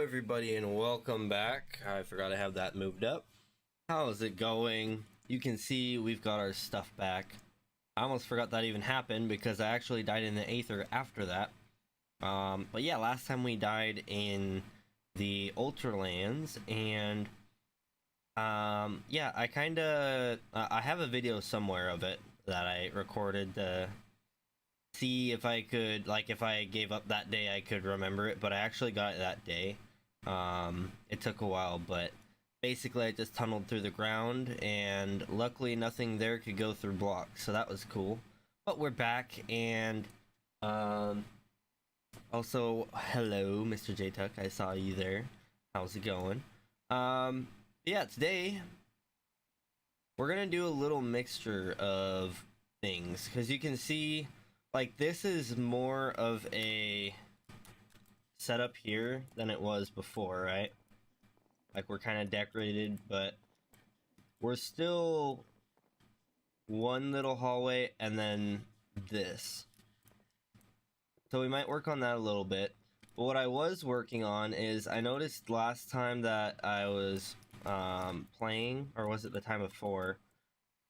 everybody, and welcome back. I forgot to have that moved up. How's it going? You can see we've got our stuff back. I almost forgot that even happened because I actually died in the Aether after that. But yeah, last time we died in the Ultralands, and yeah, I have a video somewhere of it that I recorded to see if I could, like, if I gave up that day I could remember it, but I actually got it that day. It took a while, but basically I just tunneled through the ground, and luckily nothing there could go through blocks, so that was cool. But we're back, and also hello Mr. J-Tuck, I saw you there. How's it going? Yeah, today we're gonna do a little mixture of things, because you can see, like, this is more of a setup here than it was before, right? Like, we're kind of decorated, but we're still one little hallway and then this. So we might work on that a little bit. But what I was working on is, I noticed last time that I was playing, or was it the time before,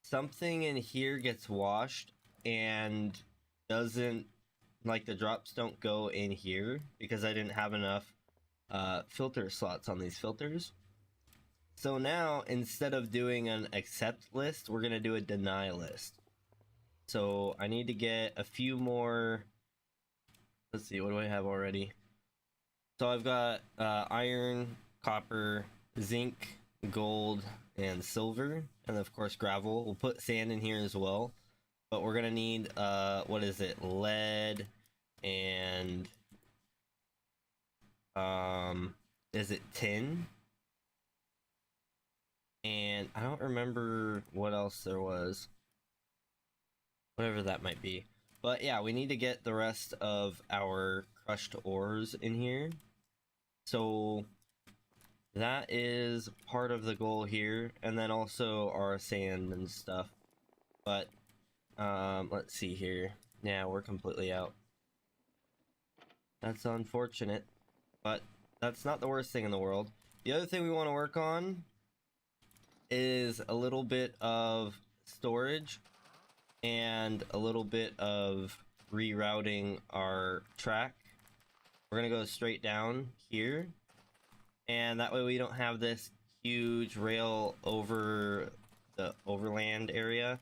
something in here gets washed and doesn't, like, the drops don't go in here because I didn't have enough filter slots on these filters. So now, instead of doing an accept list, we're gonna do a deny list. So I need to get a few more. Let's see, what do I have already? So I've got iron, copper, zinc, gold, and silver, and of course gravel. We'll put sand in here as well. But we're gonna need, what is it? Lead and, is it tin? And I don't remember what else there was. Whatever that might be. But yeah, we need to get the rest of our crushed ores in here. So that is part of the goal here. And then also our sand and stuff. But let's see here. Yeah, we're completely out. That's unfortunate, but that's not the worst thing in the world. The other thing we want to work on is a little bit of storage and a little bit of rerouting our track. We're gonna go straight down here, and that way we don't have this huge rail over the overland area.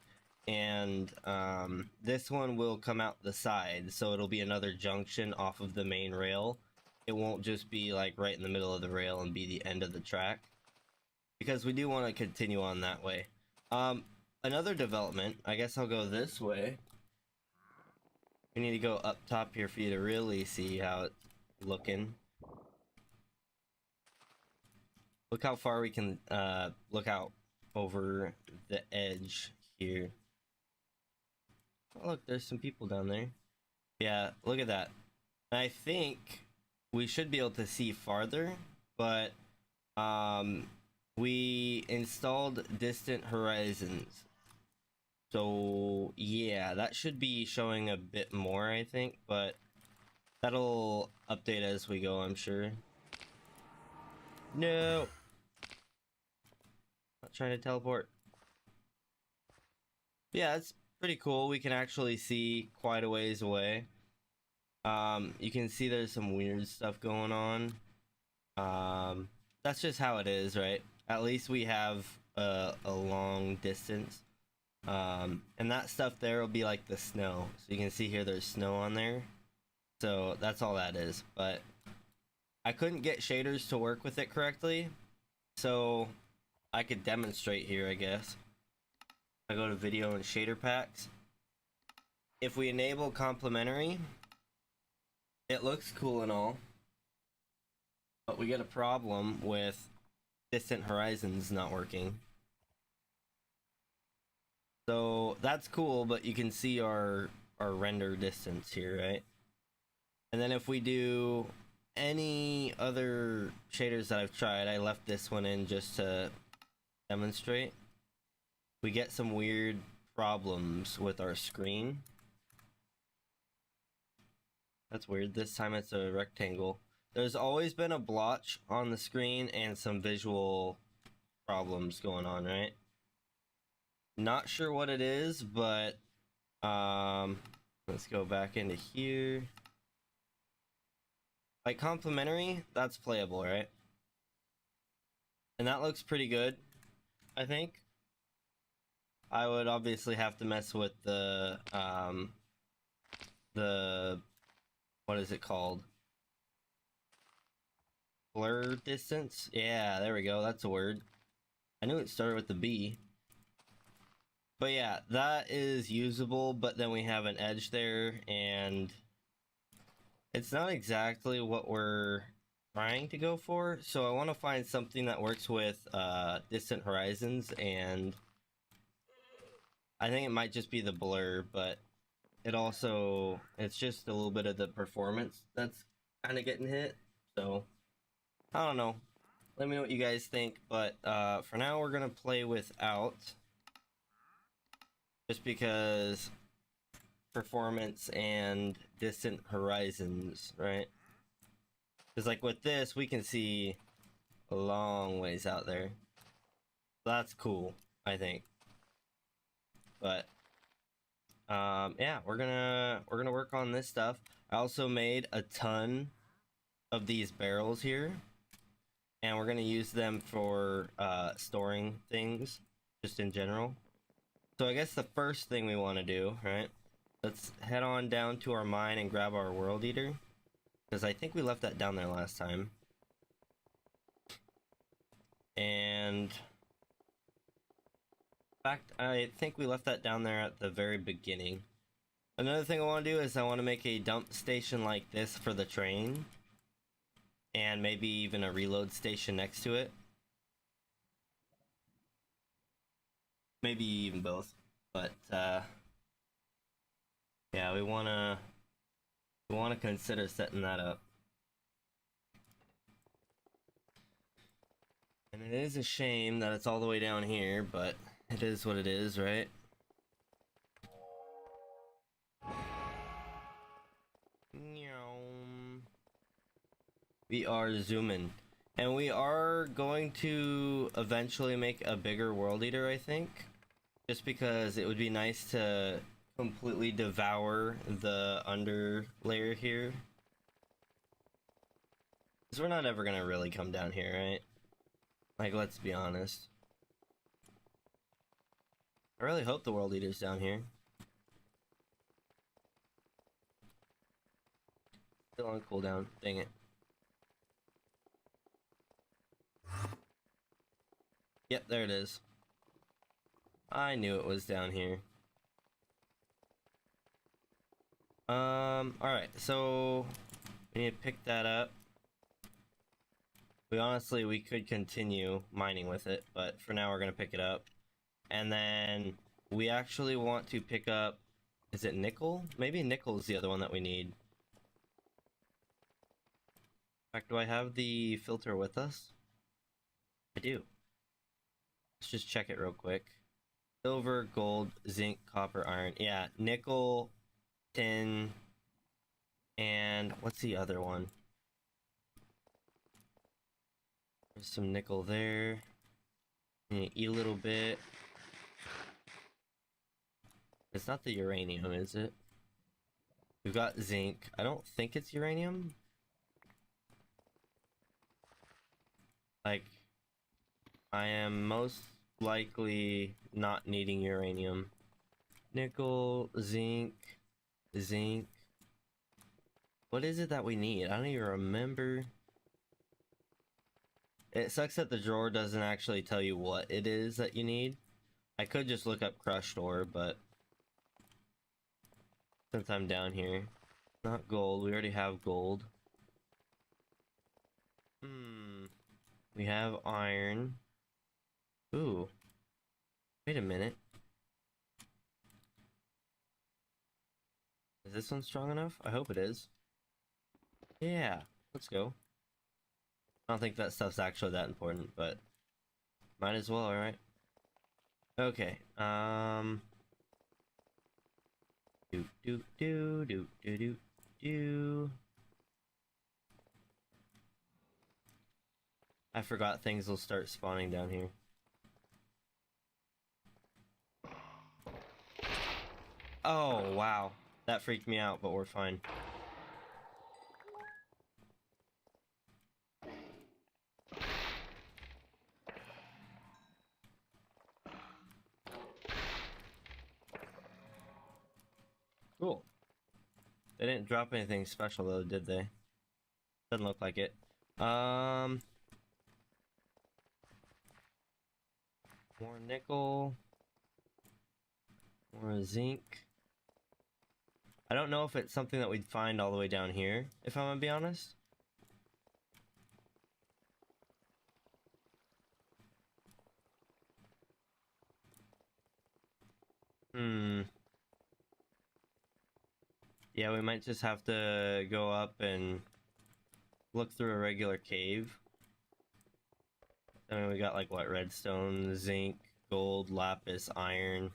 And this one will come out the side, so it'll be another junction off of the main rail. It won't just be like right in the middle of the rail and be the end of the track, because we do want to continue on that way. Another development, I guess I'll go this way. We need to go up top here for you to really see how it's looking. Look how far we can look out over the edge here. Oh, look, there's some people down there. Yeah, look at that. I think we should be able to see farther, but we installed distant horizons. So yeah, that should be showing a bit more, I think, but that'll update as we go, I'm sure. No! Not trying to teleport. Yeah, it's pretty cool. We can actually see quite a ways away. You can see there's some weird stuff going on. That's just how it is, right? At least we have a long distance. And that stuff there will be like the snow. So you can see here there's snow on there. So that's all that is. But I couldn't get shaders to work with it correctly, so I could demonstrate here, I guess. I go to video and shader packs. If we enable complementary, it looks cool and all, but we get a problem with distant horizons not working. So that's cool, but you can see our render distance here, right? And then if we do any other shaders that I've tried, I left this one in just to demonstrate, we get some weird problems with our screen. That's weird. This time it's a rectangle. there's always been a blotch on the screen and some visual problems going on, right? Not sure what it is, but let's go back into here. Like complimentary, that's playable, right? And that looks pretty good, I think. I would obviously have to mess with the what is it called? Blur distance? Yeah, there we go, that's a word. I knew it started with the B. But yeah, that is usable, but then we have an edge there, and it's not exactly what we're trying to go for, so I want to find something that works with distant horizons, and I think it might just be the blur, but it's just a little bit of the performance that's kind of getting hit, so I don't know. Let me know what you guys think, but for now we're gonna play without, just because performance and distant horizons, right? Because like with this, we can see a long ways out there. That's cool, I think. But yeah, we're gonna work on this stuff. I also made a ton of these barrels here, and we're gonna use them for storing things just in general. So I guess the first thing we want to do, right? Let's head on down to our mine and grab our world eater, because I think we left that down there last time. And in fact, I think we left that down there at the very beginning. Another thing I want to do is I want to make a dump station like this for the train, and maybe even a reload station next to it. Maybe even both. But yeah, we wanna consider setting that up. And it is a shame that it's all the way down here, but it is what it is, right? We are zooming. And we are going to eventually make a bigger world eater, I think. Just because it would be nice to completely devour the under layer here. Because we're not ever going to really come down here, right? Like, let's be honest. I really hope the world eater's down here. Still on cooldown. Dang it. Yep, there it is. I knew it was down here. Alright, so we need to pick that up. We could continue mining with it, but for now we're gonna pick it up. And then we actually want to pick up, is it nickel? Maybe nickel is the other one that we need. In fact, do I have the filter with us? I do. Let's just check it real quick. Silver, gold, zinc, copper, iron. Yeah, nickel, tin, and what's the other one? There's some nickel there. Eat a little bit. It's not the uranium, is it? We've got zinc. I don't think it's uranium. Like, I am most likely not needing uranium. Nickel, zinc, zinc. What is it that we need? I don't even remember. It sucks that the drawer doesn't actually tell you what it is that you need. I could just look up crushed ore, but since I'm down here. Not gold, we already have gold. We have iron. Ooh. Wait a minute. Is this one strong enough? I hope it is. Yeah, let's go. I don't think that stuff's actually that important, but might as well, alright? Okay, do. I forgot things will start spawning down here. Oh, wow. That freaked me out, but we're fine. Cool. They didn't drop anything special though, did they? Doesn't look like it. More nickel. More zinc. I don't know if it's something that we'd find all the way down here, if I'm gonna be honest. Yeah, we might just have to go up and look through a regular cave. I mean, we got like what? Redstone, zinc, gold, lapis, iron.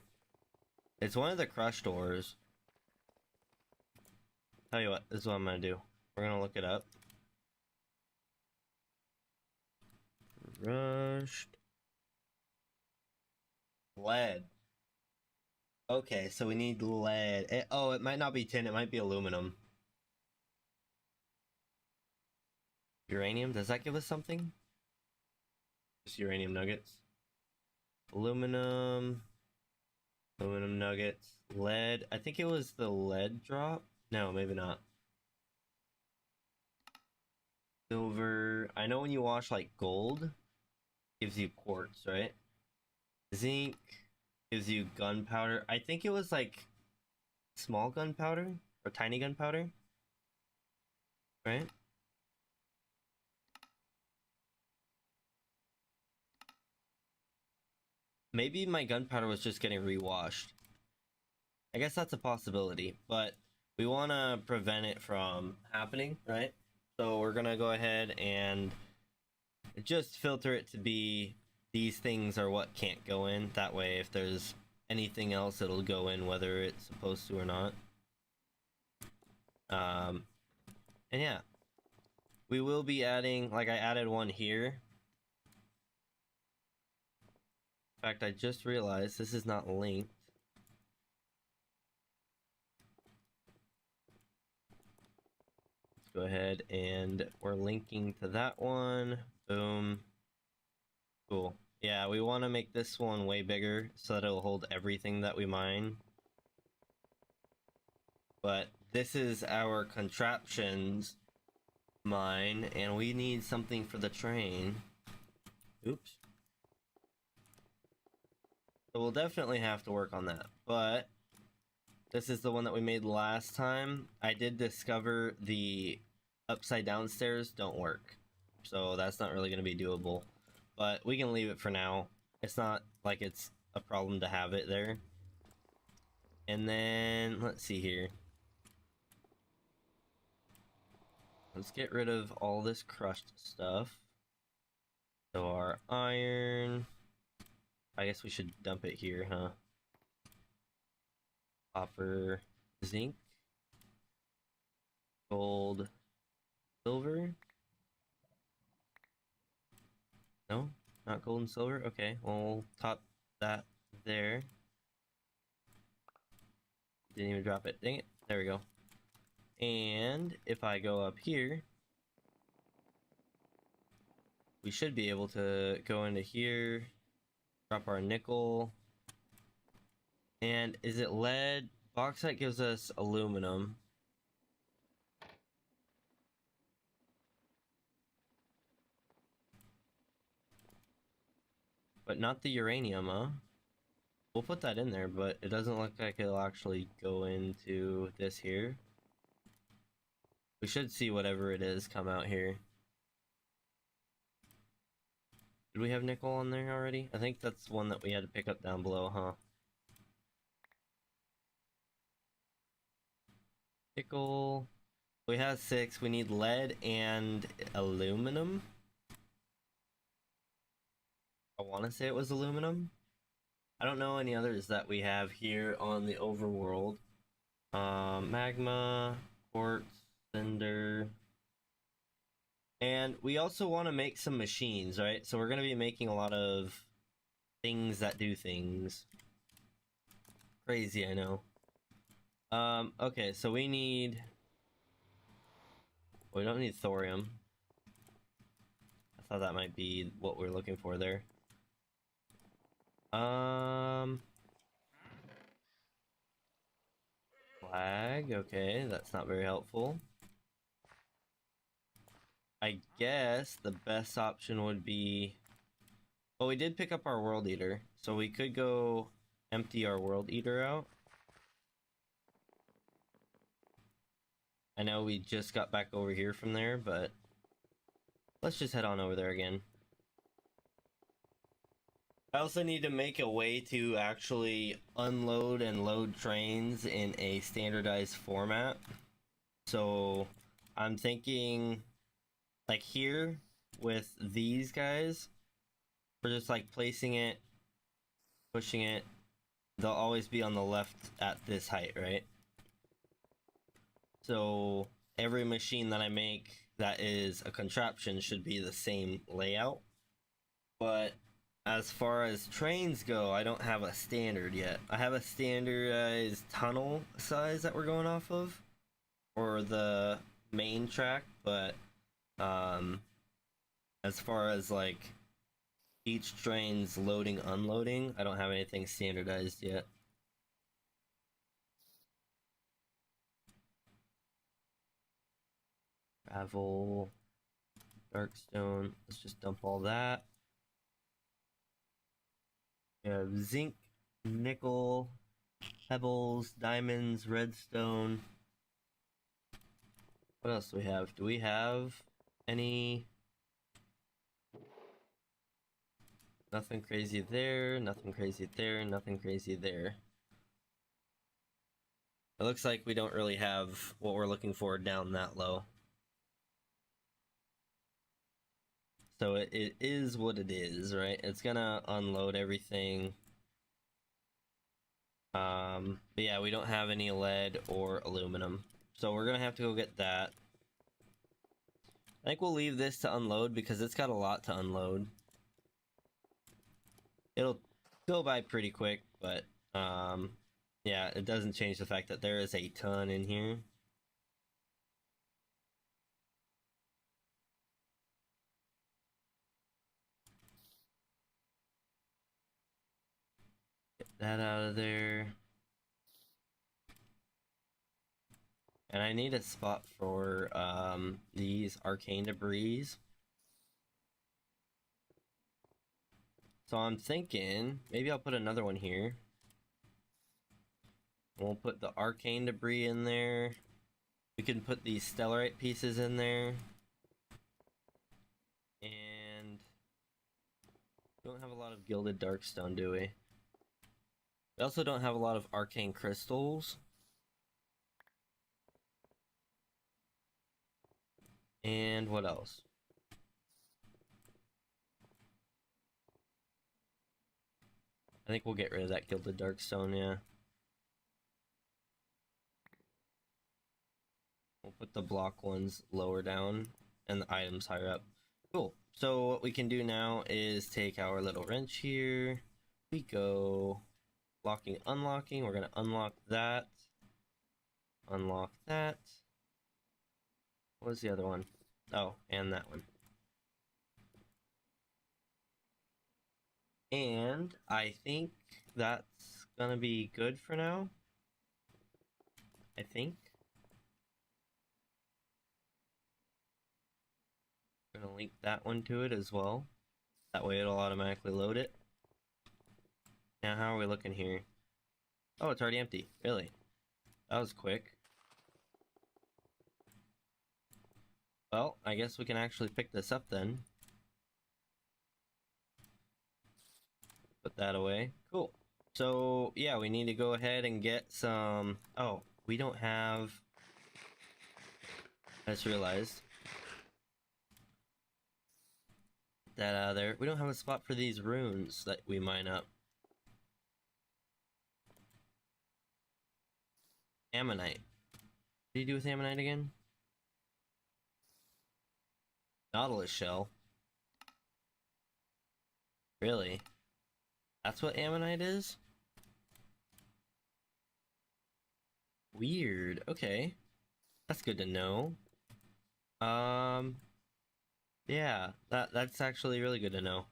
It's one of the crushed ores. Tell you what, this is what I'm gonna do. We're gonna look it up. Rushed. Lead. Okay, so we need lead. Oh, it might not be tin, it might be aluminum. Uranium, does that give us something? Just uranium nuggets. Aluminum. Aluminum nuggets. Lead. I think it was the lead drop. No, maybe not. Silver. I know when you wash like gold, gives you quartz, right? Zinc gives you gunpowder. I think it was like small gunpowder or tiny gunpowder, right? Maybe my gunpowder was just getting rewashed. I guess that's a possibility, but we want to prevent it from happening, right? So we're gonna go ahead and just filter it to be these things are what can't go in. That way, if there's anything else, it'll go in whether it's supposed to or not. And yeah, we will be adding, like I added one here. In fact, I just realized this is not linked. Let's go ahead and we're linking to that one. Boom. Cool. Yeah, we want to make this one way bigger so that it'll hold everything that we mine. But this is our contraptions mine, and we need something for the train. Oops. So we'll definitely have to work on that, but this is the one that we made last time. I did discover the upside down stairs don't work, so that's not really going to be doable, but we can leave it for now. It's not like it's a problem to have it there. And then let's see here. Let's get rid of all this crushed stuff. So our iron, I guess we should dump it here, huh? Copper, zinc, gold, silver. No, not gold and silver. Okay, well, we'll top that there. Didn't even drop it. Dang it. There we go. And if I go up here, we should be able to go into here, drop our nickel. And is it lead? Bauxite gives us aluminum. But not the uranium, huh? We'll put that in there, but it doesn't look like it'll actually go into this here. We should see whatever it is come out here. Did we have nickel on there already? I think that's one that we had to pick up down below, huh? Nickel. We have 6. We need lead and aluminum. I want to say it was aluminum. I don't know any others that we have here on the overworld. Magma, quartz, cinder. And we also want to make some machines, right? So we're going to be making a lot of things that do things. Crazy, I know. Okay, so we don't need thorium. I thought that might be what we're looking for there. Flag, okay, that's not very helpful. I guess the best option would be... Well, we did pick up our World Eater, so we could go empty our World Eater out. I know we just got back over here from there, but let's just head on over there again. I also need to make a way to actually unload and load trains in a standardized format. So I'm thinking like here with these guys, we're just like placing it, pushing it. They'll always be on the left at this height, right? So every machine that I make that is a contraption should be the same layout. But as far as trains go, I don't have a standard yet. I have a standardized tunnel size that we're going off of for the main track, but as far as like each train's loading unloading, I don't have anything standardized yet. Gravel, darkstone, let's just dump all that. We have zinc, nickel, pebbles, diamonds, redstone. What else do we have? Do we have any? Nothing crazy there, nothing crazy there, nothing crazy there. It looks like we don't really have what we're looking for down that low. So it is what it is, right? It's gonna unload everything. But yeah, we don't have any lead or aluminum. So we're gonna have to go get that. I think we'll leave this to unload because it's got a lot to unload. It'll go by pretty quick, but yeah, it doesn't change the fact that there is a ton in here. Get that out of there. And I need a spot for these arcane debris. So I'm thinking maybe I'll put another one here. We'll put the arcane debris in there. We can put these stellarite pieces in there. And we don't have a lot of gilded darkstone, do we? We also don't have a lot of arcane crystals. And what else? I think we'll get rid of that gilded darkstone, yeah. We'll put the block ones lower down and the items higher up. Cool. So what we can do now is take our little wrench here. We go locking, unlocking. We're gonna unlock that. Unlock that. What was the other one? Oh, and that one. And I think that's gonna be good for now. I think. I'm gonna link that one to it as well. That way it'll automatically load it. Now how are we looking here? Oh, it's already empty. Really? That was quick. Well, I guess we can actually pick this up then. Put that away. Cool. So, yeah, we need to go ahead and get some... Oh, we don't have... I just realized. Get that out of there. We don't have a spot for these runes that we mine up. Ammonite. What do you do with ammonite again? Nautilus shell. Really? That's what ammonite is? Weird. Okay. That's good to know. Yeah, that's actually really good to know.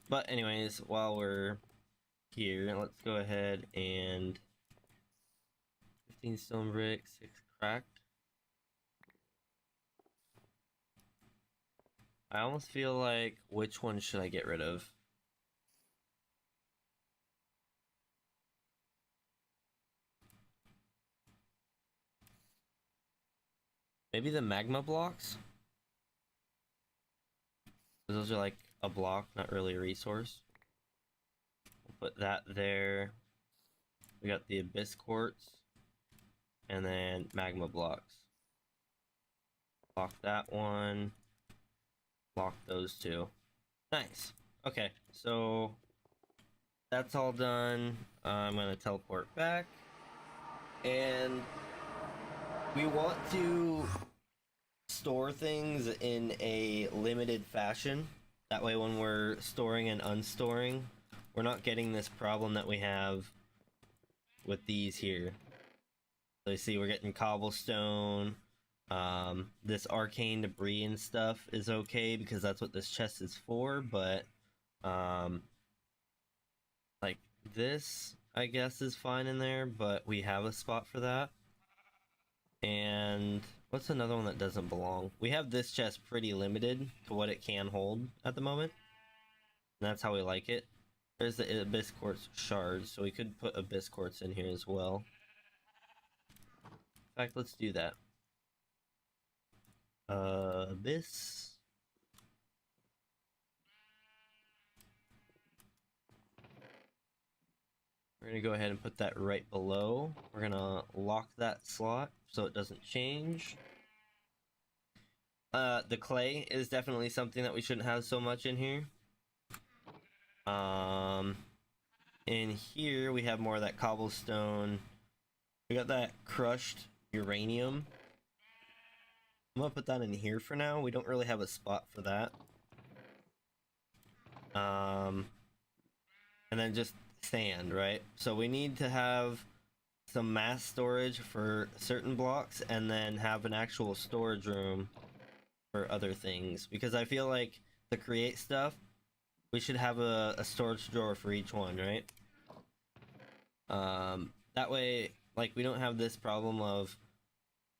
But anyways, while we're here, let's go ahead and 15 stone bricks, 6 cracked. I almost feel like, which one should I get rid of? Maybe the magma blocks? Those are like a block, not really a resource. We'll put that there. We got the abyss quartz. And then magma blocks. Block that one. Block those two. Nice. Okay, so that's all done. I'm gonna teleport back. And we want to store things in a limited fashion. That way when we're storing and unstoring, we're not getting this problem that we have with these here. So you see we're getting cobblestone. This arcane debris and stuff is okay because that's what this chest is for, but like this I guess is fine in there, but we have a spot for that. And what's another one that doesn't belong? We have this chest pretty limited to what it can hold at the moment. And that's how we like it. There's the abyss quartz shards, so we could put abyss quartz in here as well. In fact, let's do that. Abyss. We're gonna go ahead and put that right below. We're gonna lock that slot so it doesn't change. The clay is definitely something that we shouldn't have so much in here. In here we have more of that cobblestone. We got that crushed uranium. I'm gonna put that in here for now. We don't really have a spot for that. And then just sand, right? So we need to have some mass storage for certain blocks and then have an actual storage room for other things, because I feel like to create stuff we should have a storage drawer for each one, right? That way, like, we don't have this problem of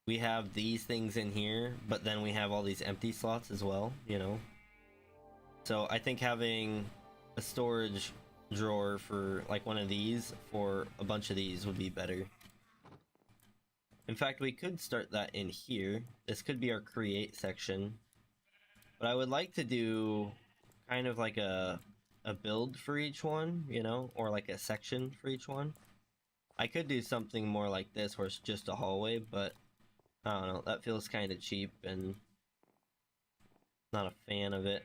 we have these things in here but then we have all these empty slots as well, you know? So I think having a storage drawer for like one of these for a bunch of these would be better. In fact, we could start that in here. This could be our create section, but I would like to do kind of like a build for each one, you know, or like a section for each one. I could do something more like this where it's just a hallway, but I don't know, that feels kind of cheap and not a fan of it.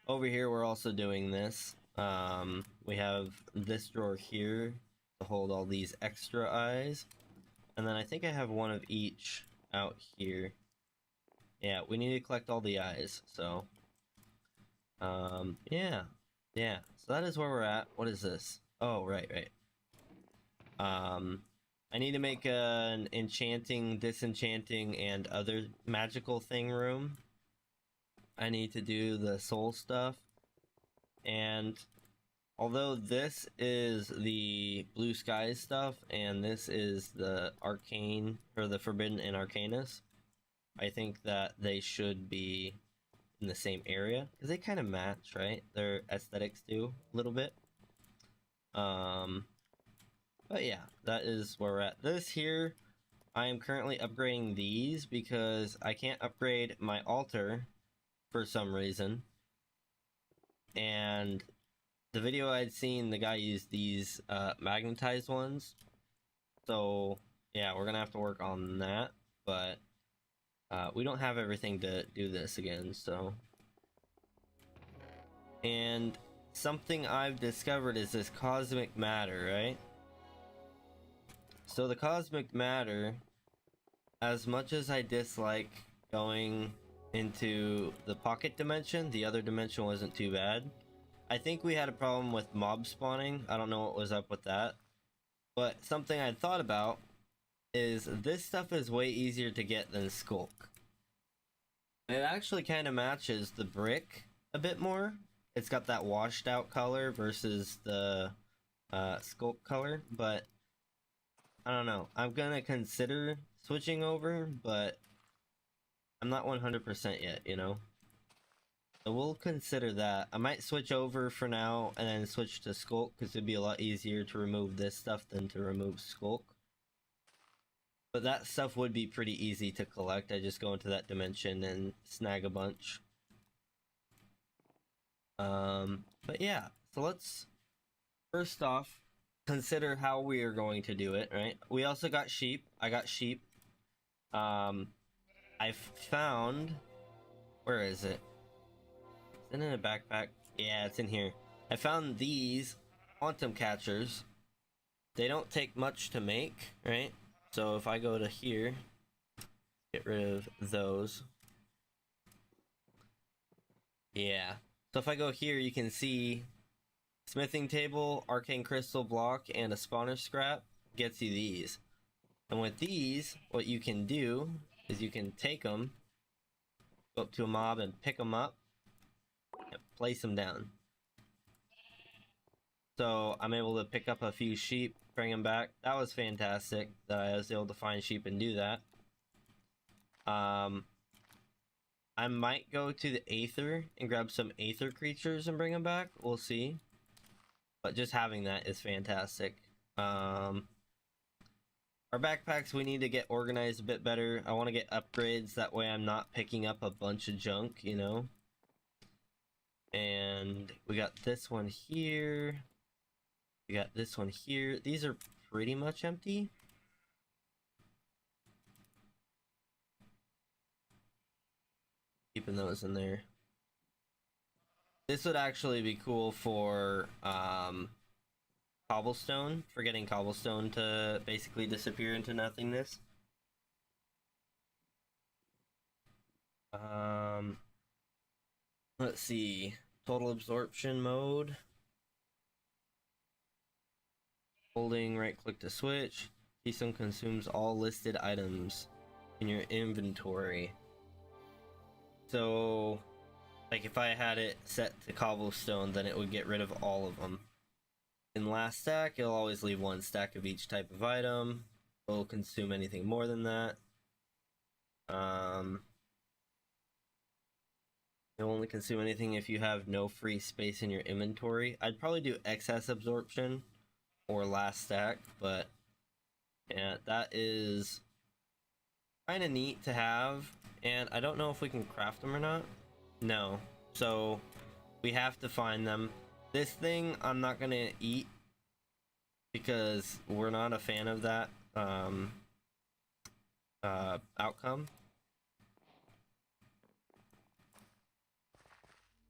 Over here we're also doing this. We have this drawer here to hold all these extra eyes. And then I think I have one of each out here. Yeah, we need to collect all the eyes, so... yeah. So that is where we're at. What is this? Oh, right. I need to make an enchanting, disenchanting, and other magical thing room. I need to do the soul stuff. And although this is the blue skies stuff and this is the arcane, or the forbidden and arcanus, I think that they should be in the same area because they kind of match, right? Their aesthetics do a little bit. But yeah, that is where we're at. This here, I am currently upgrading these because I can't upgrade my altar for some reason. And the video I'd seen, the guy used these magnetized ones. So yeah, we're gonna have to work on that, but we don't have everything to do this again, so. And something I've discovered is this cosmic matter, right? So the cosmic matter, as much as I dislike going into the pocket dimension. The other dimension wasn't too bad. I think we had a problem with mob spawning. I don't know what was up with that. But something I thought about is this stuff is way easier to get than Skulk. It actually kind of matches the brick a bit more. It's got that washed out color versus the Skulk color, but I don't know. I'm gonna consider switching over, but I'm not 100% yet, you know? So we'll consider that. I might switch over for now and then switch to Skulk because it'd be a lot easier to remove this stuff than to remove Skulk. But that stuff would be pretty easy to collect. I just go into that dimension and snag a bunch. But yeah, so let's first off consider how we are going to do it, right? We also got sheep. I got sheep. I found, where is it? Is it in a backpack? Yeah, it's in here. I found these quantum catchers. They don't take much to make, right? So if I go to here, get rid of those. Yeah. So if I go here, you can see smithing table, arcane crystal block, and a spawner scrap gets you these. And with these, what you can do is you can take them, go up to a mob and pick them up, and place them down. So I'm able to pick up a few sheep, bring them back. That was fantastic that I was able to find sheep and do that. I might go to the Aether and grab some Aether creatures and bring them back. We'll see. But just having that is fantastic. Our backpacks, we need to get organized a bit better. I want to get upgrades. That way I'm not picking up a bunch of junk, you know? And we got this one here. We got this one here. These are pretty much empty. Keeping those in there. This would actually be cool for cobblestone, for getting cobblestone to basically disappear into nothingness. Let's see. Total absorption mode. Holding right click to switch. Keystone consumes all listed items in your inventory. So, like if I had it set to cobblestone, then it would get rid of all of them. In last stack, it'll always leave one stack of each type of item. It'll consume anything more than that. It'll only consume anything if you have no free space in your inventory. I'd probably do excess absorption or last stack, but yeah, that is kind of neat to have. And I don't know if we can craft them or not. No. So we have to find them. This thing I'm not gonna eat because we're not a fan of that outcome.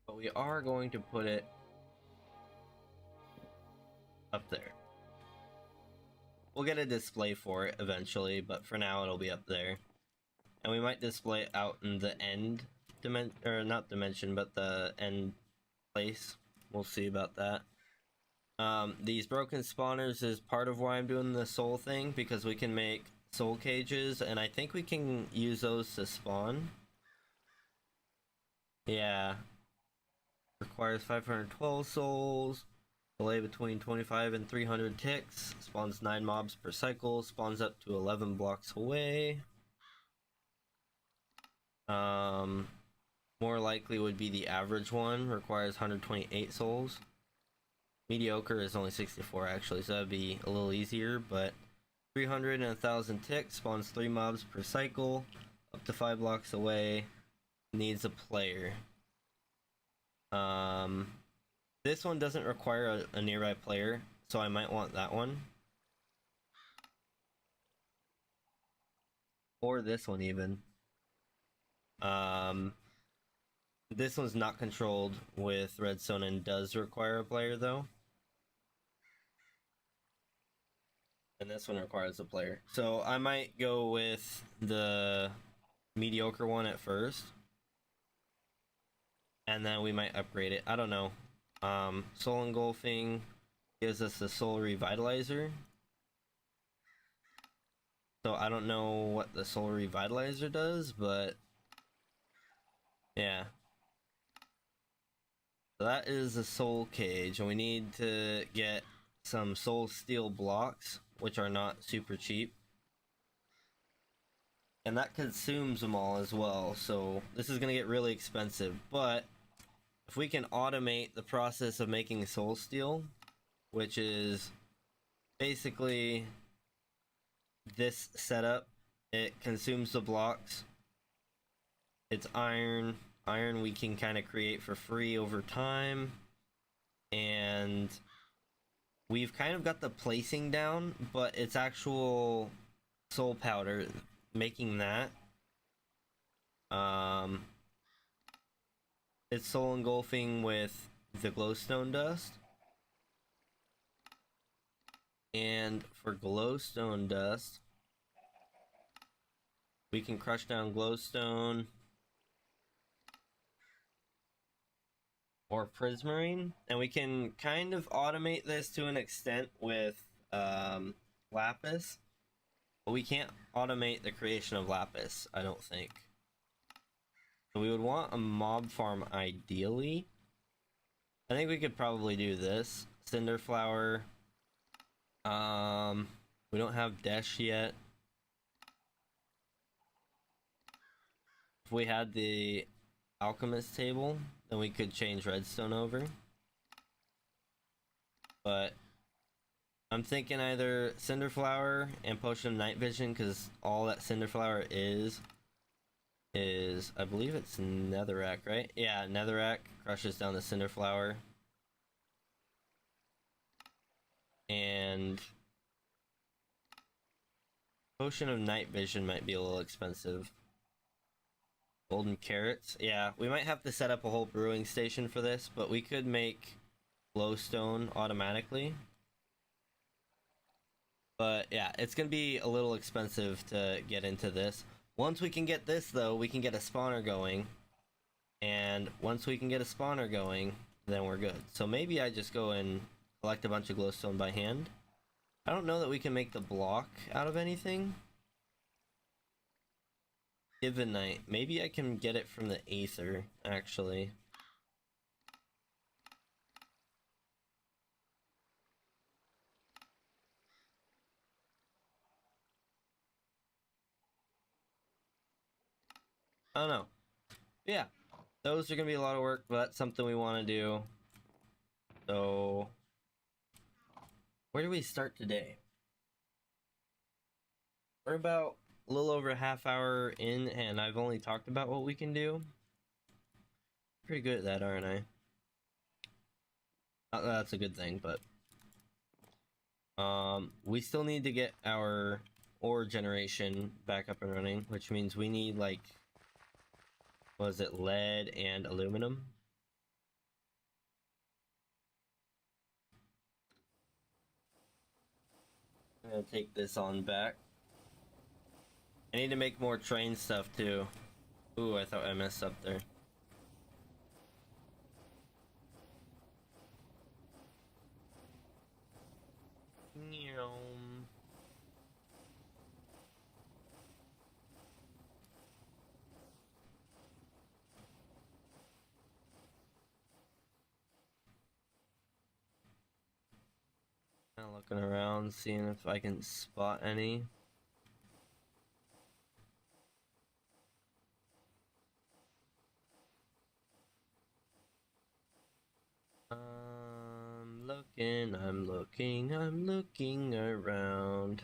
But we are going to put it up there. We'll get a display for it eventually, but for now it'll be up there. And we might display it out in the end dimension, or not dimension, but the end place. We'll see about that. These broken spawners is part of why I'm doing the soul thing, because we can make soul cages, and I think we can use those to spawn. Yeah. Requires 512 souls. Delay between 25 and 300 ticks. Spawns 9 mobs per cycle. Spawns up to 11 blocks away. More likely would be the average one. Requires 128 souls. Mediocre is only 64 actually, so that'd be a little easier, but 300 and 1,000 ticks. Spawns 3 mobs per cycle. Up to 5 blocks away. Needs a player. This one doesn't require a nearby player, so I might want that one. Or this one even. This one's not controlled with redstone and does require a player though. And this one requires a player. So I might go with the mediocre one at first. and then we might upgrade it. I don't know. Soul Engulfing gives us the Soul Revitalizer. So I don't know what the Soul Revitalizer does, but yeah. So that is a Soul Cage, and we need to get some Soul Steel blocks, which are not super cheap. And that consumes them all as well, so this is going to get really expensive. But if we can automate the process of making Soul Steel, which is basically this setup, it consumes the blocks. It's iron. Iron we can kind of create for free over time. And we've kind of got the placing down, but it's actual soul powder making that. It's soul engulfing with the glowstone dust. And for glowstone dust, we can crush down glowstone or prismarine, and we can kind of automate this to an extent with lapis, but we can't automate the creation of lapis, I don't think. So we would want a mob farm ideally. I think we could probably do this. Cinder flower. We don't have Desh yet. If we had the alchemist table, then we could change redstone over. But I'm thinking either cinder flower and potion of night vision, because all that cinder flower is I believe it's netherrack, right? Yeah, netherrack crushes down the cinder flower. And potion of night vision might be a little expensive. Golden carrots. Yeah, we might have to set up a whole brewing station for this, but we could make glowstone automatically. But yeah, it's gonna be a little expensive to get into this. Once we can get this though, we can get a spawner going. And once we can get a spawner going, then we're good. So maybe I just go and collect a bunch of glowstone by hand. I don't know that we can make the block out of anything. Divinite. Maybe I can get it from the Aether, actually. I don't know. Yeah, those are gonna be a lot of work, but that's something we want to do. So, where do we start today? We're about a little over a half hour in, and I've only talked about what we can do. Pretty good at that, aren't I? Not that that's a good thing, but we still need to get our ore generation back up and running, which means we need, like, was it lead and aluminum? I'm gonna take this on back. I need to make more train stuff too. Ooh, I thought I messed up there. Kind of looking around, seeing if I can spot any. I'm looking around.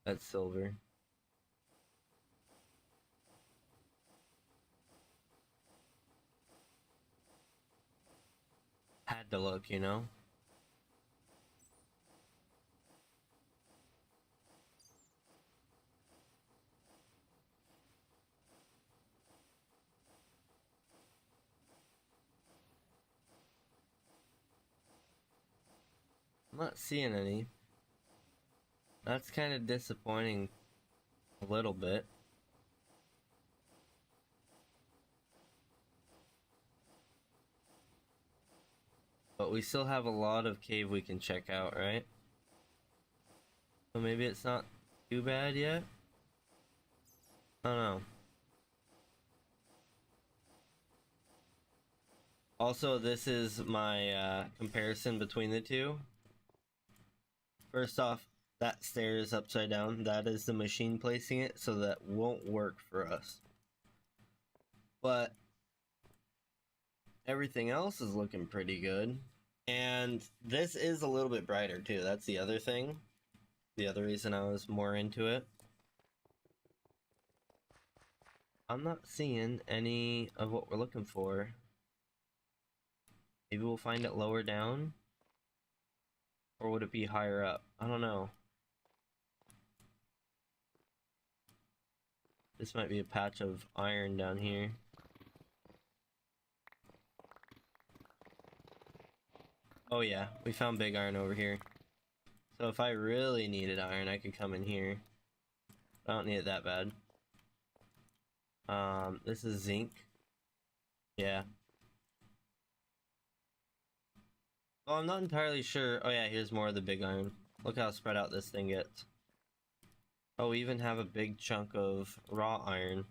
That's silver. Had to look, you know? not seeing any. That's kind of disappointing a little bit. But we still have a lot of cave we can check out, right? So maybe it's not too bad yet? I don't know. Also, this is my comparison between the two. First off, that stair is upside down. That is the machine placing it, so that won't work for us. But everything else is looking pretty good. And this is a little bit brighter too. That's the other thing. The other reason I was more into it. I'm not seeing any of what we're looking for. Maybe we'll find it lower down? Or would it be higher up? I don't know. This might be a patch of iron down here. Oh yeah, we found big iron over here. So if I really needed iron, I could come in here. I don't need it that bad. This is zinc. Yeah. Oh, I'm not entirely sure. Oh yeah, here's more of the big iron. Look how spread out this thing gets. Oh, we even have a big chunk of raw iron.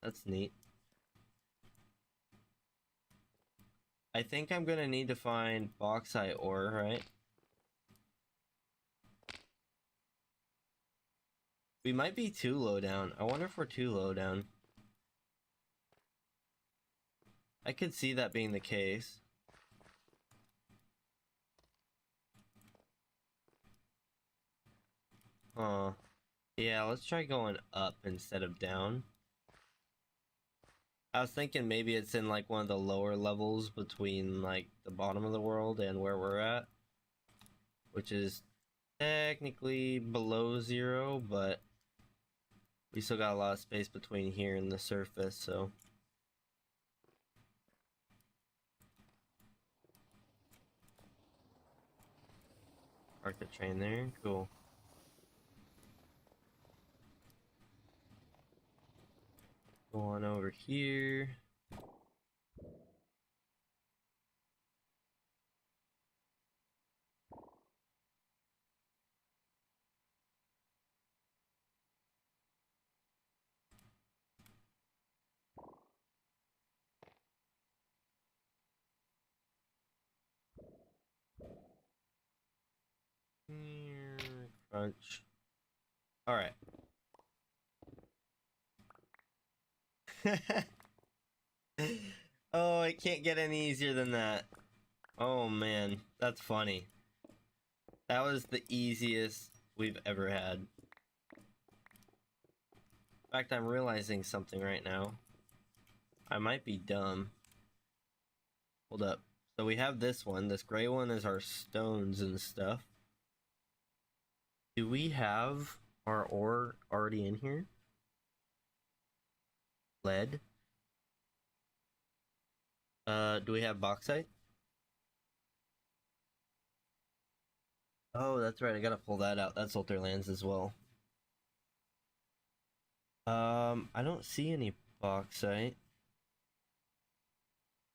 That's neat. I think I'm gonna need to find bauxite ore, right? We might be too low down. I wonder if we're too low down. I could see that being the case. Huh. Yeah, let's try going up instead of down. I was thinking maybe it's in like one of the lower levels between like the bottom of the world and where we're at. Which is technically below 0, but we still got a lot of space between here and the surface, so. Park the train there, cool. Go on over here. Crunch. Alright. Oh, it can't get any easier than that. Oh man, that's funny. That was the easiest we've ever had. In fact, I'm realizing something right now. I might be dumb. Hold up. So we have this one. This gray one is our stones and stuff. Do we have our ore already in here? Lead? Do we have bauxite? Oh, that's right. I gotta pull that out. That's Ulterlands as well. I don't see any bauxite.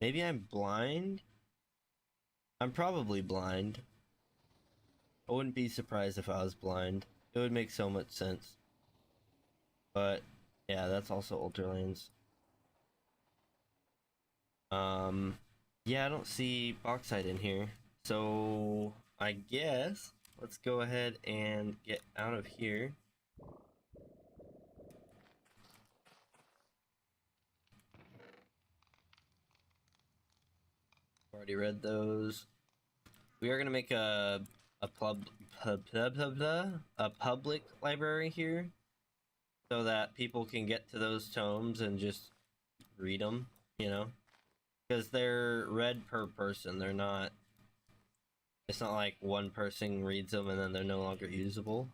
Maybe I'm blind? I'm probably blind. I wouldn't be surprised if I was blind. It would make so much sense. But, yeah, that's also Ulterlands. Yeah, I don't see bauxite in here. So, I guess let's go ahead and get out of here. Already read those. We are gonna make a public library here, so that people can get to those tomes and just read them. You know, because they're read per person. They're not. It's not like one person reads them and then they're no longer usable.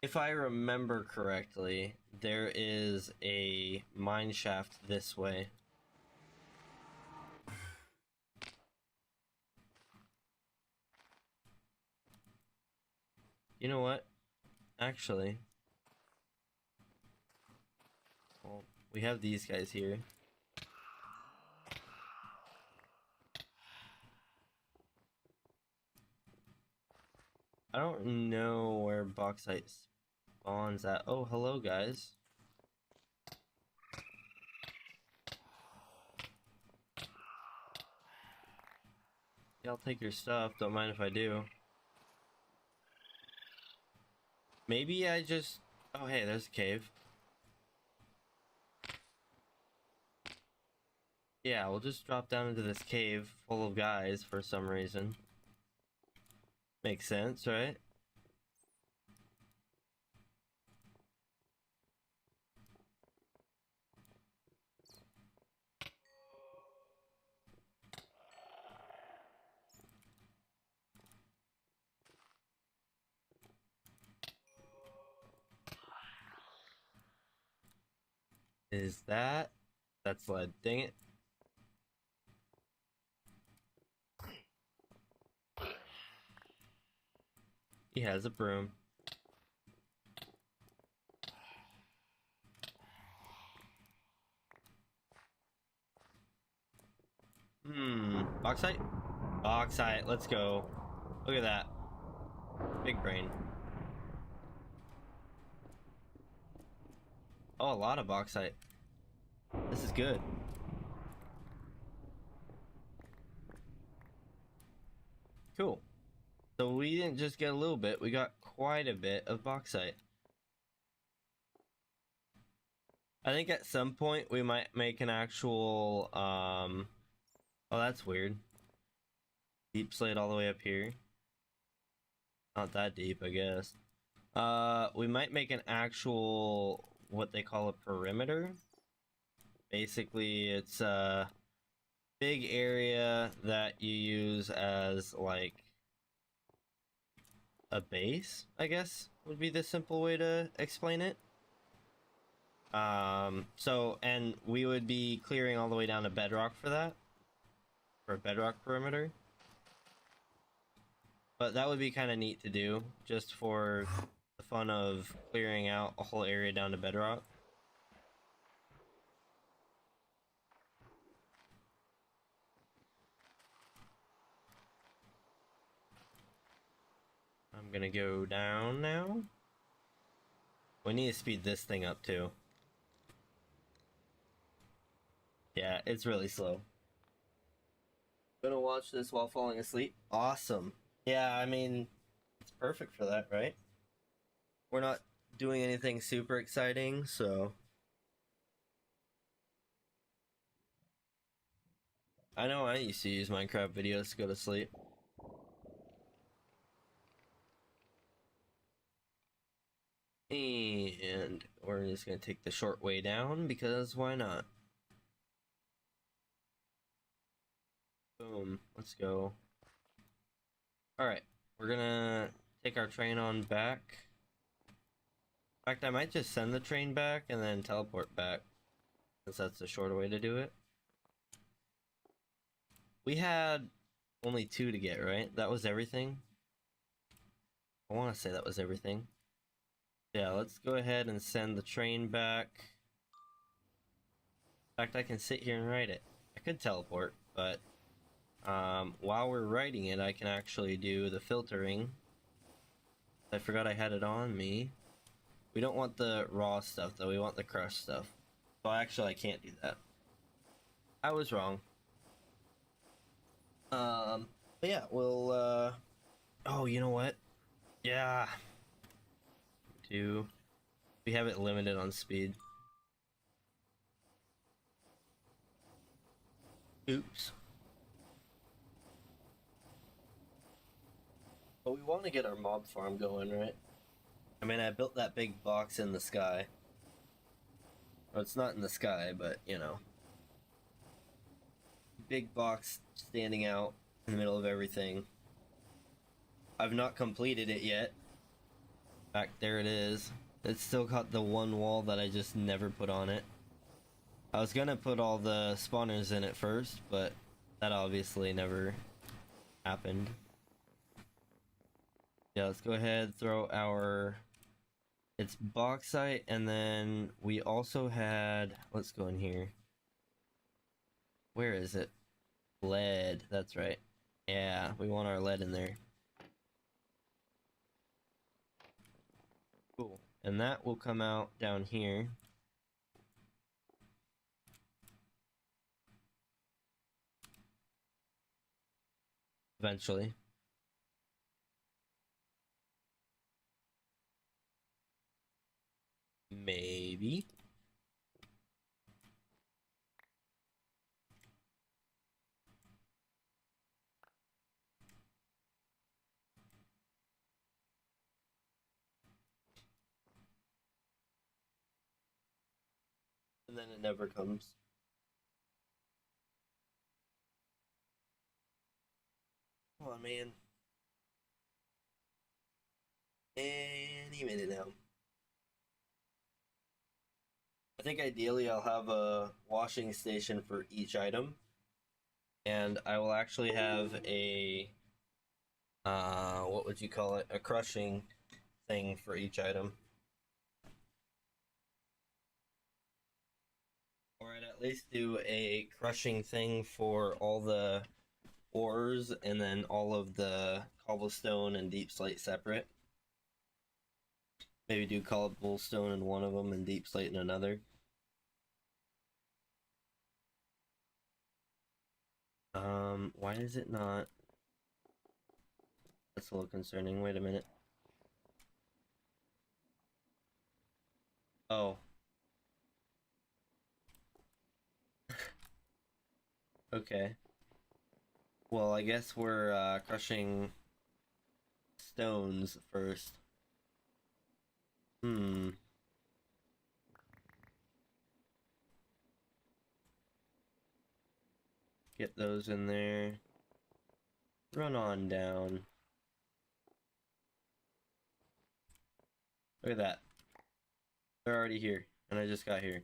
If I remember correctly, there is a mine shaft this way. You know what? Actually, well, we have these guys here. I don't know where bauxite spawns at. Oh, hello, guys. Yeah, I'll take your stuff. Don't mind if I do. Maybe I just... Oh, hey, there's a cave. Yeah, we'll just drop down into this cave full of guys for some reason. Makes sense, right? Is that... That's lead. Dang it. He has a broom. Bauxite? Bauxite, let's go. Look at that. Big brain. Oh, a lot of bauxite. This is good. Cool. So we didn't just get a little bit, we got quite a bit of bauxite. I think at some point we might make an actual, oh, that's weird. Deep slate all the way up here. Not that deep, I guess. We might make an actual, what they call a perimeter. Basically, it's a big area that you use as, like, a base, I guess, would be the simple way to explain it. And we would be clearing all the way down to bedrock for that. For a bedrock perimeter. But that would be kind of neat to do, just for the fun of clearing out a whole area down to bedrock. I'm gonna go down now. We need to speed this thing up too. Yeah, it's really slow. Gonna watch this while falling asleep. Awesome. Yeah, I mean, it's perfect for that, right? We're not doing anything super exciting, so... I know I used to use Minecraft videos to go to sleep. And we're just gonna take the short way down, because why not? Boom, let's go. Alright, we're gonna take our train on back. In fact, I might just send the train back and then teleport back, since that's the shorter way to do it. We had only 2 to get, right? That was everything? I want to say that was everything. Yeah, let's go ahead and send the train back. In fact, I can sit here and write it. I could teleport, but while we're writing it, I can actually do the filtering. I forgot I had it on me. We don't want the raw stuff, though. We want the crushed stuff. So actually, I can't do that. I was wrong. But yeah, we'll, oh, you know what? Yeah. We have it limited on speed. Oops. But we want to get our mob farm going, right? I mean, I built that big box in the sky. Well, it's not in the sky, but, you know. Big box standing out in the middle of everything. I've not completed it yet. Back there it is. It's still got the one wall that I just never put on it. I was gonna put all the spawners in it first, but that obviously never happened. Yeah, let's go ahead, throw our... It's bauxite, and then we also had... Let's go in here. Where is it? Lead, that's right. Yeah, we want our lead in there. Cool. And that will come out down here. Eventually. Maybe. And then it never comes. Come on, man. Any minute now. I think ideally I'll have a washing station for each item. And I will actually have a... what would you call it? A crushing thing for each item. Or I'd at least do a crushing thing for all the ores and then all of the cobblestone and deep slate separate. Maybe do cobblestone in one of them and deep slate in another. Why is it not? That's a little concerning. Wait a minute. Oh. Okay. Well, I guess we're crushing stones first. Get those in there. Run on down. Look at that. They're already here, and I just got here.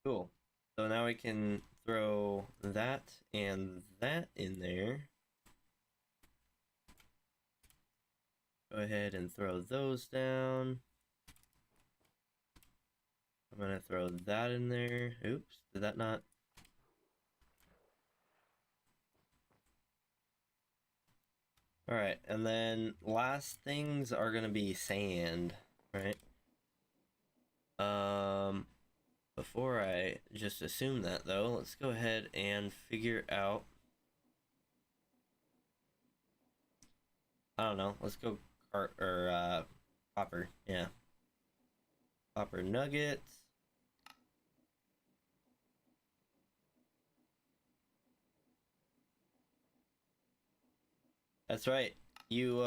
Cool. So now we can throw that and that in there. Go ahead and throw those down. I'm gonna throw that in there. Oops, did that not? Alright, and then last things are gonna be sand, right? Before I just assume that though, let's go ahead and figure out... I don't know, let's go copper, yeah. Copper nuggets. That's right. You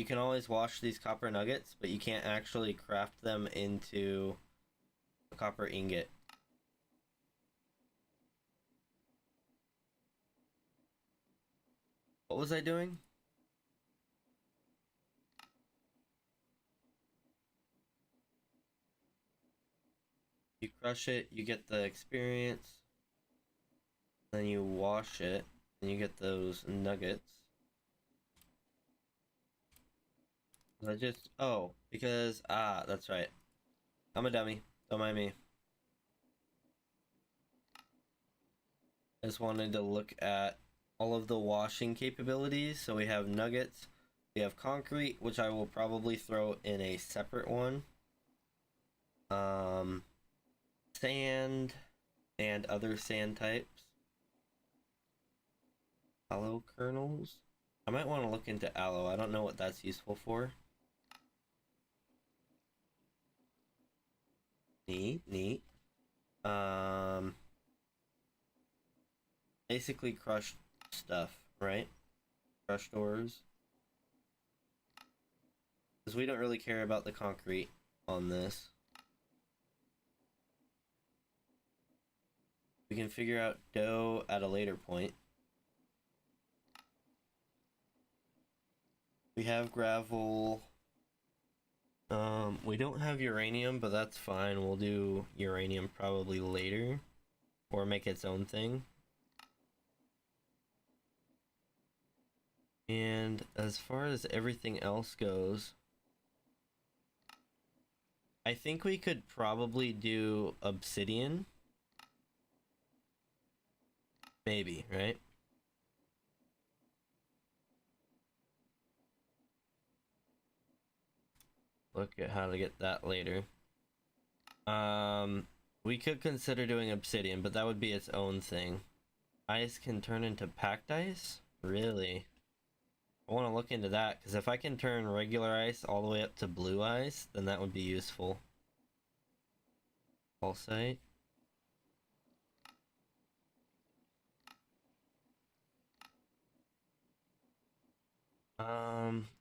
can always wash these copper nuggets, but you can't actually craft them into a copper ingot. What was I doing? You crush it, you get the experience, then you wash it, and you get those nuggets. I just... Oh, because... Ah, that's right. I'm a dummy. Don't mind me. I just wanted to look at all of the washing capabilities. So we have nuggets, we have concrete, which I will probably throw in a separate one. Sand and other sand types. Aloe kernels. I might want to look into aloe. I don't know what that's useful for. Neat, neat. Basically crushed stuff, right? Crushed ores. Because we don't really care about the concrete on this. We can figure out dough at a later point. We have gravel. We don't have uranium, but that's fine. We'll do uranium probably later. Or make its own thing. And as far as everything else goes, I think we could probably do obsidian. Maybe, right? Look at how to get that later. We could consider doing obsidian, but that would be its own thing. Ice can turn into packed ice? Really? I want to look into that, because if I can turn regular ice all the way up to blue ice, then that would be useful. Pulsate.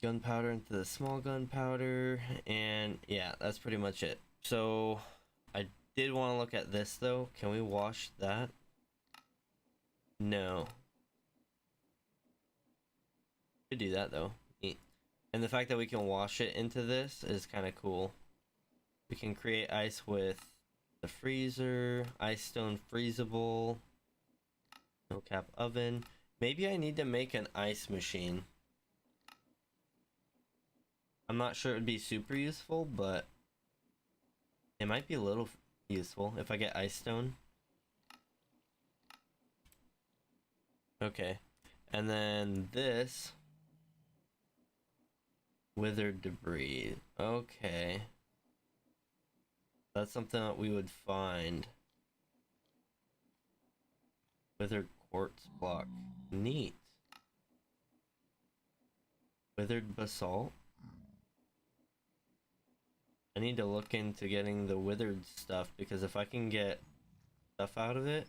Gunpowder into the small gunpowder, and yeah, that's pretty much it. So, I did want to look at this though. Can we wash that? No. Could do that though. Neat. And the fact that we can wash it into this is kind of cool. We can create ice with the freezer, ice stone freezable, no cap oven. Maybe I need to make an ice machine. I'm not sure it would be super useful, but it might be a little useful if I get ice stone. Okay. And then this withered debris. Okay. That's something that we would find. Withered quartz block. Neat. Withered basalt. I need to look into getting the withered stuff, because if I can get stuff out of it.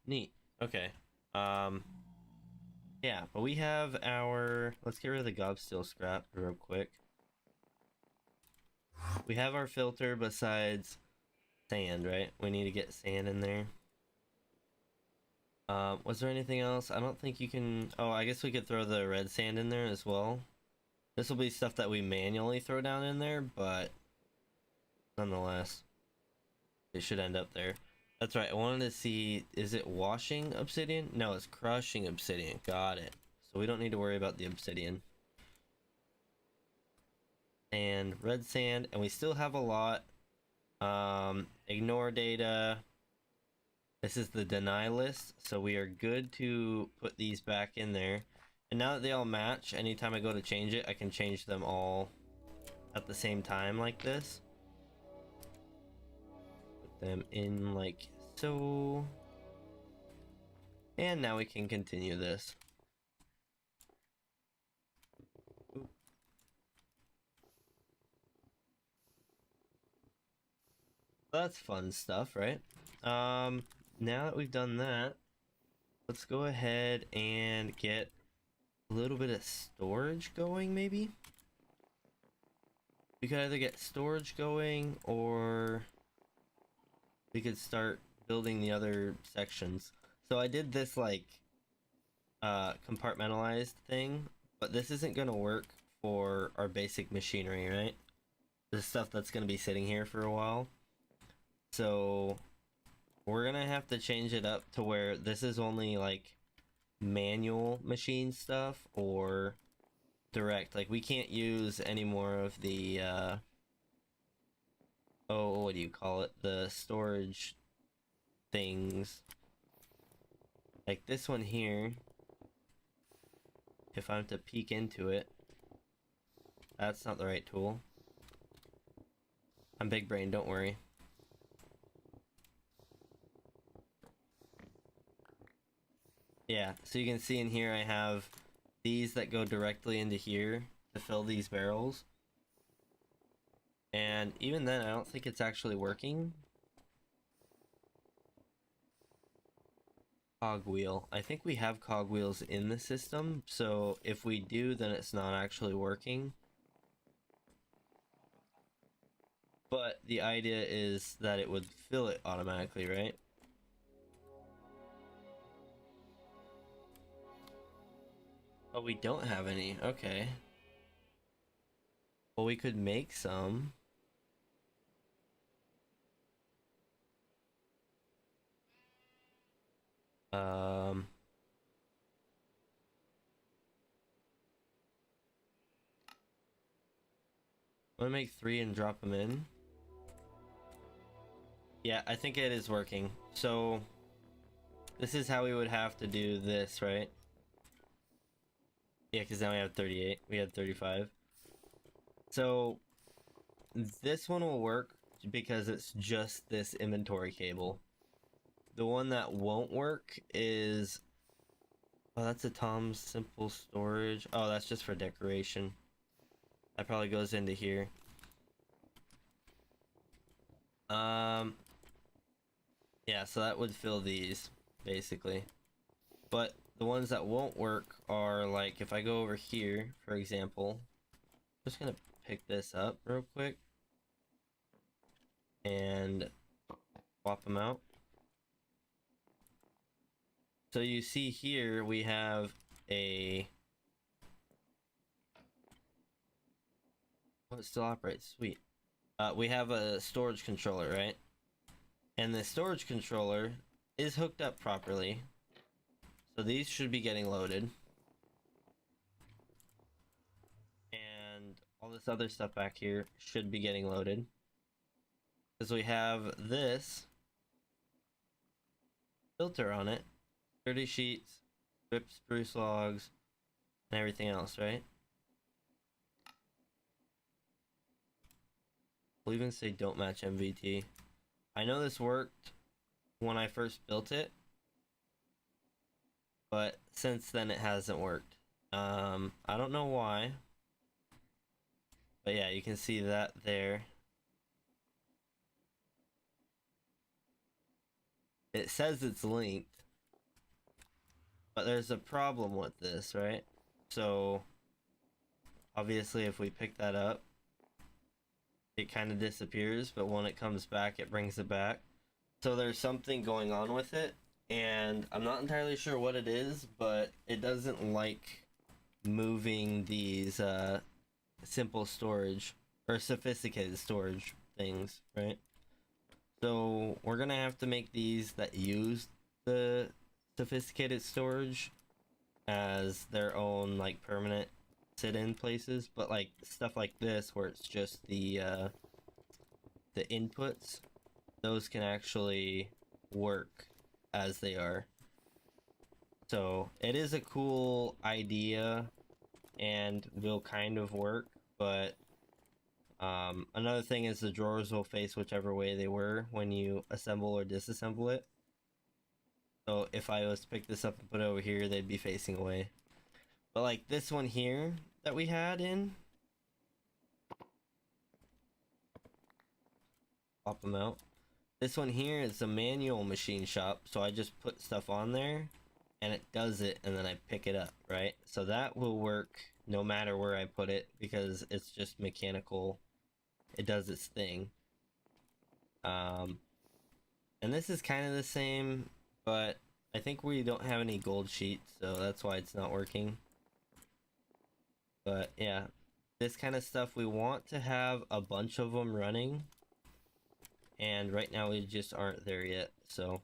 Neat. Okay. Yeah, but we have our, let's get rid of the gobsteel scrap real quick. We have our filter besides sand, right? We need to get sand in there. Was there anything else? I don't think you can, oh, I guess we could throw the red sand in there as well. This will be stuff that we manually throw down in there, but nonetheless, it should end up there. That's right, I wanted to see, is it washing obsidian? No, it's crushing obsidian. Got it. So we don't need to worry about the obsidian. And red sand, and we still have a lot. Ignore data. This is the deny list, so we are good to put these back in there. And now that they all match, anytime I go to change it, I can change them all at the same time like this. Put them in like so. And now we can continue this. Ooh. That's fun stuff, right? Now that we've done that, let's go ahead and get a little bit of storage going, maybe? We could either get storage going, or we could start building the other sections. So I did this like compartmentalized thing, but this isn't gonna work for our basic machinery, right? The stuff that's gonna be sitting here for a while. So we're gonna have to change it up to where this is only like manual machine stuff or direct. Like we can't use any more of the oh, what do you call it? The storage things. Like this one here. If I'm to peek into it, that's not the right tool. I'm big brain, don't worry. Yeah, so you can see in here I have these that go directly into here to fill these barrels. And even then, I don't think it's actually working. Cogwheel. I think we have cogwheels in the system, so if we do, then it's not actually working. But the idea is that it would fill it automatically, right? Oh, we don't have any. Okay. Well, we could make some. Um, I'm gonna make 3 and drop them in. Yeah, I think it is working. So this is how we would have to do this, right? Yeah, because now we have 38. We had 35. So this one will work because it's just this inventory cable. The one that won't work is... Oh, that's a Tom's simple storage. Oh, that's just for decoration. That probably goes into here. Yeah, so that would fill these, basically. But the ones that won't work are, like, if I go over here, for example, I'm just gonna pick this up real quick and swap them out. So you see here we have a... Oh, it still operates, sweet. We have a storage controller, right? And the storage controller is hooked up properly. So these should be getting loaded. And all this other stuff back here should be getting loaded. Because we have this filter on it. 30 sheets, stripped spruce logs, and everything else, right? We'll even say don't match MVT. I know this worked when I first built it, but since then it hasn't worked. I don't know why, but yeah, you can see that there. It says it's linked, but there's a problem with this, right? So obviously if we pick that up, it kind of disappears, but when it comes back, it brings it back. So there's something going on with it, and I'm not entirely sure what it is, but it doesn't like moving these simple storage or sophisticated storage things, right? So we're gonna have to make these that use the sophisticated storage as their own like permanent sit-in places, but like stuff like this where it's just the inputs, those can actually work as they are. So it is a cool idea and will kind of work, but another thing is the drawers will face whichever way they were when you assemble or disassemble it. So if I was to pick this up and put it over here, they'd be facing away. But like this one here that we had in, pop them out. This one here is a manual machine shop, so I just put stuff on there and it does it, and then I pick it up, right? So that will work no matter where I put it because it's just mechanical. It does its thing. And this is kind of the same, but I think we don't have any gold sheets, so that's why it's not working. But yeah, this kind of stuff, we want to have a bunch of them running, and right now we just aren't there yet, so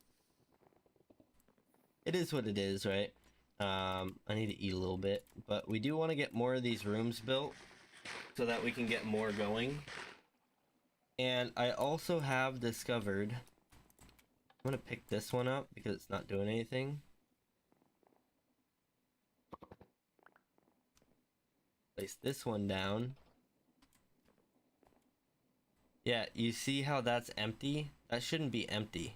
it is what it is, right? I need to eat a little bit, but we do want to get more of these rooms built so that we can get more going. And I also have discovered, I'm gonna pick this one up because it's not doing anything. Place this one down. Yeah, you see how that's empty? That shouldn't be empty.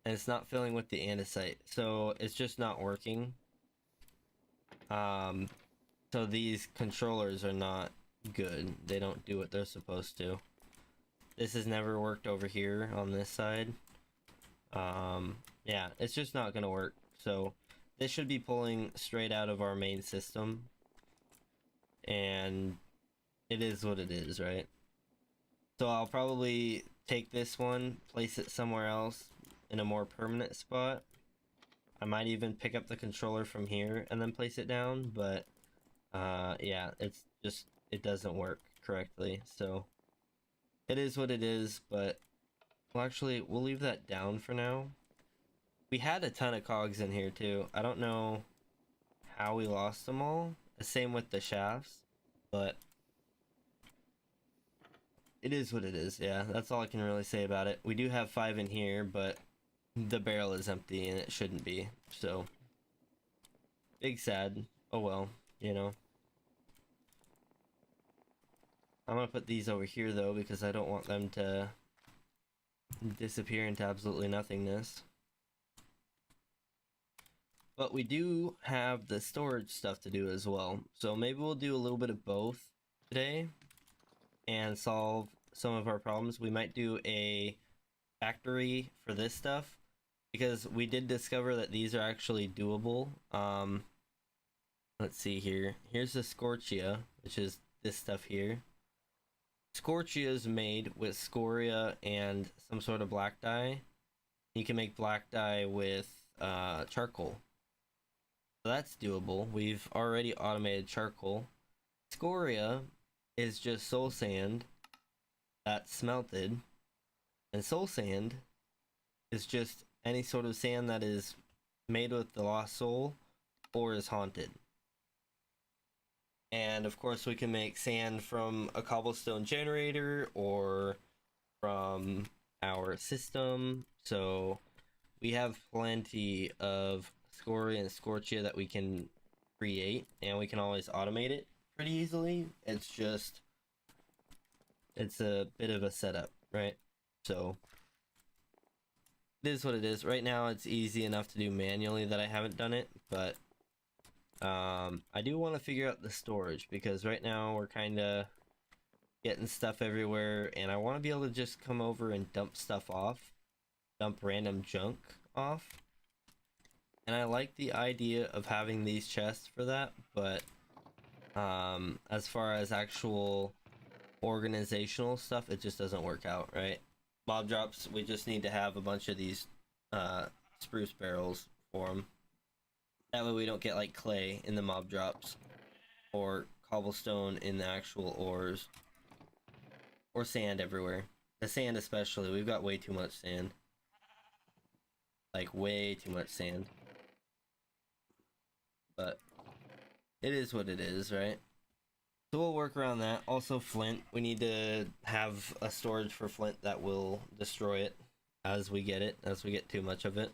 And it's not filling with the andesite, so it's just not working. So these controllers are not good. They don't do what they're supposed to. This has never worked over here on this side. Yeah, it's just not gonna work. So this should be pulling straight out of our main system, and it is what it is, right? So I'll probably take this one, place it somewhere else in a more permanent spot. I might even pick up the controller from here and then place it down, but yeah, it's just, it doesn't work correctly. So it is what it is, but Well, actually, we'll leave that down for now. We had a ton of cogs in here too. I don't know how we lost them all. The same with the shafts, but it is what it is. Yeah, that's all I can really say about it. We do have 5 in here, but the barrel is empty and it shouldn't be. So, big sad. Oh well, you know. I'm gonna put these over here though because I don't want them to disappear into absolutely nothingness. But we do have the storage stuff to do as well. So maybe we'll do a little bit of both today and solve some of our problems. We might do a factory for this stuff because we did discover that these are actually doable. Let's see here. Here's the Scorchia, which is this stuff here. Scorchia is made with scoria and some sort of black dye. You can make black dye with charcoal. So that's doable. We've already automated charcoal. Scoria is just soul sand that's smelted. And soul sand is just any sort of sand that is made with the lost soul or is haunted. And of course we can make sand from a cobblestone generator or from our system. So we have plenty of scoria and scorchia that we can create, and we can always automate it pretty easily. It's just, it's a bit of a setup, right? So it is what it is. Right now it's easy enough to do manually that I haven't done it, but I do want to figure out the storage because right now we're kind of getting stuff everywhere, and I want to be able to just come over and dump stuff off, dump random junk off. And I like the idea of having these chests for that, but as far as actual organizational stuff, it just doesn't work out, right? Mob drops, we just need to have a bunch of these spruce barrels for them. That way we don't get like clay in the mob drops, or cobblestone in the actual ores, or sand everywhere. The sand especially, we've got way too much sand. Like way too much sand. But it is what it is, right? So we'll work around that. Also flint, we need to have a storage for flint that will destroy it as we get too much of it.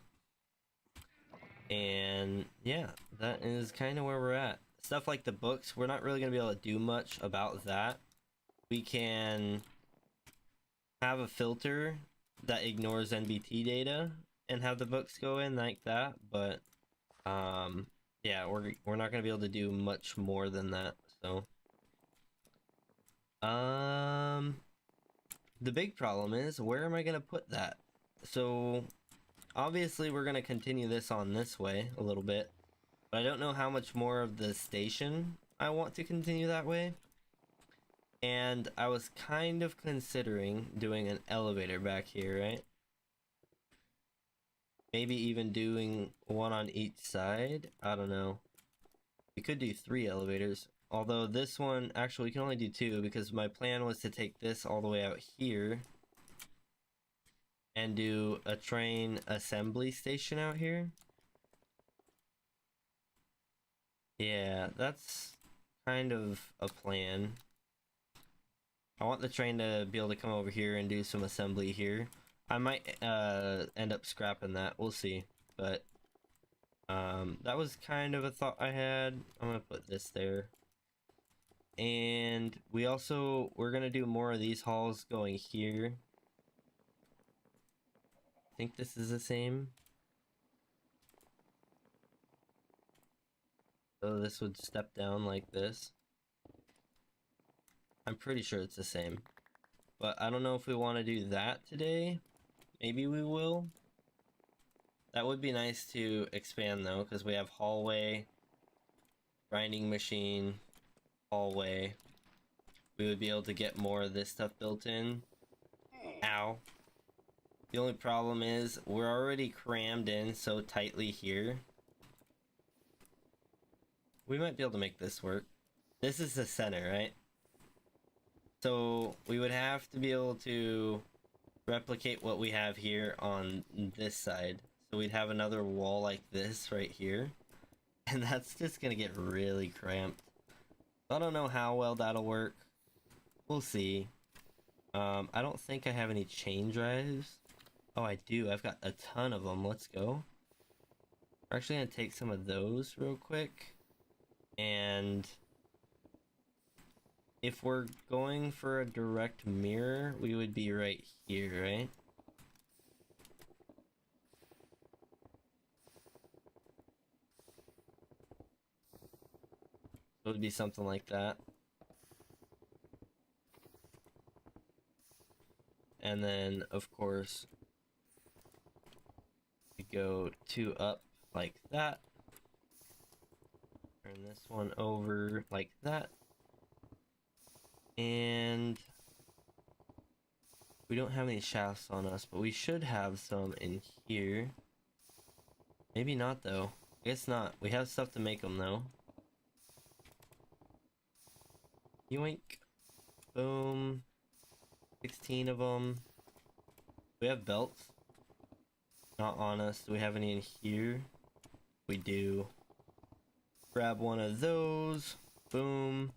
And yeah, that is kind of where we're at. Stuff like the books, we're not really going to be able to do much about that. We can have a filter that ignores NBT data and have the books go in like that, but yeah, we're not going to be able to do much more than that. So the big problem is, where am I going to put that? So obviously we're going to continue this on this way a little bit, but I don't know how much more of the station I want to continue that way. And I was kind of considering doing an elevator back here, right? Maybe even doing one on each side. I don't know. We could do 3 elevators. Although this one, actually we can only do 2 because my plan was to take this all the way out here and do a train assembly station out here. Yeah, that's kind of a plan. I want the train to be able to come over here and do some assembly here. I might end up scrapping that, we'll see. But that was kind of a thought I had. I'm gonna put this there. And we're gonna do more of these halls going here. I think this is the same. So this would step down like this. I'm pretty sure it's the same. But I don't know if we want to do that today. Maybe we will. That would be nice to expand though, because we have hallway, grinding machine, hallway. We would be able to get more of this stuff built in. Ow. The only problem is we're already crammed in so tightly here. We might be able to make this work. This is the center, right? So we would have to be able to replicate what we have here on this side. So we'd have another wall like this right here. And that's just gonna get really cramped. I don't know how well that'll work. We'll see. I don't think I have any chain drives. Oh, I do. I've got a ton of them. Let's go. We're actually gonna take some of those real quick. And if we're going for a direct mirror, we would be right here, right? It would be something like that. And then, of course, we go 2 up like that. Turn this one over like that. And we don't have any shafts on us, but we should have some in here. Maybe not, though. I guess not. We have stuff to make them, though. Yoink. Boom. 16 of them. We have belts. Not on us. Do we have any in here? We do. Grab one of those. Boom.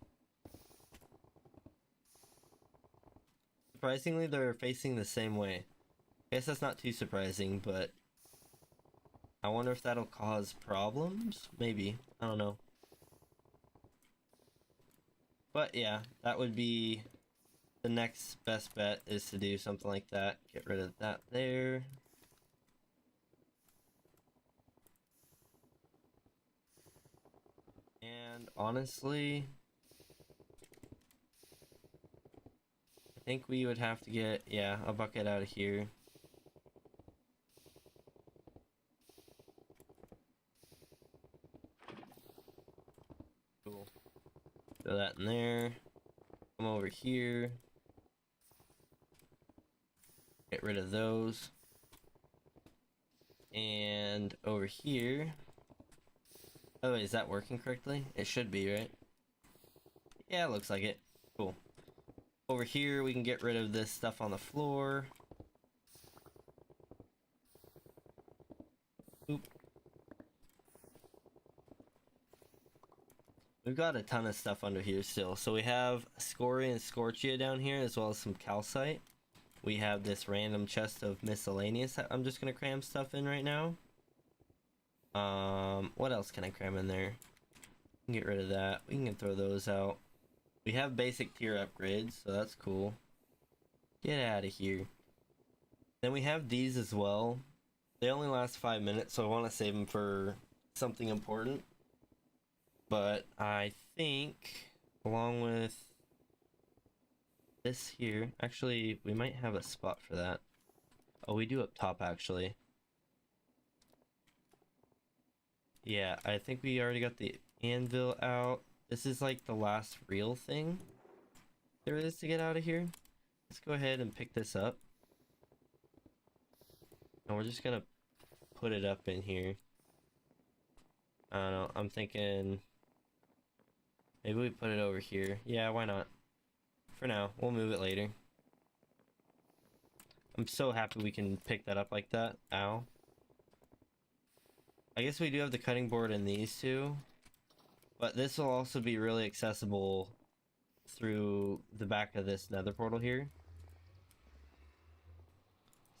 Surprisingly, they're facing the same way. I guess that's not too surprising, but I wonder if that'll cause problems? Maybe. I don't know. But yeah, that would be the next best bet, is to do something like that. Get rid of that there. And honestly, I think we would have to get, yeah, a bucket out of here. Cool. Throw that in there. Come over here. Get rid of those. And over here. Oh, is that working correctly? It should be, right? Yeah, it looks like it. Cool. Over here, we can get rid of this stuff on the floor. Oop. We've got a ton of stuff under here still. So we have Scoria and Scorchia down here, as well as some calcite. We have this random chest of miscellaneous that I'm just gonna cram stuff in right now. What else can I cram in there? We can get rid of that. We can throw those out. We have basic tier upgrades, so that's cool. Get out of here. Then we have these as well. They only last 5 minutes, so I want to save them for something important. But I think, along with this here, actually, we might have a spot for that. Oh, we do up top, actually. Yeah, I think we already got the anvil out. This is like the last real thing there is to get out of here. Let's go ahead and pick this up. And we're just gonna put it up in here. I don't know, I'm thinking maybe we put it over here. Yeah, why not? For now, we'll move it later. I'm so happy we can pick that up like that. Ow. I guess we do have the cutting board in these two, but this will also be really accessible through the back of this nether portal here.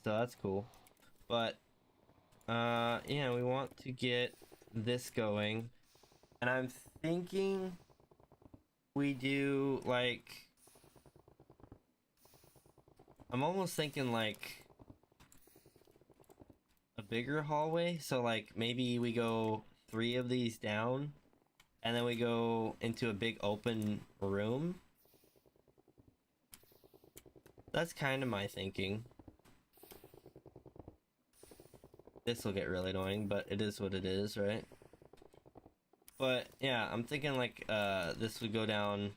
So that's cool. But, yeah, we want to get this going. And I'm thinking we do, like, I'm almost thinking, like, a bigger hallway. So, like, maybe we go 3 of these down, and then we go into a big open room. That's kind of my thinking. This will get really annoying, but it is what it is, right? But yeah, I'm thinking like this would go down,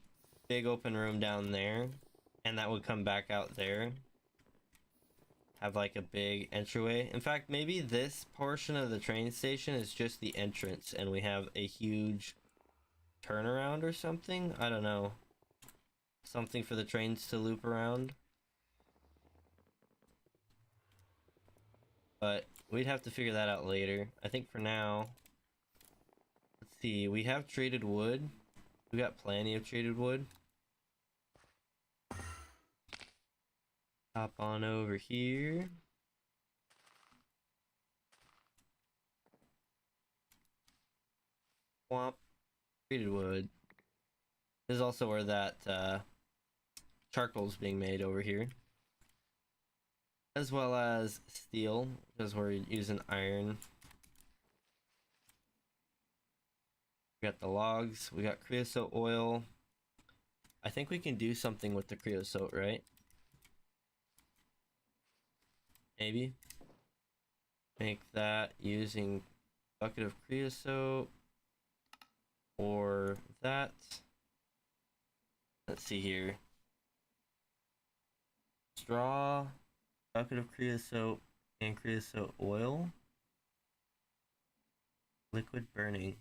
big open room down there, and that would come back out there. Have like a big entryway. In fact, maybe this portion of the train station is just the entrance, and we have a huge turnaround or something? I don't know. Something for the trains to loop around. but we'd have to figure that out later. I think for now, let's see, we have traded wood. We got plenty of traded wood. Hop on over here. Swamp. Treated wood. This is also where that charcoal's being made over here. As well as steel, because we're using iron. We got the logs, we got creosote oil. I think we can do something with the creosote, right? Maybe. Make that using bucket of creosote. Or that. Let's see here. Straw, bucket of creosote, and creosote oil. Liquid burning.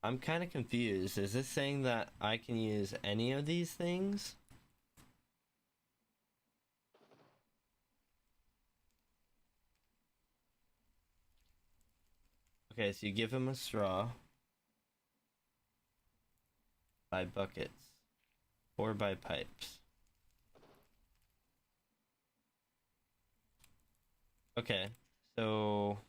I'm kind of confused. Is this saying that I can use any of these things? Okay, so you give him a straw. By buckets. Or by pipes. Okay, so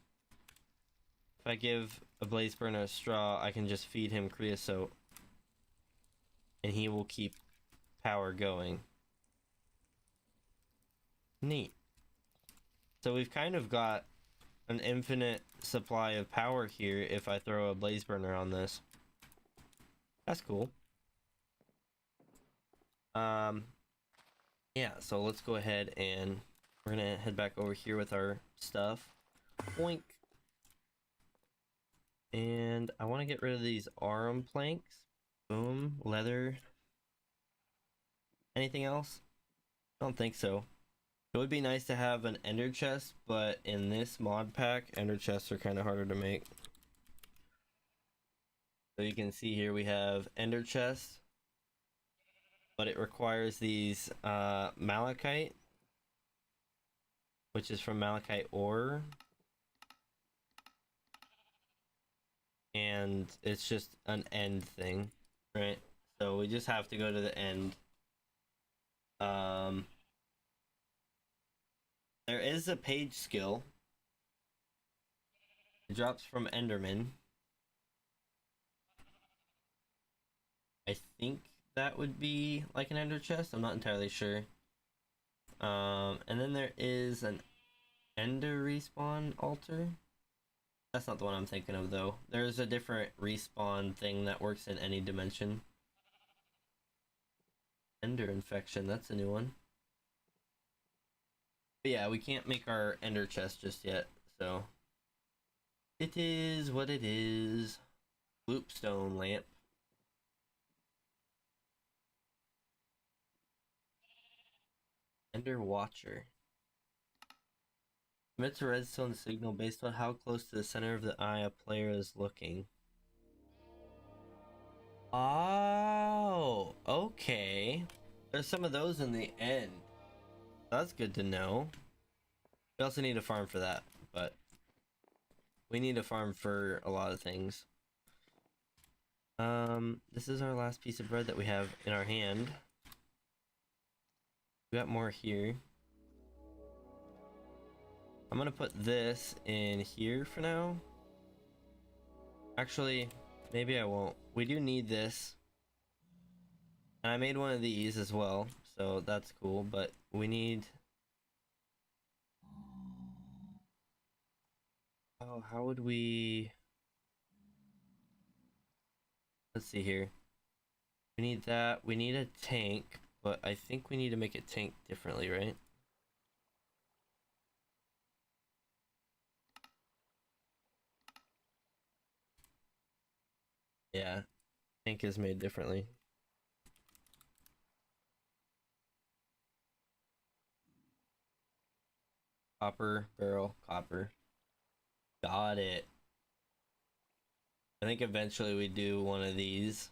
if I give a blaze burner a straw, I can just feed him creosote. And he will keep power going. Neat. So we've kind of got an infinite supply of power here if I throw a blaze burner on this. That's cool. Yeah, so let's go ahead and we're gonna head back over here with our stuff. Boink. And I want to get rid of these arm planks. Boom. Leather. Anything else? I don't think so. It would be nice to have an ender chest, but in this mod pack, ender chests are kind of harder to make. So you can see here we have ender chests, but it requires these malachite, which is from malachite ore. And it's just an end thing, right? So we just have to go to the end. There is a page skill. It drops from Enderman. I think that would be like an ender chest. I'm not entirely sure. And then there is an ender respawn altar. That's not the one I'm thinking of though. There's a different respawn thing that works in any dimension. Ender infection, that's a new one. But yeah, we can't make our ender chest just yet, so it is what it is. Loopstone lamp. Ender watcher. Emits a redstone signal based on how close to the center of the eye a player is looking. Oh, okay. There's some of those in the end. That's good to know. We also need a farm for that, but we need a farm for a lot of things. This is our last piece of bread that we have in our hand. We got more here. I'm gonna put this in here for now. Actually, maybe I won't. We do need this. And I made one of these as well, so that's cool, but we need... Oh, how would we... Let's see here. We need that. We need a tank, but I think we need to make it tank differently, right? Yeah, tank is made differently. Copper, barrel, copper. Got it. I think eventually we do one of these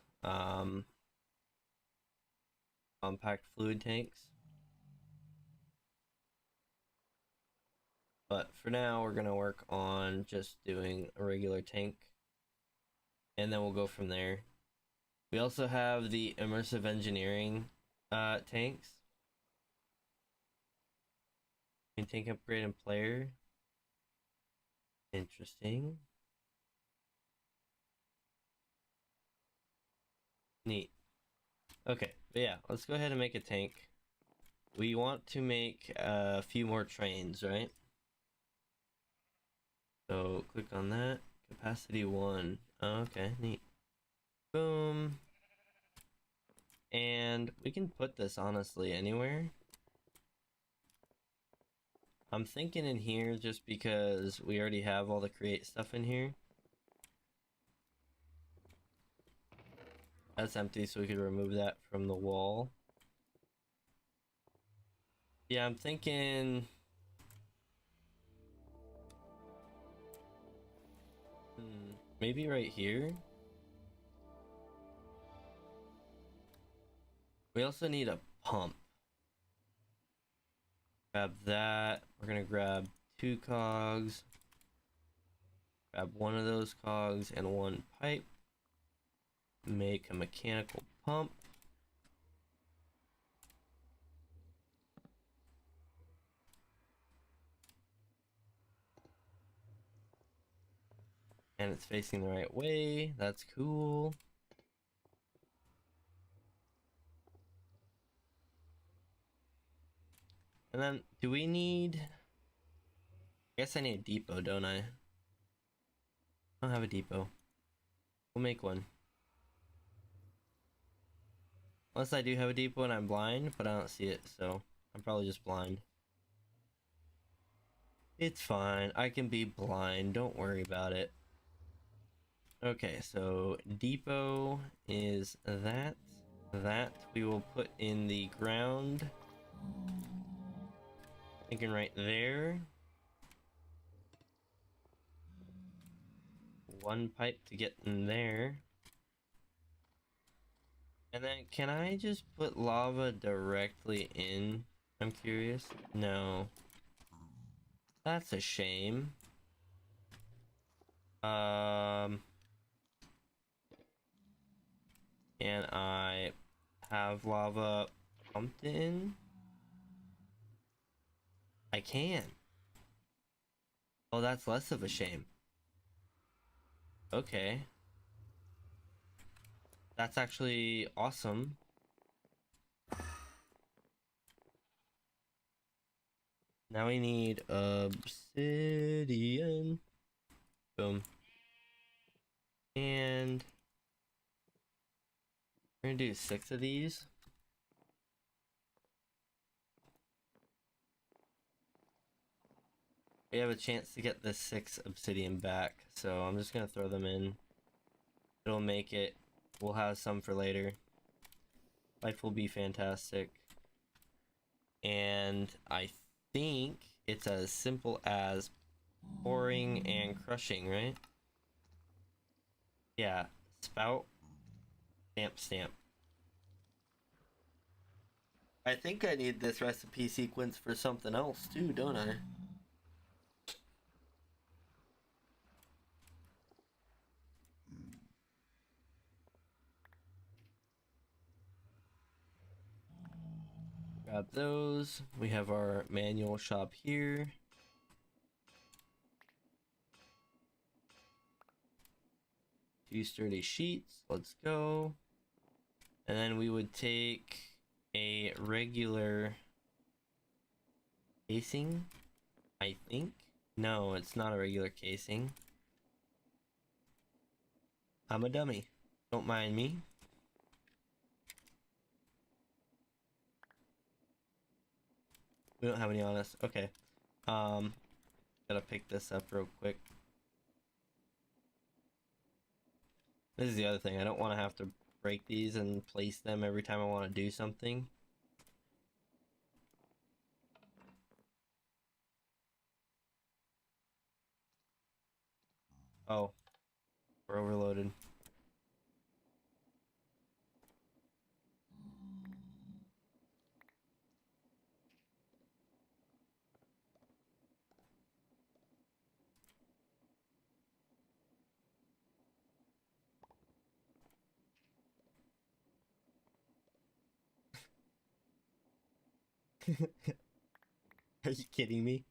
compact fluid tanks. But for now, we're gonna work on just doing a regular tank, and then we'll go from there. We also have the immersive engineering tanks. Tank upgrade and player. Interesting. Neat. Okay, but yeah, let's go ahead and make a tank. We want to make a few more trains, right? So click on that. Capacity 1. Oh, okay, neat. Boom. And we can put this honestly anywhere. I'm thinking in here just because we already have all the create stuff in here. That's empty, so we could remove that from the wall. Yeah, I'm thinking... maybe right here? We also need a pump. Grab that. We're gonna grab 2 cogs. Grab one of those cogs and 1 pipe. Make a mechanical pump. And it's facing the right way. That's cool. And then, do we need... I guess I need a depot, don't I? I don't have a depot. We'll make one. Unless I do have a depot and I'm blind, but I don't see it, so I'm probably just blind. It's fine. I can be blind. Don't worry about it. Okay, so depot is that. That we will put in the ground. Thinking right there. 1 pipe to get in there. And then can I just put lava directly in? I'm curious. No. That's a shame. Can I have lava pumped in? I can. Oh, that's less of a shame. Okay. That's actually awesome. Now we need obsidian. Boom. And we're gonna do 6 of these. We have a chance to get the 6 obsidian back, so I'm just gonna throw them in. It'll make it. We'll have some for later. Life will be fantastic. And I think it's as simple as pouring and crushing, right? Yeah, spout, stamp, stamp. I think I need this recipe sequence for something else too, don't I? Grab those. We have our manual shop here. Few sturdy sheets. Let's go. And then we would take a regular casing, I think. No, it's not a regular casing. I'm a dummy. Don't mind me. We don't have any on us. Okay. Gotta pick this up real quick. This is the other thing. I don't want to have to break these and place them every time I want to do something. Oh, we're overloaded. Are you kidding me?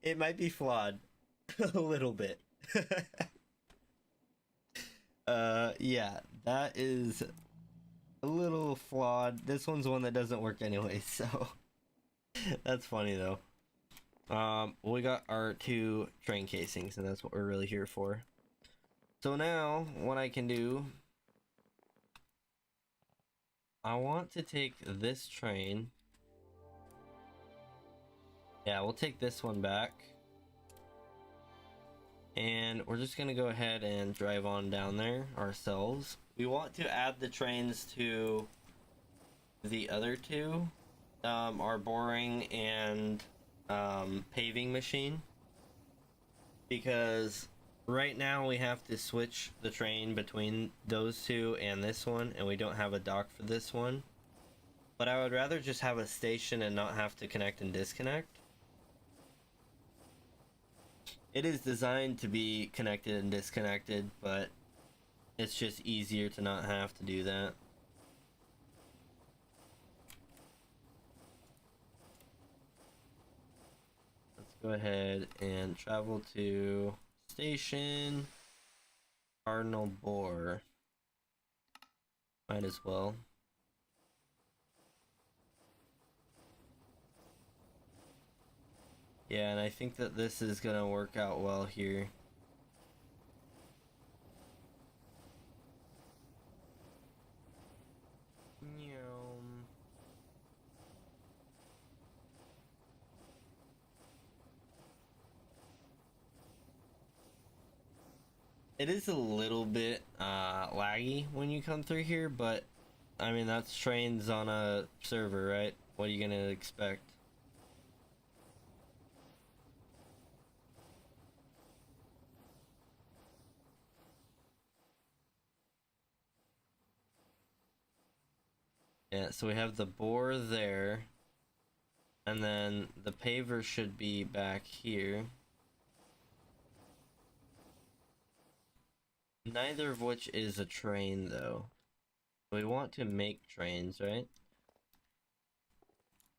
It might be flawed. A little bit. Yeah, that is a little flawed. This one's one that doesn't work anyway, so that's funny though. We got our 2 train casings, and that's what we're really here for. So now, what I can do, I want to take this train. Yeah, we'll take this one back. And we're just gonna go ahead and drive on down there ourselves. We want to add the trains to the other 2, our boring and paving machine, because right now we have to switch the train between those 2 and this one, and we don't have a dock for this one. But I would rather just have a station and not have to connect and disconnect. It is designed to be connected and disconnected, but it's just easier to not have to do that. Let's go ahead and travel to station Cardinal Boar. Might as well. Yeah, and I think that this is gonna work out well here. It is a little bit laggy when you come through here, but I mean, that's trains on a server, right? What are you gonna expect? Yeah, so we have the bore there, and then the paver should be back here. Neither of which is a train, though. We want to make trains, right?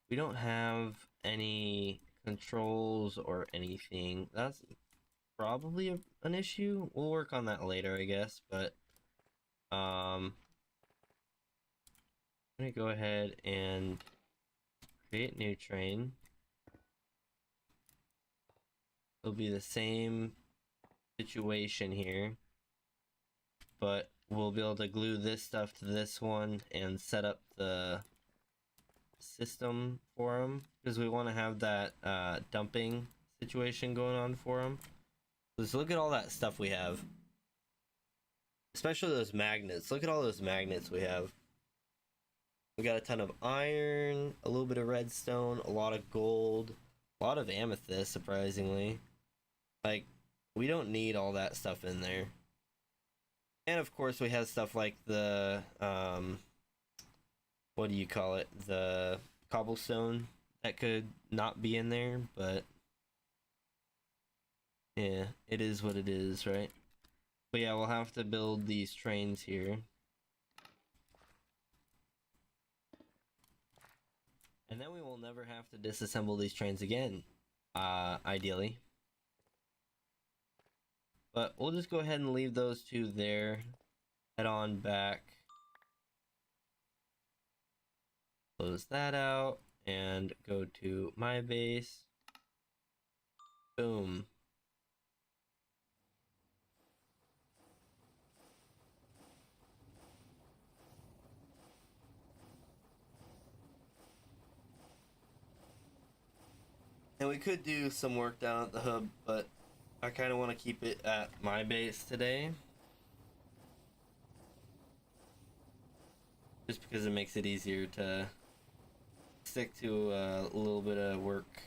We don't have any controls or anything. That's probably an issue. We'll work on that later, I guess, but I'm gonna go ahead and create new train. It'll be the same situation here, but we'll be able to glue this stuff to this one and set up the system for them, because we want to have that dumping situation going on for them. Let's look at all that stuff we have, especially those magnets. Look at all those magnets we have. We got a ton of iron, a little bit of redstone, a lot of gold, a lot of amethyst, surprisingly. Like, we don't need all that stuff in there. And of course we have stuff like the what do you call it, the cobblestone that could not be in there, but yeah, it is what it is, right? But yeah, we'll have to build these trains here. And then we will never have to disassemble these trains again, ideally. But we'll just go ahead and leave those 2 there. Head on back. Close that out and go to my base. Boom. And we could do some work down at the hub, but I kind of want to keep it at my base today. Just because it makes it easier to stick to a little bit of work.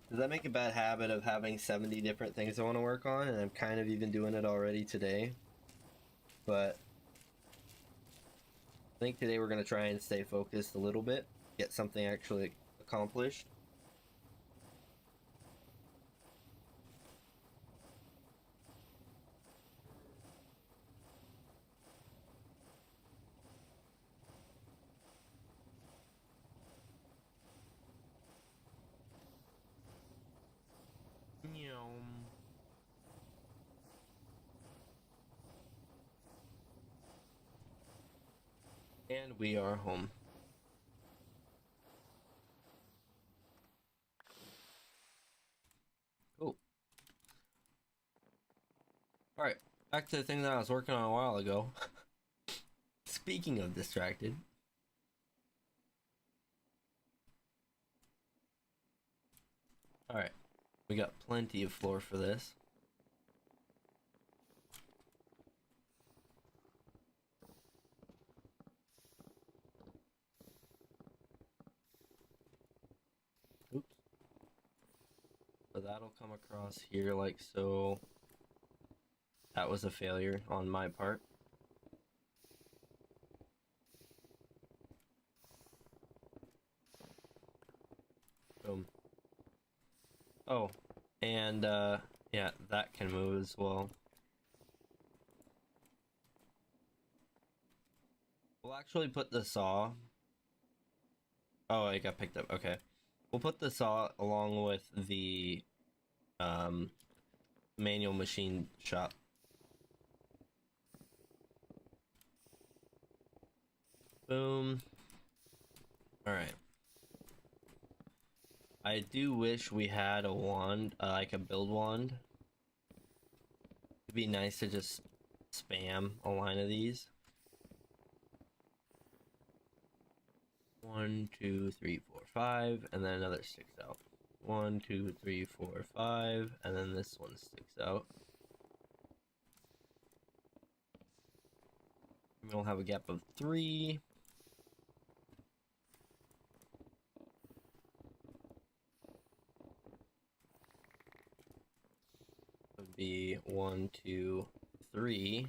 Does that make a bad habit of having 70 different things I want to work on? And I'm kind of even doing it already today. But I think today we're going to try and stay focused a little bit, get something actually accomplished. And we are home. Cool. Alright, back to the thing that I was working on a while ago. Speaking of distracted. Alright, we got plenty of floor for this. Oops. So that'll come across here like so. That was a failure on my part. Boom. Oh, and yeah, that can move as well. We'll actually put the saw. Oh, it got picked up. Okay. We'll put the saw along with the manual machine shop. Boom. Alright. I do wish we had a wand, like a build wand. It'd be nice to just spam a line of these. 1, 2, 3, 4, 5, and then another sticks out. 1, 2, 3, 4, 5, and then this one sticks out. We'll have a gap of 3. Would be 1, 2, 3,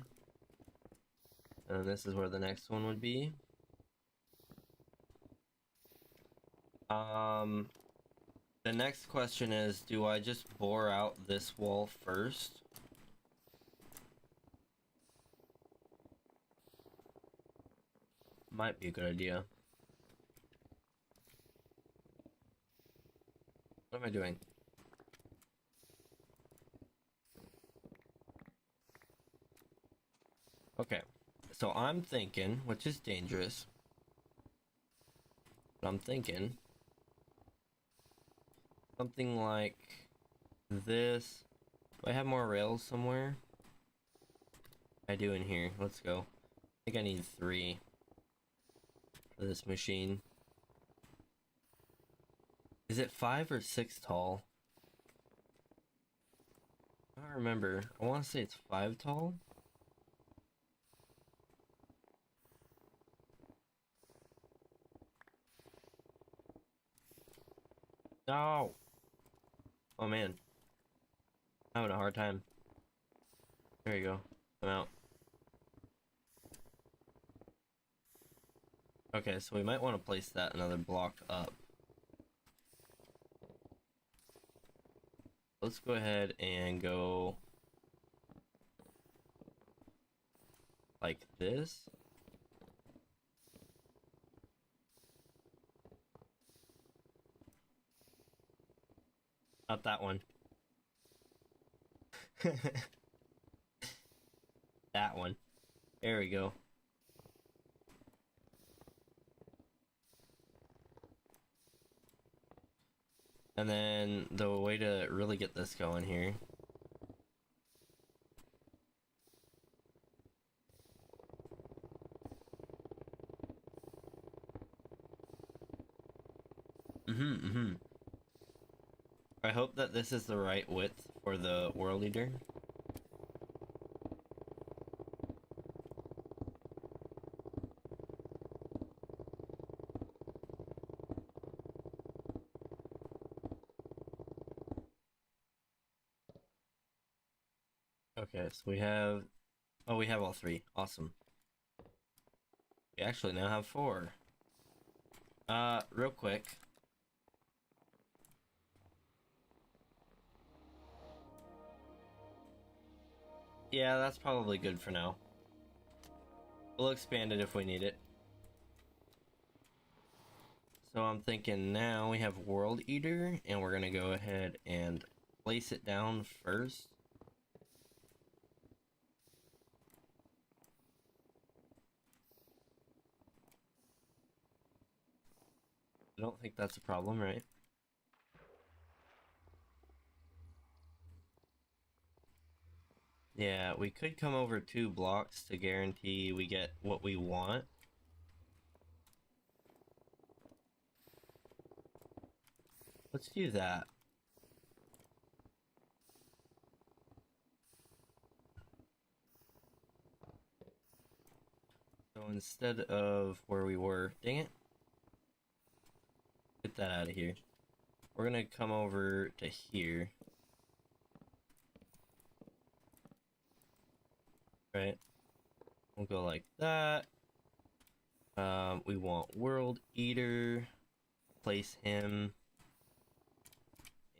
and this is where the next one would be. The next question is, do I just bore out this wall first? Might be a good idea. What am I doing? Okay, so I'm thinking, which is dangerous, but I'm thinking something like this. Do I have more rails somewhere? I do in here. Let's go. I think I need 3 for this machine. Is it 5 or 6 tall? I don't remember. I want to say it's 5 tall. No! Oh man. I'm having a hard time. There you go. I'm out. Okay, so we might want to place that another block up. Let's go ahead and go like this. Not that one. That one. There we go. And then the way to really get this going here. I hope that this is the right width for the world eater. Okay, so we have... Oh, we have all 3. Awesome. We actually now have 4. Real quick. Yeah, that's probably good for now. We'll expand it if we need it. So I'm thinking now we have World Eater, and we're gonna go ahead and place it down first. I don't think that's a problem, right? Yeah, we could come over 2 blocks to guarantee we get what we want. Let's do that. So instead of where we were, dang it. Get that out of here. We're gonna come over to here. Right? We'll go like that. We want World Eater. Place him.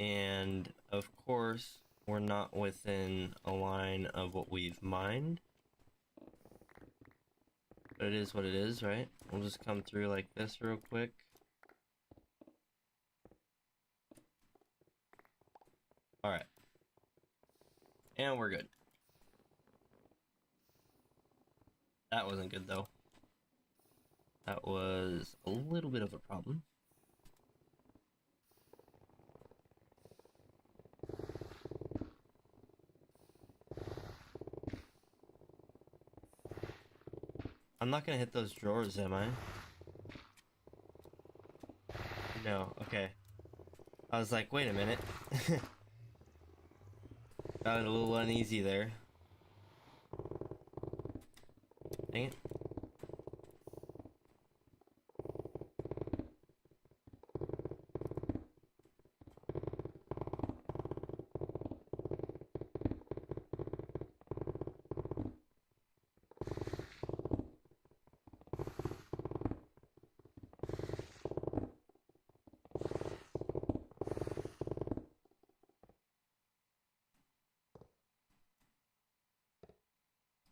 And of course, we're not within a line of what we've mined. But it is what it is, right? We'll just come through like this real quick. Alright. And we're good. That wasn't good though. That was a little bit of a problem. I'm not gonna hit those drawers, am I? No, okay. I was like, wait a minute. Got a little uneasy there. Dang it.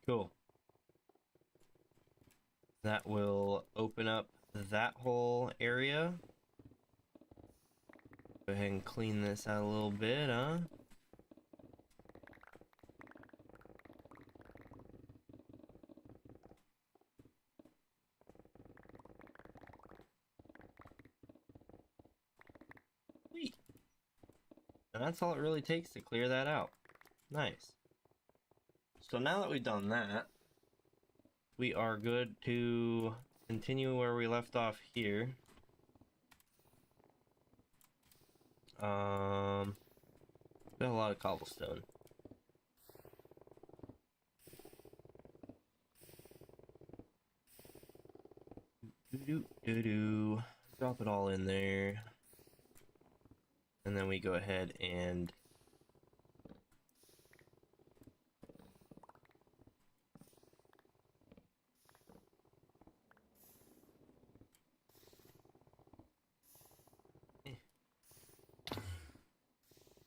Cool. That will open up that whole area. Go ahead and clean this out a little bit, huh? Sweet. And that's all it really takes to clear that out. Nice. So now that we've done that, we are good to continue where we left off here. Got a lot of cobblestone. Drop it all in there. And then we go ahead and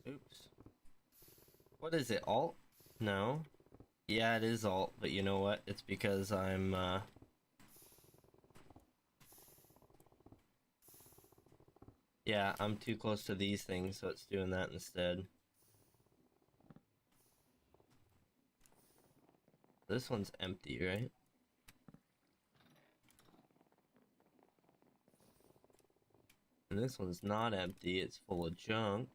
oops. What is it, alt? No. Yeah, it is alt, but you know what? It's because I'm, yeah, I'm too close to these things, so it's doing that instead. This one's empty, right? And this one's not empty, it's full of junk.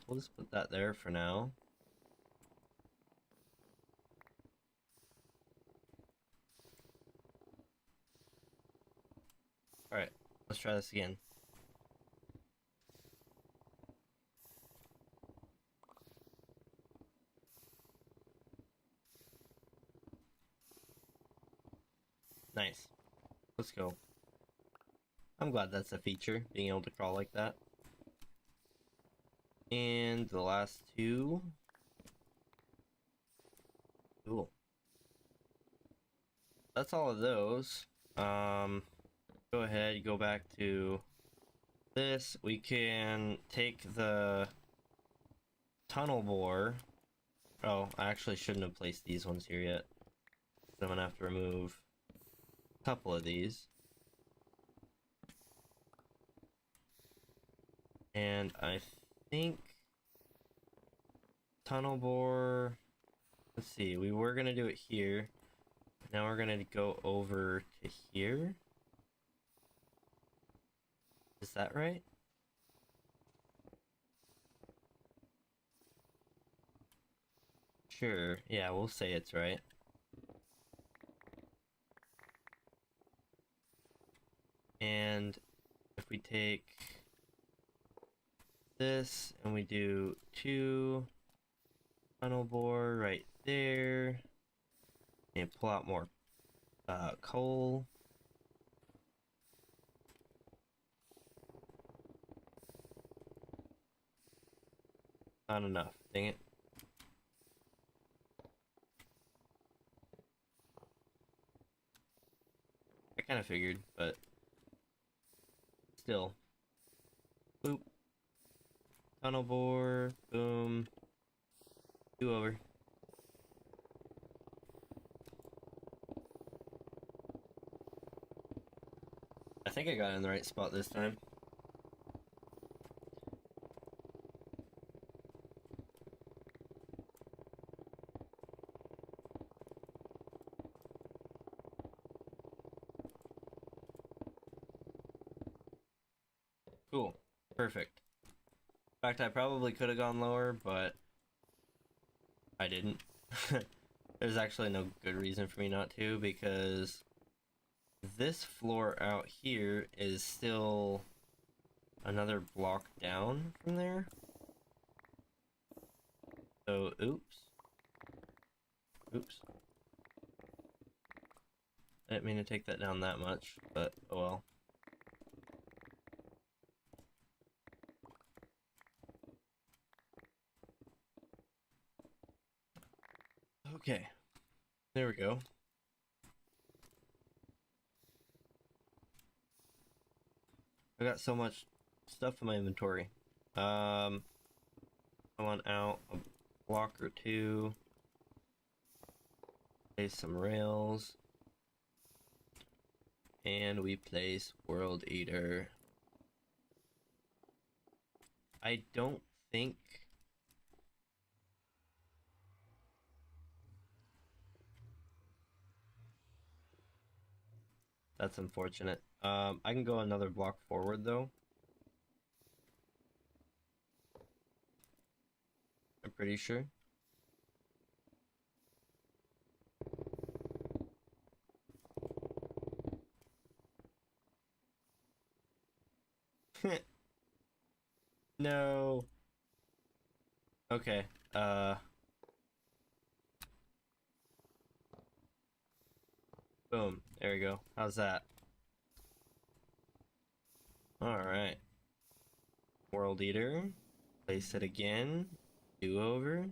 We'll just put that there for now. Alright, let's try this again. Nice. Let's go. I'm glad that's a feature, being able to crawl like that. And the last two. Cool. That's all of those. Go ahead, go back to this. We can take the tunnel bore. Oh, I actually shouldn't have placed these ones here yet. I'm gonna have to remove a couple of these. And I think tunnel bore, let's see, we were gonna do it here. Now we're gonna go over to here. that right? Sure, yeah, we'll say it's right. And if we take this and we do 2 tunnel bore right there, and pull out more coal. Not enough, dang it. I kind of figured, but still. Boop. Tunnel bore, boom. 2 over. I think I got it in the right spot this time. Cool. Perfect. In fact, I probably could have gone lower, but I didn't. There's actually no good reason for me not to, because this floor out here is still another block down from there. So, oops. Oops. I didn't mean to take that down that much, but oh well. Okay, there we go. I got so much stuff in my inventory. I want out a block or 2. Place some rails. And we place World Eater. I don't think... That's unfortunate. I can go another block forward though. I'm pretty sure. No. Okay. Boom. There we go. How's that? Alright. World Eater. Place it again. Do over.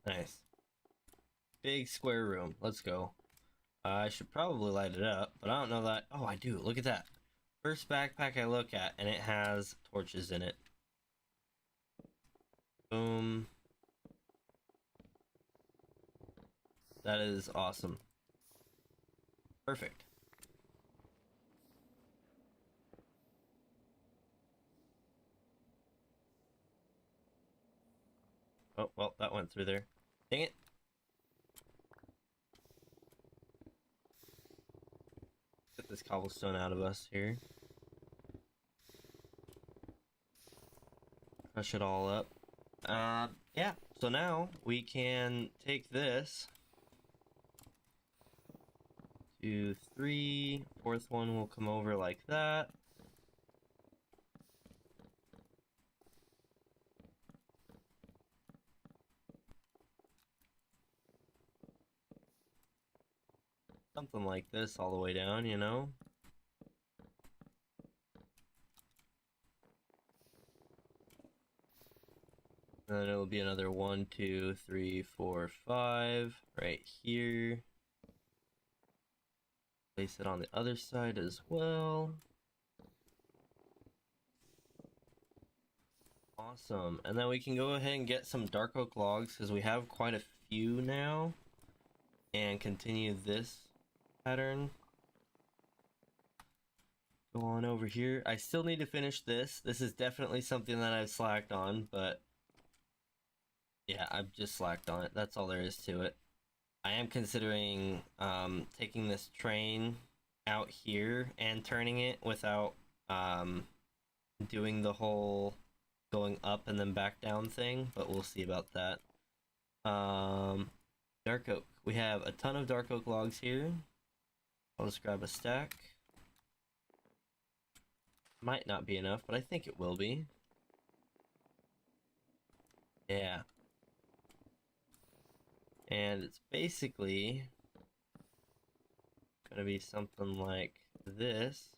Nice. Big square room. Let's go. I should probably light it up, but I don't know that. Oh, I do. Look at that. First backpack I look at, and it has torches in it. Boom. That is awesome. Perfect. Oh, well, that went through there. Dang it. Get this cobblestone out of us here. Crush it all up. Yeah. So now we can take this. 2, 3. 4th one will come over like that. Something like this all the way down, you know? And then it'll be another 1, 2, 3, 4, 5 right here. Place it on the other side as well. Awesome. And then we can go ahead and get some dark oak logs because we have quite a few now. And continue this pattern. Go on over here. I still need to finish this. This is definitely something that I've slacked on, but yeah, I've just slacked on it. That's all there is to it. I am considering taking this train out here and turning it without doing the whole going up and then back down thing, but we'll see about that. Dark oak. We have a ton of dark oak logs here. I'll just grab a stack. Might not be enough, but I think it will be. Yeah. And it's basically gonna be something like this.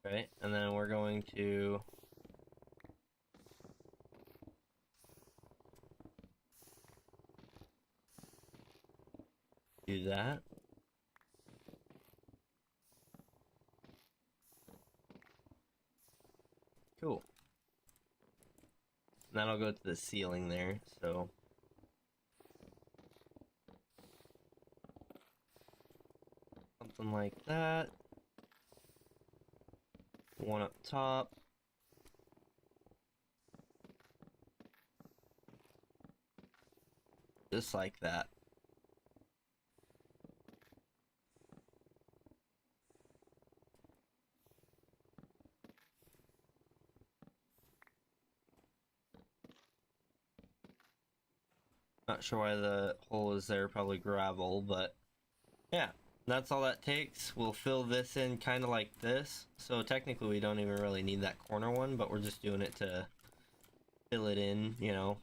Right, and then we're going to do that. Cool. And that'll go to the ceiling there, so something like that. One up top. Just like that. Not sure why the hole is there, probably gravel, but yeah, that's all that takes. We'll fill this in kind of like this. So technically we don't even really need that corner one, but we're just doing it to fill it in, you know,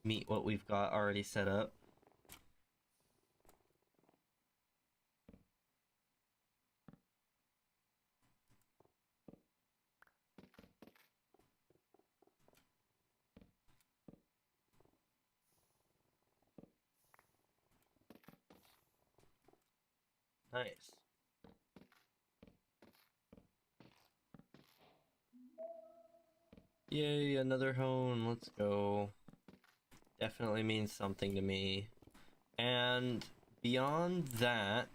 meet what we've got already set up. Nice. Yay, another hone, let's go. Definitely means something to me. And beyond that,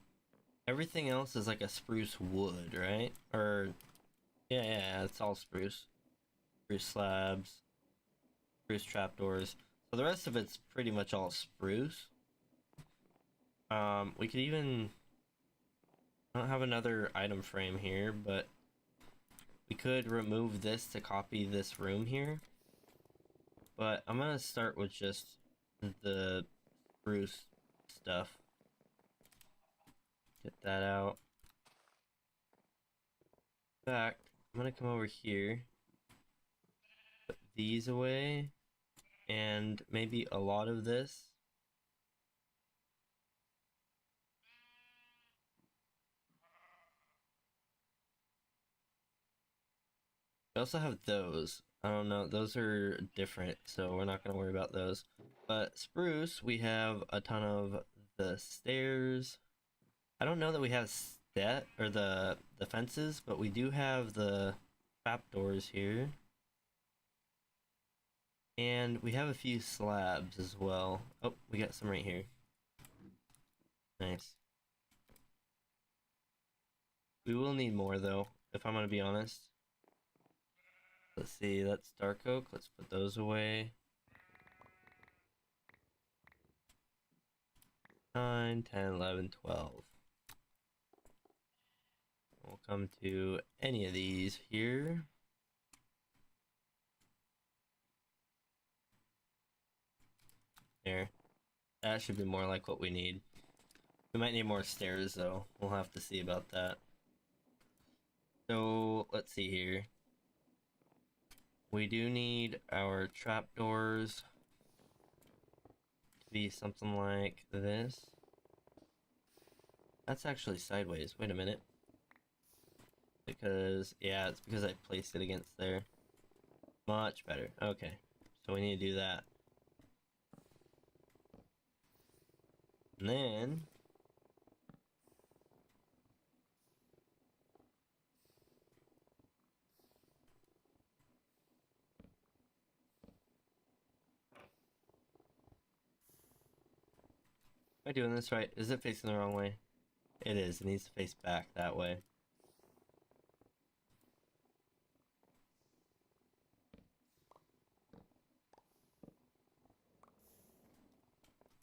everything else is like a spruce wood, right? Or, yeah, it's all spruce. Spruce slabs, spruce trapdoors. So the rest of it's pretty much all spruce. We could even... I don't have another item frame here, but we could remove this to copy this room here. But I'm gonna start with just the spruce stuff. Get that out. In fact, I'm gonna come over here, put these away, and maybe a lot of this. We also have those. I don't know, those are different, so we're not gonna worry about those. But spruce, we have a ton of the stairs. I don't know that we have or the fences, but we do have the trapdoors here. And we have a few slabs as well. Oh, we got some right here. Nice. We will need more though, if I'm gonna be honest. Let's see, that's dark oak. Let's put those away. 9, 10, 11, 12. We'll come to any of these here. There. That should be more like what we need. We might need more stairs though. We'll have to see about that. So, let's see here. We do need our trapdoors to be something like this. That's actually sideways. Wait a minute. Because, yeah, it's because I placed it against there. Much better. Okay. So we need to do that. And then Am I doing this right? Is it facing the wrong way? It is. It needs to face back that way.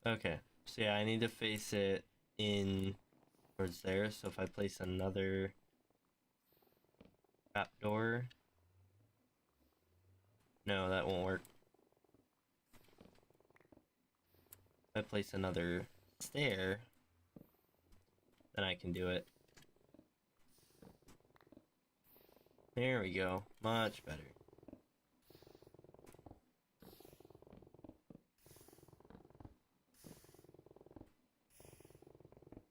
Okay. So yeah, I need to face it in towards there. So if I place another trapdoor, no, that won't work. If I place another stair, then I can do it. There we go. Much better.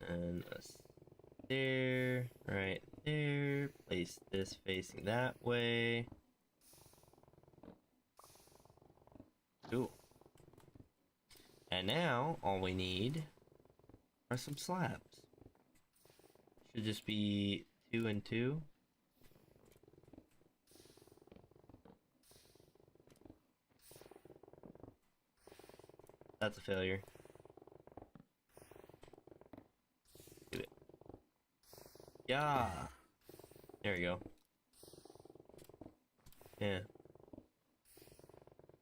And a stair right there. Place this facing that way. Cool. And now all we need are some slabs. Should just be 2 and 2. That's a failure. Do it. Yeah. There we go. Yeah.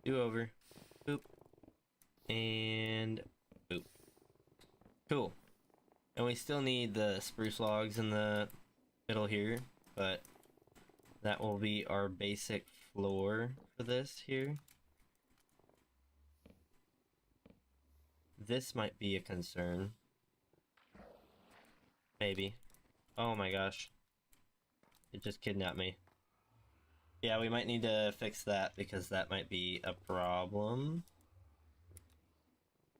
Do over. Boop. And boop. Cool. And we still need the spruce logs in the middle here, but that will be our basic floor for this here. This might be a concern. Maybe. Oh my gosh. It just kidnapped me. Yeah, we might need to fix that because that might be a problem.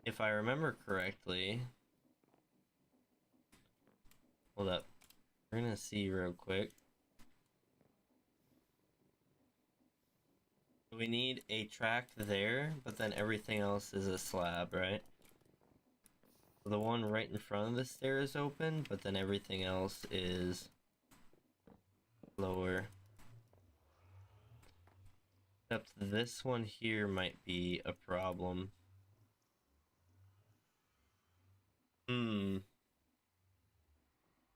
If I remember correctly... Hold up. We're gonna see real quick. We need a track there, but then everything else is a slab, right? So the one right in front of the stair is open, but then everything else is lower. Except this one here might be a problem.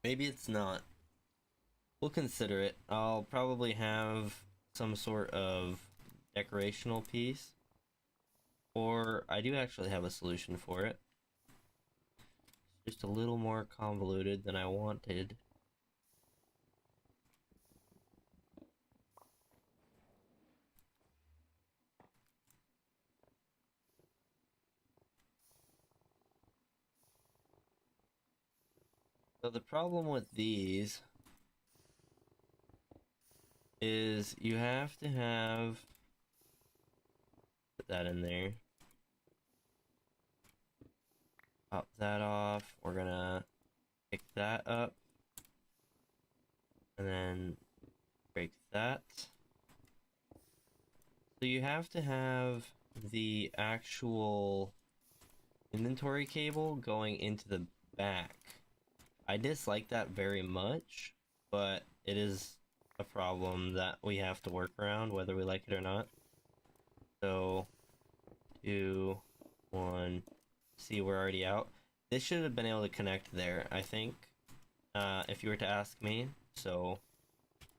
Maybe it's not. We'll consider it. I'll probably have some sort of decorational piece. Or I do actually have a solution for it. It's just a little more convoluted than I wanted. So the problem with these is you have to have, put that in there, pop that off, we're gonna pick that up, and then break that. So you have to have the actual inventory cable going into the back. I dislike that very much, but it is a problem that we have to work around whether we like it or not. So 2, 1, see, we're already out. This should have been able to connect there, I think, if you were to ask me. So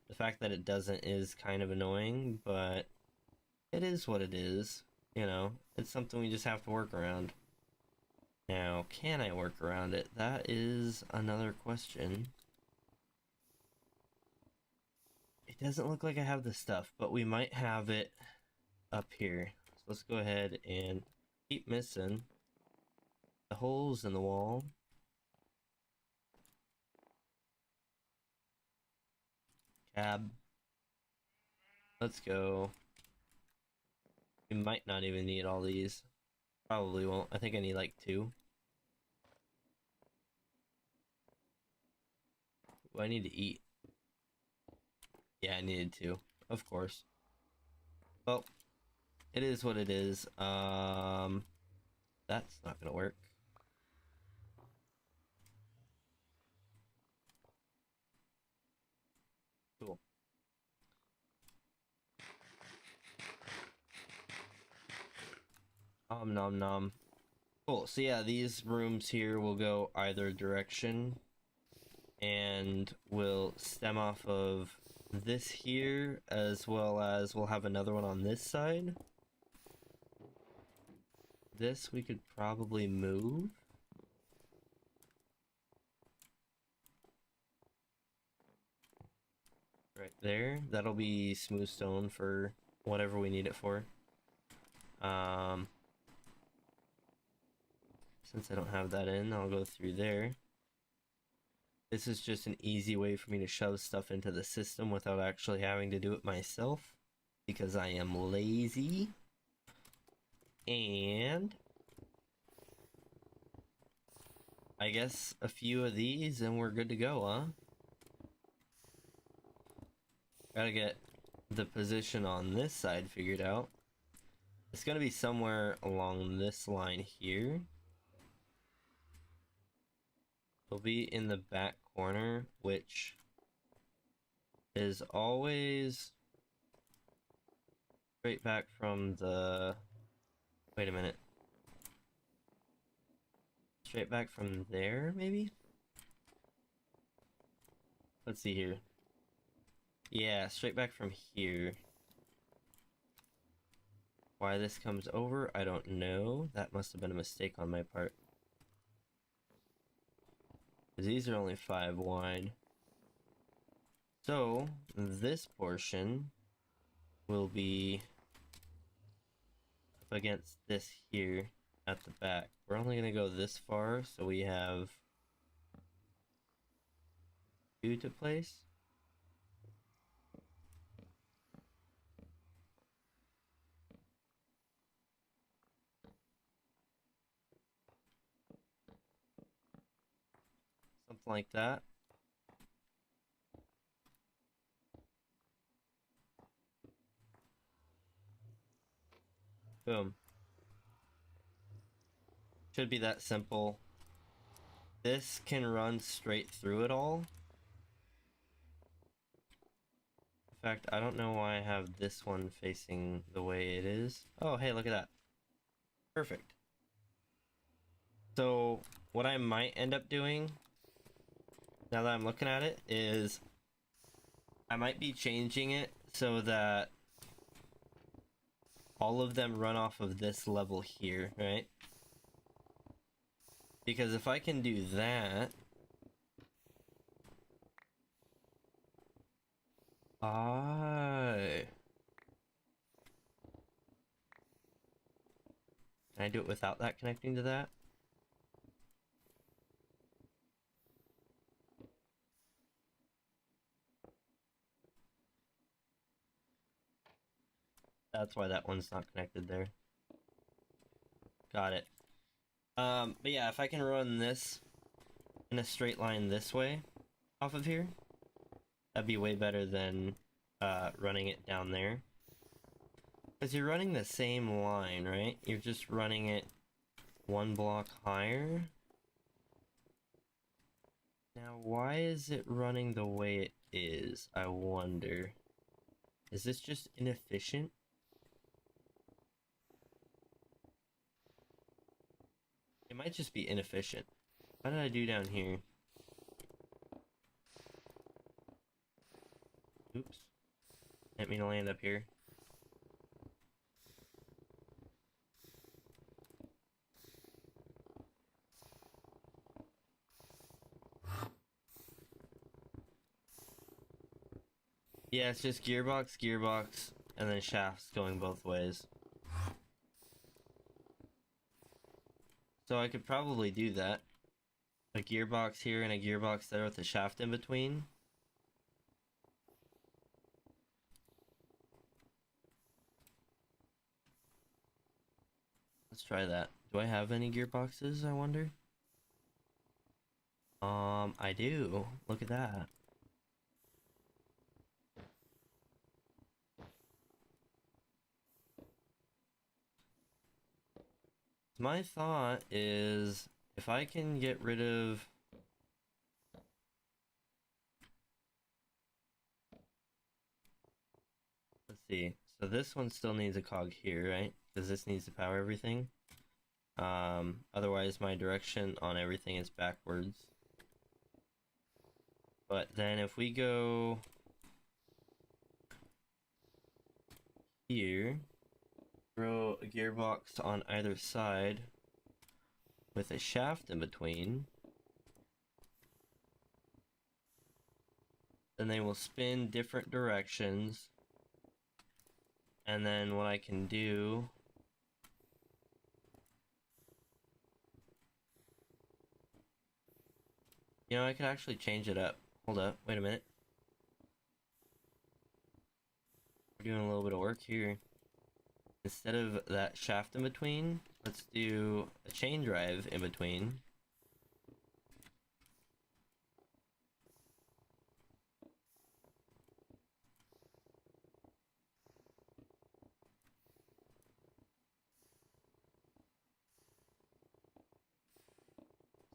the fact that it doesn't is kind of annoying, but it is what it is. You know, it's something we just have to work around. Now, can I work around it? That is another question. It doesn't look like I have the stuff, but we might have it up here. So let's go ahead and keep missing the holes in the wall. Cab. Let's go. We might not even need all these. Probably won't. I think I need like 2. Ooh, I need to eat. Yeah, I needed 2. Of course. Well, it is what it is. That's not gonna work. Cool. Nom nom nom. Cool. So yeah, these rooms here will go either direction and will stem off of this here, as well as we'll have another one on this side. This we could probably move. Right there. That'll be smooth stone for whatever we need it for. Since I don't have that in, I'll go through there. This is just an easy way for me to shove stuff into the system without actually having to do it myself, because I am lazy. And I guess a few of these and we're good to go, huh? Gotta get the position on this side figured out. It's gonna be somewhere along this line here. It'll be in the back corner, which is always straight back from the... Wait a minute. Straight back from there, maybe? Let's see here. Yeah, straight back from here. Why this comes over, I don't know. That must have been a mistake on my part. Because these are only 5 wide. So, this portion will be up against this here at the back. We're only going to go this far, so we have 2 to place. Something like that. Boom. Should be that simple. This can run straight through it all. In fact, I don't know why I have this one facing the way it is. Oh, hey, look at that. Perfect. So, what I might end up doing, now that I'm looking at it, is I might be changing it so that all of them run off of this level here, right? Because if I can do that... Can I do it without that connecting to that? That's why that one's not connected there. Got it. But yeah, if I can run this in a straight line this way off of here, that'd be way better than running it down there. Because you're running the same line, right? You're just running it 1 block higher. Now, why is it running the way it is, I wonder? Is this just inefficient? It might just be inefficient. What did I do down here? Oops. Didn't mean to land up here. Yeah, it's just gearbox, gearbox, and then shafts going both ways. So I could probably do that. A gearbox here and a gearbox there with a shaft in between. Let's try that. Do I have any gearboxes, I wonder? I do. Look at that. My thought is, if I can get rid of... Let's see. So this one still needs a cog here, right? Because this needs to power everything. Otherwise my direction on everything is backwards. But then if we go here, throw a gearbox on either side with a shaft in between, then they will spin different directions. And then what I can do I could actually change it up. Hold up, wait a minute. We're doing a little bit of work here. Instead of that shaft in between, let's do a chain drive in between.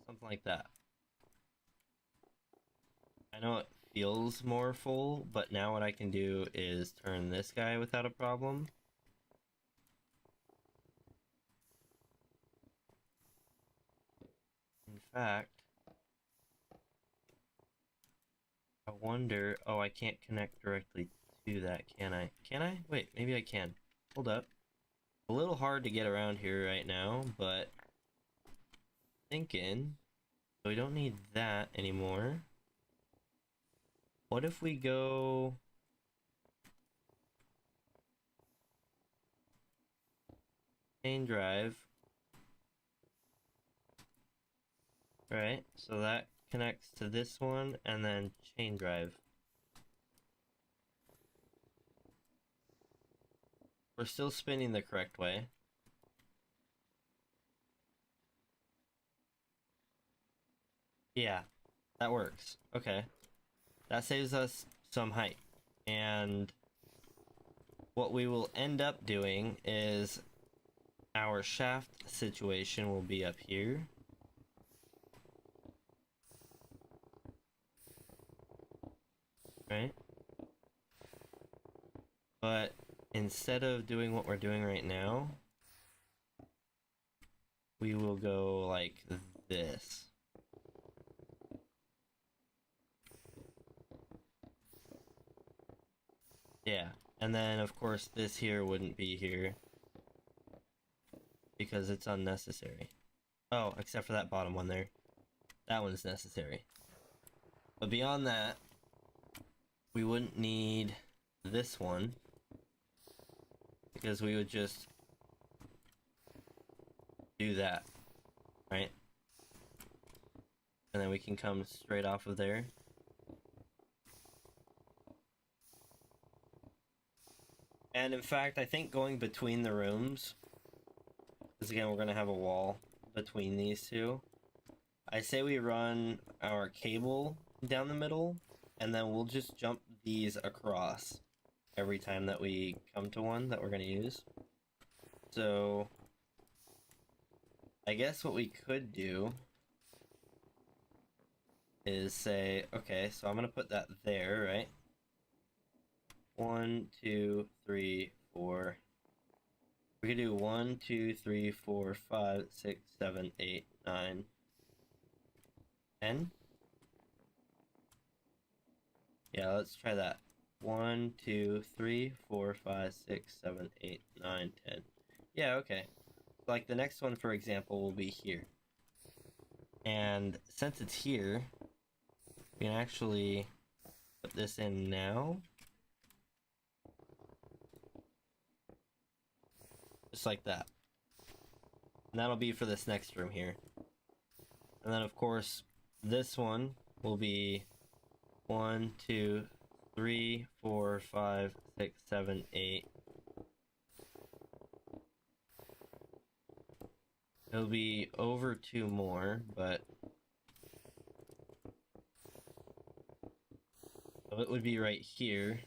Something like that. I know it feels more full, but now what I can do is turn this guy without a problem. In fact, I wonder, oh, I can't connect directly to that, can I? Can I? Wait, maybe I can. Hold up. A little hard to get around here right now, but thinking, so we don't need that anymore. What if we go chain drive? Right, so that connects to this one, and then chain drive. We're still spinning the correct way. Yeah, that works. Okay. That saves us some height. And what we will end up doing is our shaft situation will be up here. Right? But instead of doing what we're doing right now, we will go like this. Yeah, and then of course this here wouldn't be here because it's unnecessary. Oh, except for that bottom one there. That one's necessary. But beyond that, we wouldn't need this one because we would just do that, right? And then we can come straight off of there. And in fact, I think going between the rooms, because again, we're going to have a wall between these two, I say we run our cable down the middle, and then we'll just jump these across every time that we come to one that we're going to use. So I guess what we could do is say, okay, so I'm going to put that there, right? 1, 2, 3, 4. We could do 1, 2, 3, 4, 5, 6, 7, 8, 9, 10. Yeah, let's try that. 1, 2, 3, 4, 5, 6, 7, 8, 9, 10. Yeah, okay. Like the next one, for example, will be here. And since it's here, we can actually put this in now. Just like that. And that'll be for this next room here. And then of course, this one will be 1, 2, 3, 4, 5, 6, 7, 8. It'll be over 2 more, but it would be right here.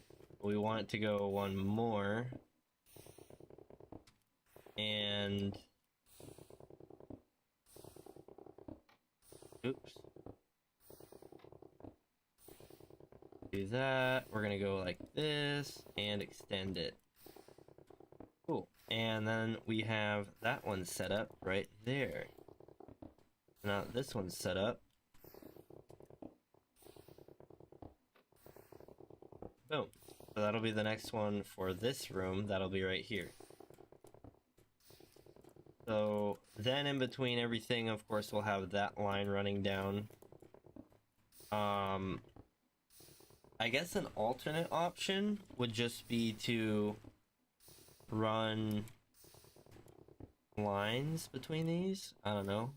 We want it to go 1 more. And oops. Do that. We're gonna go like this and extend it. Cool. And then we have that one set up right there. Now this one's set up. Boom. So that'll be the next one for this room. That'll be right here. So then in between everything, of course, we'll have that line running down. I guess an alternate option would just be to run lines between these. I don't know.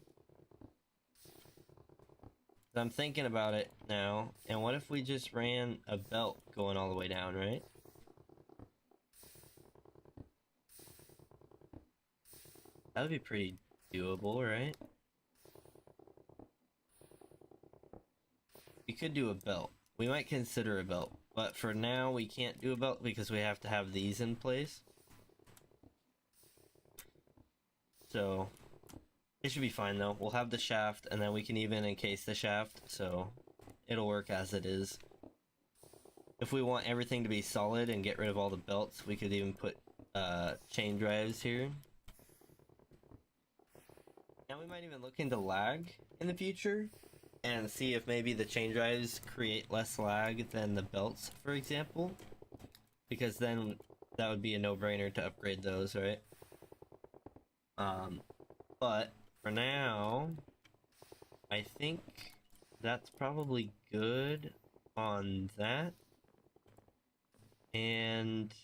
I'm thinking about it now, and what if we just ran a belt going all the way down, right? That would be pretty doable, right? We could do a belt. We might consider a belt, but for now we can't do a belt because we have to have these in place. So it should be fine though. We'll have the shaft, and then we can even encase the shaft, so it'll work as it is. If we want everything to be solid and get rid of all the belts, we could even put chain drives here. And we might even look into lag in the future and see if maybe the chain drives create less lag than the belts, for example. Because then that would be a no-brainer to upgrade those, right? But for now, I think that's probably good on that. And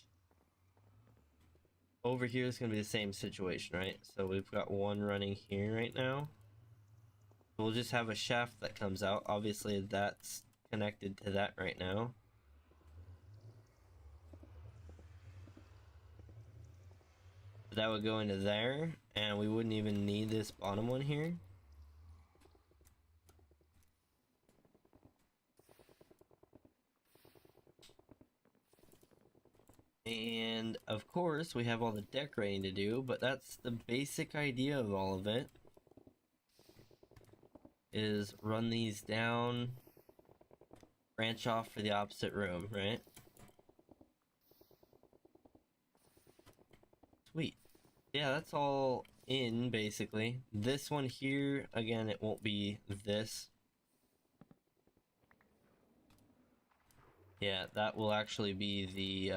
over here is going to be the same situation, right? So we've got one running here right now. We'll just have a shaft that comes out. Obviously, that's connected to that right now. That would go into there, and we wouldn't even need this bottom one here. And of course, we have all the decorating to do, but that's the basic idea of all of it. Is run these down, branch off for the opposite room, right? Sweet. Yeah, that's all in, basically. This one here, again, it won't be this. Yeah, that will actually be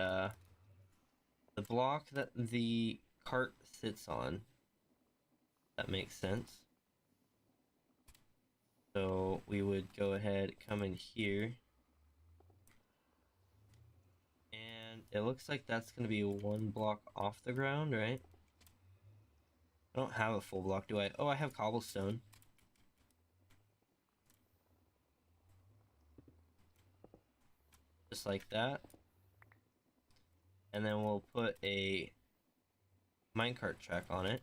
the block that the cart sits on. That makes sense. So we would go ahead, come in here. And it looks like that's going to be one block off the ground, right? I don't have a full block, do I? Oh, I have cobblestone. Just like that. And then we'll put a minecart track on it.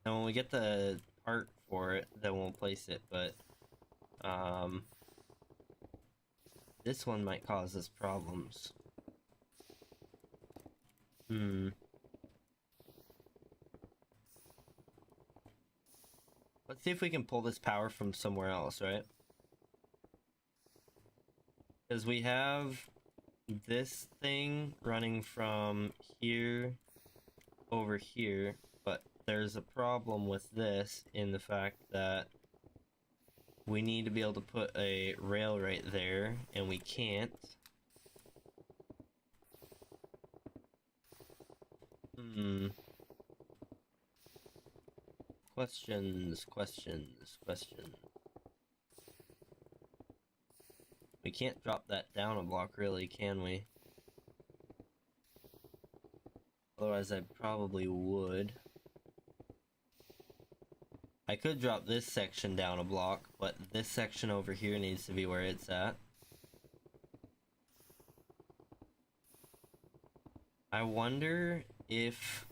And when we get the art for it, then we'll place it, but this one might cause us problems. Let's see if we can pull this power from somewhere else, right? Because we have this thing running from here over here, but there's a problem with this in the fact that we need to be able to put a rail right there, and we can't. Questions. We can't drop that down a block, really, can we? Otherwise, I probably would. I could drop this section down a block, but this section over here needs to be where it's at. I wonder if...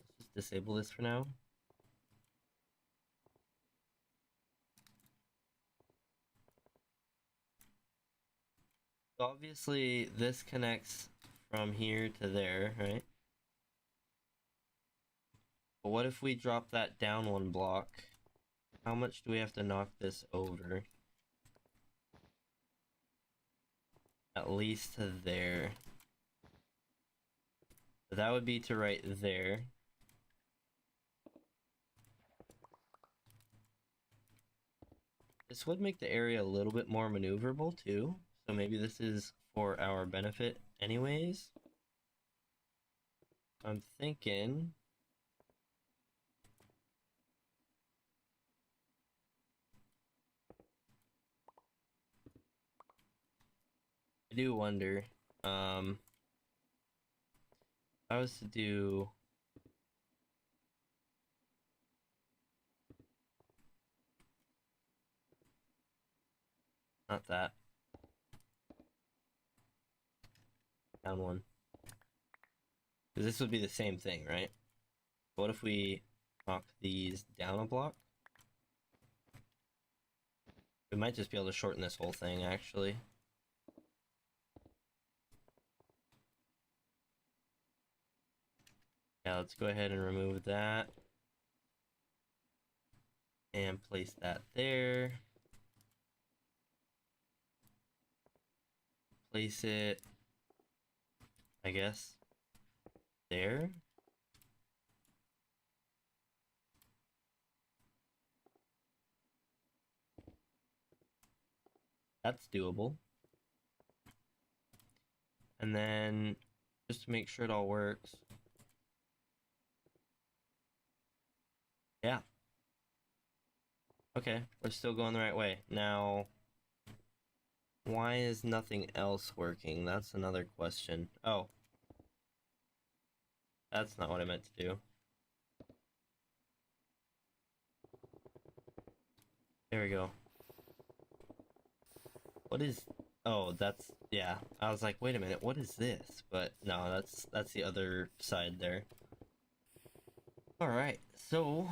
Let's just disable this for now. So obviously, this connects from here to there, right? But what if we drop that down one block? How much do we have to knock this over? at least to there. So that would be to right there. This would make the area a little bit more maneuverable too, so maybe this is for our benefit anyways. I'm thinking I do wonder, if I was to do not that. Down one. Because this would be the same thing, right? What if we knock these down a block? We might just be able to shorten this whole thing, actually. Yeah, let's go ahead and remove that. And place that there. Place it, I guess, there. That's doable. And then, just to make sure it all works. Yeah. Okay, we're still going the right way. Now, why is nothing else working? That's another question. Oh. That's not what I meant to do. There we go. What is... Oh, that's... Yeah. I was like, wait a minute, what is this? But no, that's the other side there. Alright, so...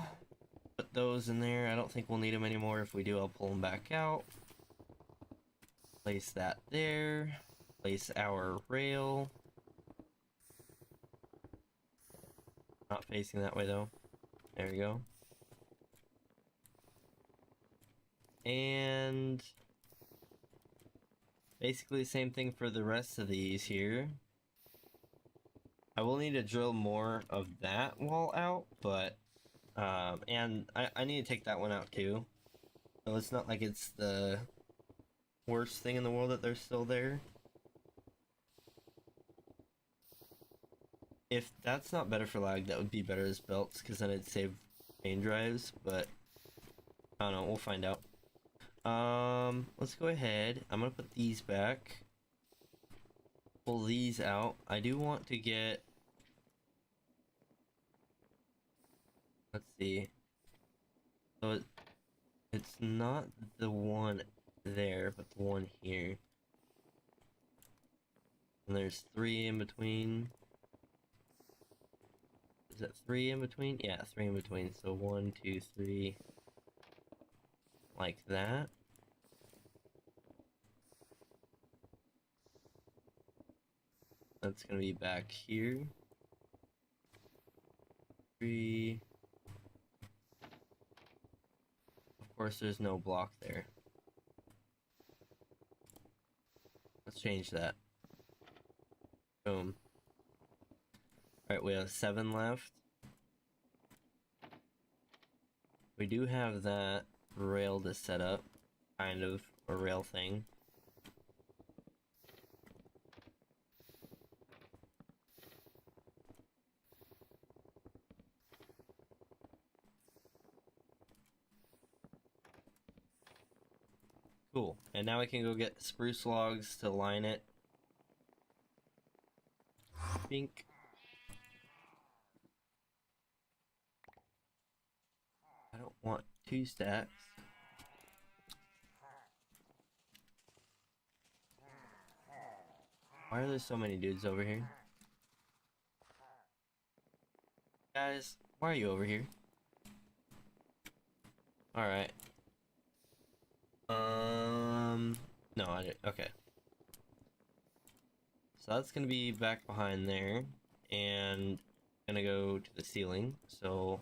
Put those in there. I don't think we'll need them anymore. If we do, I'll pull them back out. Place that there. Place our rail. Not facing that way, though. There we go. And... basically the same thing for the rest of these here. I will need to drill more of that wall out, but and I need to take that one out too. So it's not like it's the worst thing in the world that they're still there. If that's not better for lag, that would be better as belts, because then it'd save main drives, but I don't know, we'll find out. Let's go ahead. I'm gonna put these back. Pull these out. I do want to get... Let's see. So it's not the one there, but the one here. And there's 3 in between. Is that 3 in between? Yeah, 3 in between. So 1, 2, 3. Like that. That's gonna be back here. 3. Of course, there's no block there. Let's change that. Boom. Alright, we have 7 left. We do have that rail to set up. Kind of a rail thing. Cool. And now I can go get spruce logs to line it. Pink. I don't want 2 stacks. Why are there so many dudes over here? Guys, why are you over here? Alright. No, I didn't. Okay. So that's gonna be back behind there, and gonna go to the ceiling, so...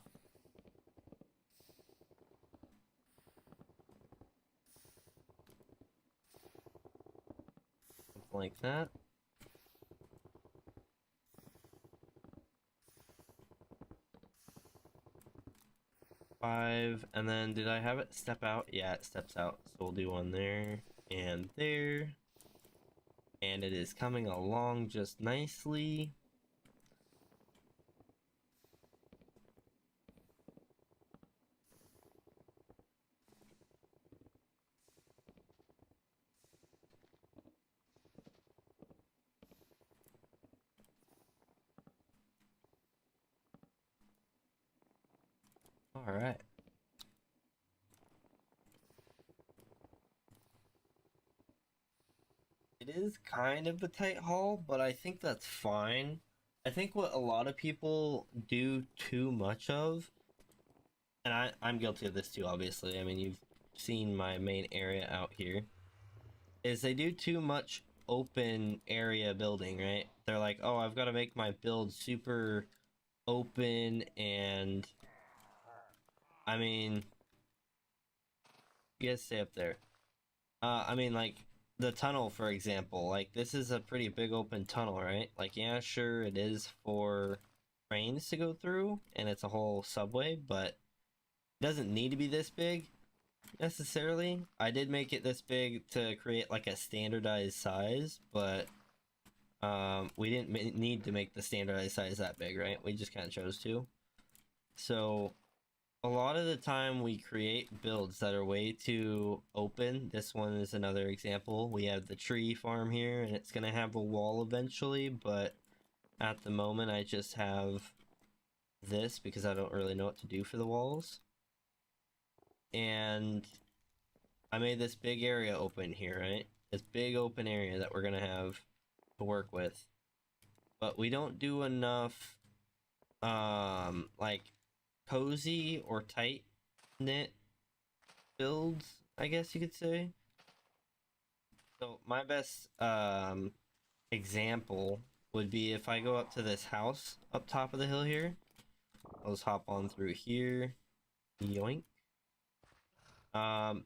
something like that. Five, and then did I have it step out? Yeah, it steps out. So we'll do one there and there. And it is coming along just nicely. All right. It is kind of a tight haul, but I think that's fine. I think what a lot of people do too much of, and I'm guilty of this too, obviously. I mean, you've seen my main area out here, is they do too much open area building, right? They're like, oh, I've got to make my build super open, and I mean, you guys stay up there. I mean, like, the tunnel, for example, like, this is a pretty big open tunnel, right? Like, yeah, sure, it is for trains to go through, and it's a whole subway, but it doesn't need to be this big, necessarily. I did make it this big to create, like, a standardized size, but, we didn't need to make the standardized size that big, right? We just kind of chose to. So, a lot of the time we create builds that are way too open. This one is another example. We have the tree farm here, and it's going to have a wall eventually, but at the moment I just have this because I don't really know what to do for the walls. And I made this big area open here, right? This big open area that we're going to have to work with. But we don't do enough, like, cozy or tight knit builds, I guess you could say. So my best example would be if I go up to this house up top of the hill here. I'll just hop on through here. Yoink.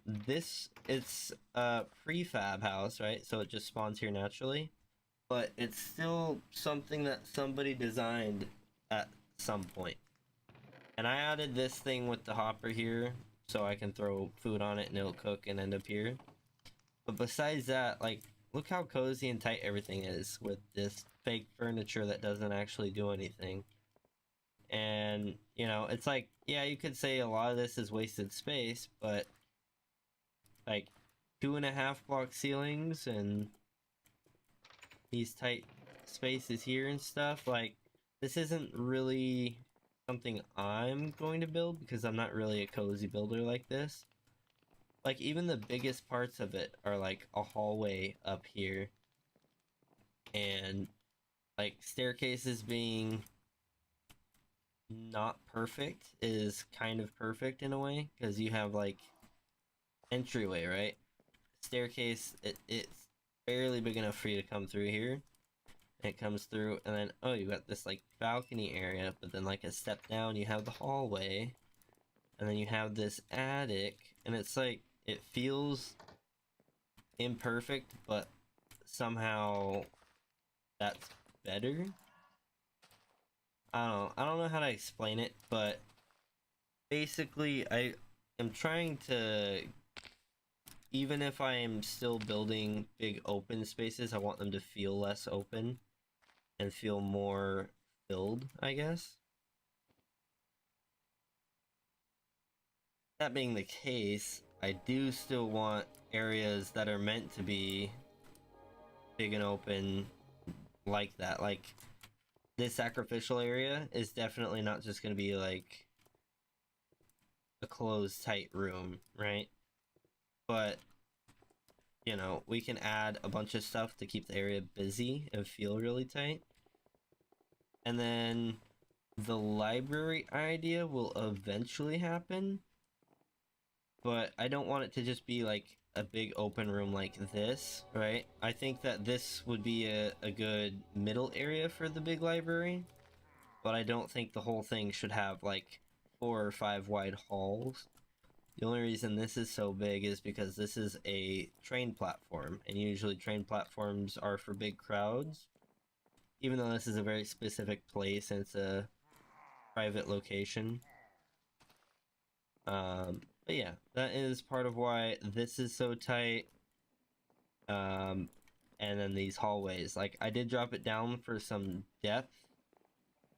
This, it's a prefab house, right? So it just spawns here naturally. But it's still something that somebody designed at some point. And I added this thing with the hopper here, so I can throw food on it and it'll cook and end up here. But besides that, like, look how cozy and tight everything is with this fake furniture that doesn't actually do anything. And, you know, it's like, yeah, you could say a lot of this is wasted space, but, like, 2.5 block ceilings and these tight spaces here and stuff, like, this isn't really something I'm going to build because I'm not really a cozy builder like this. Like, even the biggest parts of it are like a hallway up here, and like staircases being not perfect is kind of perfect in a way because you have like entryway, right? Staircase, it's barely big enough for you to come through here. It comes through, and then, oh, you got this like balcony area, but then like a step down you have the hallway, and then you have this attic, and it's like, it feels imperfect, but somehow that's better. I don't know how to explain it, but basically I am trying to, even if I am still building big open spaces, I want them to feel less open and feel more filled, I guess. That being the case, I do still want areas that are meant to be big and open like that. Like, this sacrificial area is definitely not just going to be like a closed tight room, right? But, you know, we can add a bunch of stuff to keep the area busy and feel really tight. And then the library idea will eventually happen, but I don't want it to just be like a big open room like this, right? I think that this would be a good middle area for the big library, but I don't think the whole thing should have like 4 or 5 wide halls. The only reason this is so big is because this is a train platform, and usually train platforms are for big crowds. Even though this is a very specific place and it's a private location. But yeah, that is part of why this is so tight. And then these hallways. Like, I did drop it down for some depth,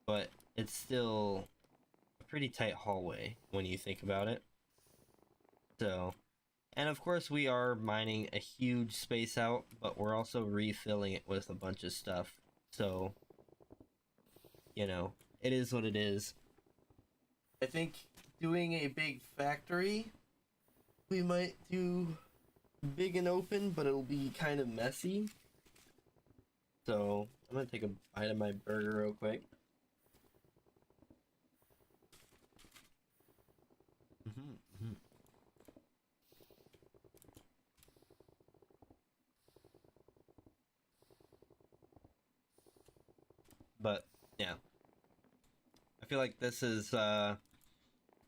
but it's still a pretty tight hallway when you think about it. So, and of course we are mining a huge space out, but we're also refilling it with a bunch of stuff. So, you know, it is what it is. I think doing a big factory, we might do big and open, but it'll be kind of messy. So I'm gonna take a bite of my burger real quick. But yeah, I feel like this is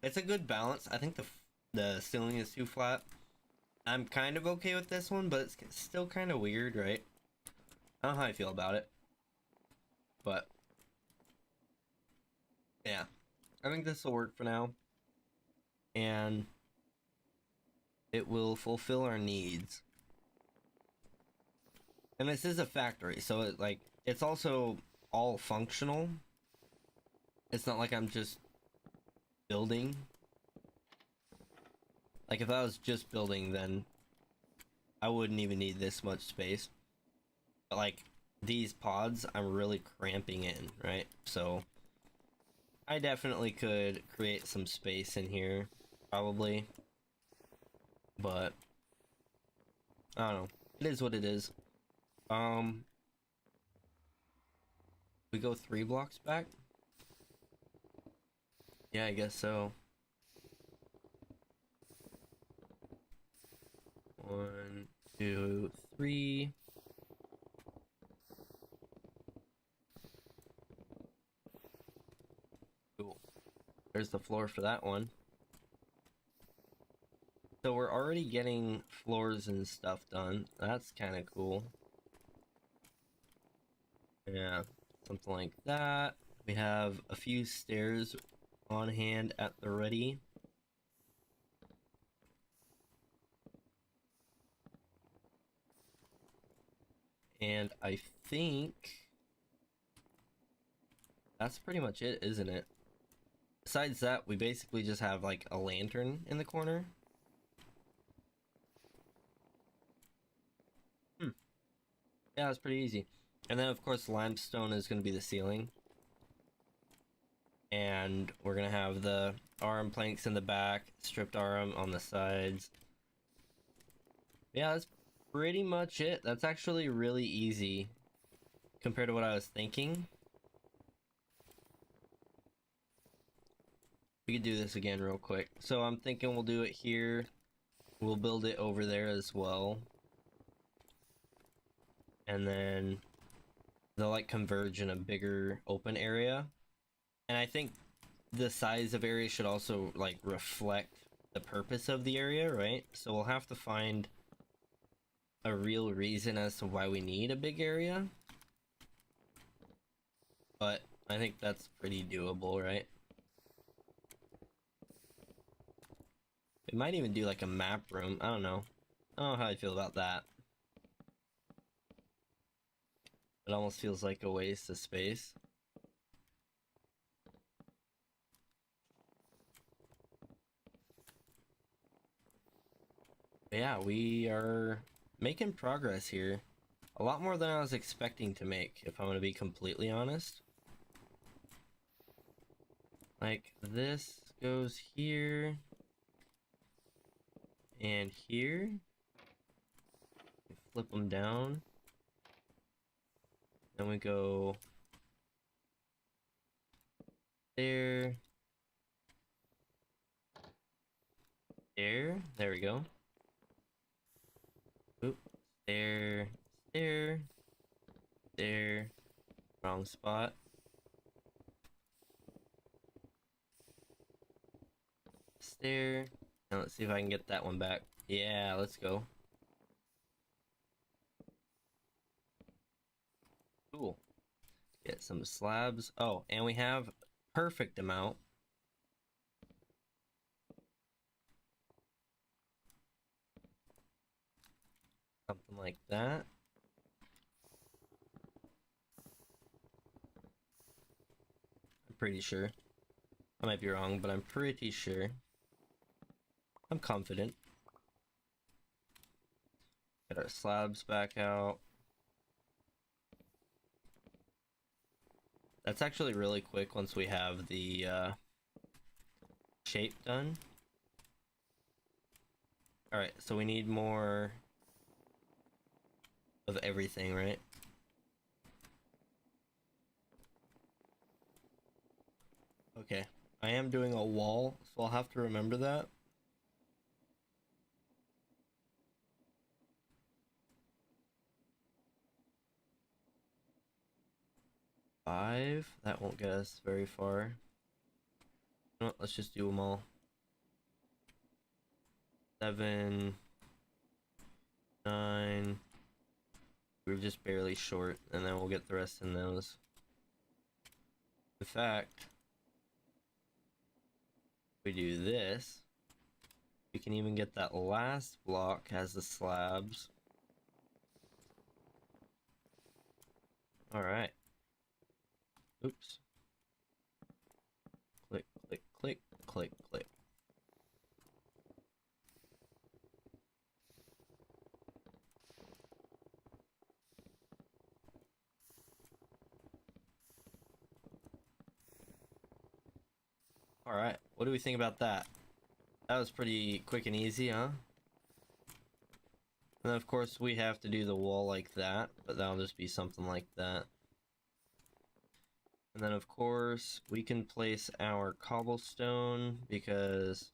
it's a good balance. I think the ceiling is too flat. I'm kind of okay with this one, but it's still kind of weird, right? I don't know how I feel about it, but yeah, I think this will work for now, and it will fulfill our needs. And this is a factory, so it's also all functional. It's not like I'm just building. Like, if I was just building, then I wouldn't even need this much space. But like, these pods, I'm really cramping in, right? So I definitely could create some space in here, probably. But I don't know. It is what it is. We go 3 blocks back? Yeah, I guess so. 1, 2, 3. Cool. There's the floor for that one. So we're already getting floors and stuff done. That's kind of cool. Yeah, something like that. We have a few stairs on hand at the ready. And I think that's pretty much it, isn't it? Besides that, we basically just have like a lantern in the corner. Yeah, it's pretty easy. And then of course limestone is going to be the ceiling. And we're going to have the arm planks in the back, stripped arm on the sides. Yeah, that's pretty much it. That's actually really easy compared to what I was thinking. We could do this again real quick. So I'm thinking we'll do it here. We'll build it over there as well. And then they'll like converge in a bigger open area. And I think the size of area should also like reflect the purpose of the area, right? So we'll have to find a real reason as to why we need a big area. But I think that's pretty doable, right? We might even do like a map room. I don't know. I don't know how I feel about that. It almost feels like a waste of space. But yeah, we are making progress here. A lot more than I was expecting to make, if I'm gonna be completely honest. Like, this goes here. And here. Flip them down. Then we go there. There we go. Oop. There. Wrong spot. Stair. Now let's see if I can get that one back. Yeah, let's go. Cool. Get some slabs. Oh, and we have perfect amount. Something like that. I'm pretty sure. I might be wrong, but I'm pretty sure. I'm confident. Get our slabs back out. That's actually really quick once we have the shape done. Alright, so we need more of everything, right? Okay, I am doing a wall, so I'll have to remember that. Five? That won't get us very far. No, let's just do them all. 7, 9. We're just barely short, and then we'll get the rest in those. In fact, if we do this, we can even get that last block as the slabs. Alright. Oops. Click, click, click, click, click. Alright, what do we think about that? That was pretty quick and easy, huh? And then of course we have to do the wall like that, but that'll just be something like that. And then of course we can place our cobblestone because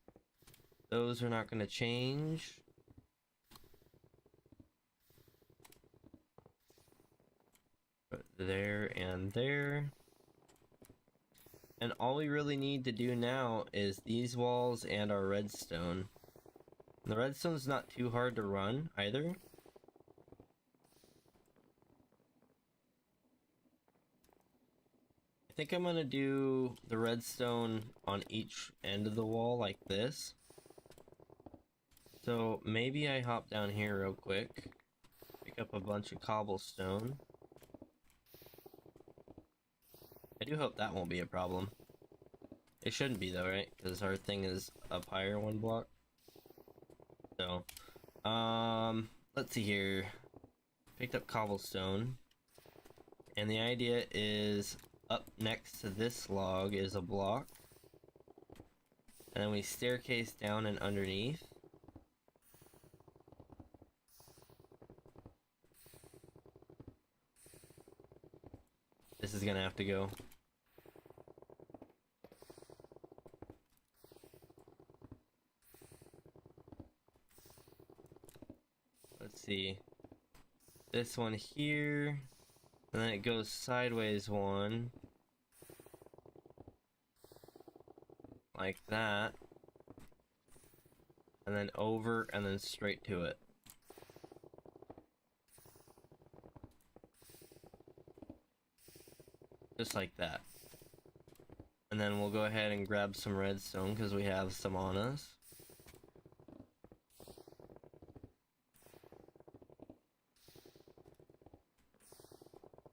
those are not going to change. Put there and there. And all we really need to do now is these walls and our redstone. And the redstone's not too hard to run either. I think I'm gonna do the redstone on each end of the wall like this. So maybe I hop down here real quick, pick up a bunch of cobblestone. I do hope that won't be a problem. It shouldn't be though, right? Because our thing is up higher one block. So, let's see here. Picked up cobblestone. And the idea is up next to this log is a block. And then we staircase down and underneath. This is gonna have to go. Let's see. This one here. And then it goes sideways one. Like that. And then over and then straight to it. Just like that. And then we'll go ahead and grab some redstone because we have some on us.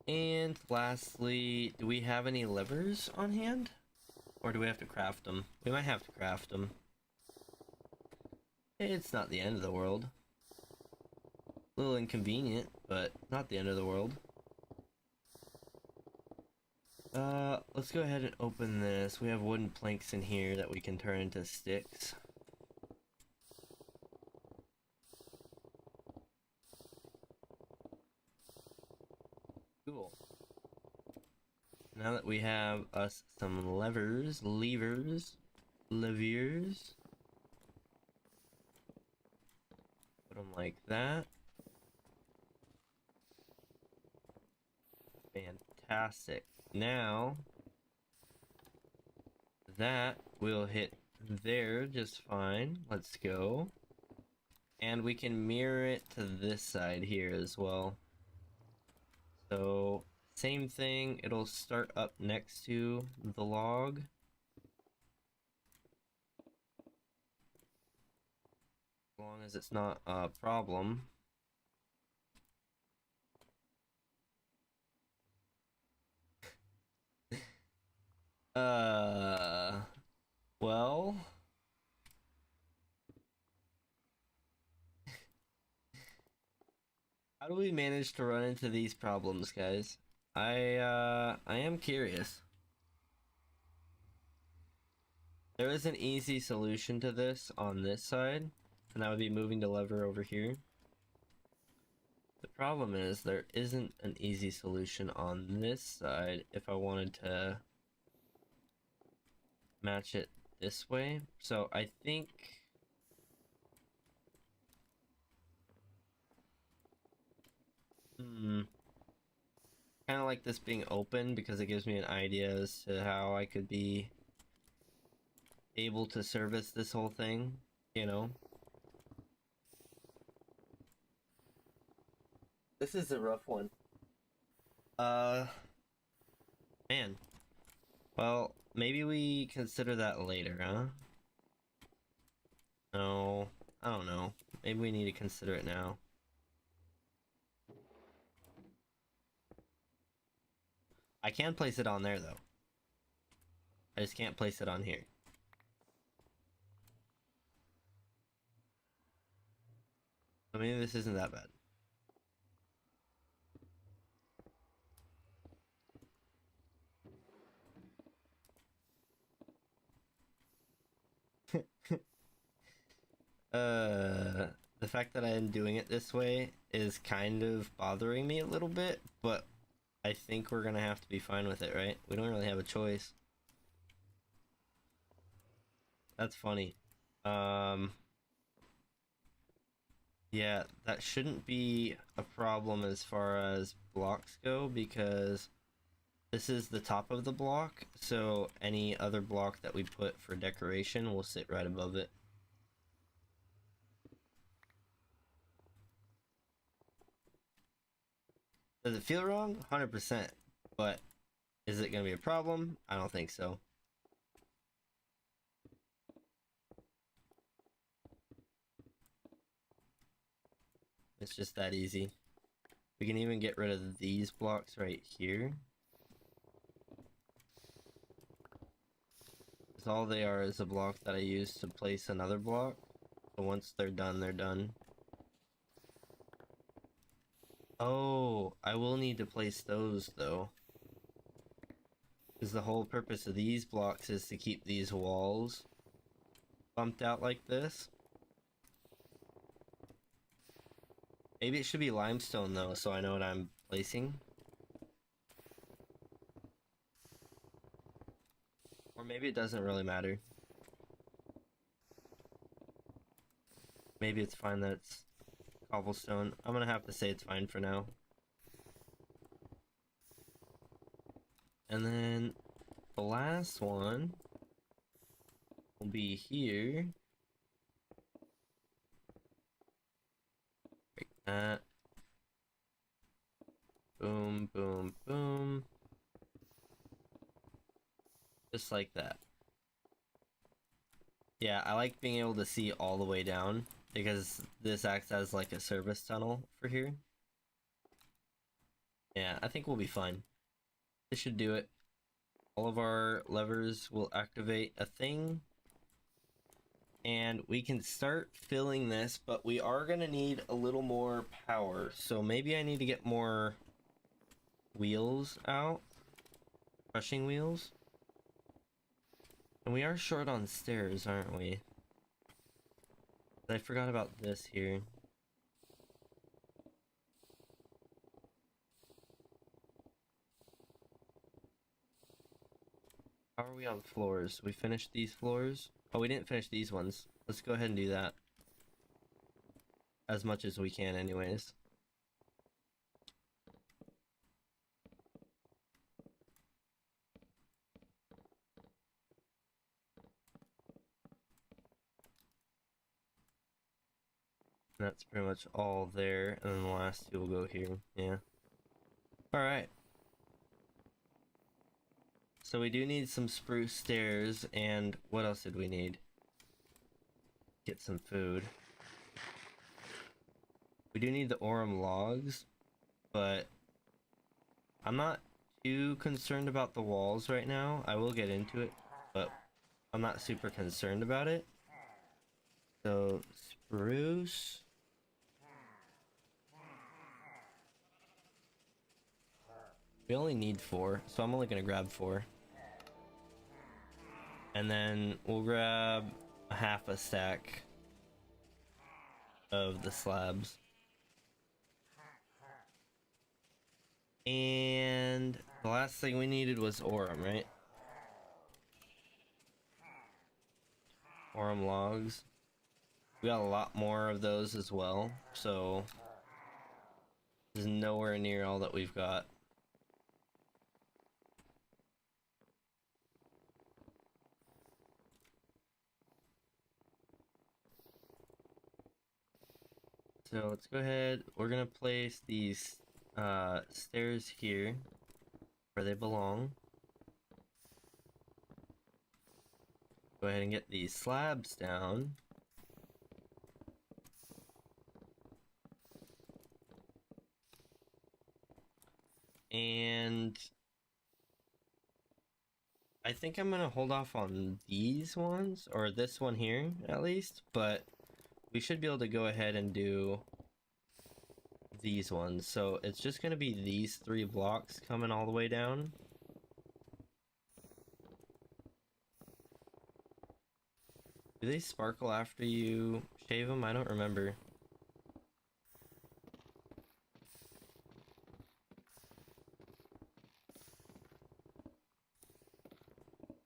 And lastly, do we have any levers on hand? Or do we have to craft them? We might have to craft them. It's not the end of the world. A little inconvenient, but not the end of the world. Let's go ahead and open this. We have wooden planks in here that we can turn into sticks. Cool. Now that we have us some levers, put them like that. Fantastic. Now that will hit there just fine. Let's go. And we can mirror it to this side here as well. So, same thing, it'll start up next to the log. As long as it's not a problem. Well... How do we manage to run into these problems, guys? I am curious. There is an easy solution to this on this side, and that would be moving the lever over here. The problem is there isn't an easy solution on this side if I wanted to match it this way. So I think... kind of like this being open because it gives me an idea as to how I could be able to service this whole thing, you know? This is a rough one. Man. Well, maybe we consider that later, huh? No, I don't know. Maybe we need to consider it now. I can place it on there, though. I just can't place it on here. So maybe this isn't that bad. The fact that I'm doing it this way is kind of bothering me a little bit, but I think we're gonna have to be fine with it, right? We don't really have a choice. That's funny. Yeah, that shouldn't be a problem as far as blocks go, because this is the top of the block, so any other block that we put for decoration will sit right above it. Does it feel wrong? 100%. But is it going to be a problem? I don't think so. It's just that easy. We can even get rid of these blocks right here. Because all they are is a block that I use to place another block. So once they're done, they're done. Oh, I will need to place those though. Because the whole purpose of these blocks is to keep these walls bumped out like this. Maybe it should be limestone though, so I know what I'm placing. Or maybe it doesn't really matter. Maybe it's fine that it's cobblestone. I'm gonna have to say it's fine for now. And then the last one will be here. Like that. Boom, boom, boom. Just like that. Yeah, I like being able to see all the way down because this acts as like a service tunnel for here. Yeah, I think we'll be fine. This should do it. All of our levers will activate a thing. And we can start filling this, but we are going to need a little more power. So maybe I need to get more wheels out. Crushing wheels. And we are short on stairs, aren't we? I forgot about this here. How are we on floors? We finished these floors? Oh, we didn't finish these ones. Let's go ahead and do that. As much as we can anyways. That's pretty much all there, and then the last two will go here. Yeah. Alright. So we do need some spruce stairs, and what else did we need? Get some food. We do need the Orem logs, but I'm not too concerned about the walls right now. I will get into it, but I'm not super concerned about it. So, spruce. We only need 4, so I'm only gonna grab 4. And then we'll grab a half a stack of the slabs. And the last thing we needed was Orem, right? Orem logs. We got a lot more of those as well, so this is nowhere near all that we've got. So let's go ahead. We're gonna place these stairs here where they belong. Go ahead and get these slabs down. And I think I'm gonna hold off on these ones, or this one here at least, but we should be able to go ahead and do these ones. So it's just gonna be these 3 blocks coming all the way down. Do they sparkle after you shave them? I don't remember.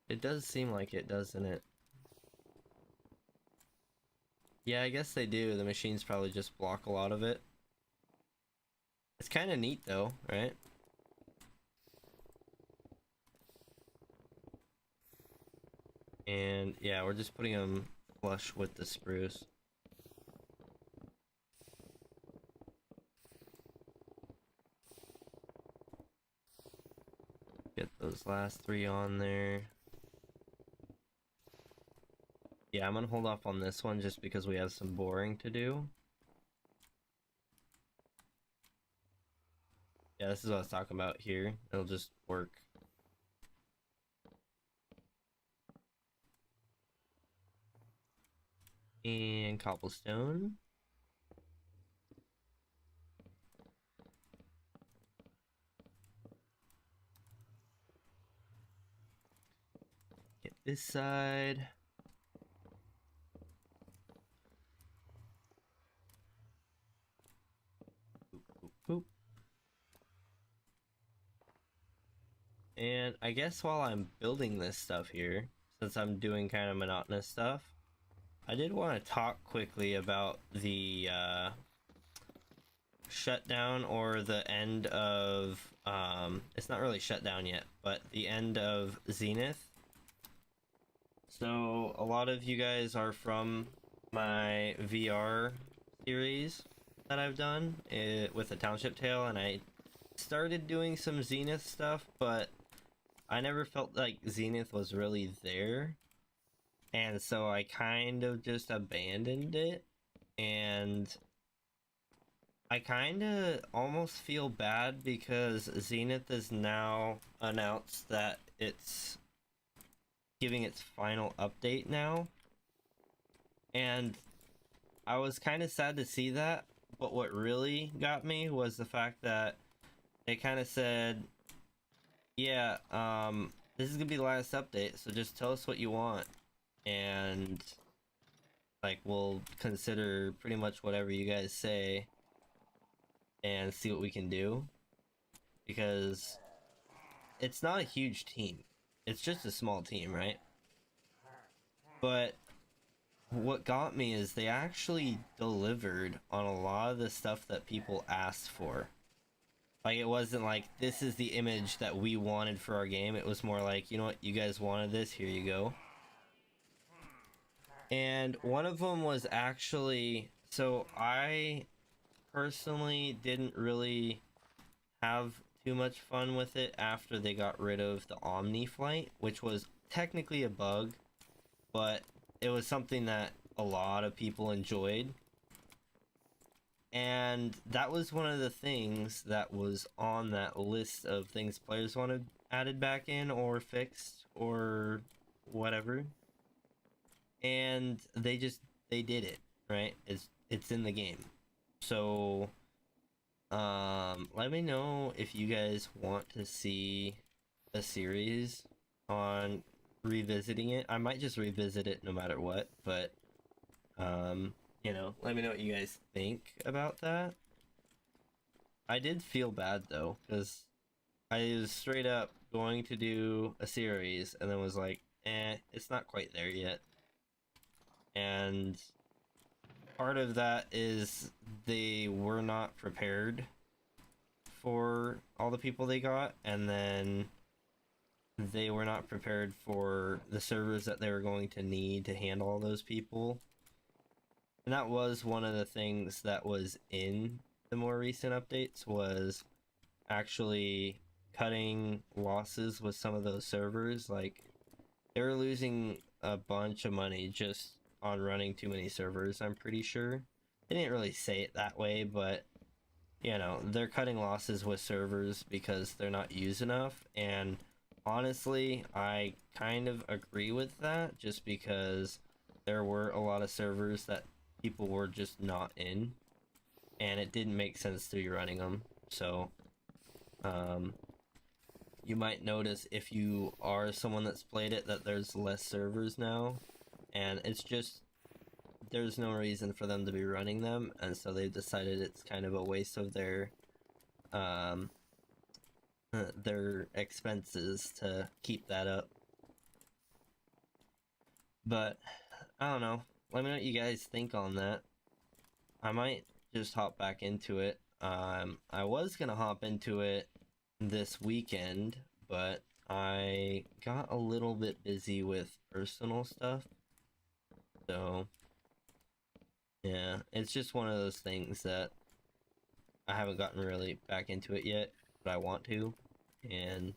It does seem like it, doesn't it? Yeah, I guess they do. The machines probably just block a lot of it. It's kind of neat though, right? And yeah, we're just putting them flush with the spruce. Get those last 3 on there. Yeah, I'm gonna hold off on this one just because we have some boring to do. Yeah, this is what I was talking about here. It'll just work. And cobblestone. Get this side. Boop, boop, boop. And I guess while I'm building this stuff here, since I'm doing kind of monotonous stuff, I did want to talk quickly about the shutdown, or the end of, it's not really shut down yet, but the end of Zenith. So a lot of you guys are from my VR series that I've done with the Township Tale, and I started doing some Zenith stuff, but I never felt like Zenith was really there, and so I kind of just abandoned it. And I kind of almost feel bad because Zenith is now announced that it's giving its final update now, and I was kind of sad to see that. But what really got me was the fact that they kind of said, yeah, this is gonna be the last update, so just tell us what you want, and like we'll consider pretty much whatever you guys say and see what we can do. Because it's not a huge team, it's just a small team, right? But what got me is they actually delivered on a lot of the stuff that people asked for. Like, it wasn't like, this is the image that we wanted for our game. It was more like, you know what, you guys wanted this, here you go. And one of them was actually So I personally didn't really have too much fun with it after they got rid of the Omni flight, which was technically a bug, but it was something that a lot of people enjoyed. And that was one of the things that was on that list of things players wanted added back in or fixed or whatever. And they did it, right? It's in the game. So let me know if you guys want to see a series on revisiting it. I might just revisit it no matter what, but you know, let me know what you guys think about that. I did feel bad though, because I was straight up going to do a series and then was like, it's not quite there yet. And part of that is they were not prepared for all the people they got, and then they were not prepared for the servers that they were going to need to handle all those people. And that was one of the things that was in the more recent updates, was actually cutting losses with some of those servers. Like, they were losing a bunch of money just on running too many servers, I'm pretty sure. They didn't really say it that way, but you know, they're cutting losses with servers because they're not used enough. And honestly, I kind of agree with that, just because there were a lot of servers that people were just not in, and it didn't make sense to be running them. So you might notice, if you are someone that's played it, that there's less servers now, and it's just, there's no reason for them to be running them, and so they've decided it's kind of a waste of their expenses to keep that up. But I don't know, let me know what you guys think on that. I might just hop back into it. I was gonna hop into it this weekend, but I got a little bit busy with personal stuff, so yeah, it's just one of those things that I haven't gotten really back into it yet, but I want to. And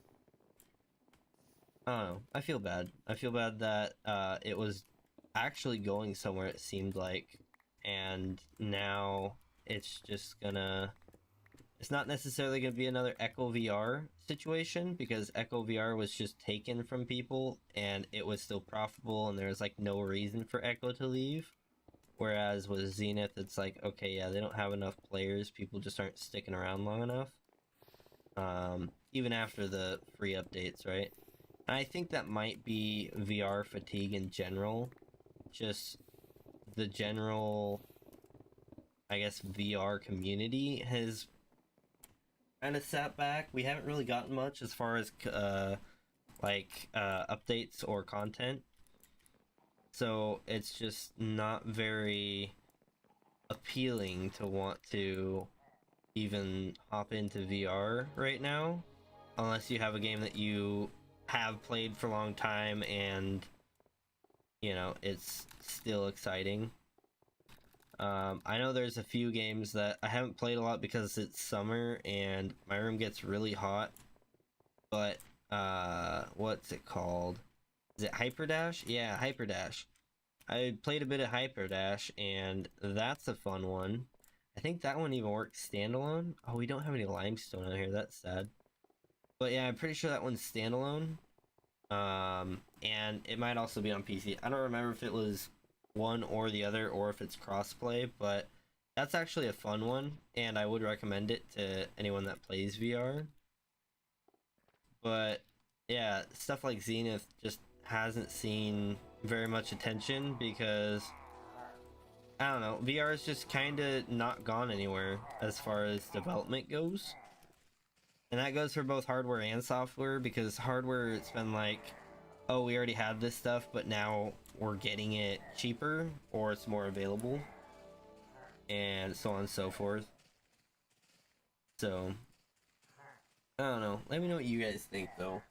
I don't know, I feel bad. I feel bad that it was actually going somewhere, it seemed like, and now it's just gonna, it's not necessarily gonna be another Echo VR situation, because Echo VR was just taken from people and it was still profitable and there was like no reason for Echo to leave. Whereas with Zenith, it's like, okay, yeah, they don't have enough players, people just aren't sticking around long enough. Even after the free updates, right? And I think that might be VR fatigue in general. Just the general, I guess, VR community has kind of sat back. We haven't really gotten much as far as updates or content. So it's just not very appealing to want to even hop into VR right now, unless you have a game that you have played for a long time and, you know, it's still exciting. I know there's a few games that I haven't played a lot because it's summer and my room gets really hot, but what's it called? Is it Hyperdash? Yeah, Hyperdash. I played a bit of Hyperdash, and that's a fun one. I think that one even works standalone. Oh, we don't have any limestone on here, that's sad. But yeah, I'm pretty sure that one's standalone. And it might also be on PC. I don't remember if it was one or the other, or if it's crossplay, but that's actually a fun one, and I would recommend it to anyone that plays VR. But yeah, stuff like Zenith just hasn't seen very much attention because, I don't know, VR is just kind of not gone anywhere as far as development goes. And that goes for both hardware and software, because hardware, it's been like, oh, we already have this stuff, but now we're getting it cheaper, or it's more available, and so on and so forth. So, I don't know. Let me know what you guys think, though.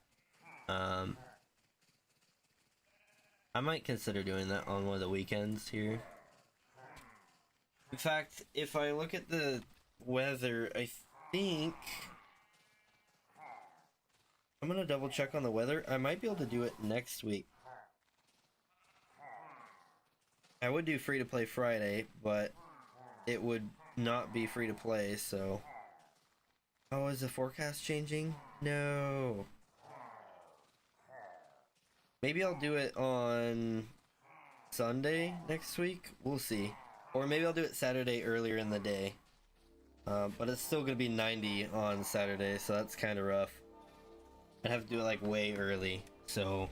I might consider doing that on one of the weekends here. In fact, if I look at the weather, I think I'm gonna double check on the weather. I might be able to do it next week. I would do free to play Friday, but it would not be free to play, so. Oh, is the forecast changing? No. Maybe I'll do it on Sunday next week. We'll see. Or maybe I'll do it Saturday earlier in the day. But it's still gonna be 90 on Saturday, so that's kind of rough. I'd have to do it like way early. So,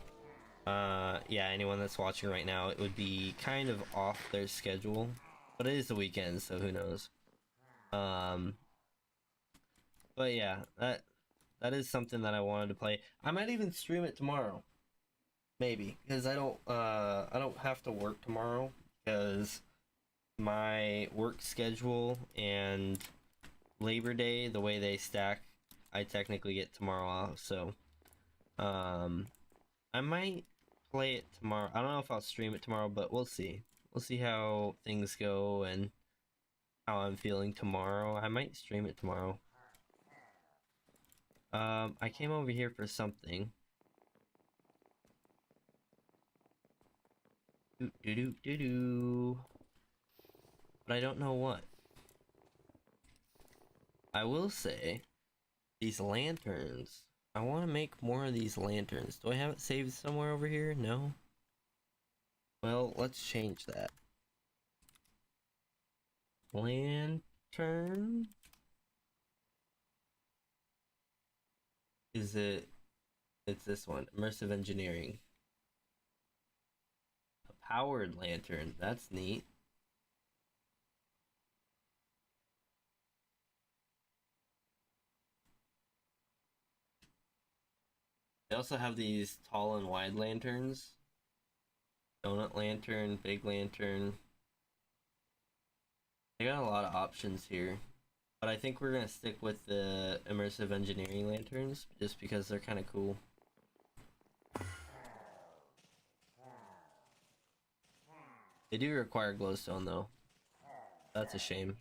yeah, anyone that's watching right now, it would be kind of off their schedule. But it is the weekend, so who knows. But yeah, that is something that I wanted to play. I might even stream it tomorrow. Maybe, because I don't have to work tomorrow because my work schedule and Labor Day, the way they stack, I technically get tomorrow off, so I might play it tomorrow. I don't know if I'll stream it tomorrow, but we'll see. We'll see how things go and how I'm feeling tomorrow. I might stream it tomorrow. I came over here for something. But I don't know what. I will say, these lanterns. I want to make more of these lanterns. Do I have it saved somewhere over here? No? Well, let's change that. Lantern? Is it... It's this one. Immersive engineering. A powered lantern. That's neat. They also have these tall and wide lanterns. Donut lantern, big lantern. They got a lot of options here. But I think we're gonna stick with the immersive engineering lanterns just because they're kind of cool. They do require glowstone though. That's a shame.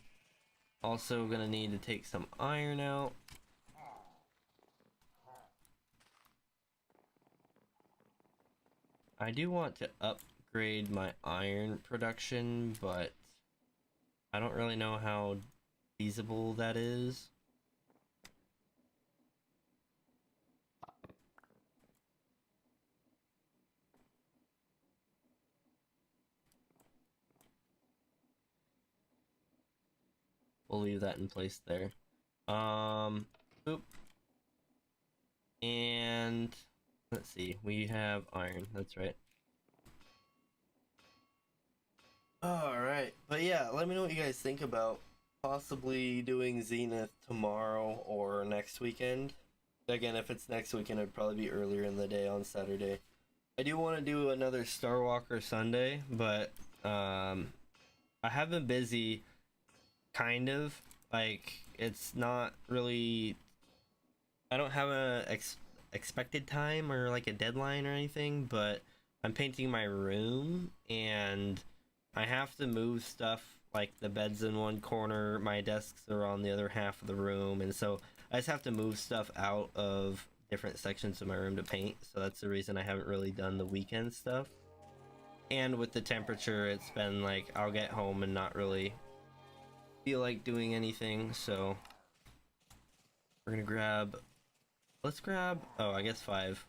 Also gonna need to take some iron out. I do want to upgrade my iron production, but I don't really know how feasible that is. We'll leave that in place there. Oop. And let's see, we have iron, that's right. Alright, but yeah, let me know what you guys think about possibly doing Zenith tomorrow or next weekend. Again, if it's next weekend, it'd probably be earlier in the day on Saturday. I do want to do another Starwalker Sunday, but I have been busy, kind of. Like, it's not really... I don't have a expected time or like a deadline or anything, but I'm painting my room and I have to move stuff, like the bed's in one corner, my desks are on the other half of the room, and so I just have to move stuff out of different sections of my room to paint, so that's the reason I haven't really done the weekend stuff. And with the temperature, it's been like I'll get home and not really feel like doing anything, so we're gonna grab... Let's grab... Oh, I guess 5.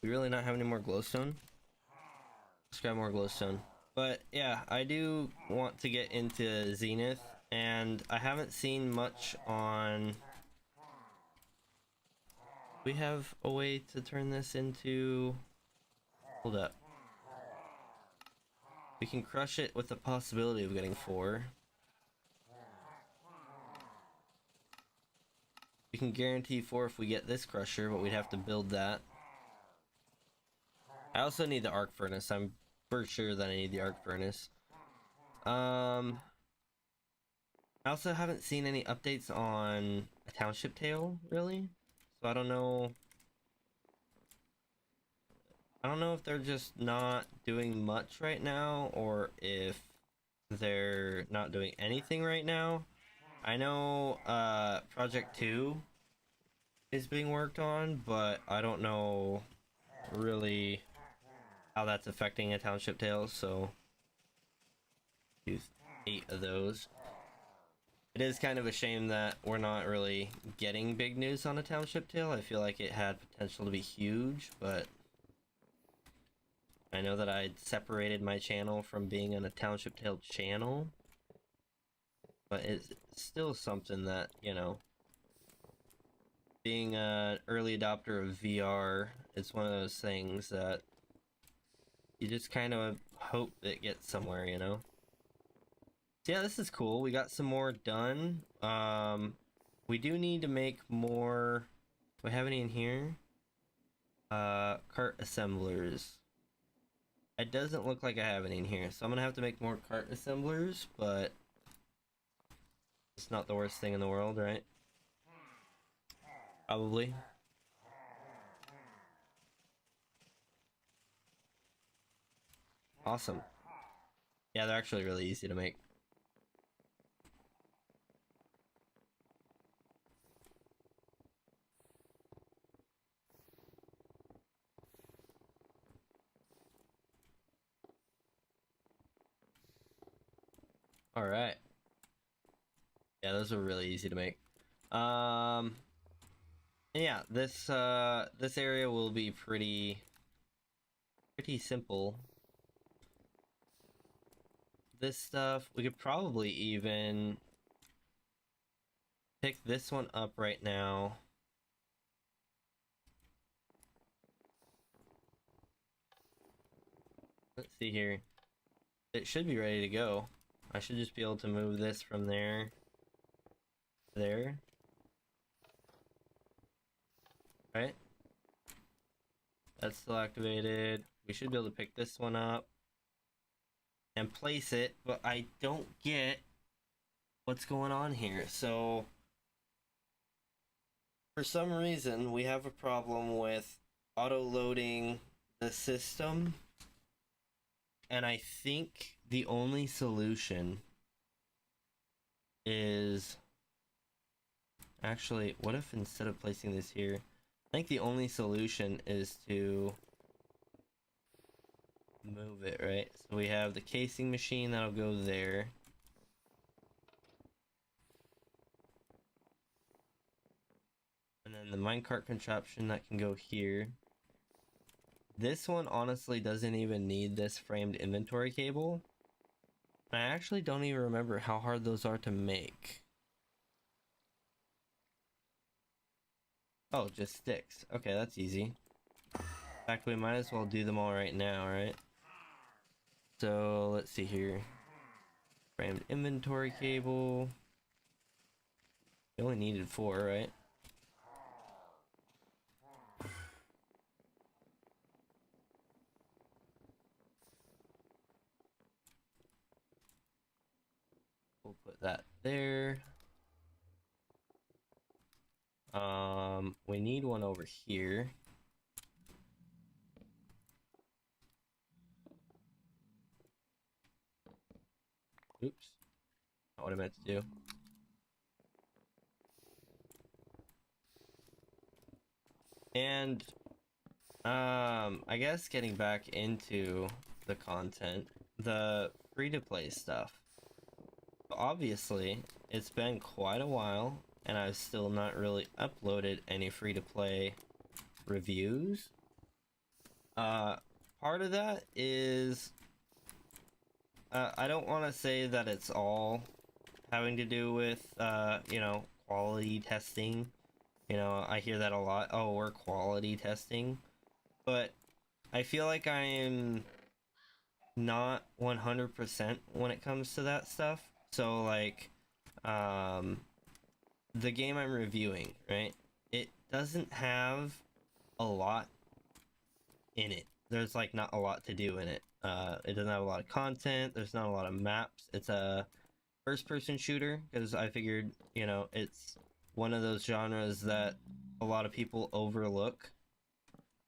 We really not have any more glowstone? Let's grab more glowstone. But yeah, I do want to get into Zenith, and I haven't seen much on... We have a way to turn this into... Hold up. We can crush it with the possibility of getting 4. We can guarantee 4 if we get this crusher, but we'd have to build that. I also need the arc furnace. I'm for sure that I need the arc furnace. I also haven't seen any updates on a township tale, really. So I don't know. I don't know if they're just not doing much right now, or if they're not doing anything right now. I know Project 2 is being worked on, but I don't know really how that's affecting a Township Tales, so do 8 of those. It is kind of a shame that we're not really getting big news on a Township Tale. I feel like it had potential to be huge, but I know that I'd separated my channel from being on a Township Tale channel, but it's still something that, you know, being an early adopter of VR is one of those things that you just kind of hope it gets somewhere, you know? So yeah, this is cool. We got some more done. We do need to make more. Do I have any in here? Cart assemblers. It doesn't look like I have any in here, so I'm gonna have to make more cart assemblers, but it's not the worst thing in the world, right? Probably. Awesome. Yeah, they're actually really easy to make. All right. Yeah, those are really easy to make. Yeah, this area will be pretty simple. This stuff, we could probably even pick this one up right now. Let's see here. It should be ready to go. I should just be able to move this from there to there. Right? That's still activated. We should be able to pick this one up and place it, but I don't get what's going on here. So for some reason we have a problem with auto loading the system, and I think the only solution is actually, what if instead of placing this here, I think the only solution is to move it, right? So we have the casing machine that'll go there. And then the minecart contraption that can go here. This one honestly doesn't even need this framed inventory cable. I actually don't even remember how hard those are to make. Oh, just sticks. Okay, that's easy. In fact, we might as well do them all right now, right? So, let's see here. Framed inventory cable. We only needed 4, right? We'll put that there. We need one over here. Oops. Not what I meant to do. And, I guess getting back into the content, the free-to-play stuff. Obviously, it's been quite a while, and I've still not really uploaded any free-to-play reviews. Part of that is, I don't want to say that it's all having to do with, you know, quality testing. You know, I hear that a lot. Oh, we're quality testing. But I feel like I am not 100% when it comes to that stuff. So, like, the game I'm reviewing, right? It doesn't have a lot in it. There's, like, not a lot to do in it. It doesn't have a lot of content. There's not a lot of maps. It's a first-person shooter, because I figured, you know, it's one of those genres that a lot of people overlook.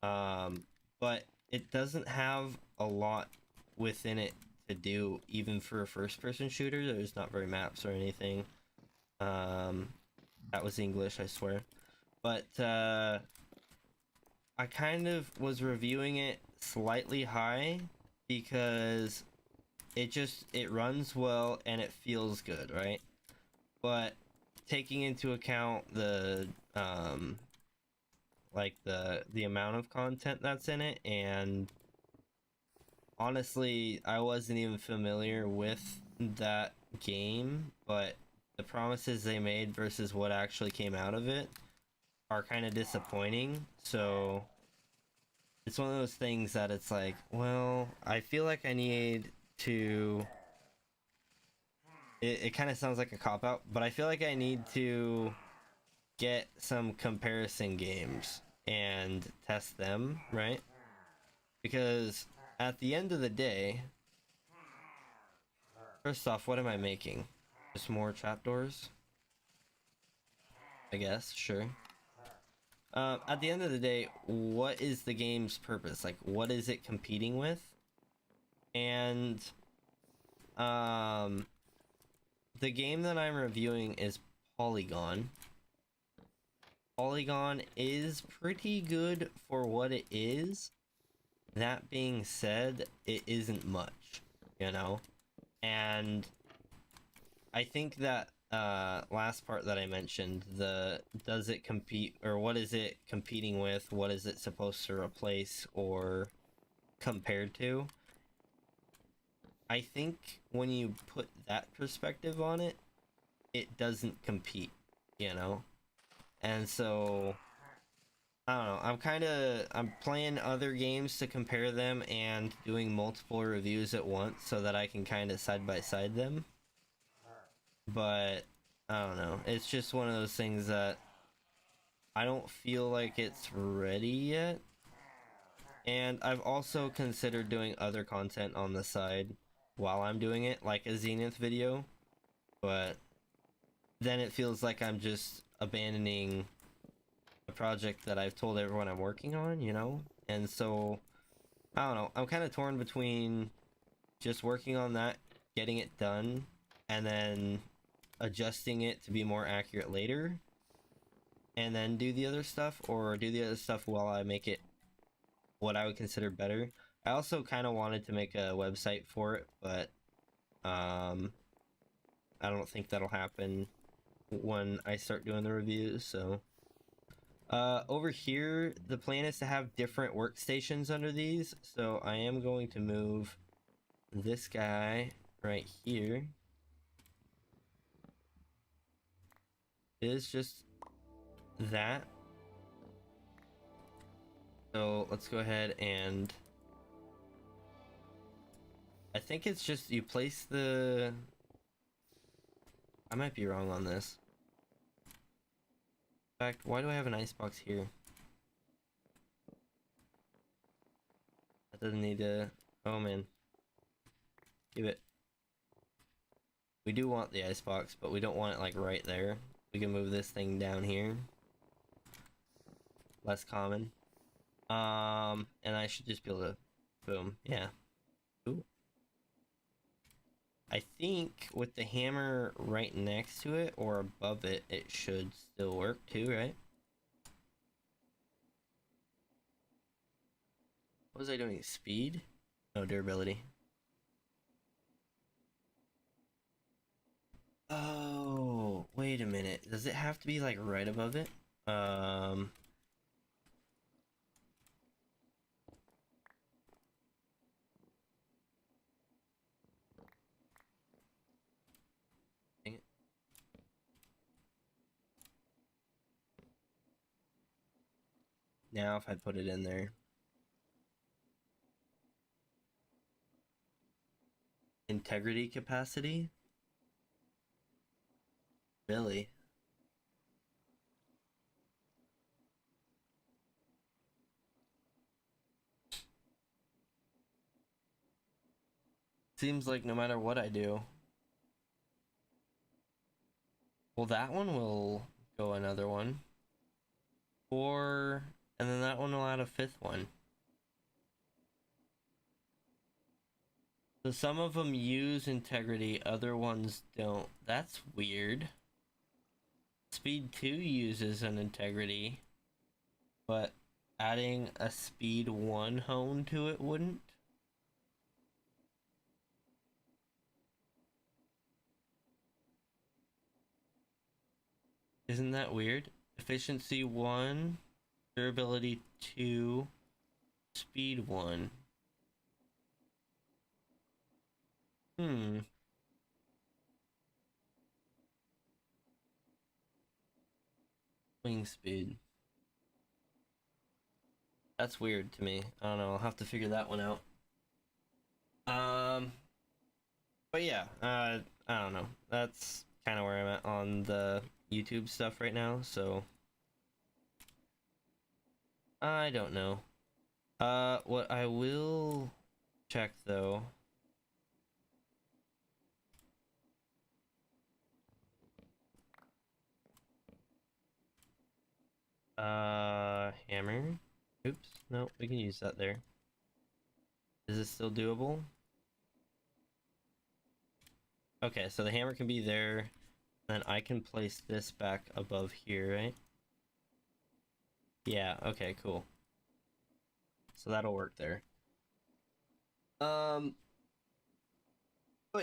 But it doesn't have a lot within it to do, even for a first-person shooter. There's not very maps or anything. That was English, I swear. But I kind of was reviewing it slightly high because it runs well and it feels good, right? But taking into account the like the amount of content that's in it, and honestly, I wasn't even familiar with that game, but the promises they made versus what actually came out of it are kind of disappointing. So it's one of those things that it's like, well, I feel like I need to. It kind of sounds like a cop out, but I feel like I need to get some comparison games and test them, right? Because at the end of the day, first off, what am I making? Just more trapdoors? I guess, sure. At the end of the day, what is the game's purpose? Like, what is it competing with? And, the game that I'm reviewing is Polygon. Polygon is pretty good for what it is. That being said, it isn't much, you know? And I think that last part that I mentioned, the does it compete, or what is it competing with, what is it supposed to replace or compared to, I think when you put that perspective on it, it doesn't compete, you know? And so I don't know, I'm playing other games to compare them and doing multiple reviews at once so that I can kind of side by side them. But I don't know, it's just one of those things that I don't feel like it's ready yet. And I've also considered doing other content on the side while I'm doing it, like a Zenith video, but then it feels like I'm just abandoning a project that I've told everyone I'm working on, you know? And so, I don't know, I'm kind of torn between just working on that, getting it done, and then adjusting it to be more accurate later, and then do the other stuff, or do the other stuff while I make it what I would consider better. I also kind of wanted to make a website for it, but I don't think that'll happen when I start doing the reviews. So over here, the plan is to have different workstations under these, so I am going to move this guy right here. It is just that. So let's go ahead and I think it's just you place the, I might be wrong on this. In fact, why do I have an icebox here? That doesn't need to, oh man. Give it. We do want the icebox, but we don't want it like right there. We can move this thing down here. Less common. And I should just be able to, boom, yeah. Ooh. I think with the hammer right next to it or above it, it should still work too, right? What was I doing? Speed? No, durability. Oh, wait a minute. Does it have to be like right above it? Dang it. Now if I put it in there. Integrity capacity? Really? Seems like no matter what I do. Well, that one will go another one. Or, and then that one will add a fifth one. So some of them use integrity, other ones don't. That's weird. Speed 2 uses an integrity, but adding a speed 1 hone to it wouldn't. Isn't that weird? Efficiency 1, durability 2, speed 1. Hmm. Wing speed. That's weird to me. I don't know. I'll have to figure that one out. Um, but yeah, I don't know. That's kind of where I'm at on the YouTube stuff right now. So I don't know. What I will check though. Hammer. Oops. No, we can use that there. Is this still doable? Okay, so the hammer can be there. Then I can place this back above here, right? Yeah, okay, cool. So that'll work there. But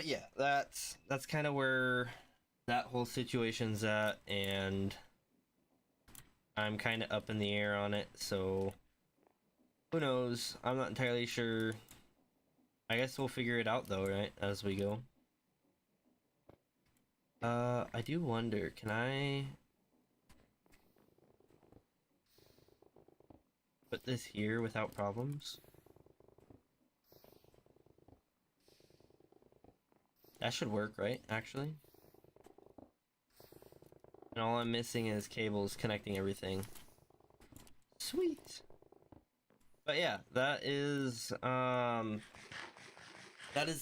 yeah, that's kind of where that whole situation's at, and I'm kind of up in the air on it, so who knows? I'm not entirely sure. I guess we'll figure it out though, right, as we go. I do wonder, can I put this here without problems? That should work, right, actually? And all I'm missing is cables connecting everything. Sweet! But yeah, that is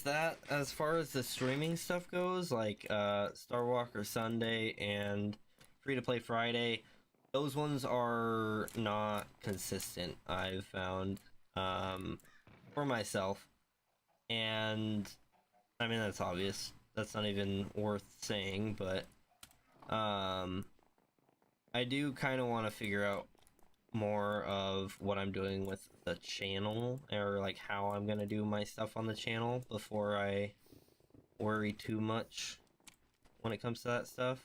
that. As far as the streaming stuff goes, like Starwalker Sunday and Free to Play Friday, those ones are not consistent, I've found, for myself. And I mean, that's obvious. That's not even worth saying, but I do kind of want to figure out more of what I'm doing with the channel, or like how I'm gonna do my stuff on the channel before I worry too much when it comes to that stuff.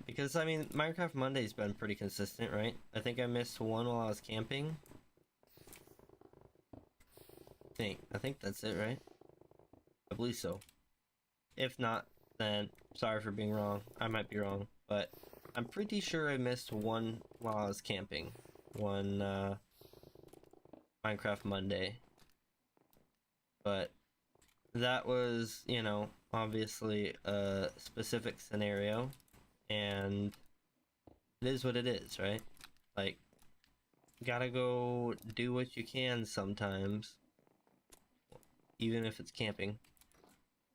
Because I mean, Minecraft Monday's been pretty consistent, right? I think I missed one while I was camping. I think that's it, right? I believe so. If not, then sorry for being wrong. I might be wrong, but I'm pretty sure I missed one while I was camping. One Minecraft Monday. But that was, you know, obviously a specific scenario, and it is what it is, right? Like, gotta go do what you can sometimes, even if it's camping.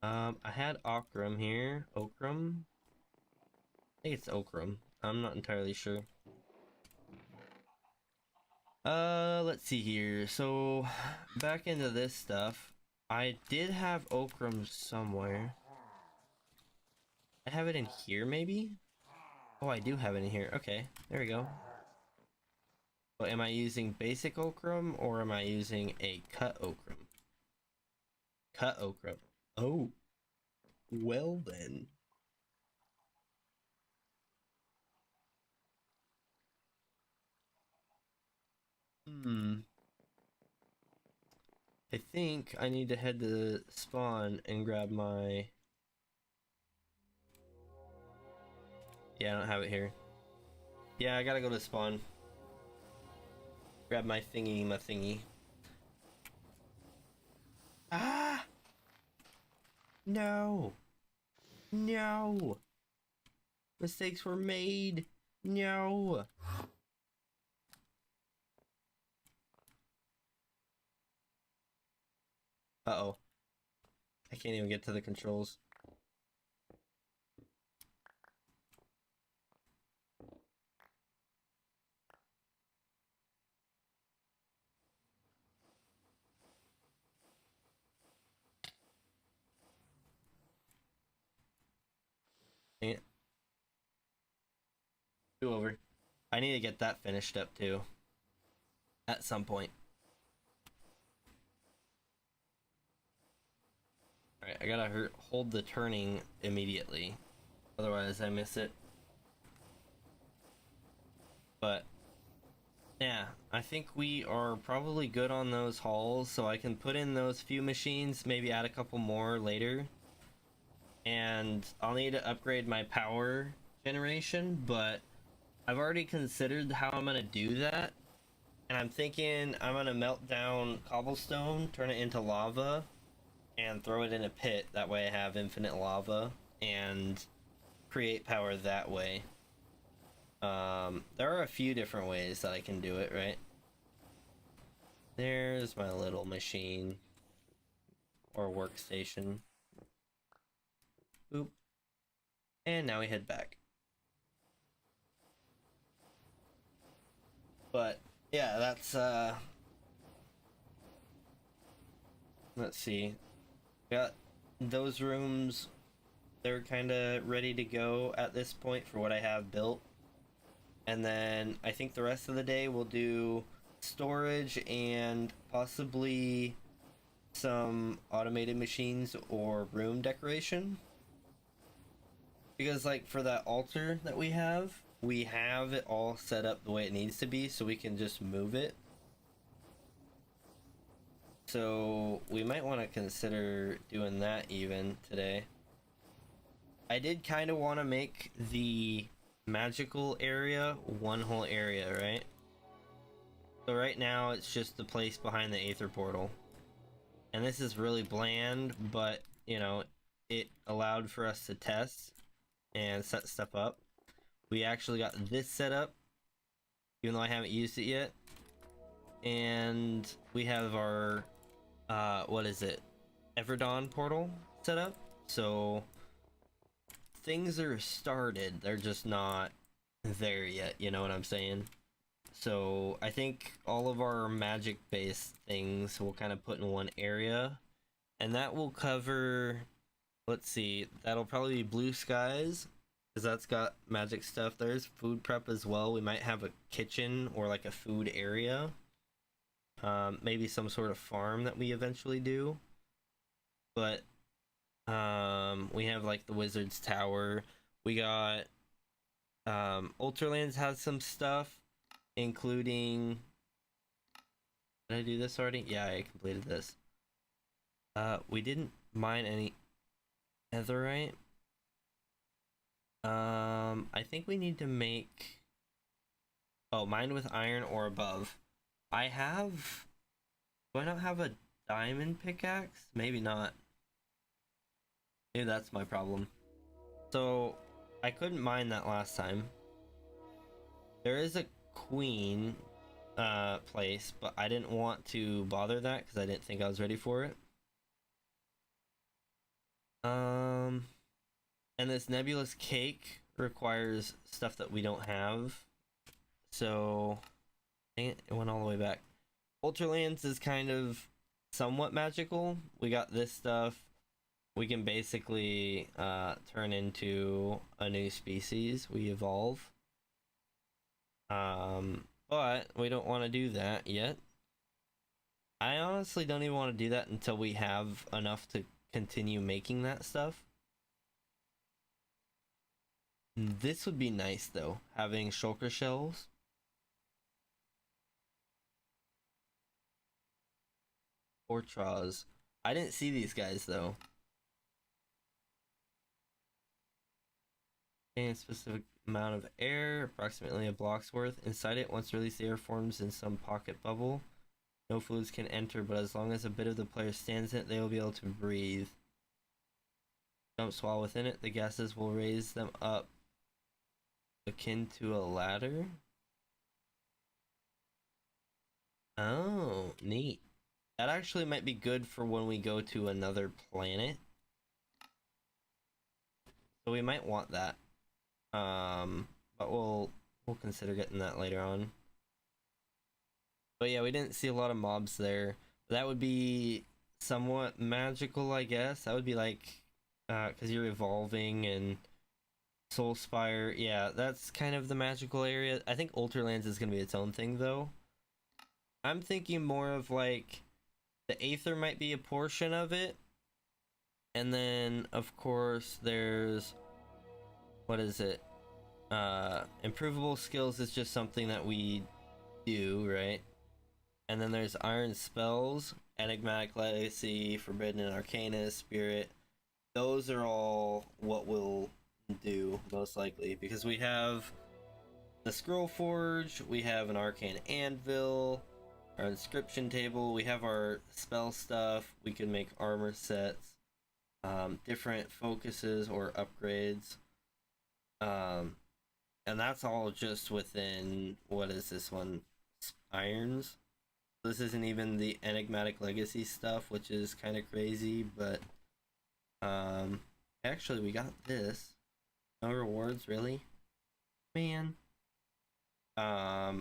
I had Okram here. Okram? I think it's Okram. I'm not entirely sure. Let's see here. So, back into this stuff. I did have Okram somewhere. I have it in here, maybe? Oh, I do have it in here. Okay, there we go. But am I using basic Okram, or am I using a cut Okram? Cut Okram. Oh, well then. Hmm. I think I need to head to spawn and grab my... Yeah, I don't have it here. Yeah, I gotta go to spawn. Grab my thingy. Ah! No! No! Mistakes were made! No! Uh-oh. I can't even get to the controls. Dang it. Two over. I need to get that finished up too. At some point. Alright, I gotta hold the turning immediately. Otherwise I miss it. But yeah, I think we are probably good on those hauls, so I can put in those few machines, maybe add a couple more later. And I'll need to upgrade my power generation, but I've already considered how I'm gonna do that. And I'm thinking I'm gonna melt down cobblestone, turn it into lava, and throw it in a pit. That way I have infinite lava and create power that way. There are a few different ways that I can do it, right? There's my little machine or workstation. Boop. And now we head back. But yeah, that's let's see. Got those rooms, they're kind of ready to go at this point for what I have built. And then I think the rest of the day we'll do storage and possibly some automated machines or room decoration. Because like for that altar that we have it all set up the way it needs to be, so we can just move it. So we might want to consider doing that even today. I did kind of want to make the magical area one whole area, right? So right now it's just the place behind the Aether portal. And this is really bland, but you know, it allowed for us to test and set stuff up. We actually got this set up, even though I haven't used it yet. And we have our what is it? Everdawn portal set up. So things are started, they're just not there yet, you know what I'm saying? So I think all of our magic based things we'll kind of put in one area, and that will cover, let's see, that'll probably be blue skies, because that's got magic stuff. There's food prep as well. We might have a kitchen or like a food area, maybe some sort of farm that we eventually do. But we have like the wizard's tower. We got Ultralands has some stuff, including, did I do this already? Yeah, I completed this. We didn't mine any netherite. I think we need to make, oh, mine with iron or above. Do I not have a diamond pickaxe? Maybe not. Maybe that's my problem. So I couldn't mine that last time. There is a queen place, but I didn't want to bother that because I didn't think I was ready for it. And this nebulous cake requires stuff that we don't have. So dang it, it went all the way back. Ultralands is kind of somewhat magical. We got this stuff. We can basically turn into a new species. We evolve. But we don't want to do that yet. I honestly don't even want to do that until we have enough to continue making that stuff. This would be nice though, having shulker shells. Ortraz. I didn't see these guys though. A specific amount of air, approximately a block's worth. Inside it, once released, the air forms in some pocket bubble. No fluids can enter, but as long as a bit of the player stands in it, they will be able to breathe. Jumps while within it, the gases will raise them up, akin to a ladder. Oh, neat. That actually might be good for when we go to another planet. So we might want that. But we'll consider getting that later on. But yeah, we didn't see a lot of mobs there. That would be somewhat magical, I guess. That would be like, because you're evolving and Soul Spire, yeah, that's kind of the magical area. I think Ultralands is gonna be its own thing though. I'm thinking more of like the Aether might be a portion of it. And then of course there's, what is it? Improvable skills is just something that we do, right? And then there's Iron Spells, Enigmatic Legacy, Forbidden and Arcanist, Spirit. Those are all what we'll do, most likely, because we have the Scroll Forge, we have an Arcane Anvil, our Inscription Table, we have our spell stuff, we can make armor sets, different focuses or upgrades. And that's all just within, what is this one? Irons. This isn't even the Enigmatic Legacy stuff, which is kind of crazy, but actually we got this. No rewards, really? Man. Yeah,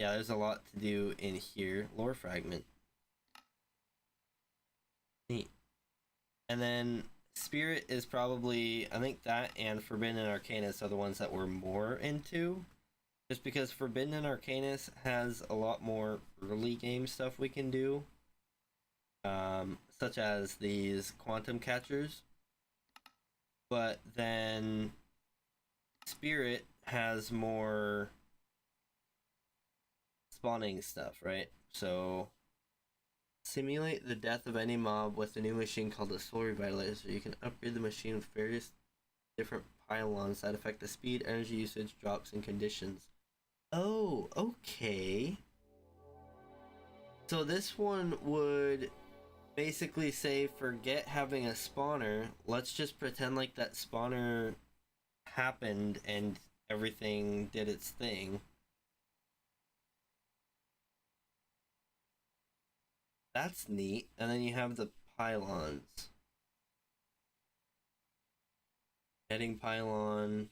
there's a lot to do in here. Lore fragment. Neat. And then Spirit is probably, I think that and Forbidden and Arcanist are the ones that we're more into. Just because Forbidden and Arcanist has a lot more early game stuff we can do. Such as these quantum catchers. But then Spirit has more spawning stuff, right? So simulate the death of any mob with a new machine called a Soul Revitalizer. You can upgrade the machine with various different pylons that affect the speed, energy usage, drops, and conditions. Oh, okay. So this one would basically say, forget having a spawner. Let's just pretend like that spawner happened and everything did its thing. That's neat. And then you have the pylons. Heading pylon.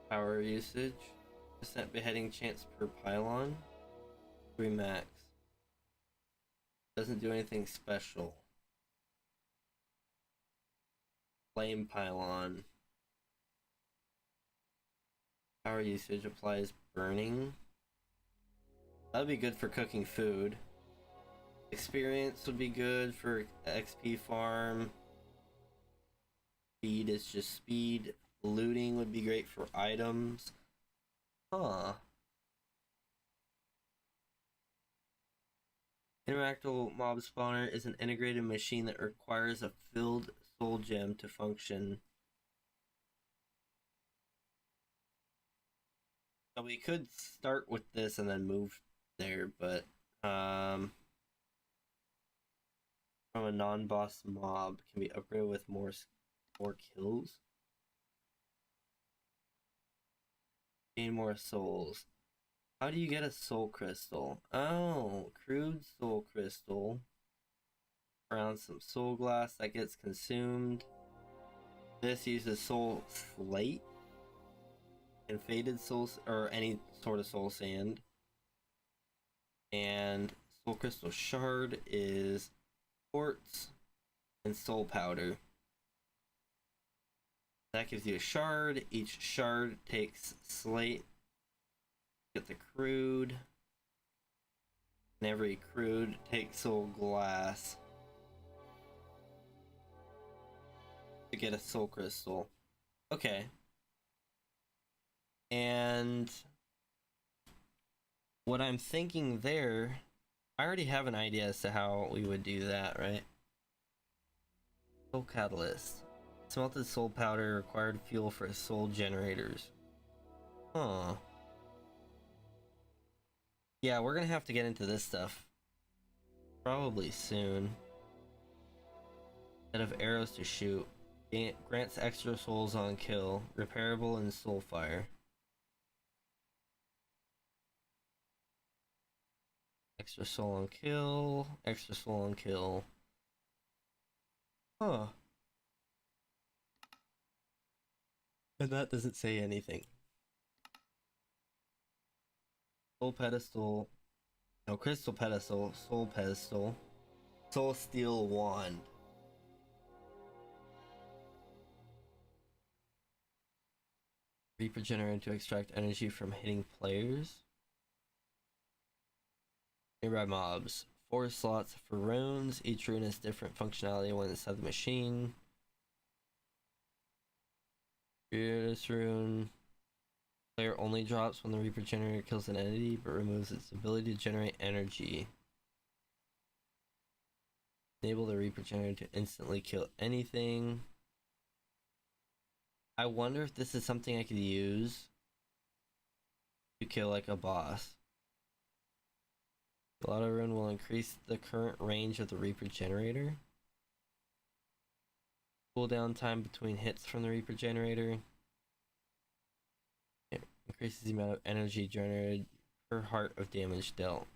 Power usage. % beheading chance per pylon. 3 max. Doesn't do anything special. Flame pylon. Power usage applies burning. That'd be good for cooking food. Experience would be good for XP farm. Speed is just speed. Looting would be great for items. Huh. Interactable mob spawner is an integrated machine that requires a filled soul gem to function. So we could start with this and then move there, but from a non-boss mob can be upgraded with more kills. Gain more souls. How do you get a soul crystal? Oh, crude soul crystal. Around some soul glass that gets consumed. This uses soul slate and faded soul, or any sort of soul sand. And soul crystal shard is quartz and soul powder. That gives you a shard. Each shard takes slate. Get the crude. And every crude takes soul glass to get a soul crystal. Okay. And what I'm thinking there, I already have an idea as to how we would do that, right? Soul catalyst. Smelted soul powder, required fuel for soul generators. Huh. Yeah, we're gonna have to get into this stuff probably soon. Set of arrows to shoot. Grants extra souls on kill. Repairable in soul fire. Extra soul on kill. Extra soul on kill. Huh. And that doesn't say anything. Soul pedestal. No, crystal pedestal. Soul pedestal. Soul steel wand. Reaper generator to extract energy from hitting players. Nearby mobs. 4 slots for runes. Each rune has different functionality when inside the machine. This rune. Player only drops when the Reaper generator kills an entity, but removes its ability to generate energy. Enable the Reaper generator to instantly kill anything. I wonder if this is something I could use to kill like a boss. The auto rune will increase the current range of the Reaper generator. Cooldown time between hits from the Reaper generator. It increases the amount of energy generated per heart of damage dealt.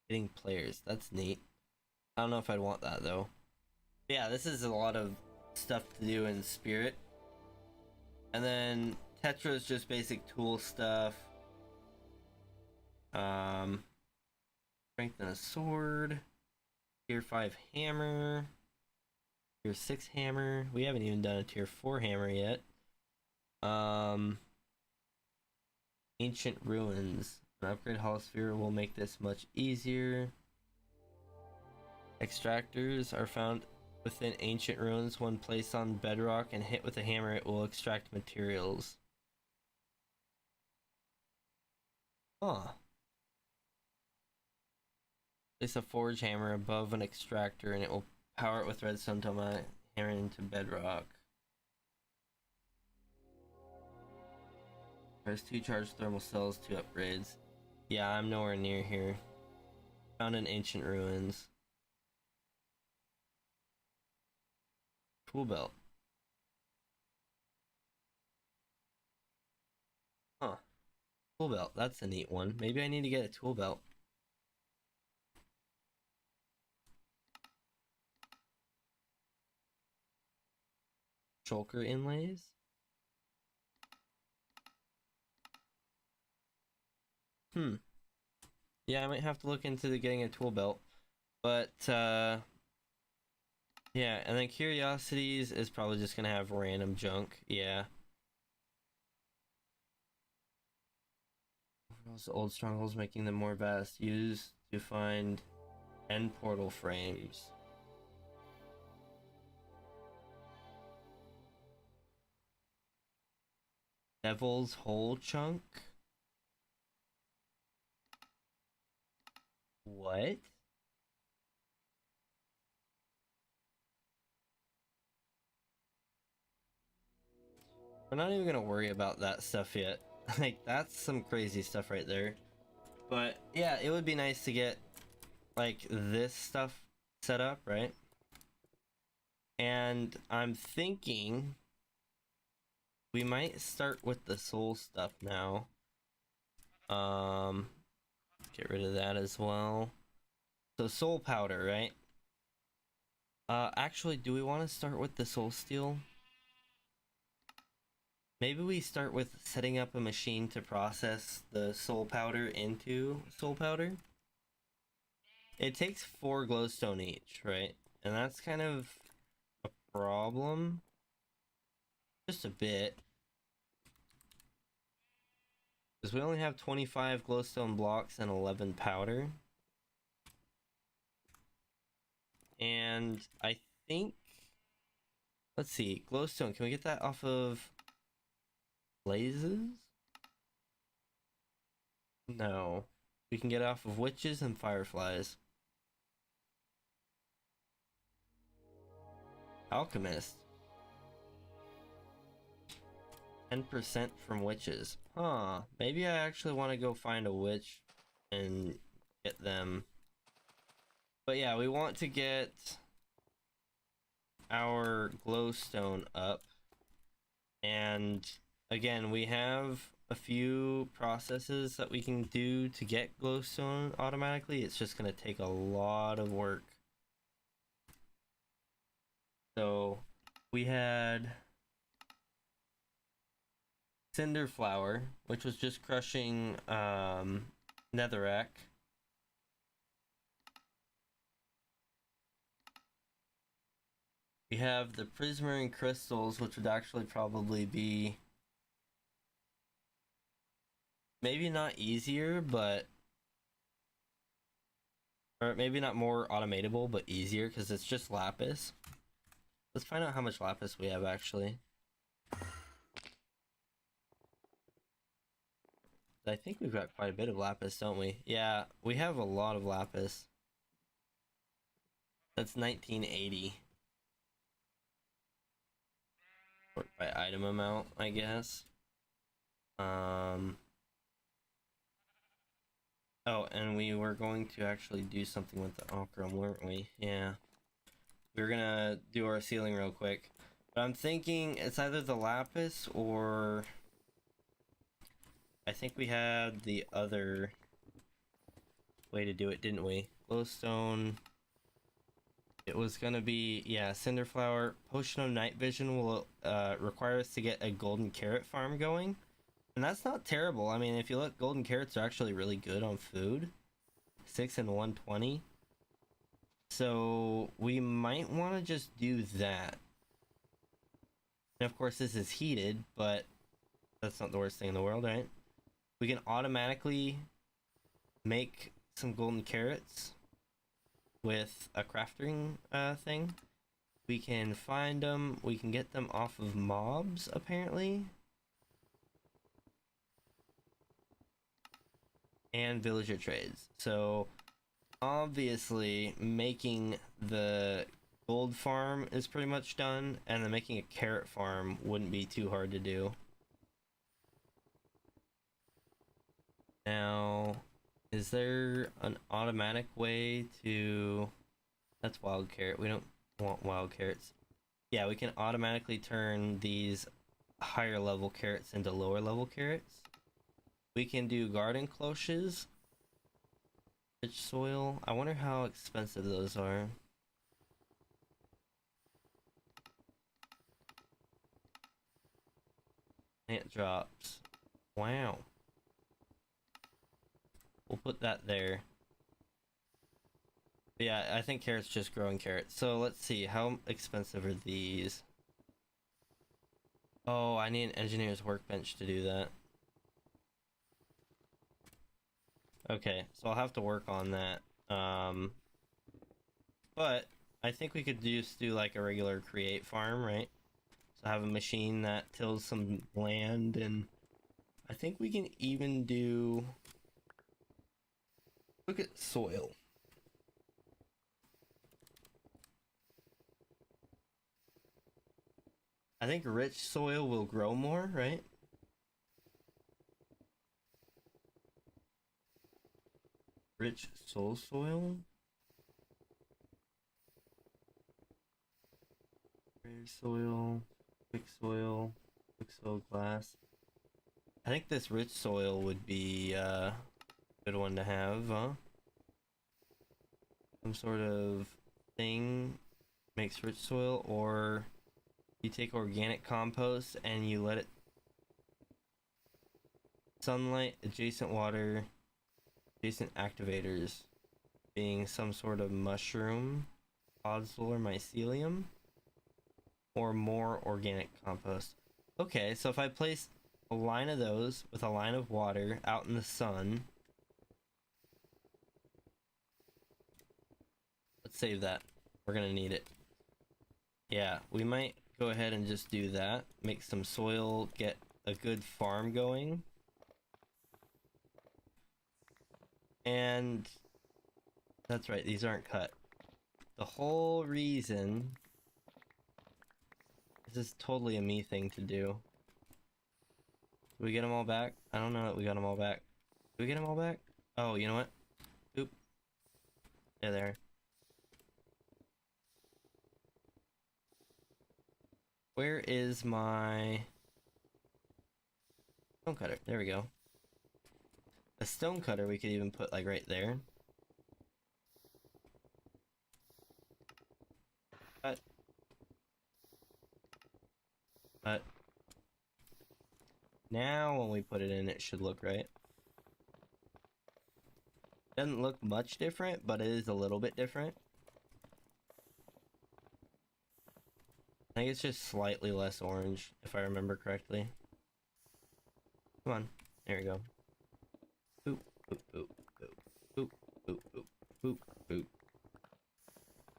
Hitting players, that's neat. I don't know if I'd want that though. Yeah, this is a lot of stuff to do in Spirit. And then Tetra is just basic tool stuff. Strengthen a sword. Tier 5 hammer. Tier 6 hammer. We haven't even done a tier 4 hammer yet. Ancient ruins. An upgrade holosphere will make this much easier. Extractors are found within ancient ruins. When placed on bedrock and hit with a hammer, it will extract materials. Huh. Place a forge hammer above an extractor and it will power it with redstone to my hammer into bedrock. There's 2 charged thermal cells, 2 upgrades. Yeah, I'm nowhere near here. Found in ancient ruins. Tool belt. Huh. Tool belt. That's a neat one. Maybe I need to get a tool belt. Shulker inlays. Yeah, I might have to look into getting a tool belt. But, yeah, and then Curiosities is probably just gonna have random junk. Yeah. Those old strongholds, making them more vast. Used to find end portal frames. Devil's Hole chunk? What? We're not even gonna worry about that stuff yet. Like, that's some crazy stuff right there. But, yeah, it would be nice to get, like, this stuff set up, right? And I'm thinking we might start with the soul stuff now. Get rid of that as well. So soul powder, right? Actually, do we want to start with the soul steel? Maybe we start with setting up a machine to process the soul powder into soul powder. It takes 4 glowstone each, right? And that's kind of a problem. Just a bit. Because we only have 25 glowstone blocks and 11 powder. And I think... Let's see, glowstone, can we get that off of blazes? No. We can get it off of witches and fireflies. Alchemist. 10% from witches. Huh. Maybe I actually want to go find a witch and get them. But yeah, we want to get our glowstone up. And again, we have a few processes that we can do to get glowstone automatically. It's just going to take a lot of work. So we had Cinder Flower, which was just crushing netherrack. We have the prismarine crystals, which would actually probably be maybe not easier, but or maybe not more automatable, but easier because it's just lapis. Let's find out how much lapis we have actually. I think we've got quite a bit of lapis, don't we? Yeah, we have a lot of lapis. That's 1980. Sort by item amount, I guess. Oh, and we were going to actually do something with the ochre, weren't we? Yeah. We were gonna do our ceiling real quick. But I'm thinking it's either the lapis or... I think we had the other way to do it, didn't we? Glowstone. It was gonna be, yeah, Cinderflower. Potion of Night Vision will require us to get a golden carrot farm going. And that's not terrible. I mean, if you look, golden carrots are actually really good on food. 6 and 120. So we might want to just do that. And of course this is heated, but that's not the worst thing in the world, right? We can automatically make some golden carrots with a crafting thing. We can find them. We can get them off of mobs, apparently. And villager trades. So obviously making the gold farm is pretty much done, and then making a carrot farm wouldn't be too hard to do. Now, is there an automatic way to... That's wild carrot. We don't want wild carrots. Yeah, we can automatically turn these higher level carrots into lower level carrots. We can do garden cloches. Rich soil. I wonder how expensive those are. Plant drops. Wow. We'll put that there. But yeah, I think carrots just growing carrots. So let's see, how expensive are these? Oh, I need an engineer's workbench to do that. Okay, so I'll have to work on that. But I think we could just do like a regular create farm, right? So have a machine that tills some land, and I think we can even do... Look at soil. I think rich soil will grow more, right? Rich soul soil? Rare soil, quick soil glass. I think this rich soil would be a good one to have, huh? Some sort of thing makes rich soil, or you take organic compost and you let it sunlight, adjacent water, adjacent activators, being some sort of mushroom, podzol, or mycelium, or more organic compost. Okay, so if I place a line of those with a line of water out in the sun, let's save that. We're gonna need it. Yeah, we might go ahead and just do that. Make some soil, get a good farm going. And that's right, these aren't cut. The whole reason... This is totally a me thing to do. Did we get them all back? I don't know that we got them all back. Did we get them all back? Oh, you know what? Oop. Yeah, there. Where is my stone cutter? There we go. A stone cutter we could even put like right there. But now when we put it in, it should look right. Doesn't look much different, but it is a little bit different. I think it's just slightly less orange, if I remember correctly. Come on, there we go. Boop, boop, boop, boop, boop, boop, boop, boop, boop.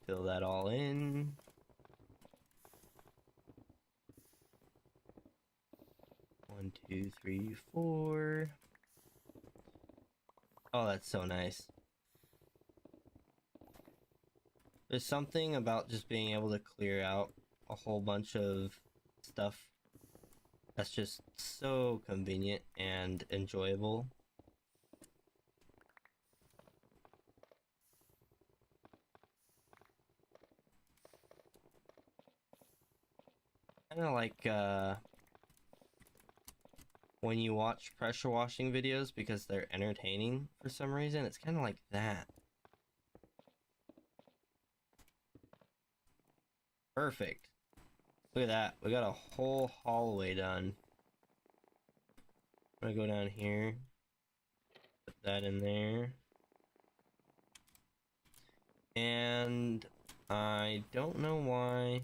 Fill that all in. One, two, three, four. Oh, that's so nice. There's something about just being able to clear out a whole bunch of stuff that's just so convenient and enjoyable. Kind of like when you watch pressure washing videos because they're entertaining for some reason. It's kind of like that. Perfect. Look at that. We got a whole hallway done. I'm gonna go down here. Put that in there. And I don't know why.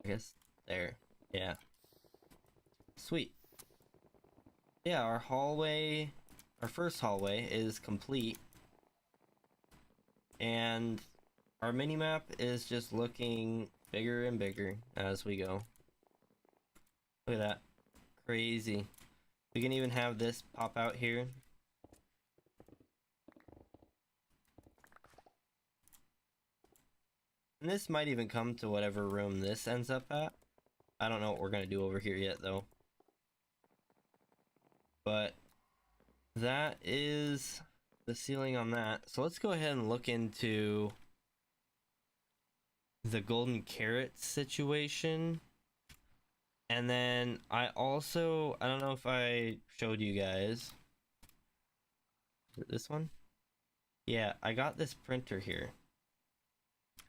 I guess there. Yeah. Sweet. Yeah, our hallway, our first hallway is complete. And our minimap is just looking bigger and bigger as we go. Look at that. Crazy. We can even have this pop out here. And this might even come to whatever room this ends up at. I don't know what we're gonna do over here yet though. But that is the ceiling on that. So let's go ahead and look into the golden carrot situation. And then I don't know if I showed you guys. This one? Yeah, I got this printer here.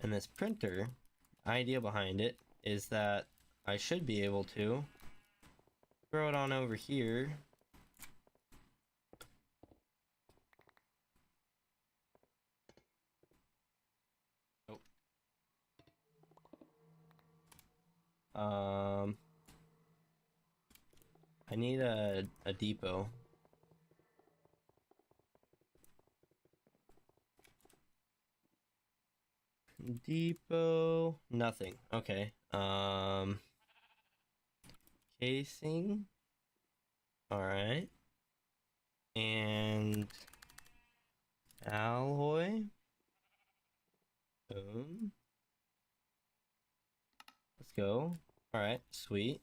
And this printer, the idea behind it is that I should be able to throw it on over here. Oh. I need a depot. Depot, nothing. Okay. Casing. All right. And alloy. Boom. Let's go. All right, sweet.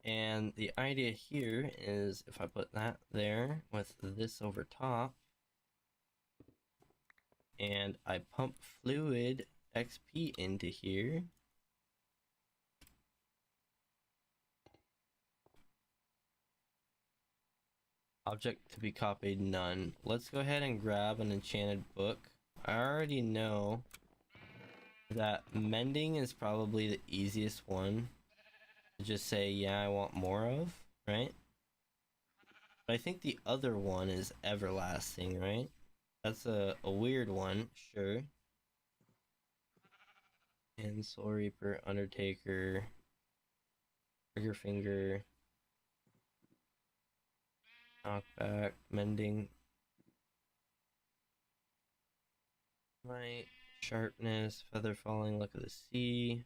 And the idea here is if I put that there with this over top, and I pump fluid XP into here. Object to be copied, none. Let's go ahead and grab an enchanted book. I already know that mending is probably the easiest one to just say, yeah, I want more of, right? But I think the other one is everlasting, right? That's a weird one, sure. And Soul Reaper, Undertaker, Trigger Finger, Knockback, Mending, Might, Sharpness, Feather Falling, Luck of the Sea,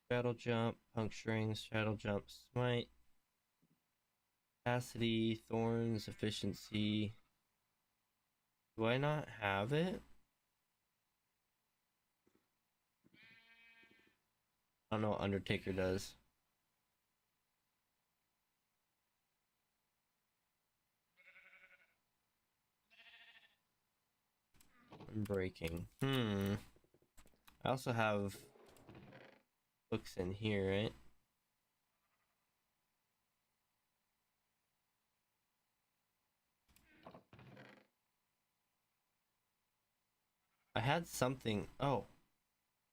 Straddle Jump, Puncturing, Straddle Jump, Smite, Capacity, Thorns, Efficiency. Do I not have it? I don't know what Undertaker does. Breaking. I also have books in here, right? I had something. Oh,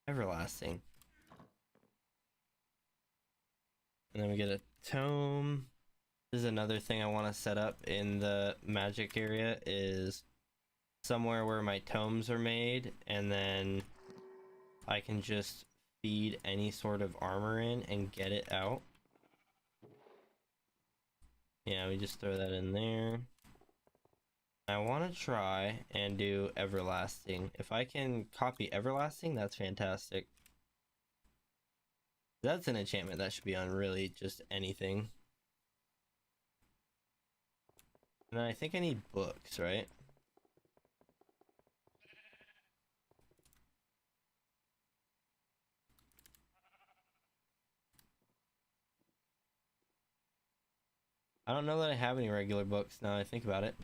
everlasting. And then we get a tome. This is another thing I want to set up in the magic area, is somewhere where my tomes are made, and then I can just feed any sort of armor in and get it out. Yeah, we just throw that in there. I want to try and do everlasting. If I can copy everlasting, that's fantastic. That's an enchantment that should be on really just anything. And then I think I need books, right? I don't know that I have any regular books now that I think about it.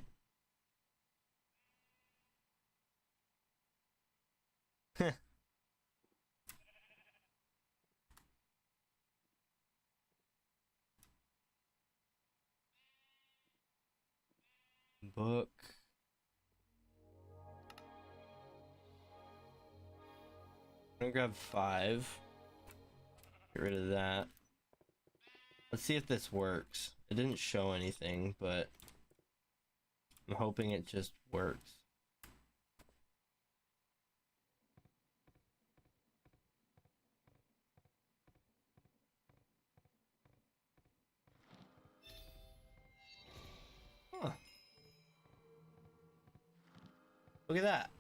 Book. I'm gonna grab 5. Get rid of that. Let's see if this works. It didn't show anything, but I'm hoping it just works. Huh. Look at that.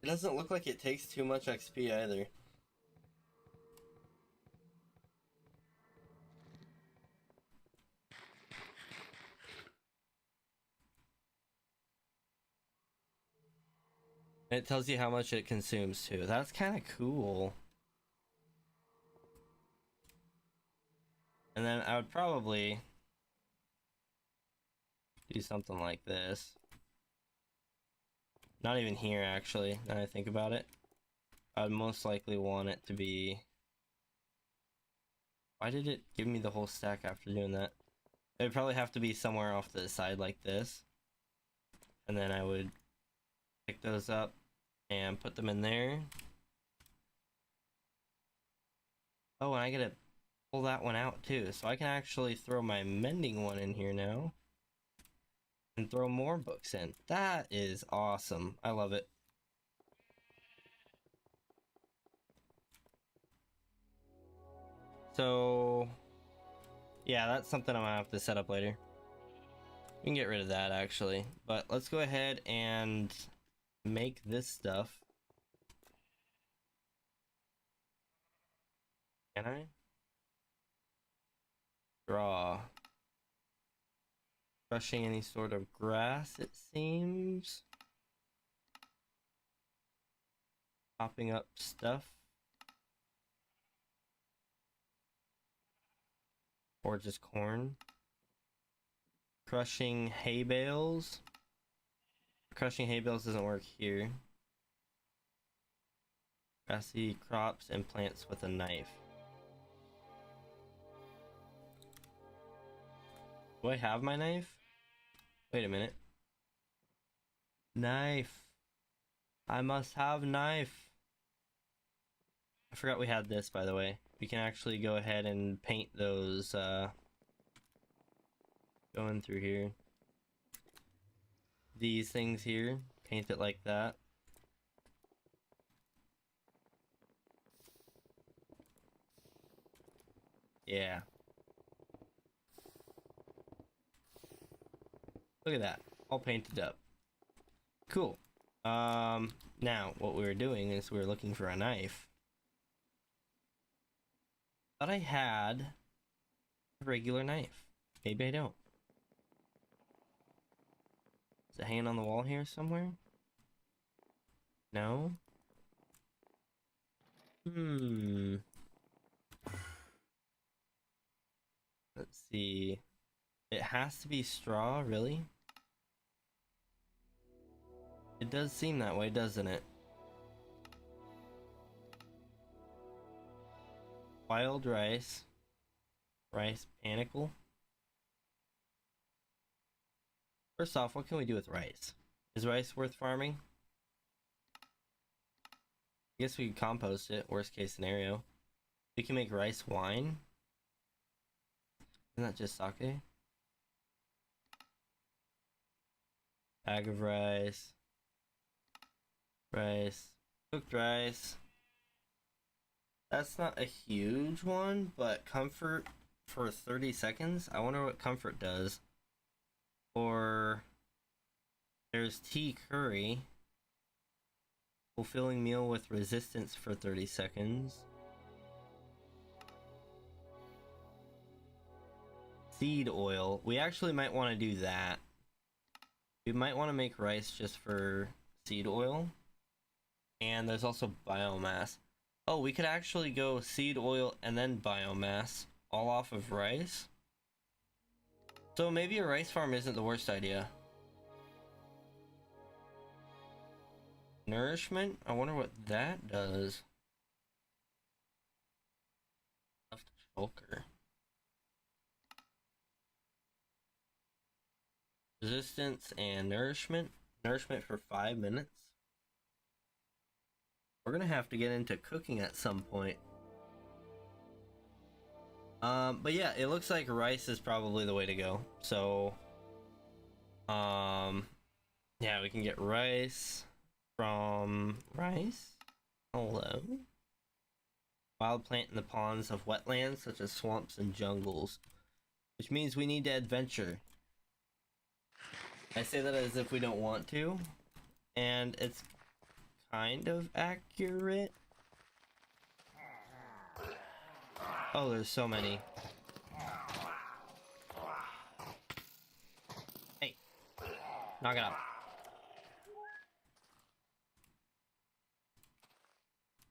It doesn't look like it takes too much XP either. It tells you how much it consumes too. That's kind of cool. And then I would probably do something like this. Not even here, actually, now that I think about it. I'd most likely want it to be... Why did it give me the whole stack after doing that? It would probably have to be somewhere off to the side like this. And then I would pick those up and put them in there. Oh, and I gotta pull that one out too. So I can actually throw my mending one in here now. And throw more books in. That is awesome. I love it. So, yeah, that's something I'm gonna have to set up later. We can get rid of that actually. But let's go ahead and make this stuff. Can I? Draw. Crushing any sort of grass, it seems. Popping up stuff. Or just corn. Crushing hay bales. Crushing hay bales doesn't work here. Grassy crops and plants with a knife. Do I have my knife? Wait a minute. Knife. I must have knife. I forgot we had this, by the way. We can actually go ahead and paint those, going through here. These things here. Paint it like that. Yeah. Look at that. All painted up. Cool. Now, what we were doing is we were looking for a knife. Thought I had a regular knife. Maybe I don't. Is it hanging on the wall here somewhere? No? Let's see. It has to be straw, really? It does seem that way, doesn't it? Wild rice. Rice panicle. First off, what can we do with rice? Is rice worth farming? I guess we could compost it, worst case scenario. We can make rice wine. Isn't that just sake? Bag of rice. Rice. Cooked rice. That's not a huge one, but comfort for 30 seconds? I wonder what comfort does. Or there's tea curry. Fulfilling meal with resistance for 30 seconds. Seed oil. We actually might want to do that. We might want to make rice just for seed oil. And there's also biomass. Oh, we could actually go seed oil and then biomass, all off of rice. So maybe a rice farm isn't the worst idea. Nourishment? I wonder what that does. Stuffed shulker. Resistance and nourishment. Nourishment for 5 minutes. We're gonna have to get into cooking at some point. But yeah, it looks like rice is probably the way to go. So, yeah, we can get rice from rice. Hello. Wild plant in the ponds of wetlands such as swamps and jungles, which means we need to adventure. I say that as if we don't want to, and it's kind of accurate. Oh, there's so many. Hey, knock it up.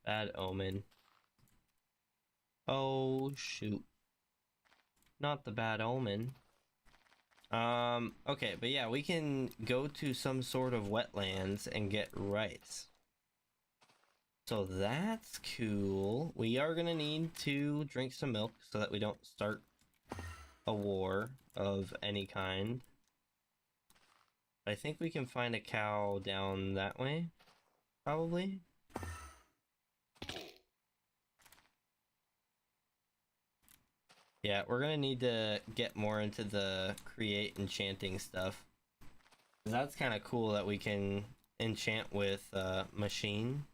Bad omen. Oh, shoot. Not the bad omen. Okay, but yeah, we can go to some sort of wetlands and get rice. So that's cool. We are gonna need to drink some milk so that we don't start a war of any kind. I think we can find a cow down that way, probably. Yeah, we're gonna need to get more into the create enchanting stuff. That's kind of cool that we can enchant with machine.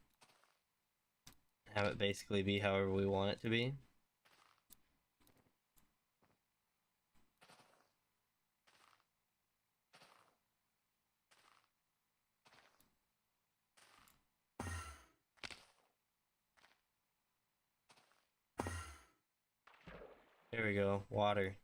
Have it basically be however we want it to be. There we go, water.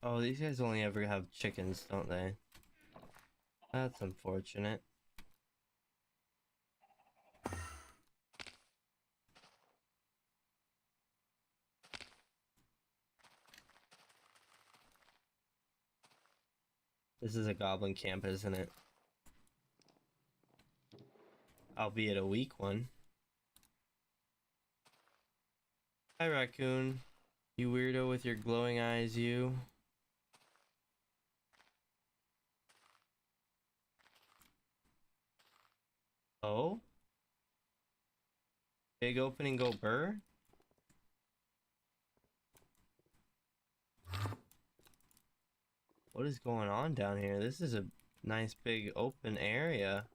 Oh, these guys only ever have chickens, don't they? That's unfortunate. This is a goblin camp, isn't it? Albeit a weak one. Hi, raccoon. You weirdo with your glowing eyes, you. Oh? Big opening, go burr? What is going on down here? This is a nice big open area.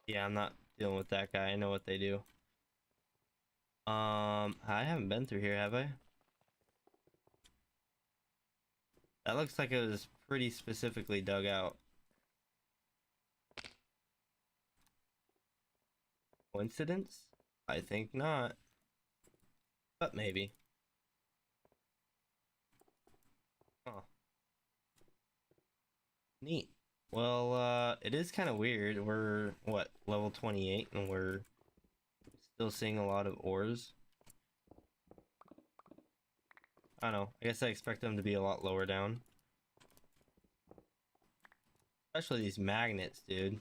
Yeah, I'm not dealing with that guy. I know what they do. I haven't been through here, have I? That looks like it was pretty specifically dug out. Coincidence? I think not. But maybe. Huh. Neat. Well, it is kind of weird. We're, what, level 28, and we're still seeing a lot of ores. I don't know. I guess I expect them to be a lot lower down. Especially these magnets, dude.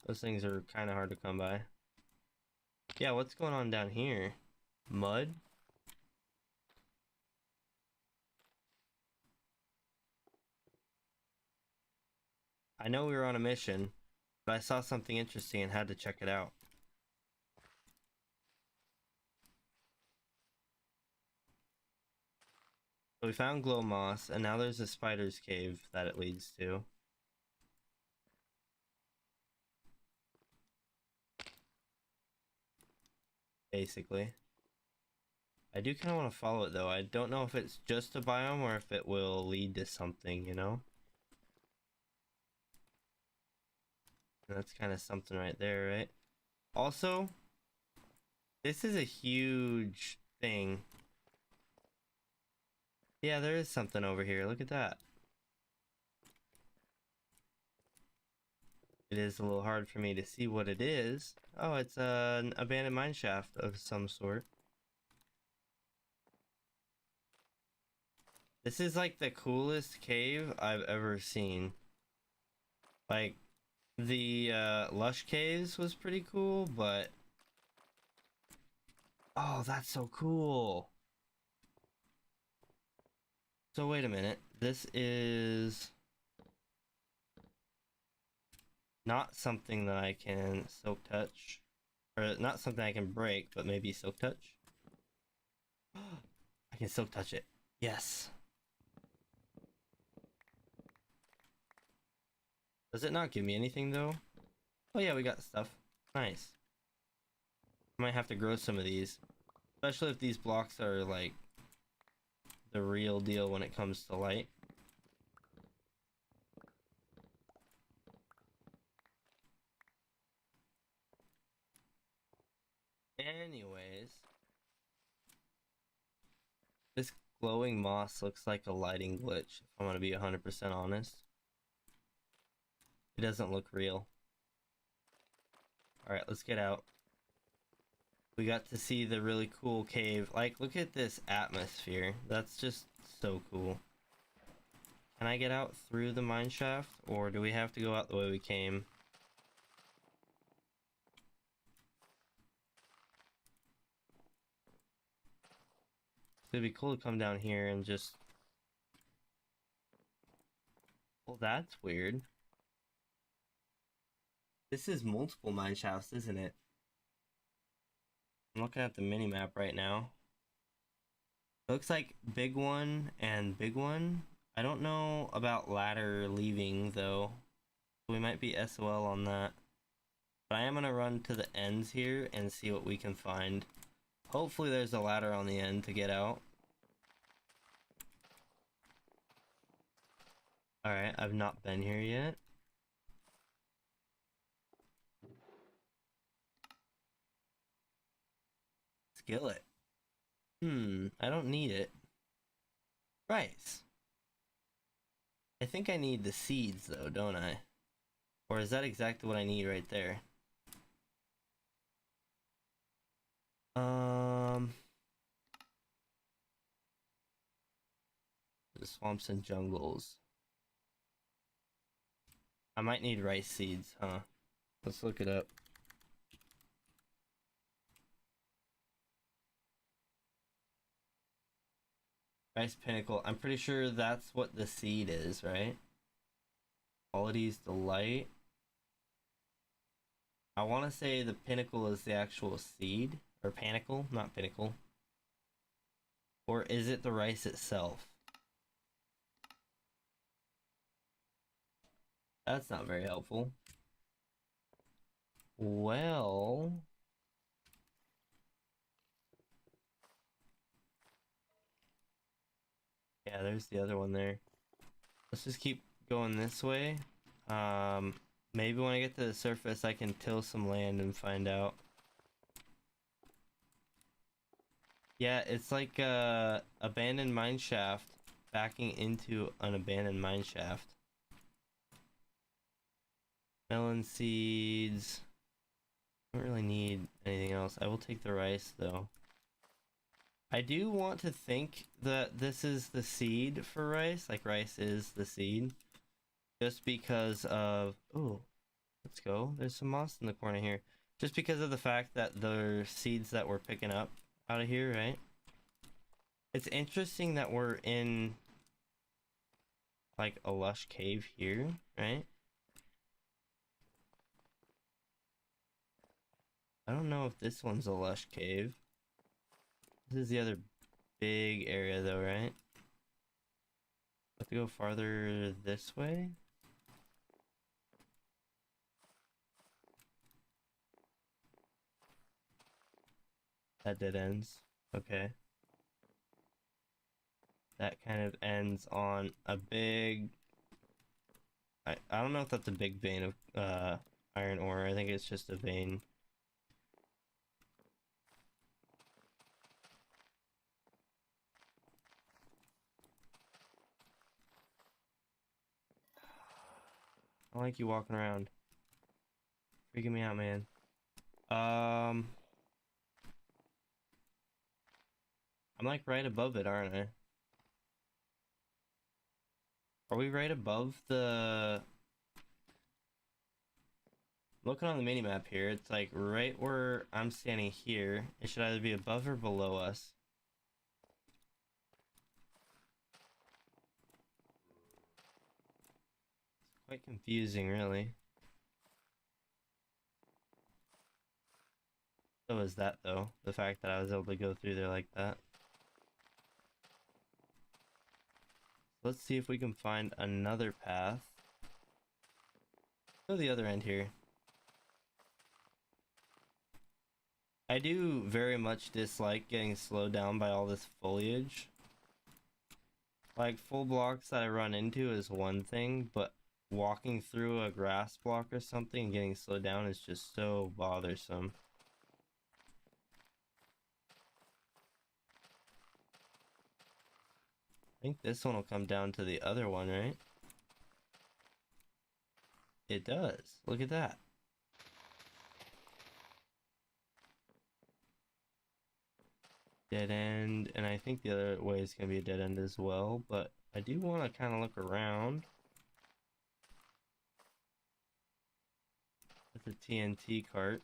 Those things are kind of hard to come by. Yeah, what's going on down here? Mud? I know we were on a mission, but I saw something interesting and had to check it out. So we found glow moss, and now there's a spider's cave that it leads to. Basically. I do kind of want to follow it though. I don't know if it's just a biome or if it will lead to something, you know? And that's kind of something right there, right? Also, this is a huge thing. Yeah, there is something over here. Look at that. It is a little hard for me to see what it is. Oh, it's an abandoned mine shaft of some sort. This is like the coolest cave I've ever seen. Like, the Lush Caves was pretty cool, but... Oh, that's so cool! So wait a minute. This is... not something that I can silk touch. Or not something I can break, but maybe silk touch. I can silk touch it. Yes. Does it not give me anything though? Oh yeah, we got stuff. Nice. Might have to grow some of these. Especially if these blocks are like the real deal when it comes to light. Anyways. This glowing moss looks like a lighting glitch, if I'm gonna be 100% honest. It doesn't look real. Alright, let's get out. We got to see the really cool cave. Like, look at this atmosphere. That's just so cool. Can I get out through the mine shaft? Or do we have to go out the way we came? It'd be cool to come down here and just... Well, that's weird. This is multiple mine shafts, isn't it? I'm looking at the mini-map right now. Looks like big one and big one. I don't know about ladder leaving, though. We might be SOL on that. But I am going to run to the ends here and see what we can find. Hopefully there's a ladder on the end to get out. Alright, I've not been here yet. Skillet. I don't need it. Rice. I think I need the seeds though, don't I? Or is that exactly what I need right there? The swamps and jungles. I might need rice seeds, huh? Let's look it up. Rice pinnacle. I'm pretty sure that's what the seed is, right? Qualities delight. I want to say the pinnacle is the actual seed. Or panicle, not pinnacle. Or is it the rice itself? That's not very helpful. Well... yeah, there's the other one there. Let's just keep going this way. Maybe when I get to the surface I can till some land and find out. Yeah, it's like a abandoned mine shaft backing into an abandoned mine shaft. Melon seeds. I don't really need anything else. I will take the rice though. I do want to think that this is the seed for rice, like rice is the seed. Just because of... oh, let's go. There's some moss in the corner here. Just because of the fact that the seeds that we're picking up out of here, right? It's interesting that we're in like a lush cave here, right? I don't know if this one's a lush cave. This is the other big area though, right? Have to go farther this way. That dead ends. Okay. That kind of ends on a big... I don't know if that's a big vein of iron ore. I think it's just a vein. I don't like you walking around. Freaking me out, man. I'm like right above it, aren't I? Are we right above the... Looking on the mini-map here, it's like right where I'm standing here. It should either be above or below us. It's quite confusing, really. So is that, though. The fact that I was able to go through there like that. Let's see if we can find another path. Go to the other end here. I do very much dislike getting slowed down by all this foliage. Like, full blocks that I run into is one thing, but walking through a grass block or something and getting slowed down is just so bothersome. I think this one will come down to the other one, right? It does. Look at that. Dead end, and I think the other way is going to be a dead end as well, but I do want to kind of look around. With the TNT cart.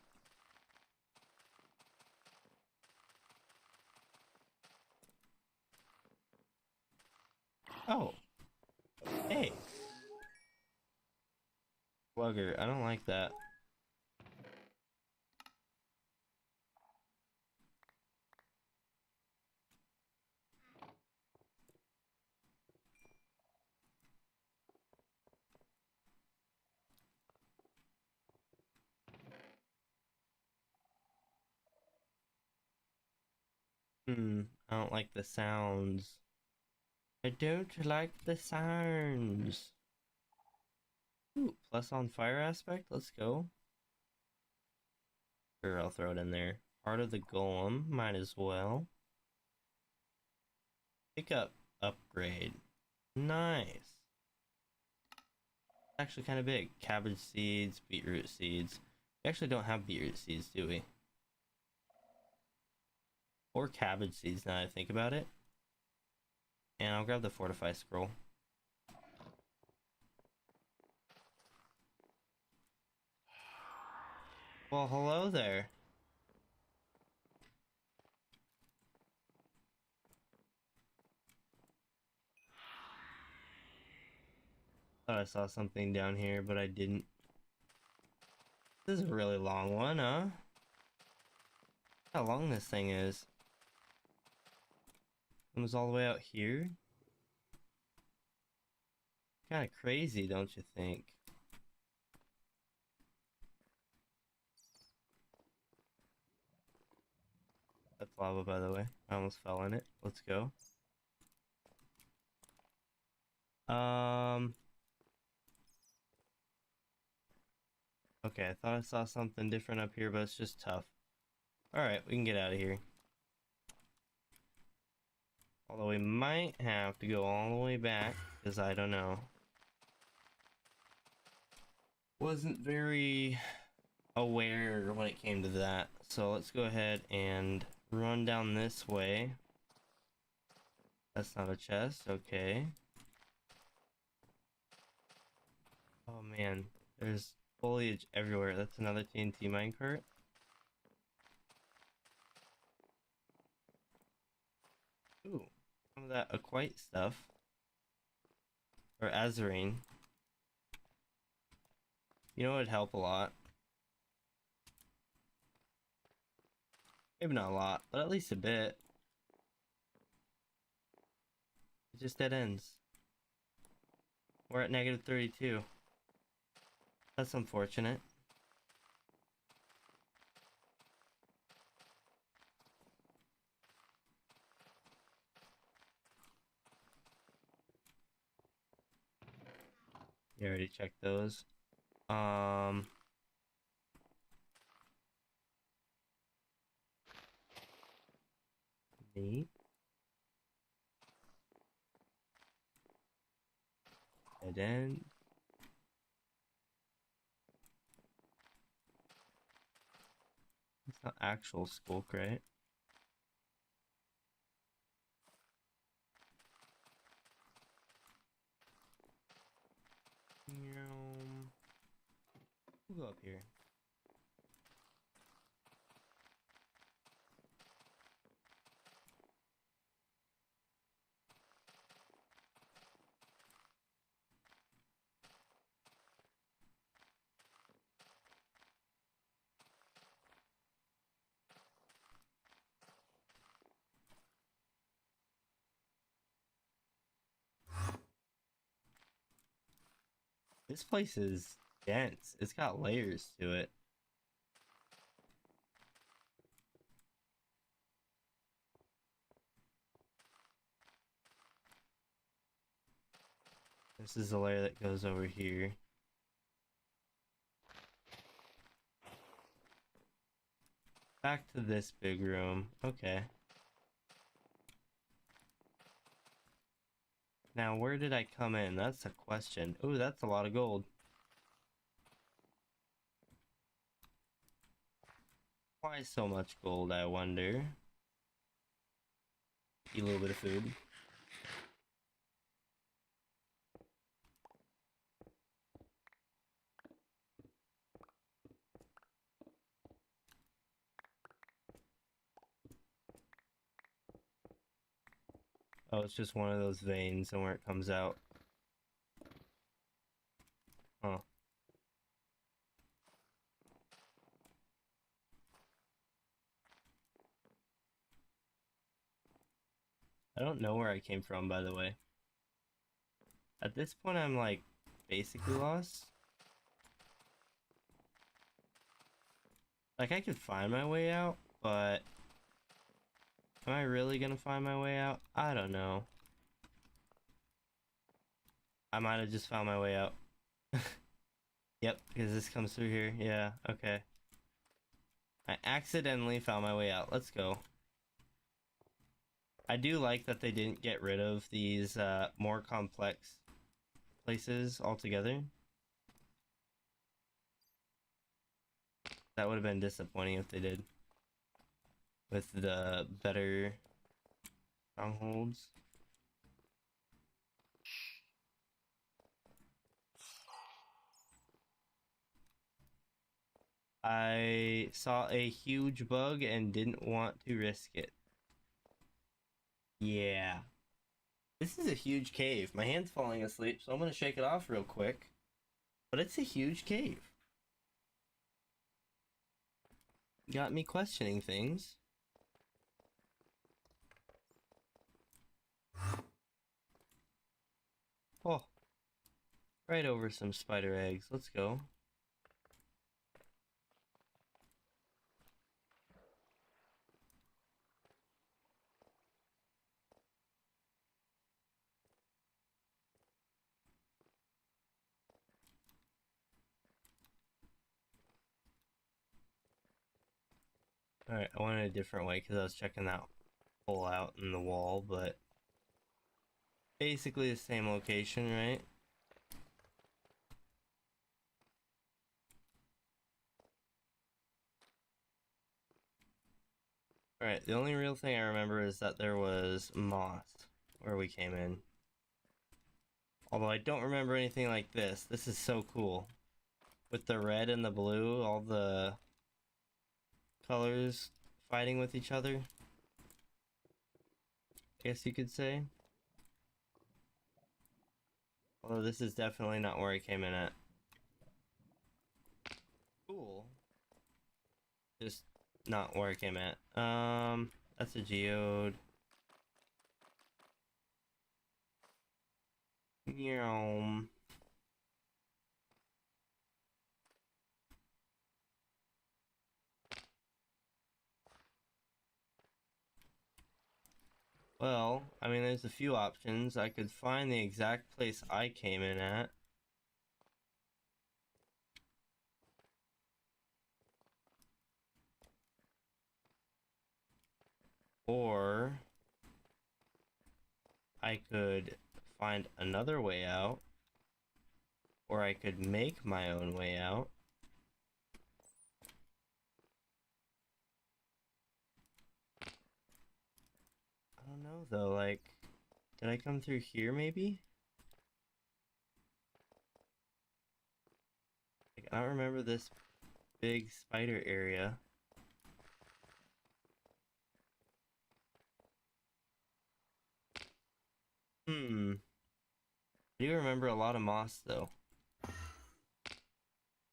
Oh! Hey! Slugger, I don't like that. I don't like the sounds. I don't like the sounds. Ooh, plus on fire aspect, let's go. Sure, I'll throw it in there. Part of the golem, might as well. Pick up, upgrade. Nice. Actually kind of big. Cabbage seeds, beetroot seeds. We actually don't have beetroot seeds, do we? Or cabbage seeds now that I think about it. And I'll grab the fortify scroll. Well, hello there. Thought I saw something down here, but I didn't. This is a really long one, huh? How long this thing is. It was all the way out here. Kind of crazy, don't you think? That's lava, by the way. I almost fell in it. Let's go. Okay, I thought I saw something different up here, but it's just tough. Alright, we can get out of here. Although we might have to go all the way back, because I don't know. Wasn't very aware when it came to that. So let's go ahead and run down this way. That's not a chest, okay. Oh man, there's foliage everywhere. That's another TNT minecart. Ooh, some of that Aquite stuff. Or Azarine. You know what would help a lot? Maybe not a lot, but at least a bit. It just dead ends. We're at negative 32. That's unfortunate. You already checked those. Neat. Dead end. It's not actual Skulk, right? We'll go up here. This place is dense. It's got layers to it. This is the layer that goes over here. Back to this big room. Okay. Now, where did I come in? That's a question. Ooh, that's a lot of gold. Why so much gold, I wonder? Eat a little bit of food. Oh, it's just one of those veins and where it comes out. Huh. I don't know where I came from, by the way. At this point, I'm like basically lost. Like, I could find my way out, but am I really gonna find my way out? I don't know. I might have just found my way out. Yep, because this comes through here. Yeah, okay. I accidentally found my way out. Let's go. I do like that they didn't get rid of these more complex places altogether. That would have been disappointing if they did. With the better strongholds. I saw a huge bug and didn't want to risk it. Yeah. This is a huge cave. My hand's falling asleep, so I'm gonna shake it off real quick. But it's a huge cave. Got me questioning things. Oh. Right over some spider eggs. Let's go. Alright, I went a different way because I was checking that hole out in the wall, but basically the same location, right? Alright, the only real thing I remember is that there was moss where we came in. Although I don't remember anything like this. This is so cool. With the red and the blue, all the colors fighting with each other. guess you could say. Although this is definitely not where I came in at. Cool. Just not where I came at. That's a geode. Meow. Well, I mean, there's a few options. I could find the exact place I came in at. Or I could find another way out. Or I could make my own way out. I don't know though, like, did I come through here maybe? Like, I don't remember this big spider area. I do remember a lot of moss though.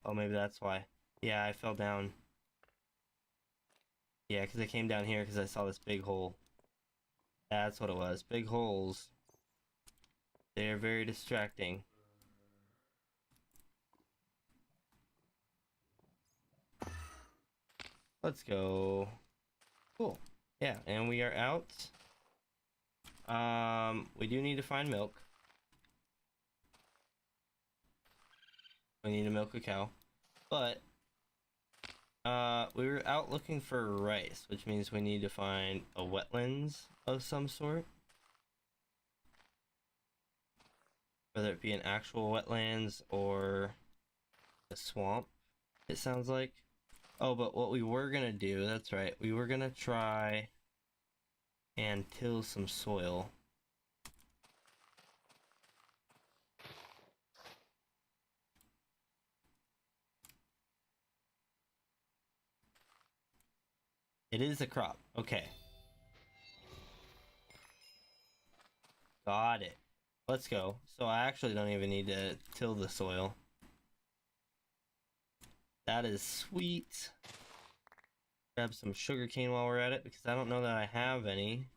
Oh, maybe that's why. Yeah, I fell down. Yeah, because I came down here because I saw this big hole. That's what it was. Big holes. They are very distracting. Let's go. Cool. Yeah, and we are out. We do need to find milk. We need to milk a cow. But, we were out looking for rice, which means we need to find a wetlands of some sort. Whether it be an actual wetlands or a swamp, it sounds like. Oh, but what we were gonna do, that's right, we were gonna try and till some soil. It is a crop. Okay. Got it. Let's go. So I actually don't even need to till the soil. That is sweet. Grab some sugarcane while we're at it because I don't know that I have any.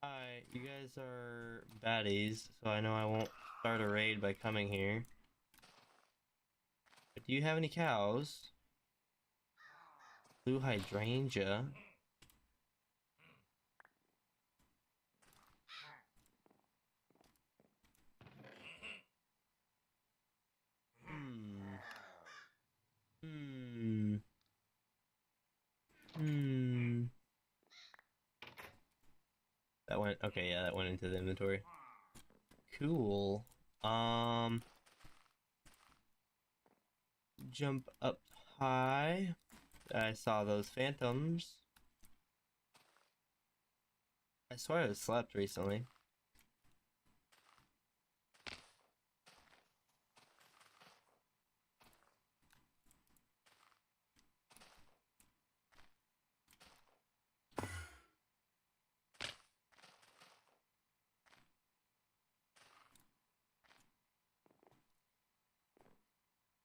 Hi, you guys are baddies, so I know I won't start a raid by coming here. But do you have any cows? Blue hydrangea. That went, okay, yeah, that went into the inventory. Cool. Jump up high. I saw those phantoms. I swear I slept recently.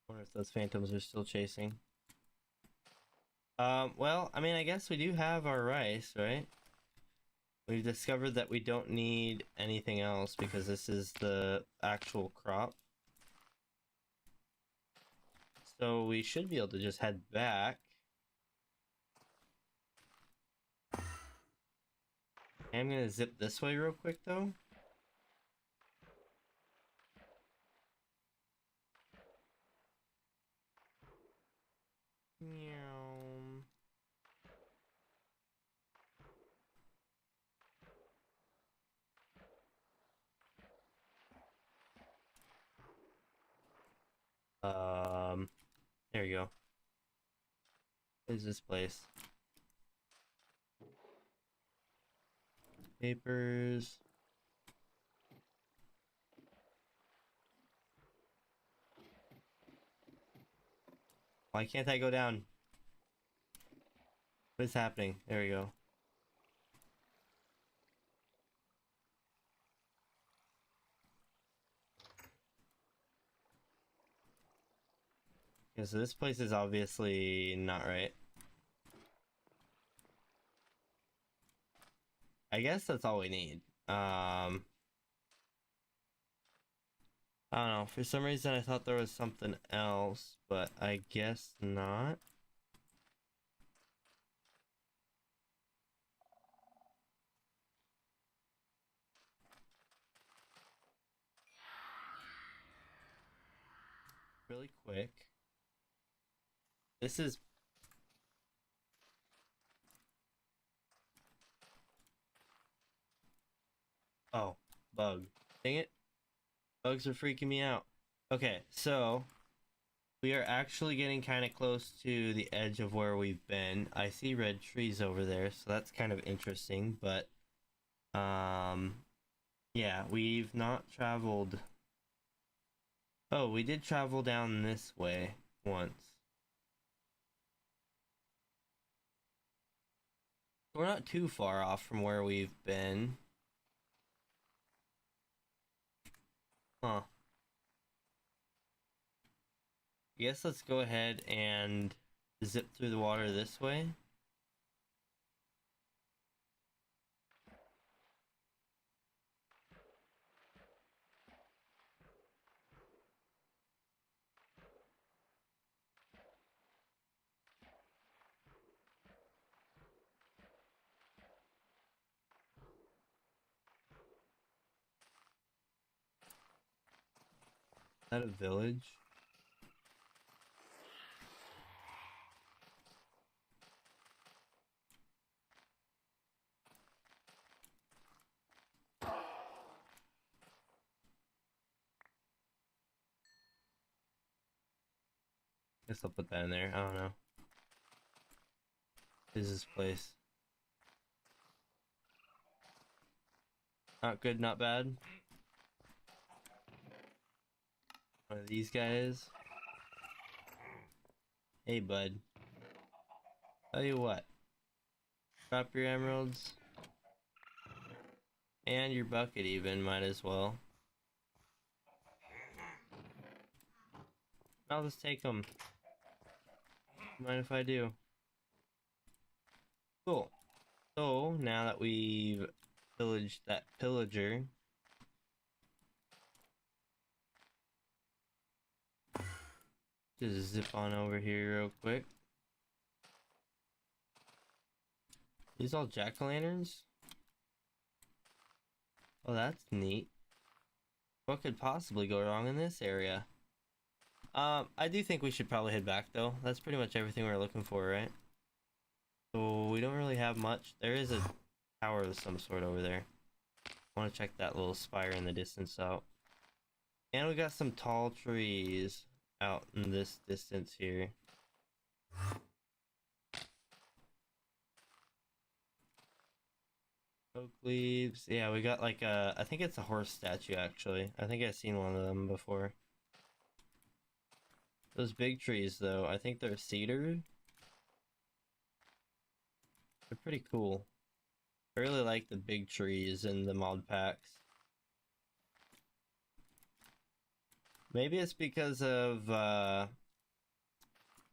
Wonder if those phantoms are still chasing. Well, I mean, I guess we do have our rice, right? We've discovered that we don't need anything else because this is the actual crop. So we should be able to just head back. I'm gonna zip this way real quick though. Meow. There you go. What is this place? Papers. Why can't I go down? What is happening? There we go. Yeah, so this place is obviously not right. I guess that's all we need. I don't know. For some reason, I thought there was something else, but I guess not. Really quick. This is... Oh, bug. Dang it. Bugs are freaking me out. Okay, so we are actually getting kind of close to the edge of where we've been. I see red trees over there, so that's kind of interesting, but yeah, we've not traveled. Oh, we did travel down this way once. We're not too far off from where we've been. Huh. I guess let's go ahead and zip through the water this way. Is that a village? Guess I'll put that in there. I don't know. What is this place? Not good, not bad. One of these guys. Hey, bud. Tell you what. Drop your emeralds. And your bucket even, might as well. I'll just take them. Mind if I do? Cool. So, now that we've pillaged that pillager, just zip on over here real quick. These all jack-o'-lanterns? Oh, that's neat. What could possibly go wrong in this area? I do think we should probably head back though. That's pretty much everything we're looking for, right? So we don't really have much. There is a tower of some sort over there. I want to check that little spire in the distance out. And we got some tall trees out in this distance here. Oak leaves. Yeah, we got like a... I think it's a horse statue actually. I think I've seen one of them before. Those big trees though, I think they're cedar. They're pretty cool. I really like the big trees in the mod packs. Maybe it's because of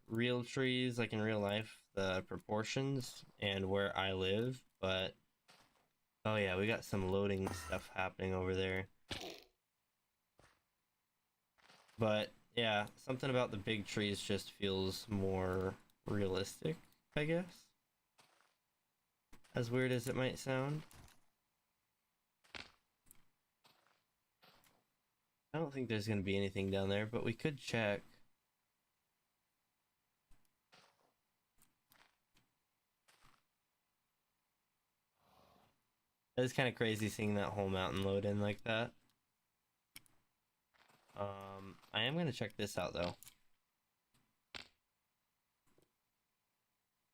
real trees, like in real life, the proportions and where I live, but oh yeah, we got some loading stuff happening over there. But yeah, something about the big trees just feels more realistic, I guess. As weird as it might sound. I don't think there's gonna be anything down there, but we could check. It's kind of crazy seeing that whole mountain load in like that. I am gonna check this out though.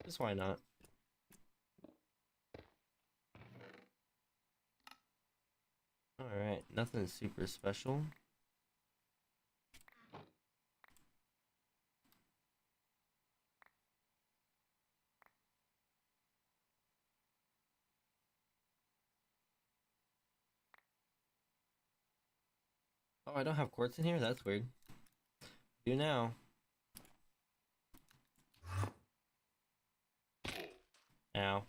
Just why not? Alright, nothing super special. Oh, I don't have quartz in here? That's weird. Do now. Ow.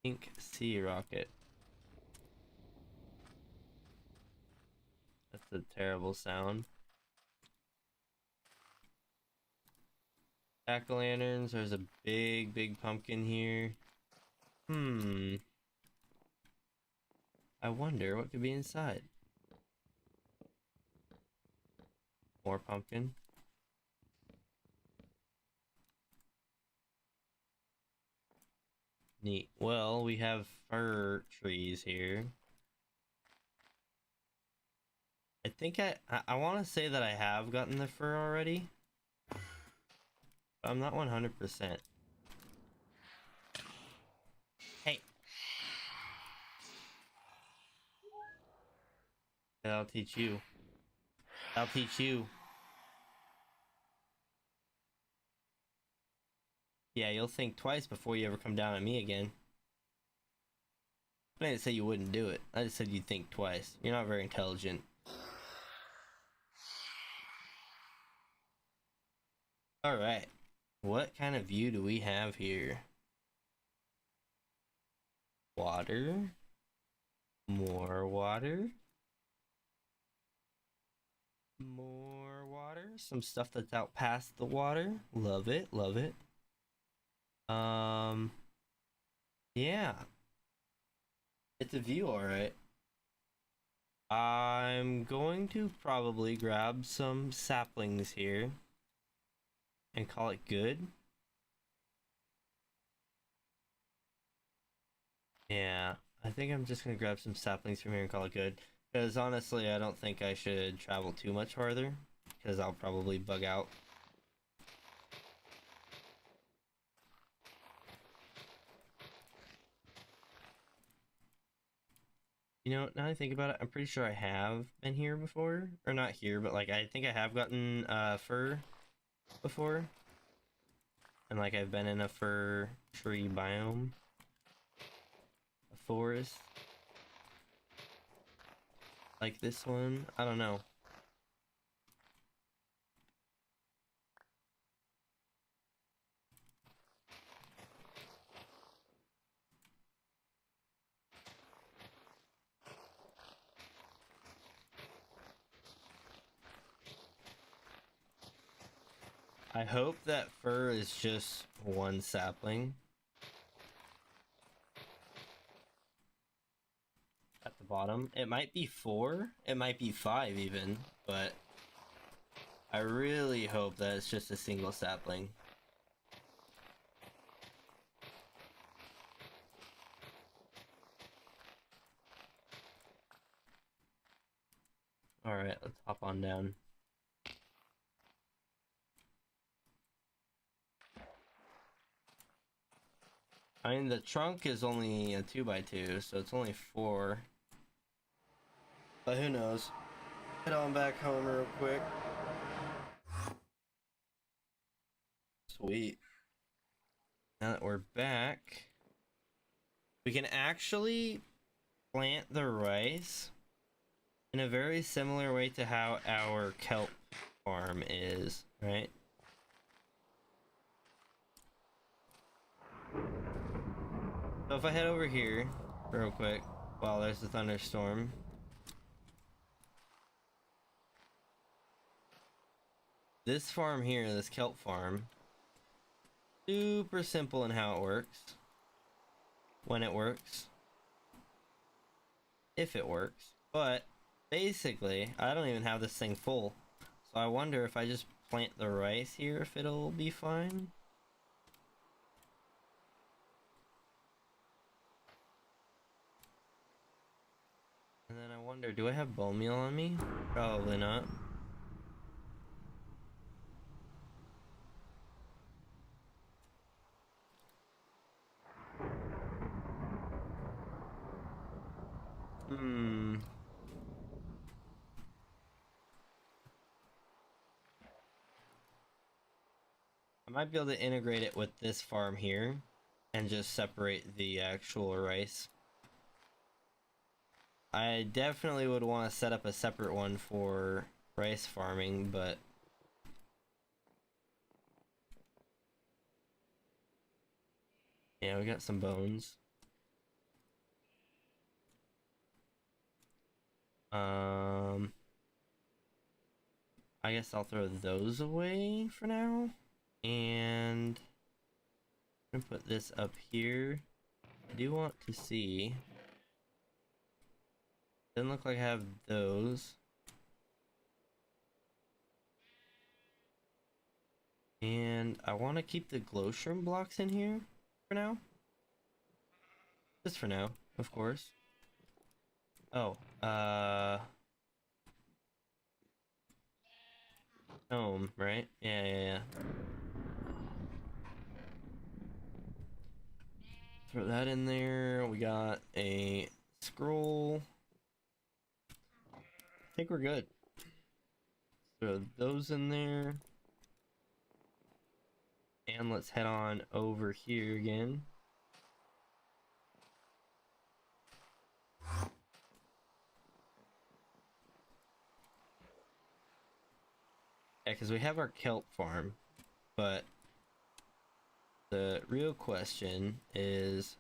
Pink sea rocket. That's a terrible sound. Jack-o'-lanterns. There's a big pumpkin here. I wonder what could be inside. More pumpkin. Neat. Well, we have fir trees here. I think I want to say that I have gotten the fur already. But I'm not 100%. Hey. I'll teach you. I'll teach you. Yeah, you'll think twice before you ever come down at me again. I didn't say you wouldn't do it. I just said you'd think twice. You're not very intelligent. Alright. What kind of view do we have here? Water. More water. More water. Some stuff that's out past the water. Love it, love it. Yeah. It's a view, alright. I'm going to probably grab some saplings here and call it good. Yeah, I think I'm just gonna grab some saplings from here and call it good. Because honestly, I don't think I should travel too much farther, because I'll probably bug out. You know, now I think about it, I'm pretty sure I have been here before. Or not here, but like, I think I have gotten fur before. And like, I've been in a fir tree biome. A forest. Like this one. I don't know. I hope that fur is just one sapling. At the bottom. It might be 4, it might be 5 even, but I really hope that it's just a single sapling. Alright, let's hop on down. I mean, the trunk is only a 2x2, so it's only 4. But who knows? Head on back home real quick. Sweet. Now that we're back, we can actually plant the rice in a very similar way to how our kelp farm is, right? So if I head over here real quick while there's a thunderstorm. This farm here, this kelp farm, super simple in how it works. When it works. If it works. But basically, I don't even have this thing full. So I wonder if I just plant the rice here, if it'll be fine. And then I wonder, do I have bone meal on me? Probably not. I might be able to integrate it with this farm here and just separate the actual rice. I definitely would want to set up a separate one for rice farming, but yeah, we got some bones. I guess I'll throw those away for now. And I'm gonna put this up here. I do want to see. Doesn't look like I have those. And I want to keep the glow shroom blocks in here for now. Just for now, of course. Oh, home, right? Yeah. Throw that in there. We got a scroll. I think we're good. Throw those in there. And let's head on over here again. Yeah, because we have our kelp farm, but the real question is,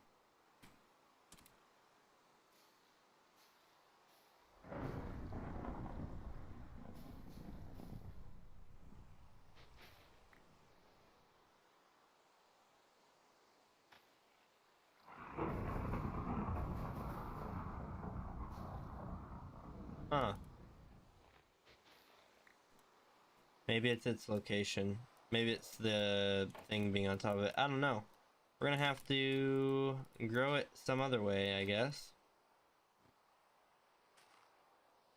huh? Maybe it's its location. Maybe it's the thing being on top of it. I don't know. We're gonna have to grow it some other way, I guess.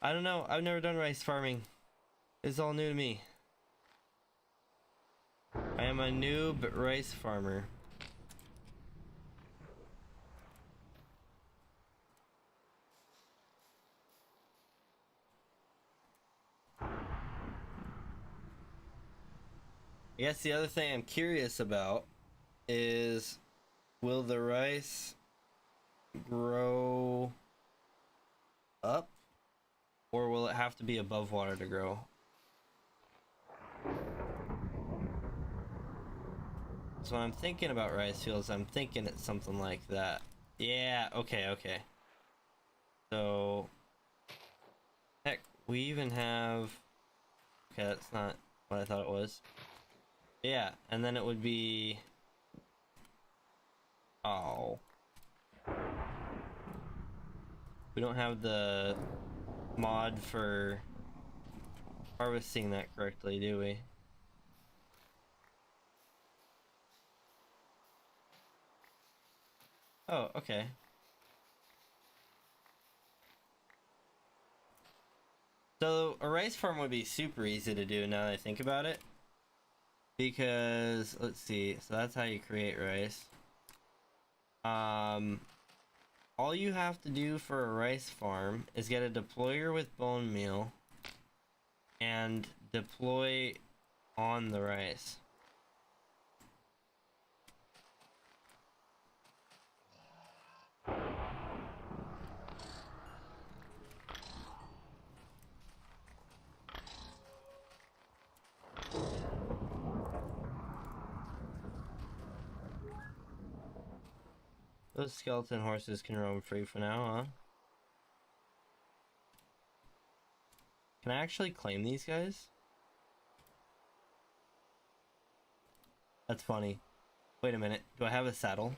I don't know. I've never done rice farming. It's all new to me. I am a noob rice farmer. I guess the other thing I'm curious about is, will the rice grow up, or will it have to be above water to grow? So when I'm thinking about rice fields, I'm thinking it's something like that. Yeah, okay. So, heck, we even have... Okay, that's not what I thought it was. Yeah, and then it would be... Oh. We don't have the mod for harvesting that correctly, do we? Oh, okay. So a rice farm would be super easy to do now that I think about it. Because, let's see, so that's how you create rice. All you have to do for a rice farm is get a deployer with bone meal and deploy on the rice. Those skeleton horses can roam free for now, huh? Can I actually claim these guys? That's funny. Wait a minute, do I have a saddle?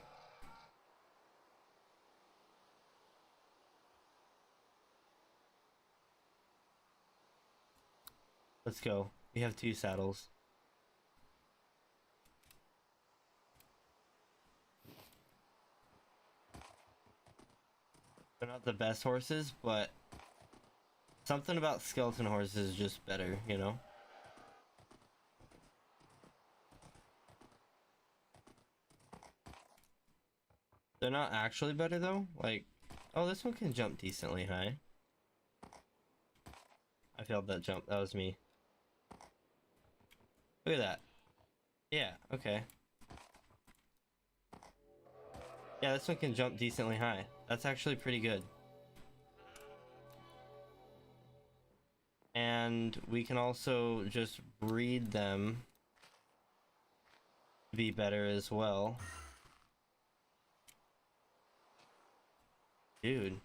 Let's go. We have 2 saddles. They're not the best horses, but something about skeleton horses is just better, you know? They're not actually better though. Like, oh, this one can jump decently high. I failed that jump. That was me. Look at that. Yeah, okay. Yeah, this one can jump decently high. That's actually pretty good. And we can also just breed them to be better as well. Dude.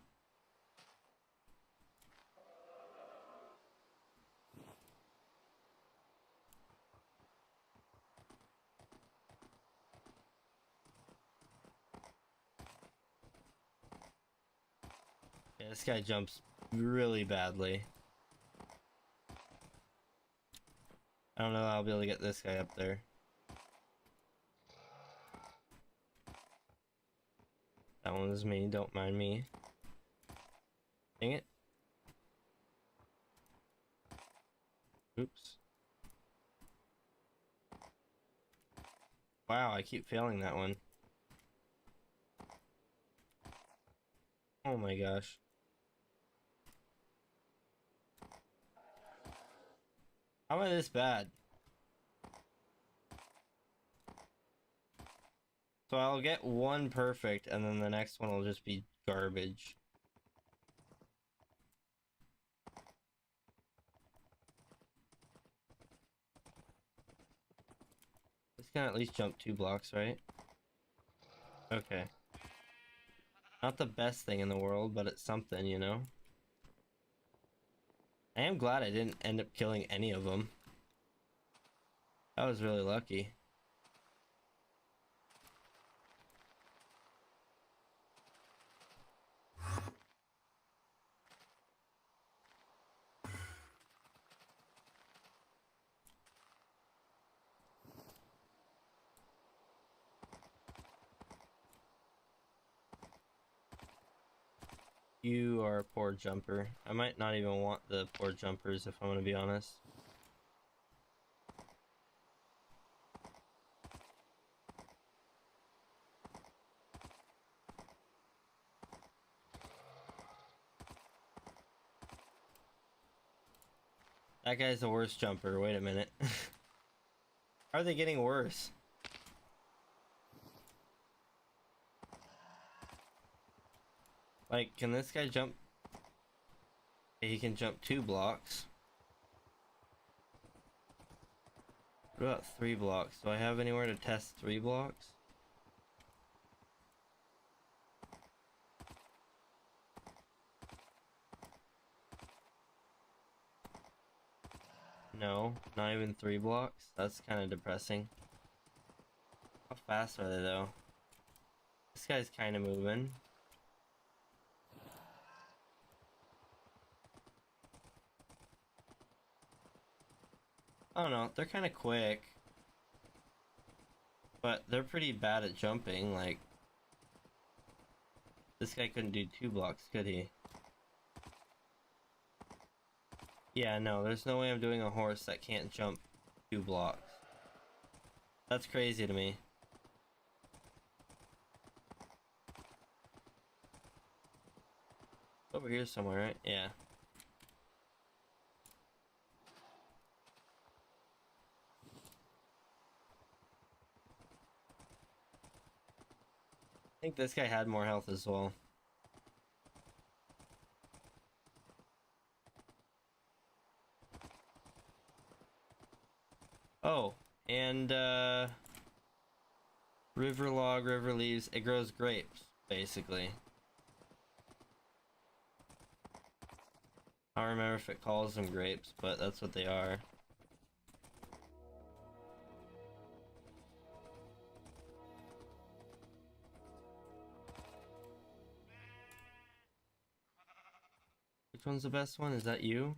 Yeah, this guy jumps really badly. I don't know how I'll be able to get this guy up there. That one was me, don't mind me. Dang it. Oops. Wow, I keep failing that one. Oh my gosh. How am I this bad? So I'll get one perfect, and then the next one will just be garbage. This can at least jump 2 blocks, right? Okay. Not the best thing in the world, but it's something, you know? I am glad I didn't end up killing any of them. I was really lucky. You are a poor jumper. I might not even want the poor jumpers if I'm gonna be honest. That guy's the worst jumper. Wait a minute. How are they getting worse? Like, can this guy jump? He can jump 2 blocks. What about 3 blocks? Do I have anywhere to test 3 blocks? No, not even 3 blocks. That's kind of depressing. How fast are they though? This guy's kind of moving. I don't know, they're kind of quick. But they're pretty bad at jumping, like... This guy couldn't do 2 blocks, could he? Yeah, no, there's no way I'm doing a horse that can't jump 2 blocks. That's crazy to me. Over here somewhere, right? Yeah. I think this guy had more health as well. Oh, and river log, river leaves, it grows grapes, basically. I don't remember if it calls them grapes, but that's what they are. Which one's the best one? Is that you?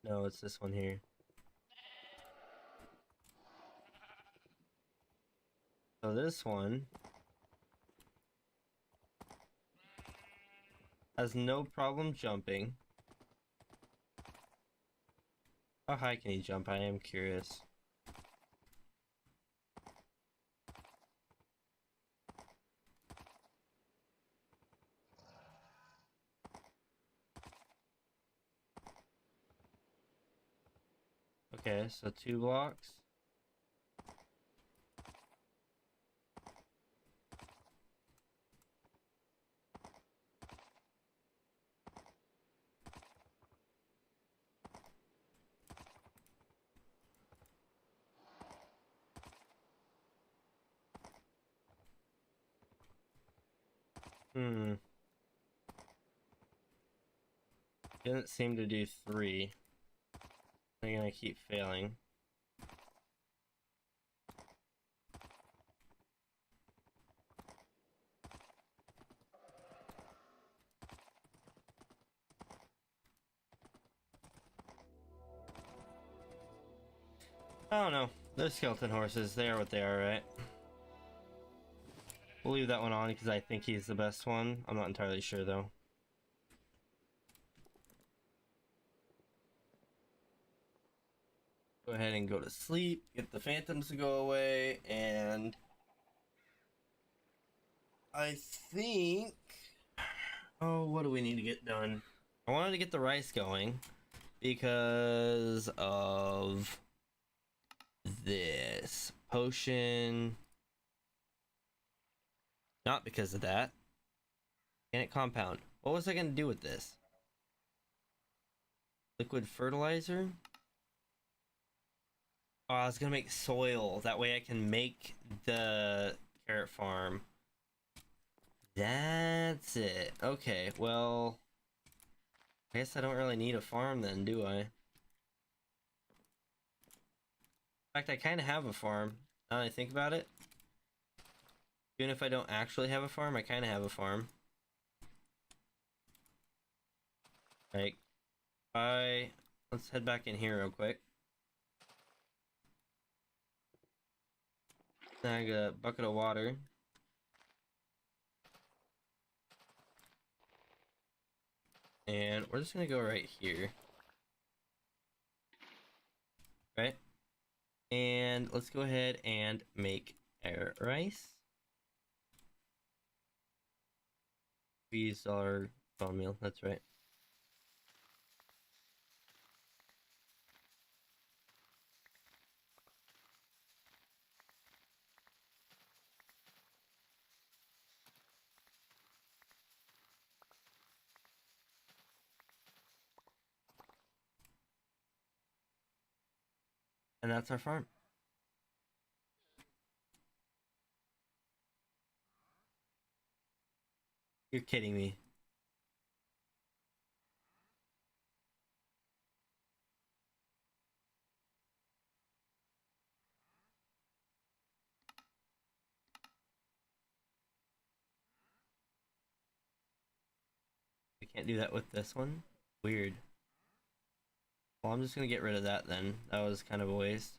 No, it's this one here. So this one has no problem jumping. How high can he jump? I am curious. Okay, so 2 blocks. Hmm. Didn't seem to do 3. I'm gonna keep failing. I don't know. They're skeleton horses. They are what they are, right? We'll leave that one on because I think he's the best one. I'm not entirely sure though. Go ahead and go to sleep, get the phantoms to go away, and I think... Oh, what do we need to get done? I wanted to get the rice going because of this potion. Not because of that. Organic compound. What was I going to do with this? Liquid fertilizer? Oh, I was going to make soil. That way I can make the carrot farm. That's it. Okay, well... I guess I don't really need a farm then, do I? In fact, I kind of have a farm. Now that I think about it. Even if I don't actually have a farm, I kind of have a farm. Like, let's head back in here real quick. Snag a bucket of water. And we're just gonna go right here. Right? And let's go ahead and make our rice. We use our bone meal, that's right. And that's our farm. You're kidding me. We can't do that with this one? Weird. Well, I'm just gonna get rid of that then. That was kind of a waste.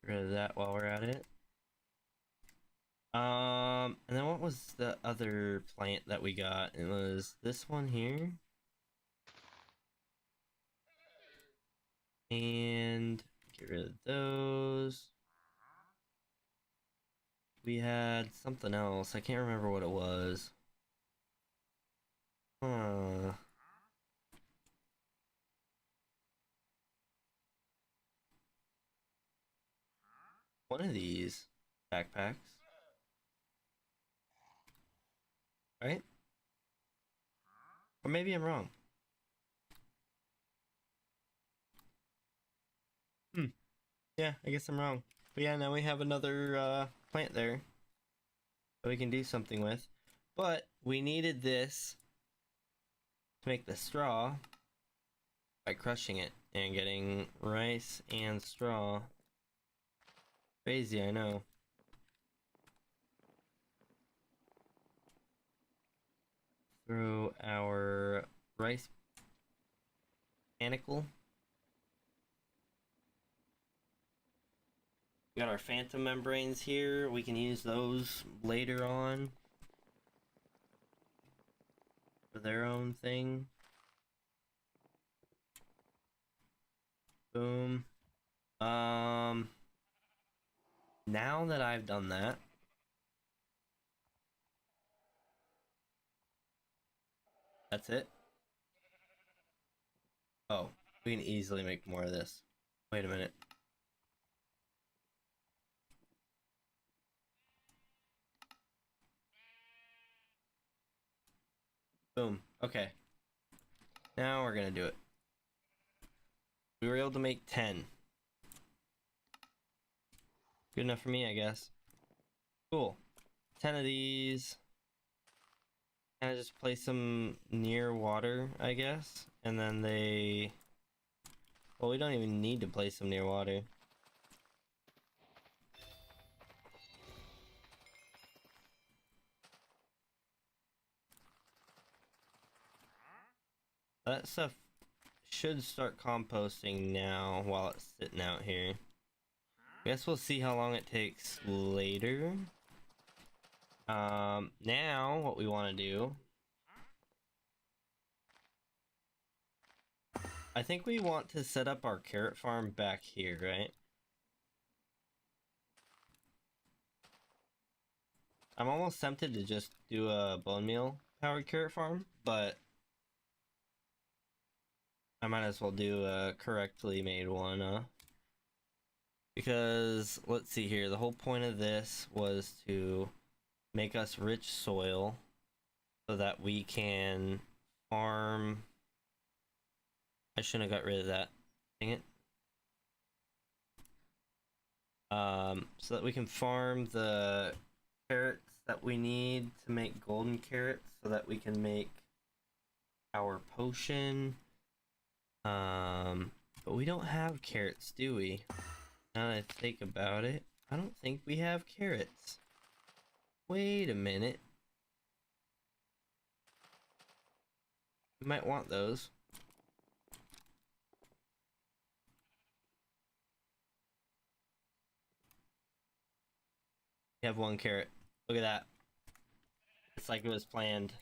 Get rid of that while we're at it. And then what was the other plant that we got? It was this one here. And get rid of those. We had something else. I can't remember what it was. Huh. One of these backpacks. Right? Or maybe I'm wrong. Yeah, I guess I'm wrong. But yeah, now we have another plant there that we can do something with. But we needed this to make the straw by crushing it and getting rice and straw. Crazy, I know. Throw our rice panicle. We got our phantom membranes here. We can use those later on for their own thing. Boom. Now that I've done that, that's it. Oh, we can easily make more of this. Wait a minute. Boom. Okay. Now we're gonna do it. We were able to make 10. Good enough for me, I guess. Cool. 10 of these. Kind of just place them near water, I guess. And then they... Well, we don't even need to place them near water. That stuff should start composting now while it's sitting out here. Guess we'll see how long it takes later. Now what we want to do... I think we want to set up our carrot farm back here, right? I'm almost tempted to just do a bone meal powered carrot farm, but I might as well do a correctly made one, because let's see here, the whole point of this was to make us rich soil so that we can farm. I shouldn't have got rid of that. Dang it. So that we can farm the carrots that we need to make golden carrots so that we can make our potion. But we don't have carrots, do we? Now that I think about it, I don't think we have carrots. Wait a minute. We might want those. We have one carrot. Look at that. It's like it was planned.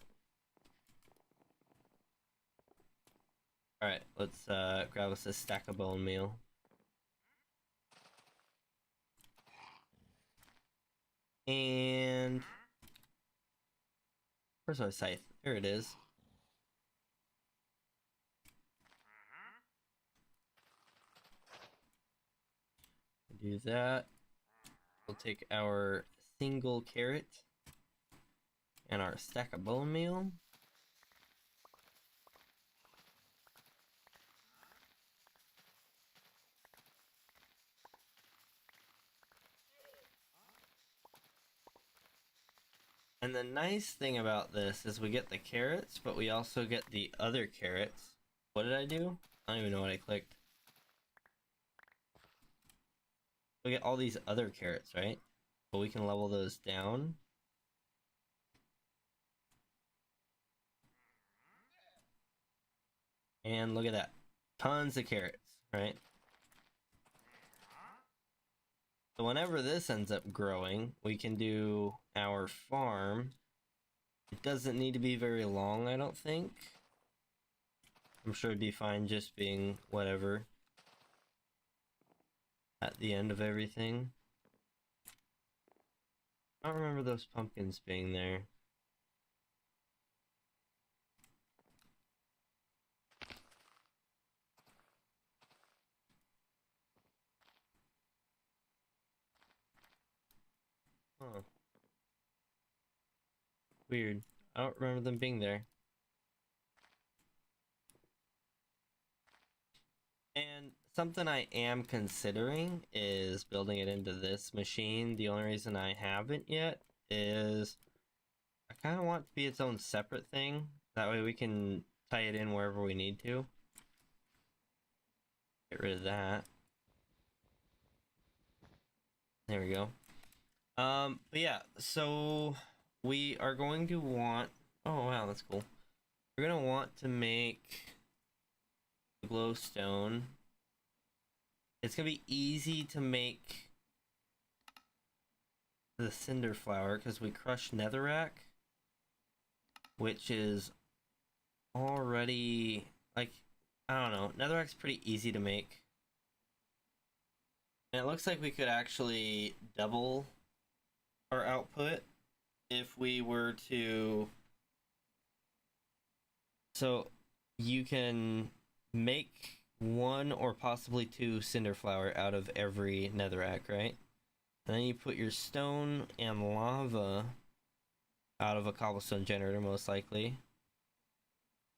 Alright, let's grab us a stack of bone meal. And where's our scythe? There it is. Do that. We'll take our single carrot and our stack of bone meal. And the nice thing about this is we get the carrots, but we also get the other carrots. What did I do? I don't even know what I clicked. We get all these other carrots, right? But we can level those down. And look at that. Tons of carrots, right? So whenever this ends up growing, we can do our farm. It doesn't need to be very long, I don't think. I'm sure it'd be fine just being whatever at the end of everything. I don't remember those pumpkins being there. Huh. Weird. I don't remember them being there. And something I am considering is building it into this machine. The only reason I haven't yet is I kind of want it to be its own separate thing. That way we can tie it in wherever we need to. Get rid of that. There we go. But yeah, so we are going to want... Oh, wow, that's cool. We're going to want to make the glowstone. It's going to be easy to make the cinder flower because we crushed netherrack, which is already, like, I don't know, netherrack's pretty easy to make. And it looks like we could actually double our output if we were to... So you can make one or possibly two cinder flower out of every netherrack, right? And then you put your stone and lava out of a cobblestone generator, most likely,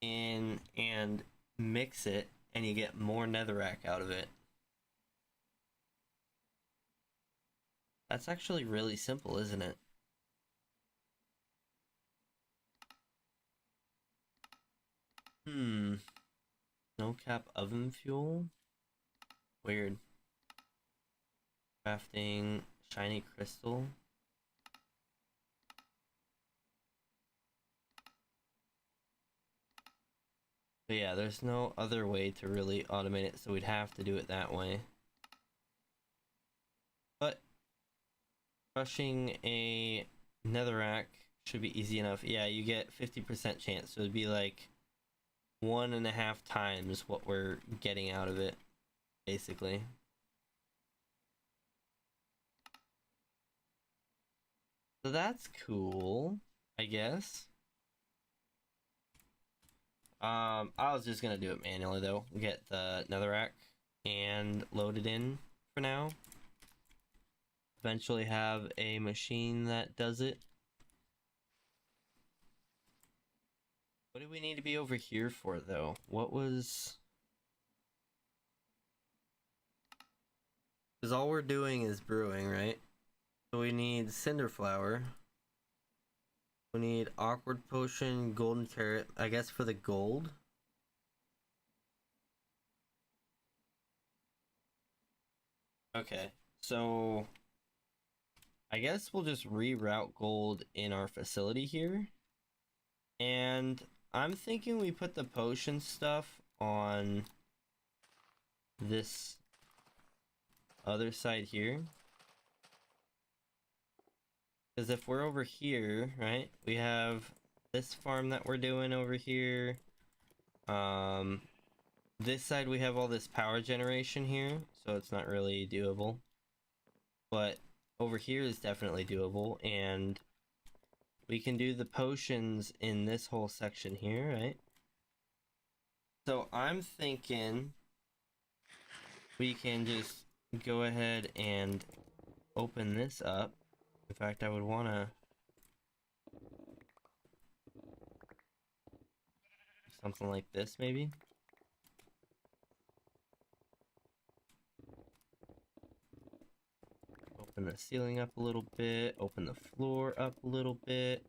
in and mix it, and you get more netherrack out of it. That's actually really simple, isn't it? No cap oven fuel? Weird. Crafting shiny crystal. But yeah, there's no other way to really automate it, so we'd have to do it that way. But crushing a netherrack should be easy enough. Yeah, you get 50% chance, so it'd be like 1.5 times what we're getting out of it, basically. So that's cool, I guess. I was just gonna do it manually though. Get the netherrack and load it in for now. Eventually have a machine that does it. What do we need to be over here for though? What was... Because all we're doing is brewing, right? So we need cinder flower. We need awkward potion, golden carrot, I guess for the gold. Okay, so I guess we'll just reroute gold in our facility here. And I'm thinking we put the potion stuff on this other side here. Because if we're over here, right, we have this farm that we're doing over here. This side we have all this power generation here, so it's not really doable. But over here is definitely doable, and we can do the potions in this whole section here, right? So I'm thinking we can just go ahead and open this up. In fact, I would want to something like this, maybe. Open the ceiling up a little bit, open the floor up a little bit.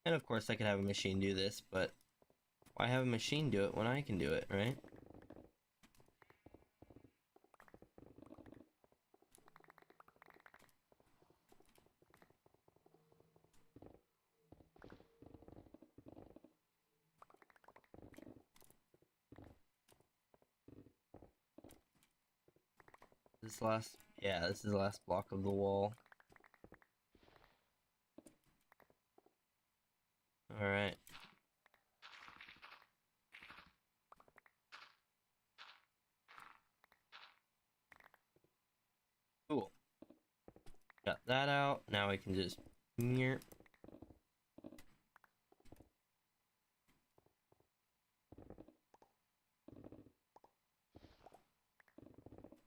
And of course I could have a machine do this, but why have a machine do it when I can do it, right? This is the last block of the wall. Alright. Cool. Got that out. Now we can just...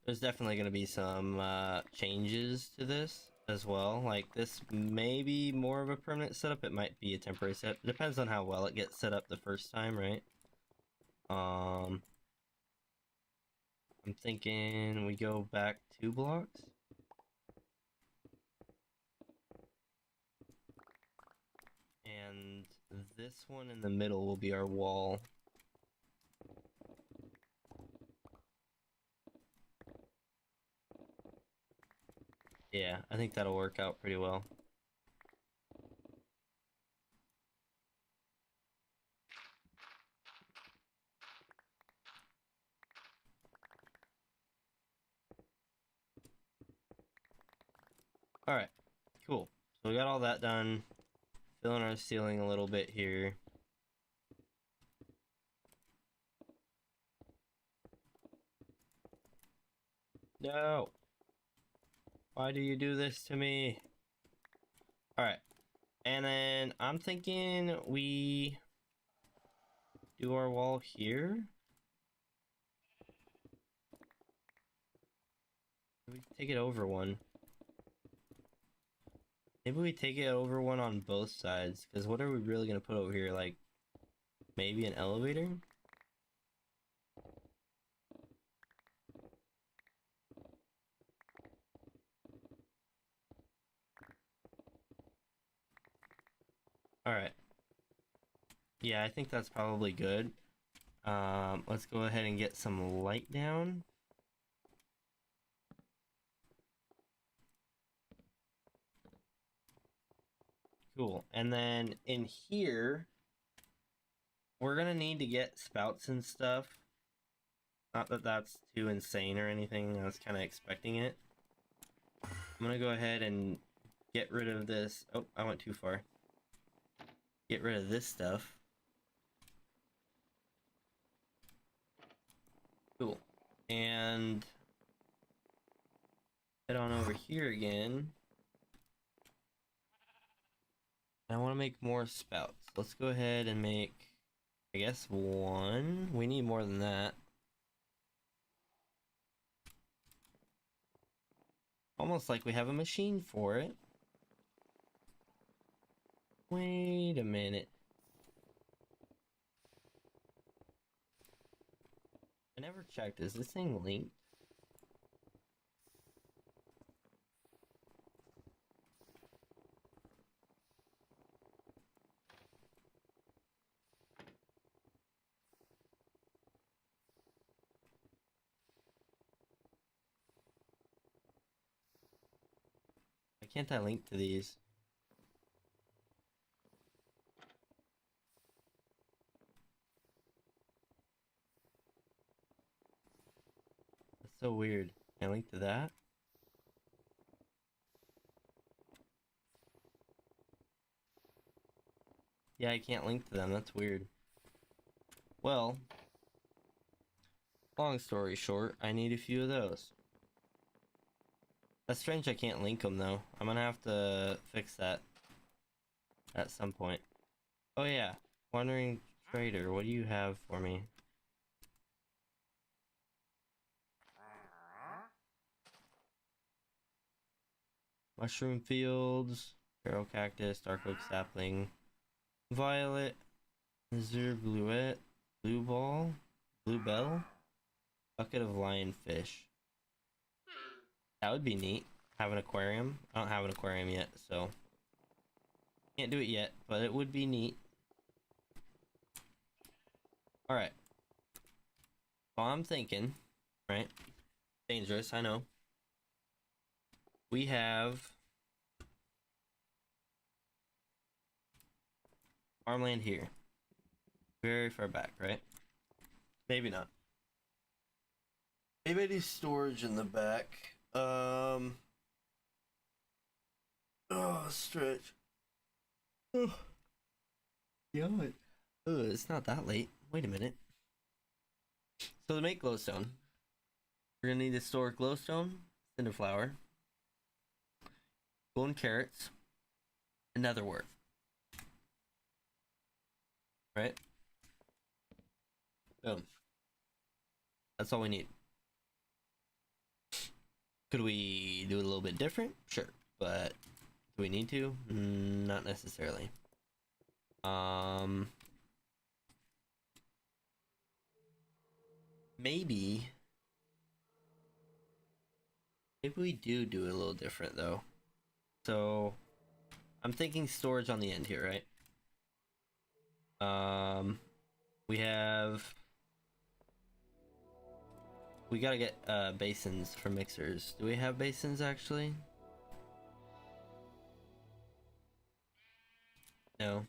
There's definitely going to be some changes to this as well. Like, this may be more of a permanent setup. It might be a temporary setup. It depends on how well it gets set up the first time, right? I'm thinking we go back 2 blocks. And this one in the middle will be our wall. Yeah, I think that'll work out pretty well. Alright, cool. So we got all that done. Filling our ceiling a little bit here. No! Why do you do this to me? Alright. And then I'm thinking we do our wall here. We take it over one. Maybe we take it over one on both sides, because what are we really going to put over here? Like, maybe an elevator? Alright. Yeah, I think that's probably good. Let's go ahead and get some light down. Cool. And then in here, we're gonna need to get spouts and stuff. Not that that's too insane or anything. I was kind of expecting it. I'm gonna go ahead and get rid of this. Oh, I went too far. Get rid of this stuff. Cool. And head on over here again. I want to make more spouts. Let's go ahead and make, I guess, one. We need more than that. Almost like we have a machine for it. Wait a minute. I never checked. Is this thing linked? Why can't I link to these? That's so weird. Can I link to that? Yeah, I can't link to them. That's weird. Well, long story short, I need a few of those. That's strange I can't link them though. I'm gonna have to fix that at some point. Oh yeah, Wandering Trader, what do you have for me? Mushroom Fields, Feral Cactus, Dark Oak Sapling, Violet, Azure Bluette, Blue Ball, Blue Bell, Bucket of Lionfish. That would be neat. Have an aquarium. I don't have an aquarium yet, so can't do it yet, but it would be neat. Alright. So I'm thinking, right? Dangerous, I know. We have farmland here. Very far back, right? Maybe not. Maybe I do storage in the back. Oh, stretch. Oh, God. Oh, it's not that late. Wait a minute. So to make glowstone, we're gonna need to store glowstone, cinderflower, golden carrots, and netherwort. Right? Boom. That's all we need. Could we do it a little bit different? Sure. But do we need to? Not necessarily. Maybe we do it a little different though. So I'm thinking storage on the end here, right? We gotta get basins for mixers. Do we have basins actually? No.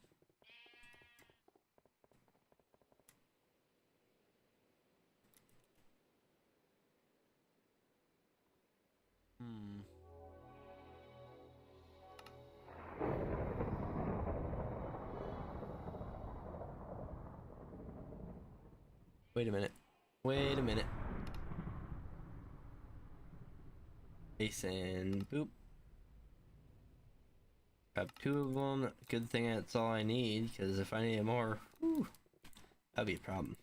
Wait a minute. Wait a minute. Basin. Boop. Grab 2 of them. Good thing that's all I need, because if I need more, whew, that'd be a problem.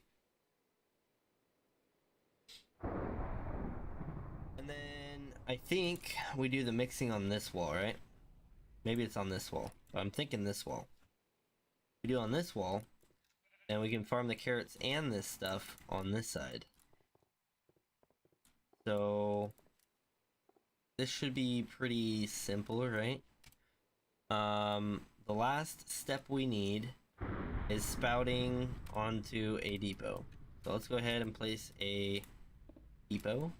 And then I think we do the mixing on this wall, right? Maybe it's on this wall, but I'm thinking this wall. We do on this wall, And we can farm the carrots and this stuff on this side. So this should be pretty simple, right? The last step we need is spouting onto a depot. So let's go ahead and place a depot.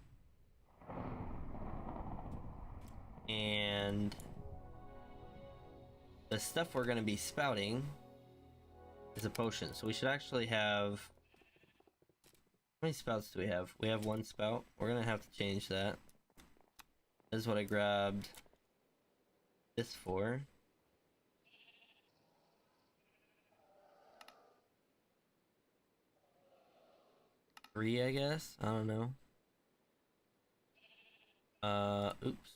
And the stuff we're going to be spouting is a potion. So we should actually have... How many spouts do we have? We have one spout. We're going to have to change that. This is what I grabbed this for. Three, I guess? I don't know. Oops.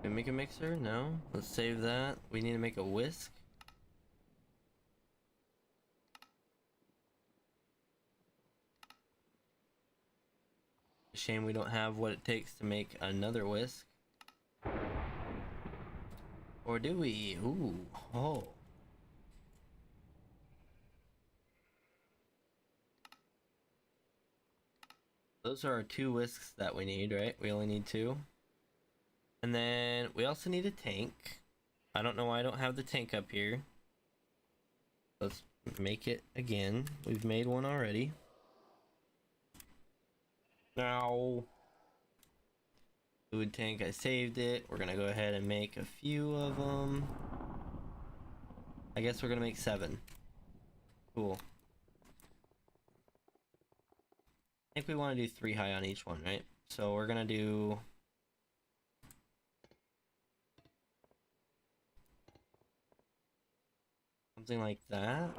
Can we make a mixer? No. Let's save that. We need to make a whisk. Shame we don't have what it takes to make another whisk. Or do we? Ooh. Oh. Those are our 2 whisks that we need, right? We only need 2. And then we also need a tank. I don't know why I don't have the tank up here. Let's make it again. We've made one already. Now, food tank, I saved it. We're gonna go ahead and make a few of them. I guess we're gonna make 7. Cool. I think we want to do 3 high on each one, right? So we're gonna do... something like that.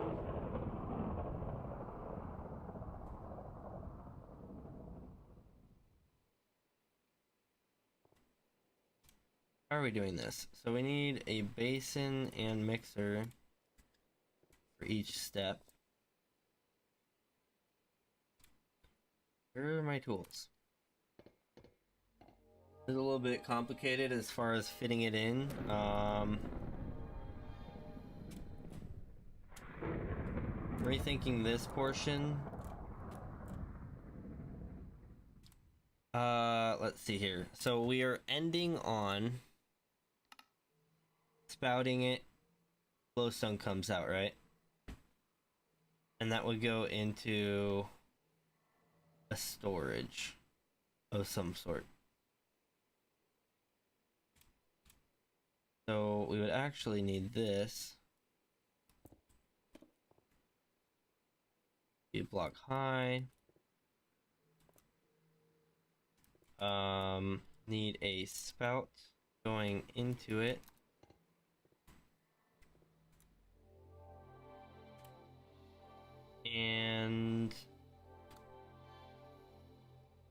How are we doing this? So we need a basin and mixer for each step. Where are my tools? It's a little bit complicated as far as fitting it in. Rethinking this portion. Let's see here. So we are ending on spouting it. Glowstone comes out, right? And that would go into a storage of some sort. So we would actually need this. Be a block high. Need a spout going into it. And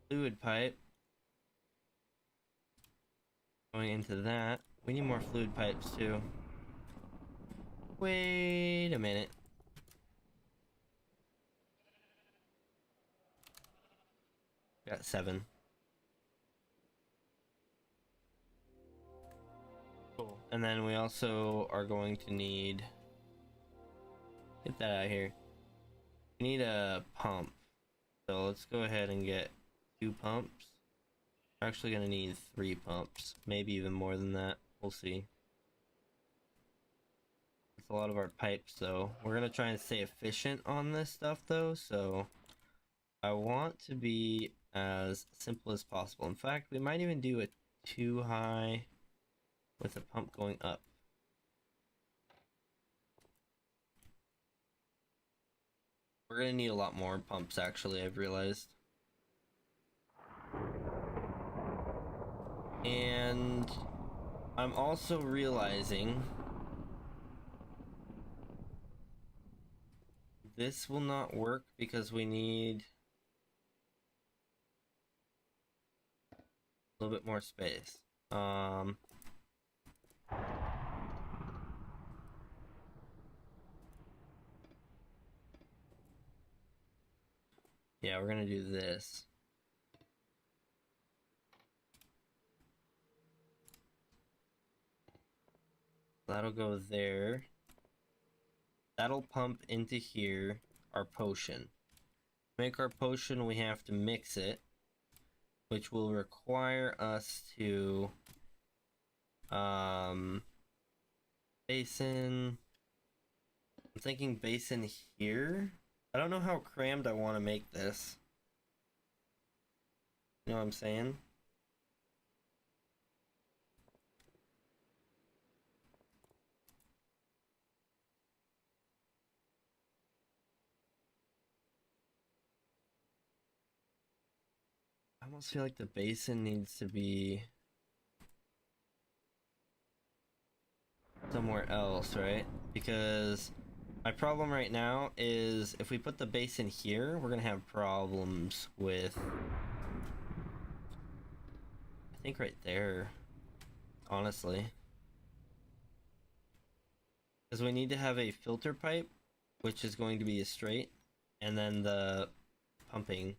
fluid pipe going into that. We need more fluid pipes too. Wait a minute. Got 7. Cool. And then we also are going to need... Get that out of here. We need a pump. So let's go ahead and get 2 pumps. We're actually going to need 3 pumps. Maybe even more than that. We'll see. It's a lot of our pipes though. We're going to try and stay efficient on this stuff though. So I want to be as simple as possible. In fact, we might even do a 2 high with a pump going up. We're gonna need a lot more pumps actually, I've realized. And I'm also realizing this will not work because we need a little bit more space. Yeah, we're gonna do this. That'll go there. That'll pump into here, our potion. To make our potion, we have to mix it, which will require us to basin. I'm thinking basin here. I don't know how crammed I want to make this. You know what I'm saying? I almost feel like the basin needs to be somewhere else, right? Because my problem right now is if we put the basin here, we're gonna have problems with, I think right there, honestly. Because we need to have a filter pipe, which is going to be a straight, and then the pumping.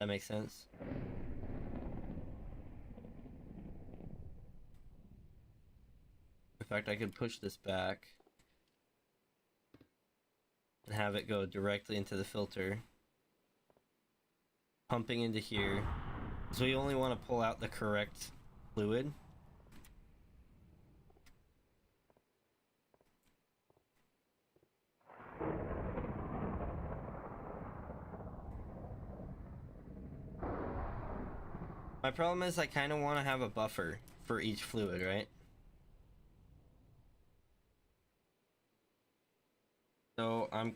That makes sense? In fact, I could push this back and have it go directly into the filter, pumping into here. So we only want to pull out the correct fluid. My problem is I kind of want to have a buffer for each fluid, right? So I'm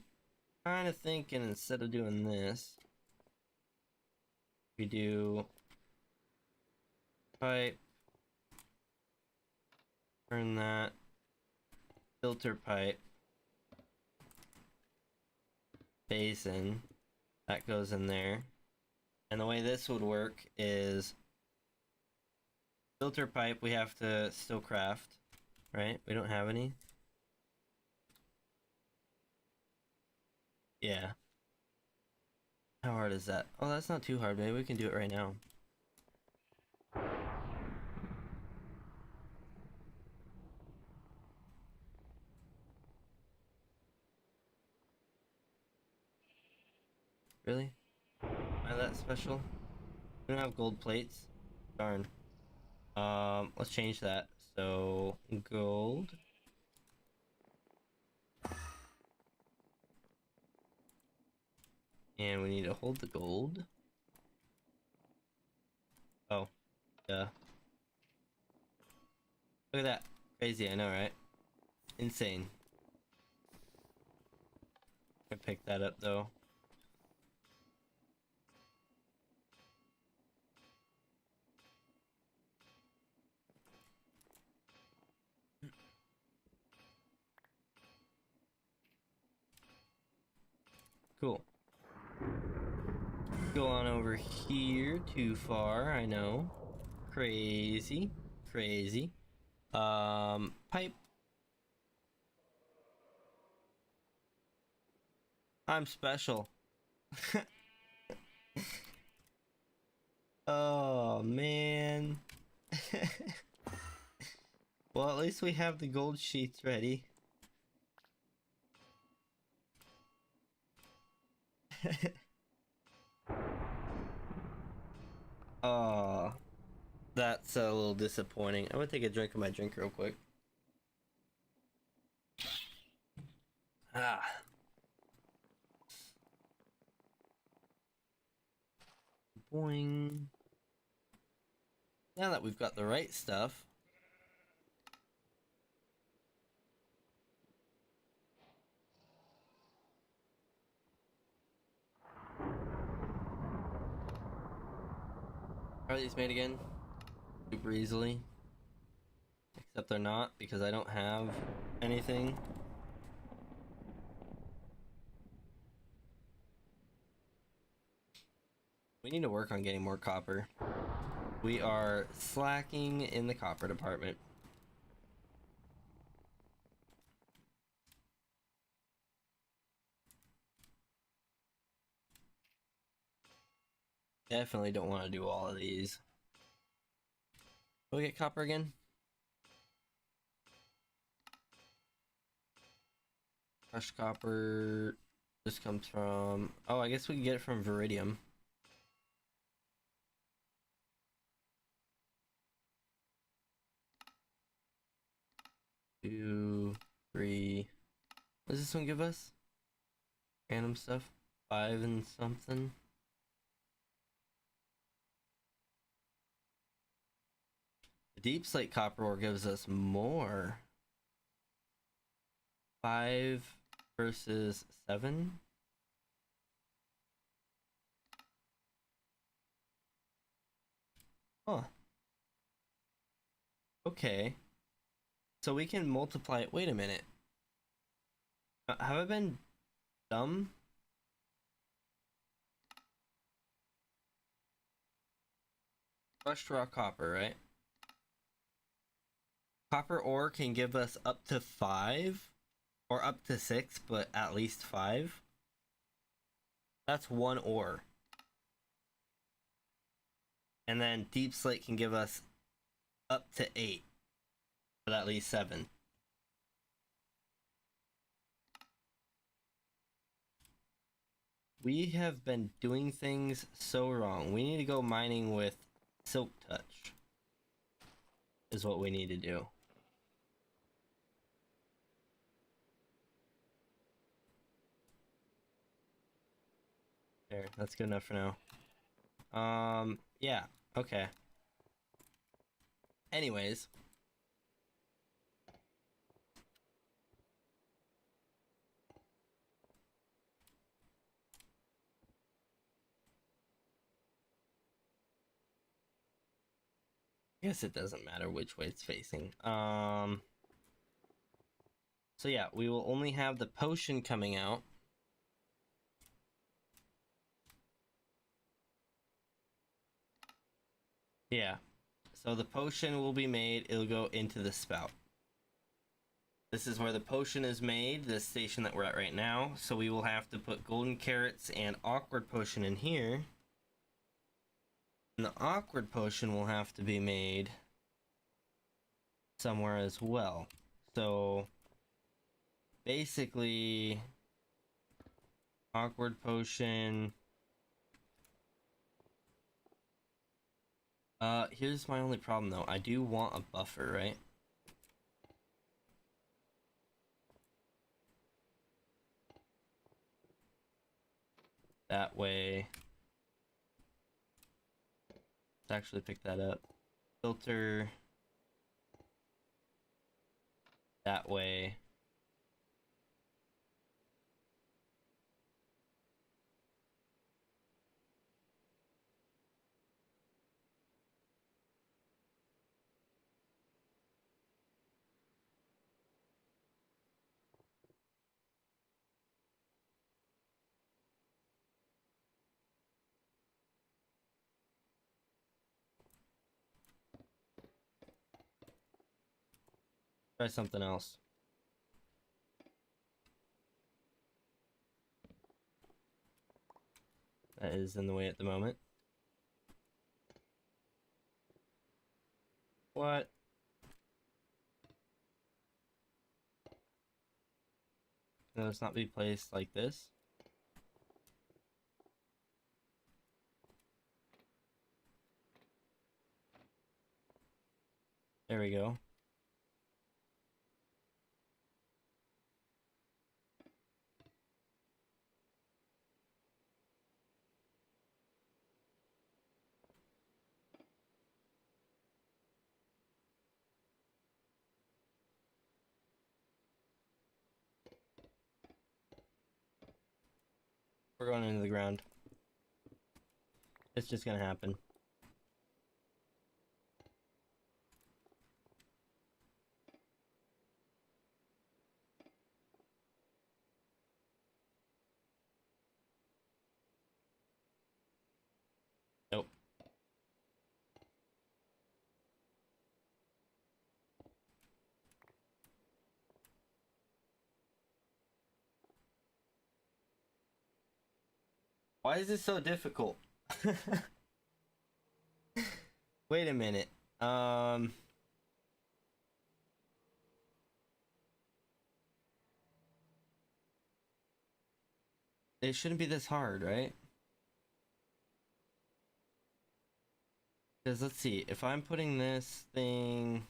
kind of thinking instead of doing this, we do pipe, turn that, filter pipe, basin, that goes in there. And the way this would work is filter pipe we have to still craft, right? We don't have any. Yeah. How hard is that? Oh, that's not too hard. Maybe we can do it right now. Really? Am I that special? We don't have gold plates. Darn. Let's change that. So, gold. And we need to hold the gold. Oh, yeah. Look at that. Crazy, I know, right? Insane. I picked that up, though. Cool. Go on over here. Too far, I know. Crazy. Crazy. Pipe. I'm special. Oh, man. Well, at least we have the gold sheets ready. Oh, that's a little disappointing. I'm gonna take a drink of my drink real quick. Ah. Boing. Now that we've got the right stuff. Are these made again? Super easily. Except they're not, because I don't have anything. We need to work on getting more copper. We are slacking in the copper department. Definitely don't want to do all of these. Will we get copper again? Crushed copper. This comes from... Oh, I guess we can get it from Viridium. Two, three. What does this one give us? Random stuff. 5 and something. The deep slate copper ore gives us more. 5 versus 7. Huh. Okay. So we can multiply it. Wait a minute. Have I been dumb? Crushed raw copper, right? Copper ore can give us up to 5 or up to 6, but at least 5. That's 1 ore. And then deep slate can give us up to 8, but at least 7. We have been doing things so wrong. We need to go mining with Silk Touch. Is what we need to do. There, that's good enough for now. Yeah, okay. Anyways. I guess it doesn't matter which way it's facing. So yeah, we will only have the potion coming out. Yeah. So the potion will be made, it'll go into the spout. This is where the potion is made, the station that we're at right now. So we will have to put golden carrots and awkward potion in here. And the awkward potion will have to be made somewhere as well. So basically, awkward potion. Here's my only problem though. I do want a buffer, right? That way. Let's actually pick that up. Filter. That way. Try something else. That is in the way at the moment. What? Can this not be placed like this? There we go. We're going into the ground. It's just gonna happen. Nope. Why is this so difficult? Wait a minute. Um, it shouldn't be this hard, right? Because let's see, if I'm putting this thing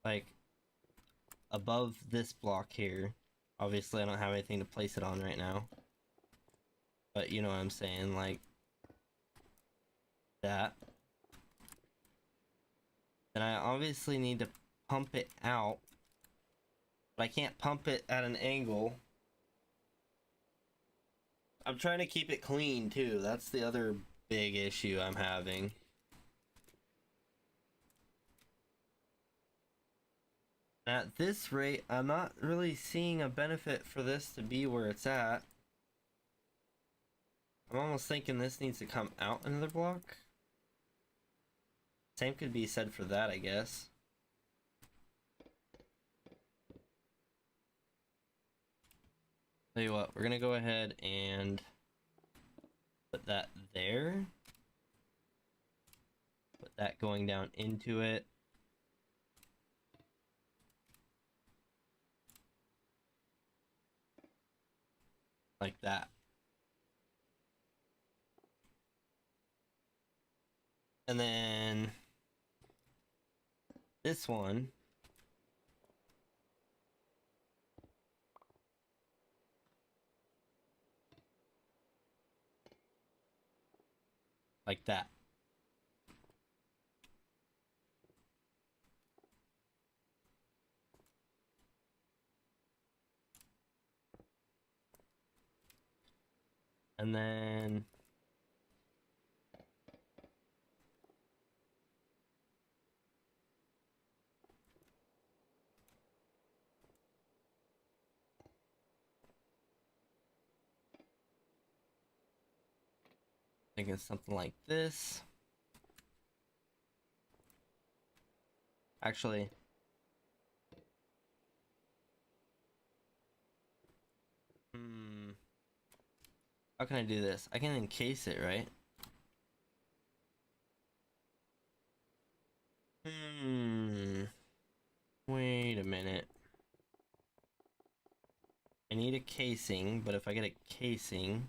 like above this block here, obviously I don't have anything to place it on right now, but you know what I'm saying, like that. Then I obviously need to pump it out, but I can't pump it at an angle. I'm trying to keep it clean too. That's the other big issue I'm having. At this rate, I'm not really seeing a benefit for this to be where it's at. I'm almost thinking this needs to come out another block. Same could be said for that, I guess. Tell you what, we're gonna go ahead and put that there. Put that going down into it. Like that. And then this one, like that. And then thinking something like this. Actually, how can I do this? I can encase it, right? Wait a minute. I need a casing, but if I get a casing,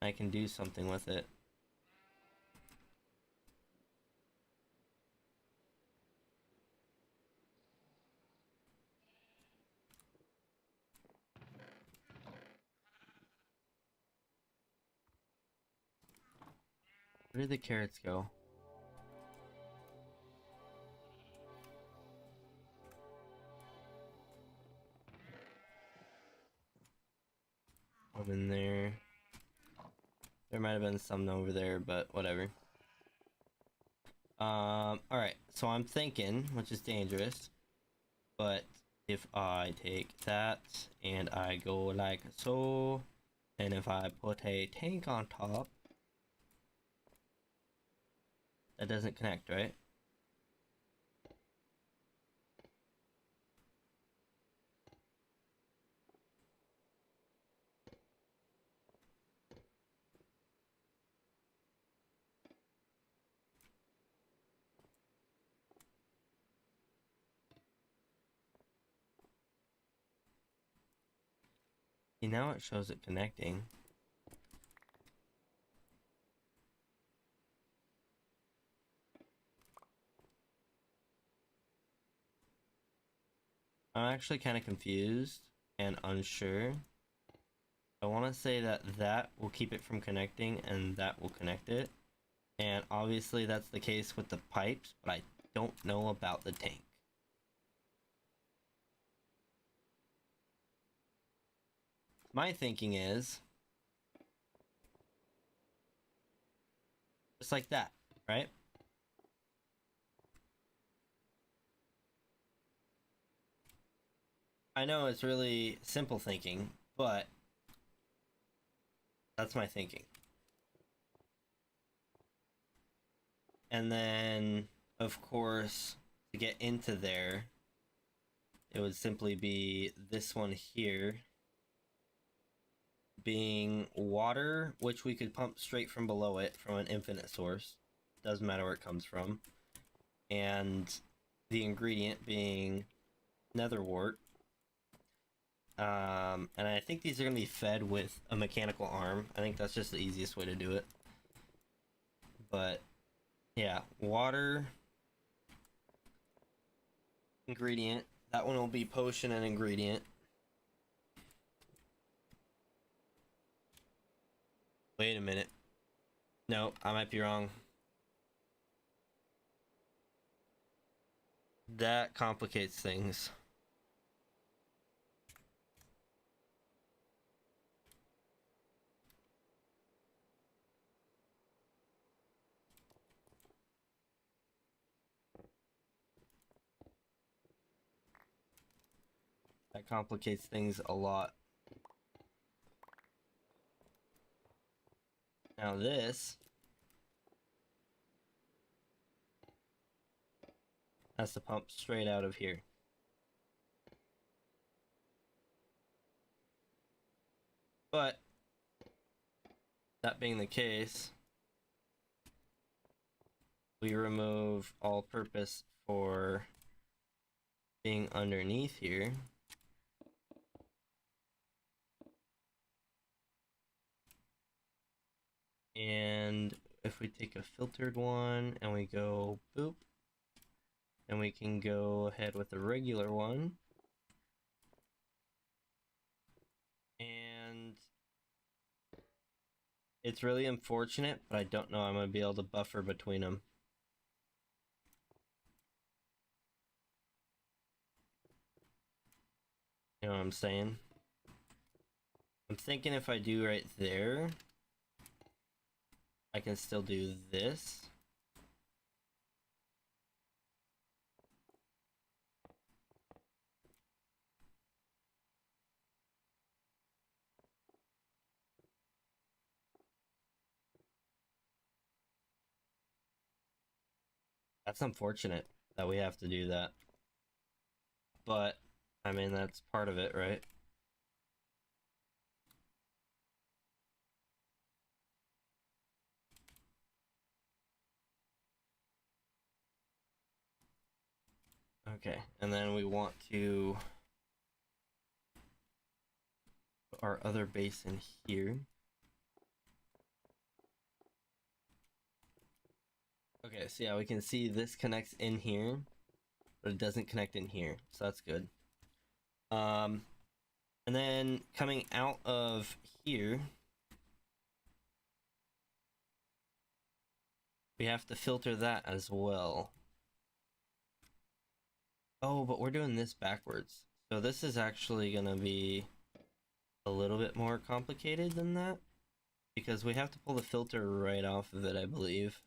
I can do something with it. Where did the carrots go? Up in there. There might have been some over there, but whatever. Alright, so I'm thinking, which is dangerous, but if I take that and I go like so, and if I put a tank on top, that doesn't connect, right? See, now it shows it connecting. I'm actually kind of confused and unsure. I want to say that that will keep it from connecting and that will connect it. And obviously that's the case with the pipes, but I don't know about the tank. My thinking is just like that, right? I know it's really simple thinking, but that's my thinking. And then, of course, to get into there, it would simply be this one here being water, which we could pump straight from below it from an infinite source. doesn't matter where it comes from. And the ingredient being nether wart. And I think these are going to be fed with a mechanical arm. I think that's just the easiest way to do it. But yeah, water, ingredient. That one will be potion and ingredient. Wait a minute. No, I might be wrong. That complicates things. That complicates things a lot. Now this has to pump straight out of here. But that being the case, we remove all purpose for being underneath here. And if we take a filtered one and we go boop, and we can go ahead with a regular one. And it's really unfortunate, but I don't know I'm going to be able to buffer between them. You know what I'm saying? I'm thinking if I do right there, I can still do this. That's unfortunate that we have to do that. But, I mean, that's part of it, right? Okay, and then we want to put our other base in here. Okay, so yeah, we can see this connects in here, but it doesn't connect in here, so that's good. And then coming out of here, we have to filter that as well. Oh, but we're doing this backwards. So this is actually gonna be a little bit more complicated than that, because we have to pull the filter right off of it, I believe.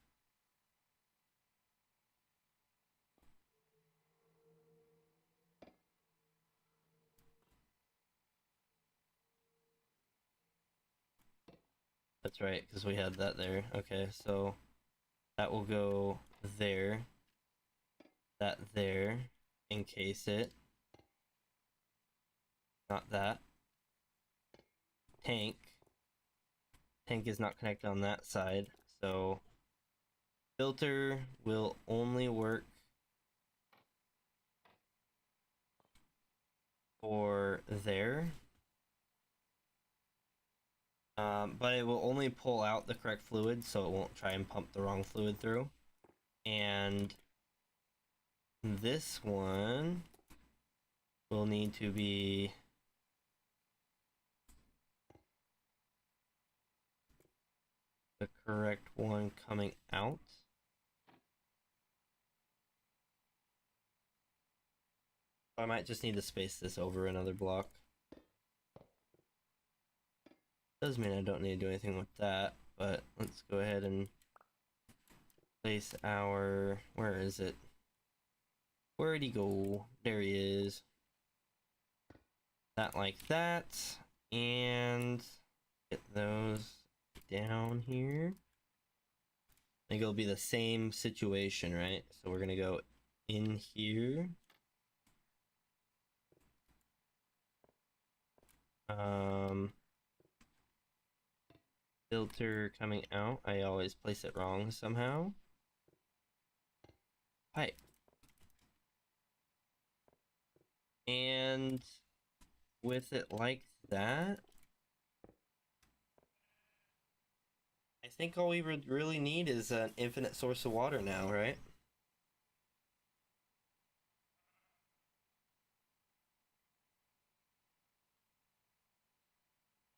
That's right, because we had that there. Okay, so that will go there, that there, encase it. Not that. Tank. Tank is not connected on that side, so filter will only work for there. But it will only pull out the correct fluid, so it won't try and pump the wrong fluid through. And this one will need to be the correct one coming out. I might just need to space this over another block. Does mean I don't need to do anything with that, but let's go ahead and place our, where is it? Where'd he go? There he is. That like that, and get those down here. I think it'll be the same situation, right? So we're gonna go in here. Filter coming out. I always place it wrong somehow. pipe. And with it like that, I think all we would really need is an infinite source of water now, right?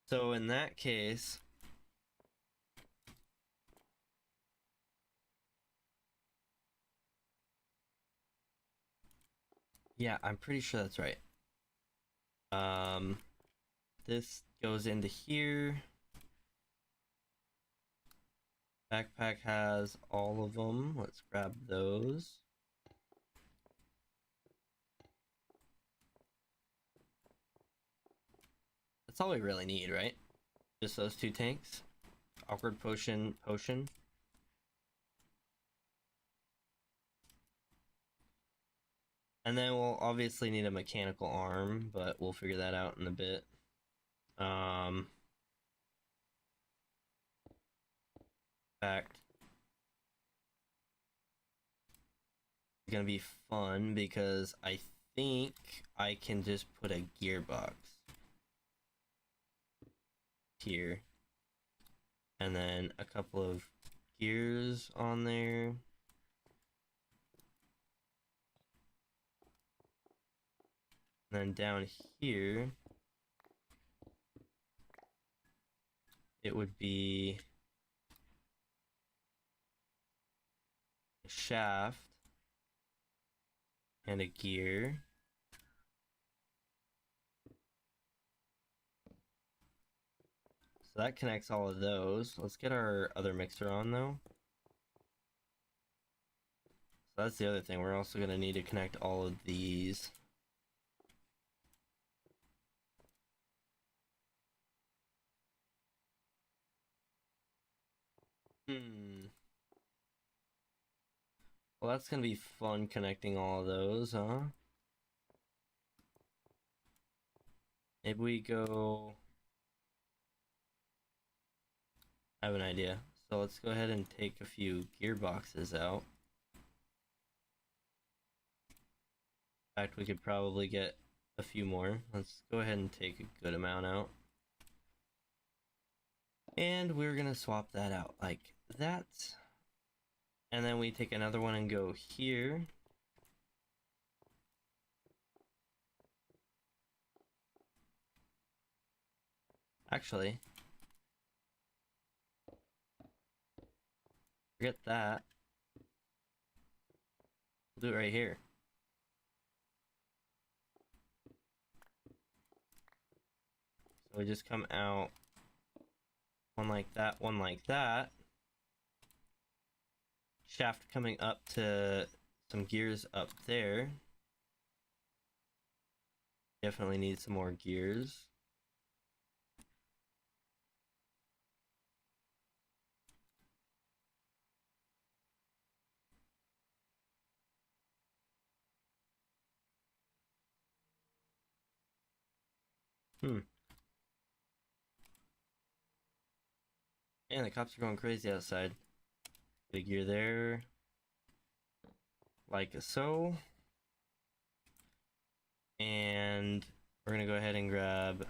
So in that case, yeah, I'm pretty sure that's right. This goes into here. Backpack has all of them. Let's grab those. That's all we really need, right? Just those two tanks. Awkward potion. And then we'll obviously need a mechanical arm, but we'll figure that out in a bit. Fact. It's gonna be fun because I think I can just put a gearbox here. And then a couple of gears on there. And then down here, it would be a shaft and a gear. So that connects all of those. Let's get our other mixer on though. So that's the other thing. We're also going to need to connect all of these. Well, that's going to be fun connecting all of those, huh? Maybe we go... I have an idea. So let's go ahead and take a few gearboxes out. In fact, we could probably get a few more. Let's go ahead and take a good amount out. And we're gonna swap that out like that. And then we take another one and go here. Actually, forget that. We'll do it right here. So we just come out one like that, one like that. Shaft coming up to some gears up there. Definitely need some more gears. Man, the cops are going crazy outside. Get a gear there. Like so. And we're gonna go ahead and grab a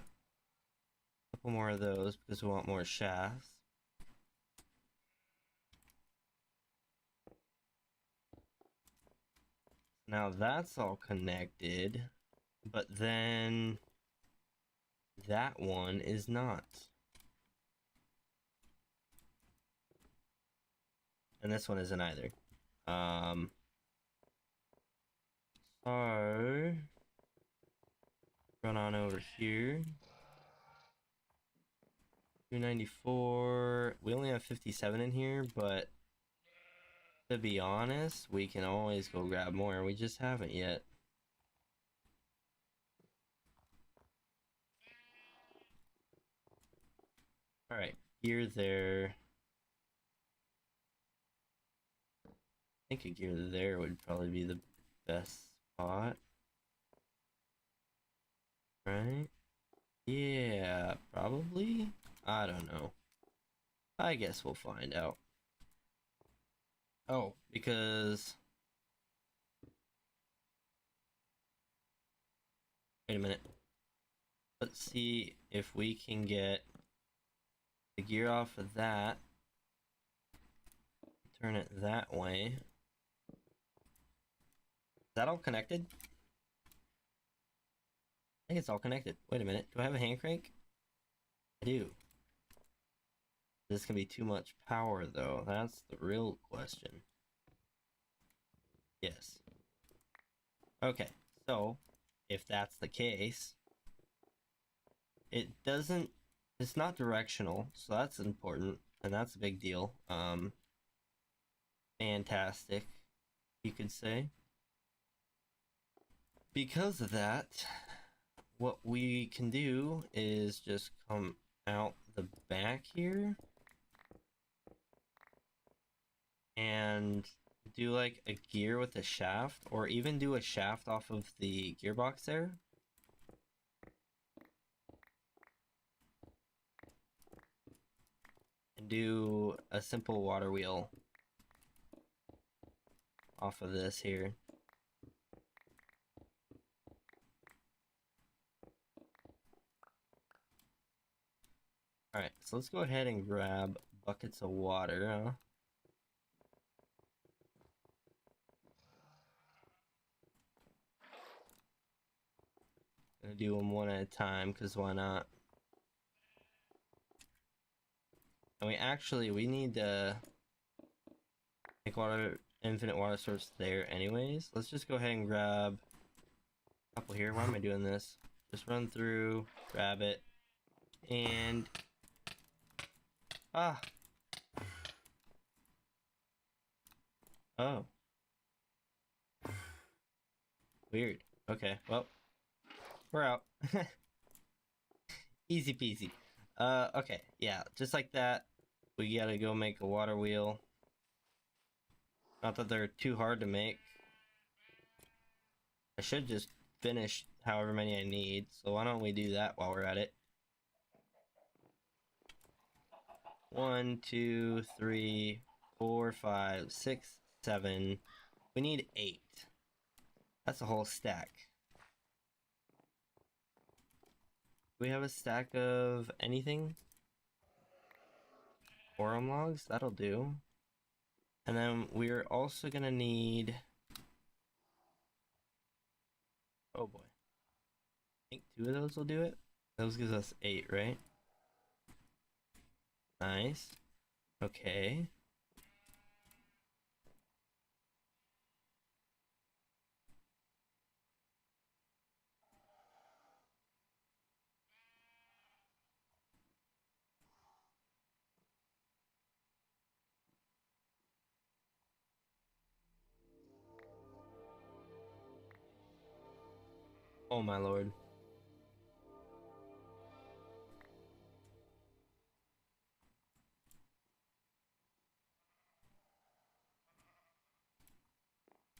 couple more of those because we want more shafts. Now that's all connected, but then that one is not. And this one isn't either. So run on over here. 294. We only have 57 in here, but to be honest, we can always go grab more. We just haven't yet. Alright, gear there. I think a gear there would probably be the best spot. Right? Yeah, probably? I don't know. I guess we'll find out. Oh, because Wait a minute. Let's see if we can get the gear off of that. Turn it that way. Is that all connected? I think it's all connected. Wait a minute. Do I have a hand crank? I do. This can be too much power though. That's the real question. Yes. Okay. So, if that's the case, it doesn't, it's not directional, so that's important, and that's a big deal. Fantastic, you could say. Because of that, what we can do is just come out the back here and do like a gear with a shaft, or even do a shaft off of the gearbox there. And do a simple water wheel off of this here. Alright, so let's go ahead and grab buckets of water. Gonna do them one at a time, because why not? And we need to make infinite water source there anyways. Let's just go ahead and grab a couple here. Why am I doing this? Just run through, grab it, and oh. Weird. Okay, well, we're out. Easy peasy. Okay, yeah, just like that. We gotta go make a water wheel. Not that they're too hard to make. I should just finish however many I need, so why don't we do that while we're at it. 1, 2, 3, 4, 5, 6, 7. We need 8. That's a whole stack. Do we have a stack of anything? Forum logs? That'll do. And then we're also gonna need... Oh boy. I think 2 of those will do it. Those gives us 8, right? Nice. Okay. Oh my lord.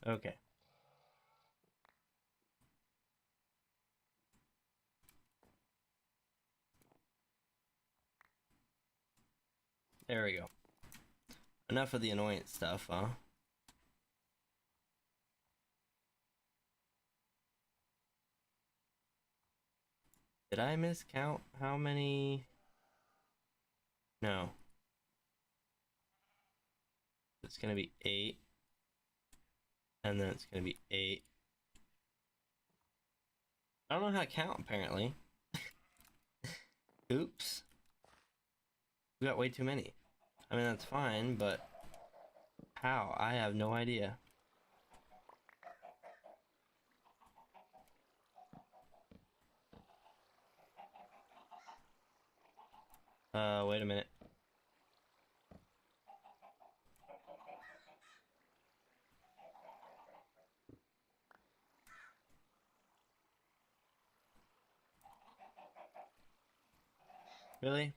Okay. There we go. Enough of the annoyance stuff, huh? Did I miscount how many? No. It's gonna be 8. And then it's gonna be 8. I don't know how to count, apparently. Oops. We got way too many. I mean, that's fine, but how? I have no idea. Wait a minute. Really?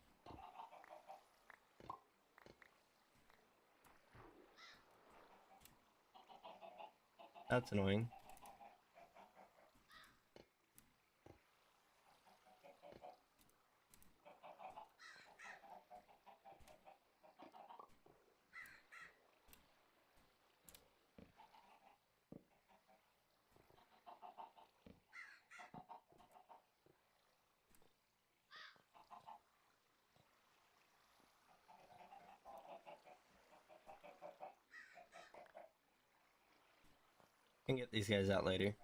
That's annoying. can get these guys out later.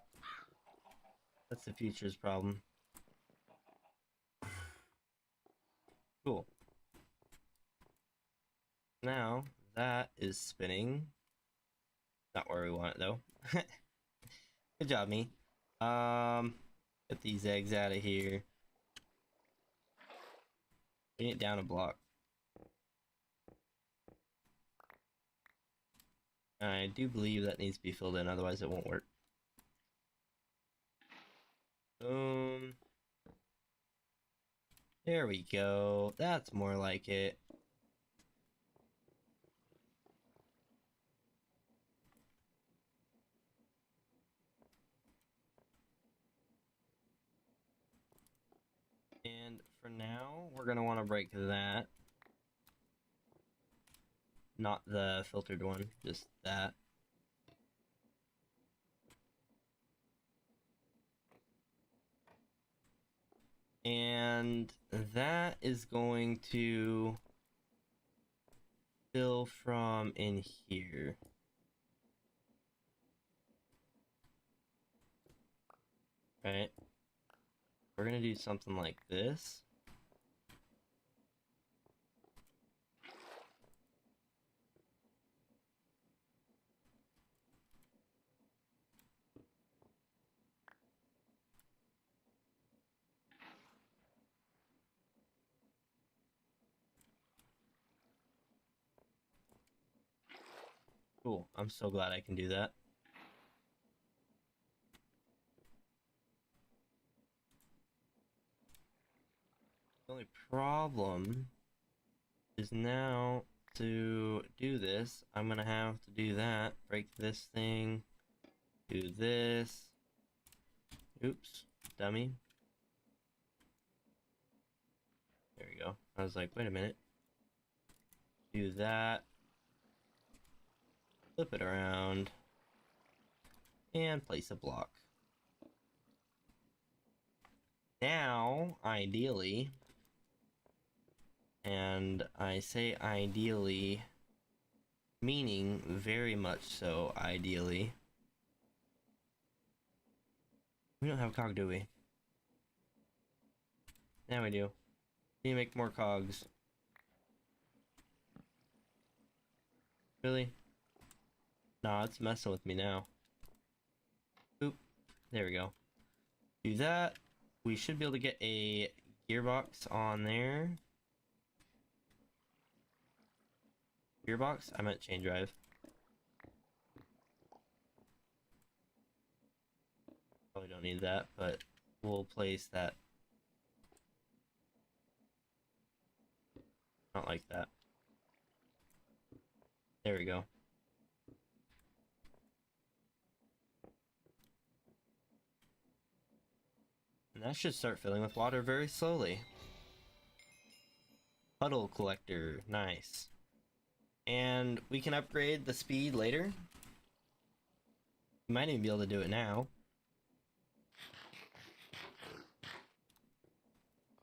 That's the future's problem. Cool. Now, that is spinning. Not where we want it, though. Good job, me. Get these eggs out of here. Bring it down a block. I do believe that needs to be filled in, otherwise it won't work. Boom. There we go. That's more like it. And for now, we're going to want to break that. Not the filtered one, just that. And that is going to fill from in here. Right? We're gonna do something like this. Cool. I'm so glad I can do that. The only problem is now to do this, I'm gonna have to do that. Break this thing. Do this. Oops. Dummy. There we go. I was like, wait a minute. Do that. Flip it around. And place a block. Now, ideally, and I say ideally, meaning very much so ideally. We don't have a cog, do we? Now we do. Need to make more cogs. Really? Nah, it's messing with me now. Oop. There we go. Do that. We should be able to get a gearbox on there. Gearbox? I meant chain drive. Probably don't need that, but we'll place that. Not like that. There we go. And that should start filling with water very slowly. Puddle collector, nice. And we can upgrade the speed later. We might even be able to do it now.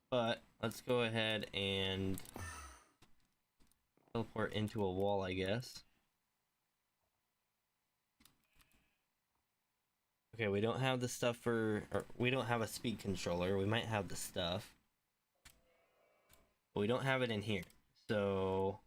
But let's go ahead and teleport into a wall, I guess. Okay, we don't have the stuff for, or we don't have a speed controller. We might have the stuff, but we don't have it in here. So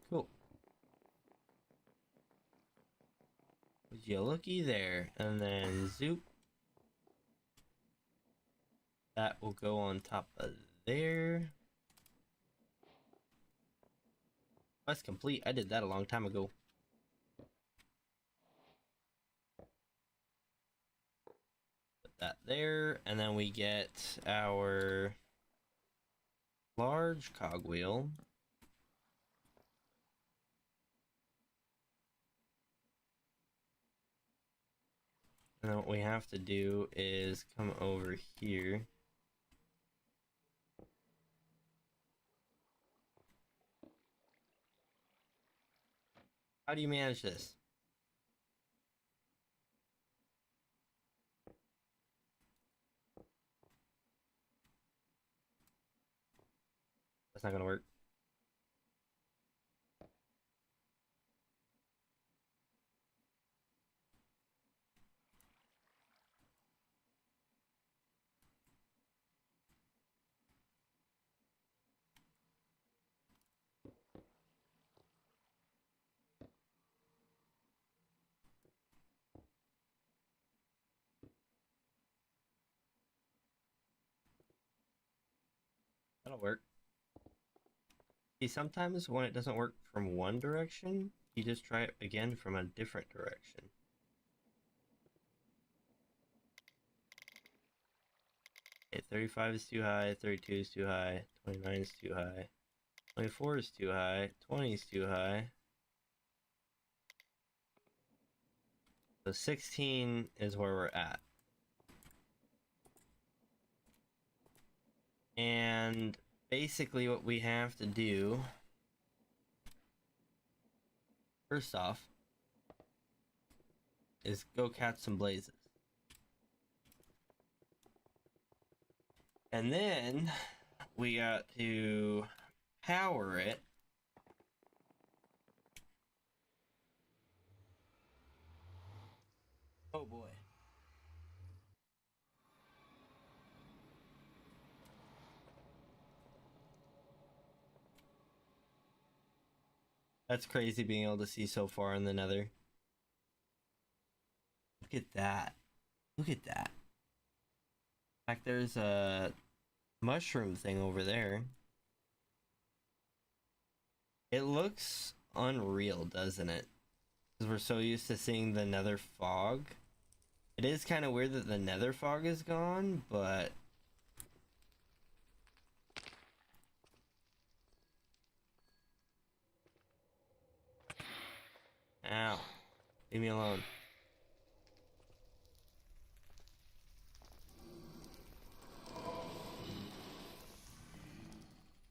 cool. Would you looky there, and then zoop. That will go on top of there. Quest complete. I did that a long time ago. Put that there, and then we get our large cogwheel. And then what we have to do is come over here. How do you manage this? That's not gonna work. That'll work. See, sometimes when it doesn't work from one direction, you just try it again from a different direction. Okay, 35 is too high, 32 is too high, 29 is too high, 24 is too high, 20 is too high. So 16 is where we're at. And basically what we have to do, first off, is go catch some blazes. And then we got to power it. Oh boy. That's crazy being able to see so far in the nether. Look at that. Look at that. In fact, there's a mushroom thing over there. It looks unreal, doesn't it? Because we're so used to seeing the nether fog. It is kind of weird that the nether fog is gone, but... Ow. Leave me alone.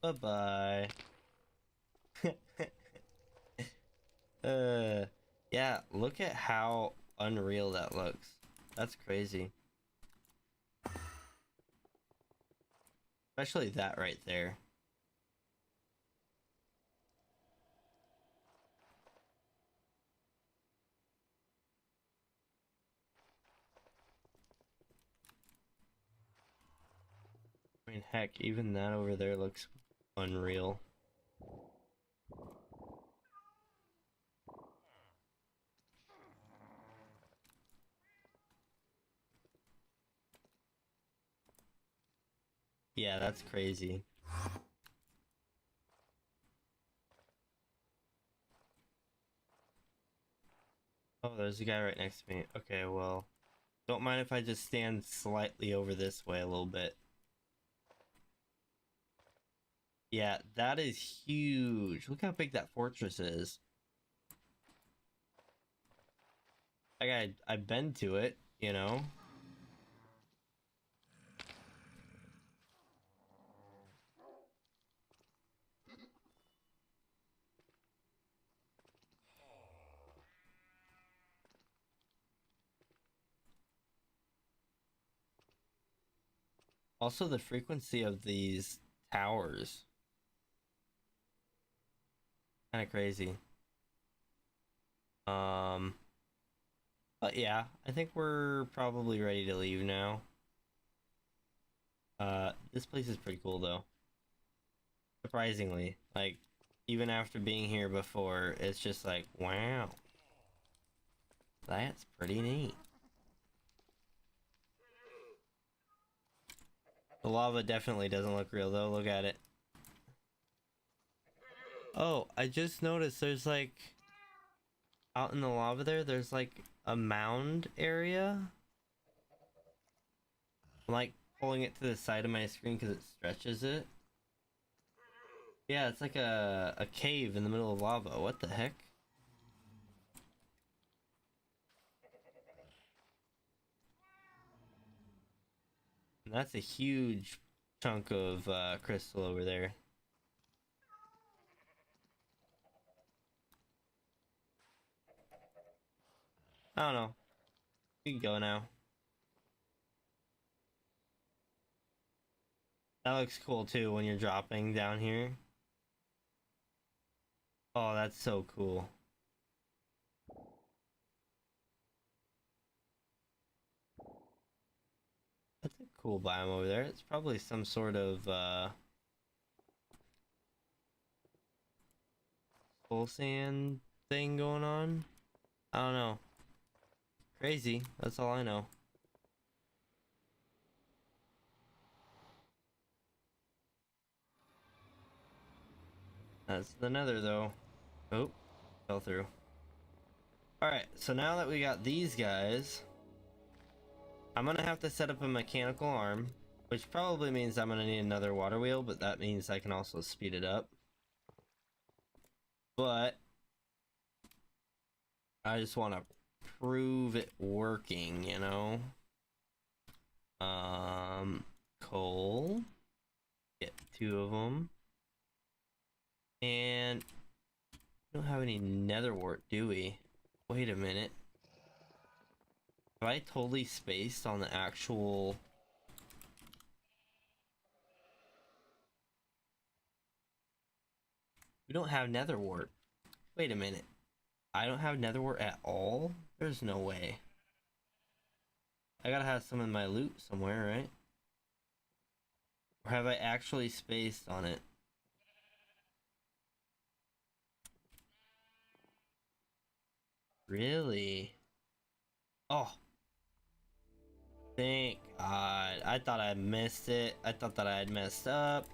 Bye-bye. Yeah, look at how unreal that looks. That's crazy. Especially that right there. I mean, heck, even that over there looks unreal. Yeah, that's crazy. Oh, there's a guy right next to me. Okay, well, don't mind if I just stand slightly over this way a little bit. Yeah, that is huge. Look how big that fortress is. Like, I've been to it, you know? Also, the frequency of these towers. Kind of crazy. Um, but yeah, I think we're probably ready to leave now. This place is pretty cool though. Surprisingly, like, even after being here before, it's just like, wow. That's pretty neat. The lava definitely doesn't look real though, look at it. Oh, I just noticed there's like, out in the lava there's like a mound area. I'm like pulling it to the side of my screen because it stretches it. Yeah, it's like a cave in the middle of lava. What the heck? And that's a huge chunk of crystal over there. I don't know. We can go now. That looks cool too when you're dropping down here. Oh, that's so cool. That's a cool biome over there. It's probably some sort of soul sand thing going on. I don't know. Crazy. That's all I know. That's the nether though. Oh, fell through. Alright, so now that we got these guys, I'm gonna have to set up a mechanical arm, which probably means I'm gonna need another water wheel, but that means I can also speed it up. But I just want to prove it working, you know? Coal. Get 2 of them. And we don't have any nether wart, do we? Wait a minute. Have I totally spaced on the actual... We don't have nether wart. Wait a minute. I don't have nether wart at all? There's no way. I gotta have some in my loot somewhere, right? Or have I actually spaced on it? Really? Oh. Thank God. I thought I missed it. I thought that I had messed up.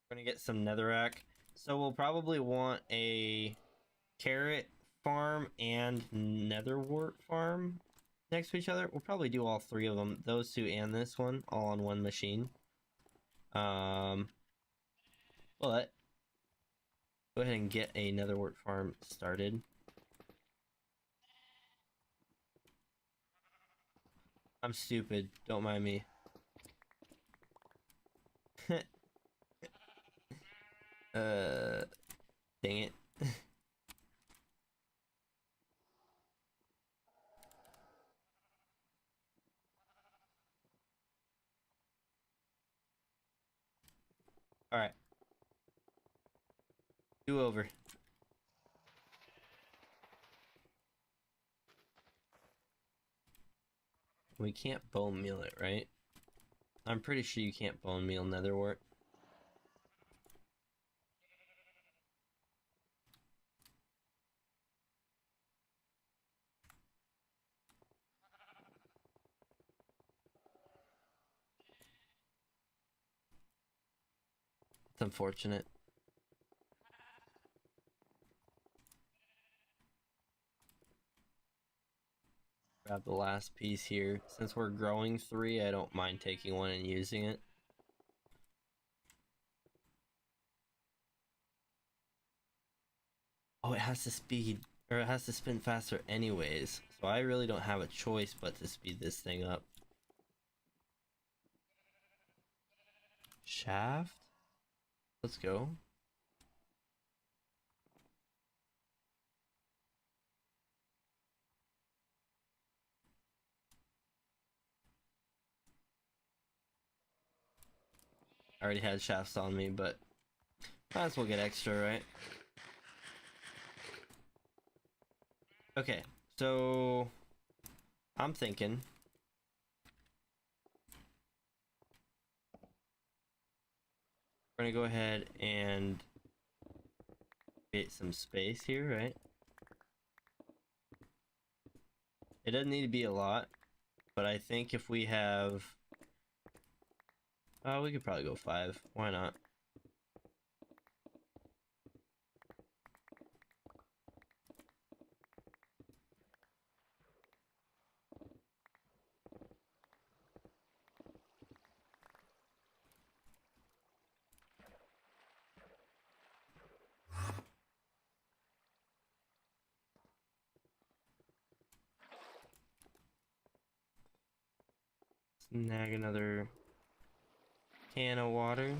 We're gonna get some netherrack. So we'll probably want a carrot farm and netherwort farm next to each other. We'll probably do all 3 of them, those 2 and this one, all on one machine. But go ahead and get a netherwort farm started. I'm stupid, don't mind me. Dang it. Alright. 2 over. We can't bone meal it, right? I'm pretty sure you can't bone meal netherwort. It's unfortunate. Grab the last piece here. Since we're growing 3, I don't mind taking one and using it. Oh, it has to speed, or it has to spin faster anyways. So I really don't have a choice but to speed this thing up. Shaft? Let's go. I already had shafts on me, but might as well get extra, right? Okay, so I'm thinking we're gonna go ahead and create some space here, right? It doesn't need to be a lot, but I think if we have... Oh, we could probably go 5. Why not? Snag another can of water.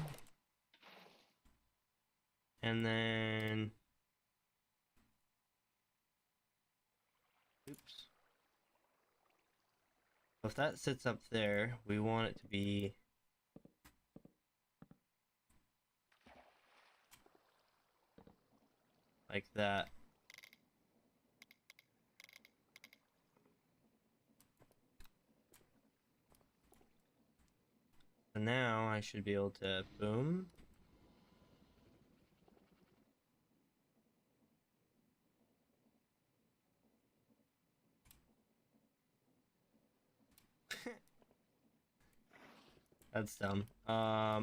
And then, oops. So if that sits up there, we want it to be like that. So now I should be able to boom. That's dumb. I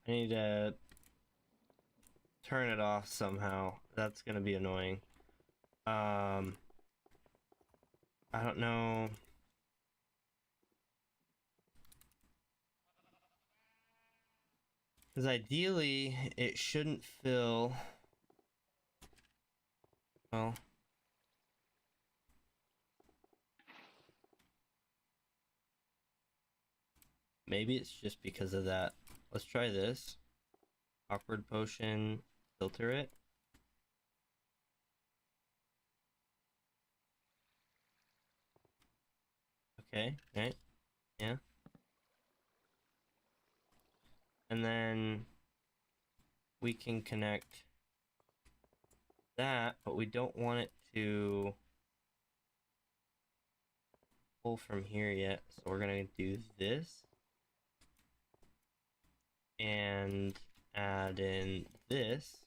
need to turn it off somehow. That's gonna be annoying. I don't know. Because ideally, it shouldn't fill. Well, maybe it's just because of that. Let's try this. Awkward potion, filter it. Okay, right, yeah. And then we can connect that, but we don't want it to pull from here yet. So we're gonna do this and add in this.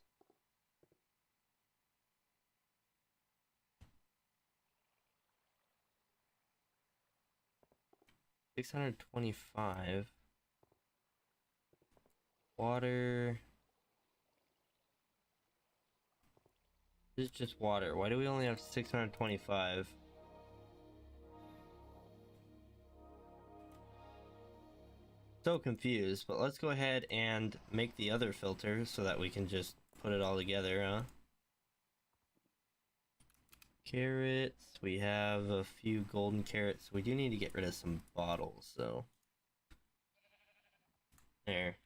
$625 water. This is just water. Why do we only have 625? So confused, but let's go ahead and make the other filter so that we can just put it all together, huh? Carrots. We have a few golden carrots. We do need to get rid of some bottles, so. There.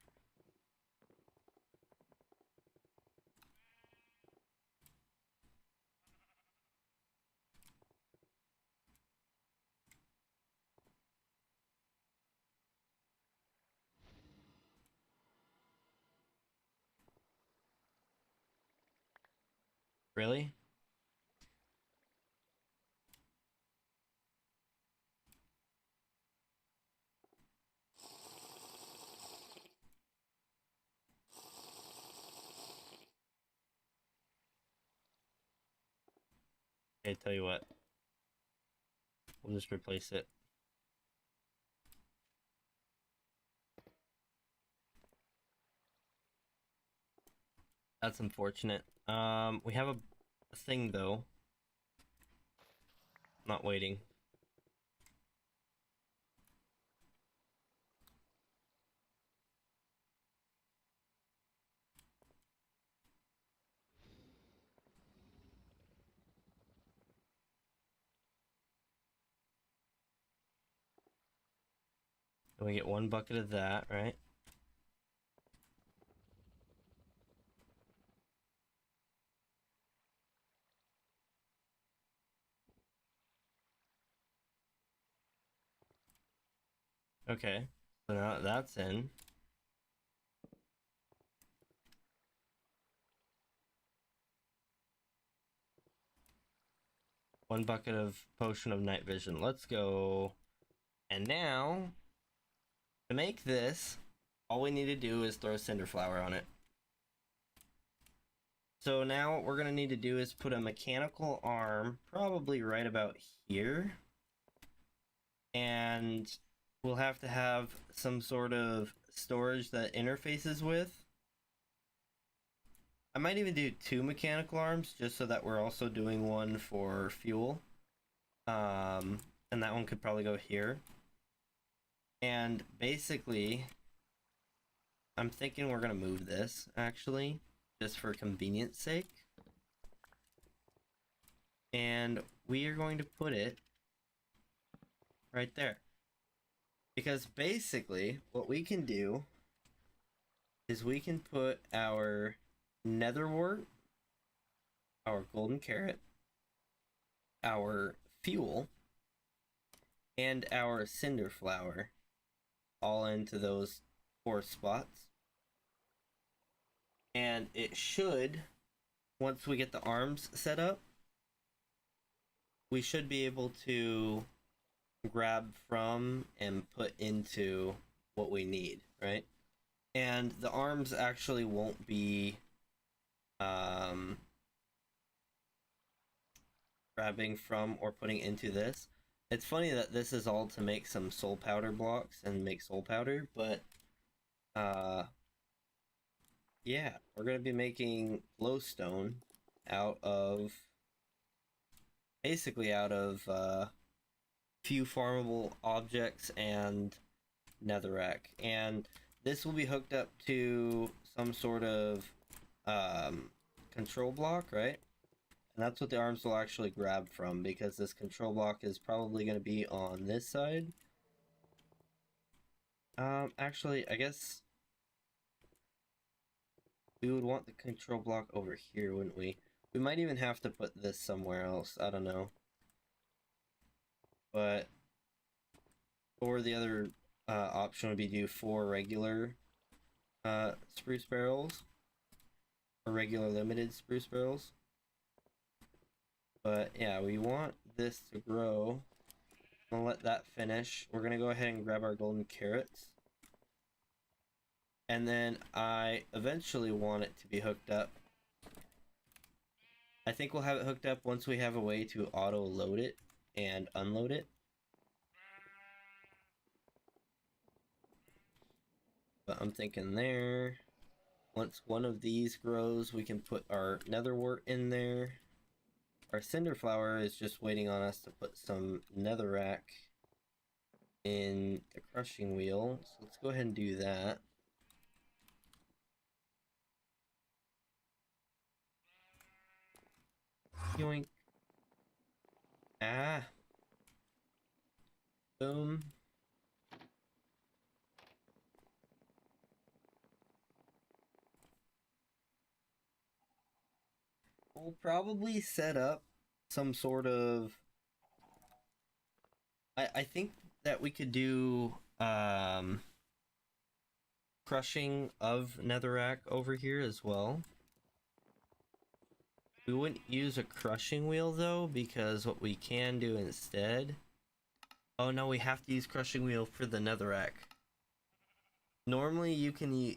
Really? Okay, tell you what. We'll just replace it. That's unfortunate. We have a thing though. Not waiting. And we get one bucket of that, right? Okay, so now that's in. One bucket of potion of night vision. Let's go. And now, to make this, all we need to do is throw cinder flower on it. So now what we're gonna need to do is put a mechanical arm, probably right about here. And we'll have to have some sort of storage that interfaces with. I might even do 2 mechanical arms just so that we're also doing one for fuel. And that one could probably go here. And basically, I'm thinking we're gonna move this, actually, just for convenience sake. And we are going to put it right there. Because basically, what we can do is we can put our nether wart, our golden carrot, our fuel, and our cinder flower all into those 4 spots. And it should, once we get the arms set up, we should be able to grab from and put into what we need, right? And the arms actually won't be grabbing from or putting into this. It's funny that this is all to make some soul powder blocks and make soul powder, but yeah, we're gonna be making glowstone out of basically out of few farmable objects and netherrack, and this will be hooked up to some sort of control block, right? And that's what the arms will actually grab from, because this control block is probably going to be on this side. Actually, I guess we would want the control block over here, wouldn't we? We might even have to put this somewhere else, I don't know. But, or the other option would be do 4 regular spruce barrels, or regular limited spruce barrels. But yeah, we want this to grow. I'm gonna let that finish. We're gonna go ahead and grab our golden carrots. And then I eventually want it to be hooked up. I think we'll have it hooked up once we have a way to auto load it and unload it. But I'm thinking there. Once one of these grows, we can put our nether wart in there. Our cinder flower is just waiting on us to put some netherrack in the crushing wheel. So let's go ahead and do that. Yoink. Ah. Boom. We'll probably set up some sort of... I think that we could do crushing of netherrack over here as well. We wouldn't use a crushing wheel though, because what we can do instead... Oh no, we have to use crushing wheel for the netherrack. Normally you can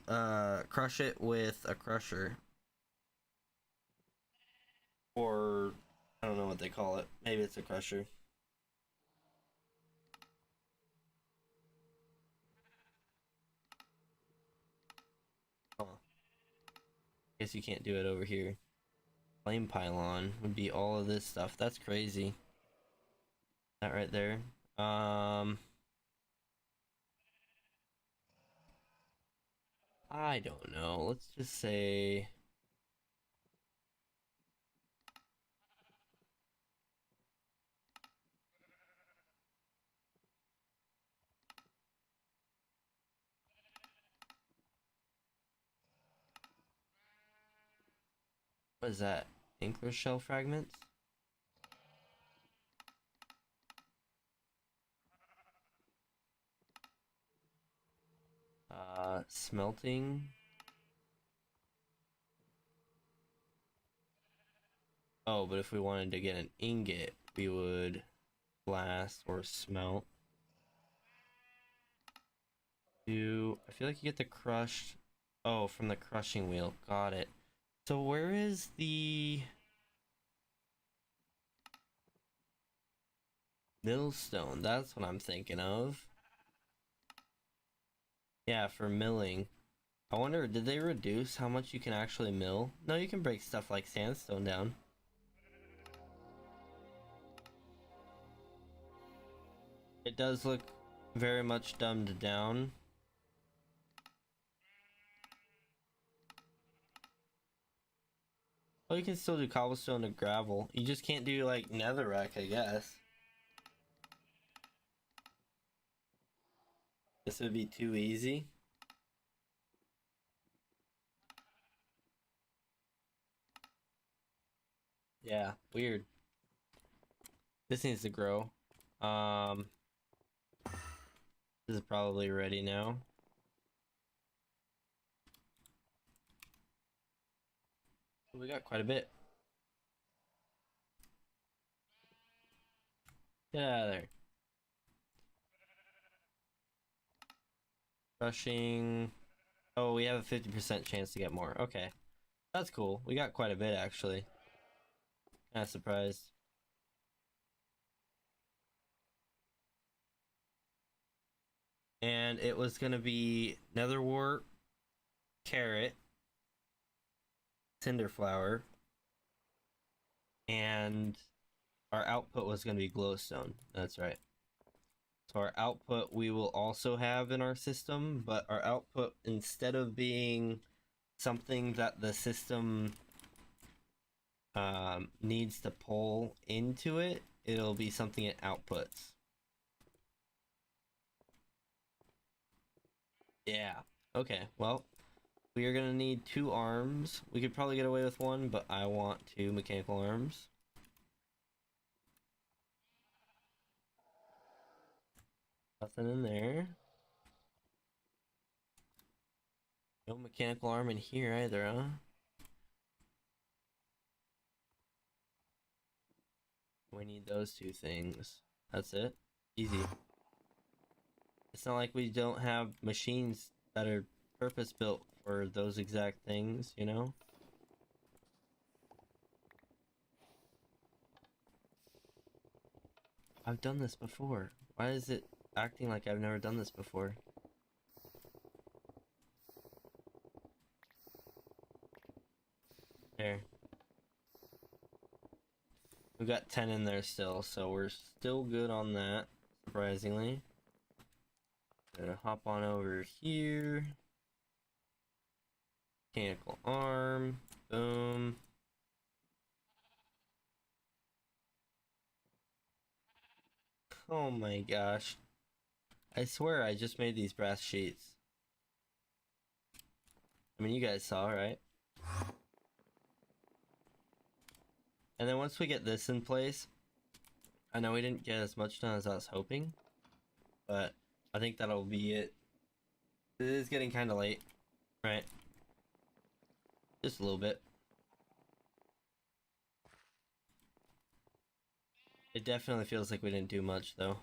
crush it with a crusher. Or, I don't know what they call it. Maybe it's a crusher. Huh. Guess you can't do it over here. Flame pylon would be all of this stuff. That's crazy. That right there. I don't know. Let's just say... What is that? Inkler shell fragments? Smelting. Oh, but if we wanted to get an ingot, we would blast or smelt. I feel like you get the crushed... Oh, from the crushing wheel. Got it. So where is the... millstone? That's what I'm thinking of. Yeah, for milling. I wonder, did they reduce how much you can actually mill? No, you can break stuff like sandstone down. It does look very much dumbed down. Well, you can still do cobblestone to gravel. You just can't do like netherrack, I guess. This would be too easy. Yeah, weird. This needs to grow. This is probably ready now. We got quite a bit. Get out of there. Rushing. Oh, we have a 50% chance to get more. Okay. That's cool. We got quite a bit, actually. Kind of surprised. And it was going to be netherwort, carrot, cinderflower, and our output was going to be glowstone. That's right. So our output we will also have in our system, but our output, instead of being something that the system needs to pull into it, it'll be something it outputs. Yeah. Okay, well, we are gonna need 2 arms. We could probably get away with 1, but I want 2 mechanical arms. Nothing in there. No mechanical arm in here either, huh? We need those 2 things. That's it. Easy. It's not like we don't have machines that are purpose built for those exact things, you know? I've done this before. Why is it acting like I've never done this before? There. We've got 10 in there still, so we're still good on that, surprisingly. Gonna hop on over here. Mechanical arm. Boom. Oh my gosh. I swear I just made these brass sheets. I mean, you guys saw, right? And then once we get this in place, I know we didn't get as much done as I was hoping, but I think that'll be it. It is getting kind of late, right? Just a little bit. It definitely feels like we didn't do much, though.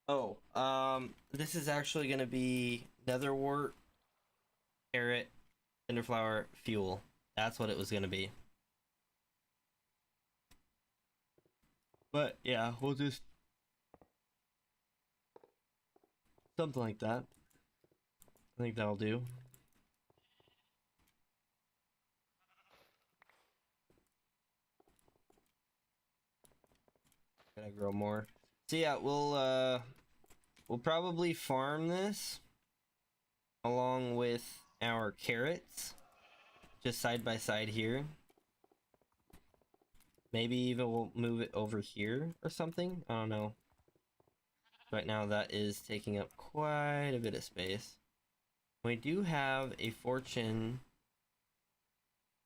Oh, this is actually gonna be netherwort, carrot, cinderflower, fuel. That's what it was gonna be. But yeah, we'll just something like that. I think that'll do. Gotta grow more. So yeah, we'll probably farm this along with our carrots, just side by side here. Maybe even we'll move it over here or something. I don't know. Right now that is taking up quite a bit of space. We do have a fortune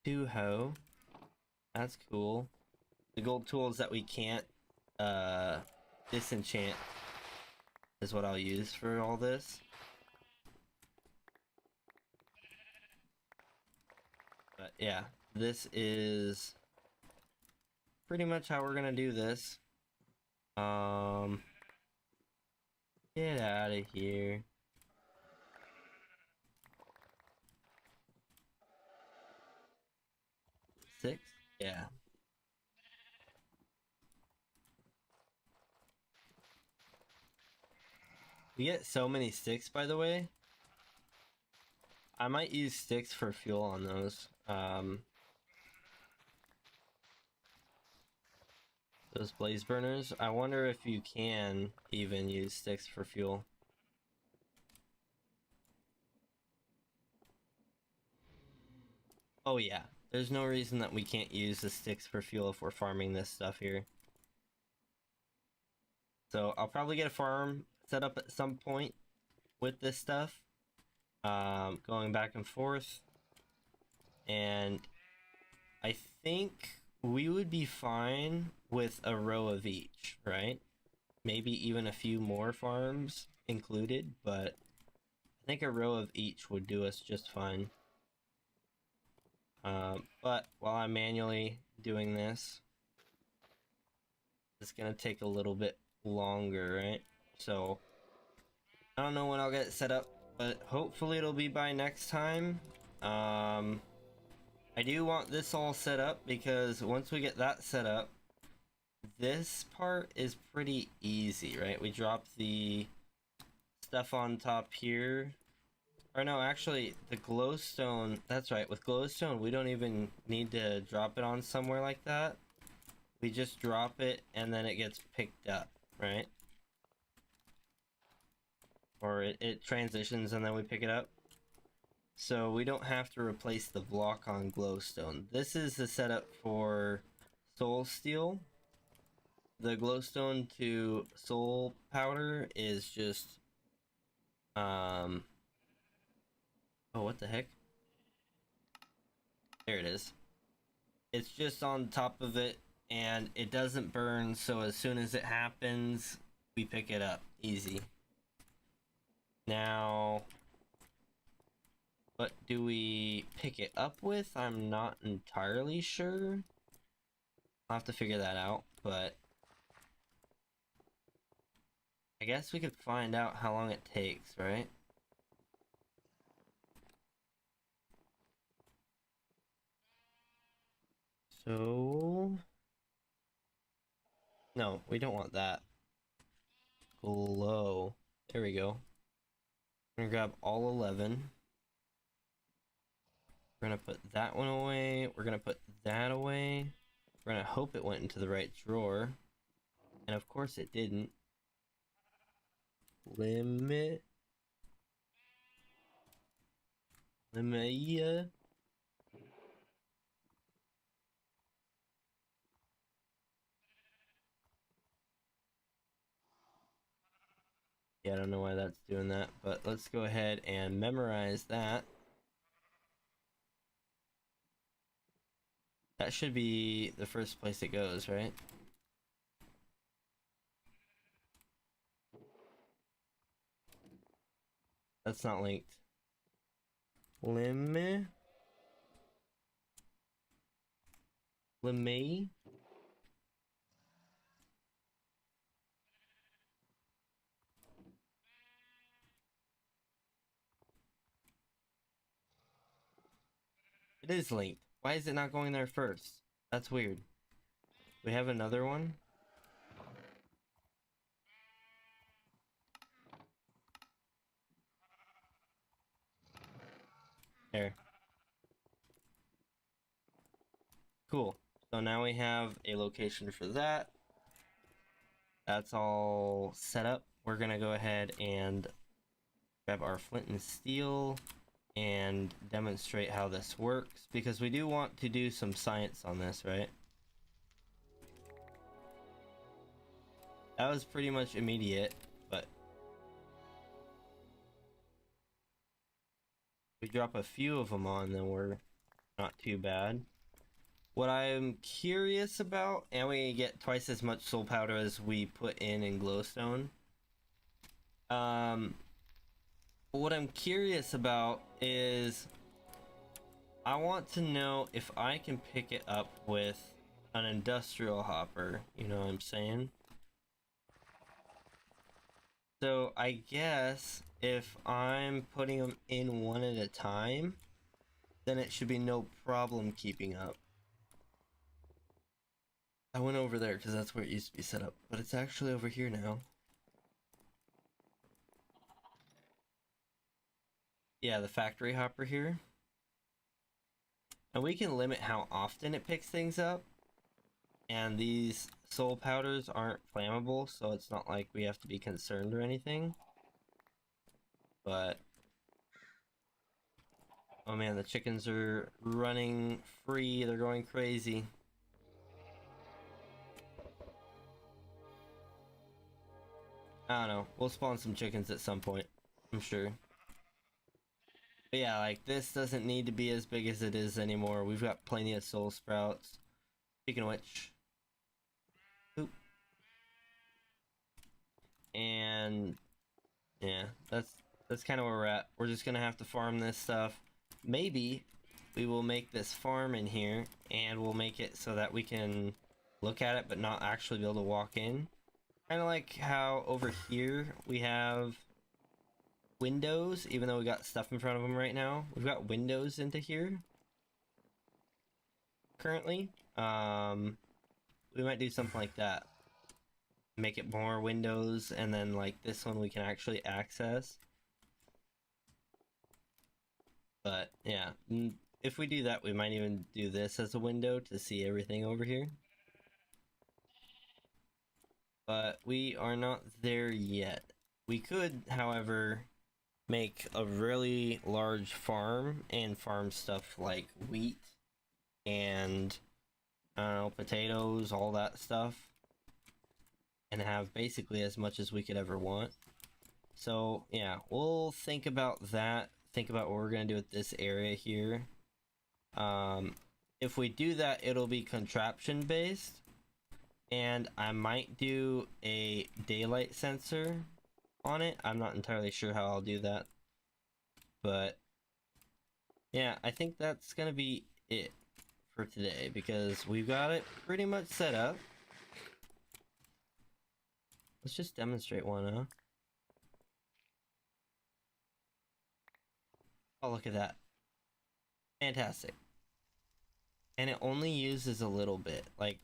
2 hoe. That's cool. The gold tools that we can't disenchant is what I'll use for all this. But yeah, this is pretty much how we're gonna do this. Get out of here. Six? Yeah. We get so many sticks, by the way. I might use sticks for fuel on those. Those blaze burners. I wonder if you can even use sticks for fuel. Oh yeah, there's no reason that we can't use the sticks for fuel if we're farming this stuff here. So I'll probably get a farm set up at some point with this stuff. Going back and forth. And I think we would be fine with a row of each, right? Maybe even a few more farms included, but I think a row of each would do us just fine. But while I'm manually doing this, it's gonna take a little bit longer, right? So I don't know when I'll get it set up, but hopefully it'll be by next time. I do want this all set up because once we get that set up, this part is pretty easy, right? We drop the stuff on top here. Or no, actually, the glowstone, that's right, with glowstone, we don't even need to drop it on somewhere like that. We just drop it and then it gets picked up, right? Or it transitions and then we pick it up. So we don't have to replace the block on glowstone. This is the setup for soul steel. The glowstone to soul powder is just oh, what the heck? There it is. It's just on top of it and it doesn't burn, so as soon as it happens, we pick it up. Easy. Now, what do we pick it up with? I'm not entirely sure. I'll have to figure that out, but I guess we could find out how long it takes, right? So... no, we don't want that. Glow. There we go. I'm gonna grab all 11. We're gonna put that one away. We're gonna put that away. We're gonna hope it went into the right drawer. And of course it didn't. Limit. Yeah, I don't know why that's doing that, but let's go ahead and memorize that. That should be the first place it goes, right? That's not linked. Limit. Limit. It is linked. Why is it not going there first? That's weird. We have another one. There. Cool. So now we have a location for that. That's all set up. We're gonna go ahead and grab our flint and steel and demonstrate how this works, because we do want to do some science on this, right? That was pretty much immediate, but we drop a few of them on, then we're not too bad. What I'm curious about, and we get twice as much soul powder as we put in glowstone. What I'm curious about is I want to know if I can pick it up with an industrial hopper, you know what I'm saying? So I guess if I'm putting them in one at a time, then it should be no problem keeping up. I went over there because that's where it used to be set up, but it's actually over here now. Yeah, the factory hopper here. And we can limit how often it picks things up. And these soul powders aren't flammable, so it's not like we have to be concerned or anything. But oh man, the chickens are running free, they're going crazy. I don't know, we'll spawn some chickens at some point, I'm sure. But yeah, like, this doesn't need to be as big as it is anymore. We've got plenty of soul sprouts. Speaking of which, oop. And yeah, that's kind of where we're at. We're just gonna have to farm this stuff. Maybe we will make this farm in here, and we'll make it so that we can look at it but not actually be able to walk in. Kind of like how over here we have windows, even though we got stuff in front of them right now. We've got windows into here currently. We might do something like that. Make it more windows, and then like this one we can actually access. But yeah, if we do that, we might even do this as a window to see everything over here. But we are not there yet. We could, however, make a really large farm and farm stuff like wheat and I don't know, potatoes, all that stuff, and have basically as much as we could ever want. So yeah, we'll think about that. Think about what we're gonna do with this area here. If we do that, it'll be contraption based, and I might do a daylight sensor on it. I'm not entirely sure how I'll do that, but yeah, I think that's gonna be it for today because we've got it pretty much set up. Let's just demonstrate one, huh? Oh, look at that. Fantastic. And it only uses a little bit. Like,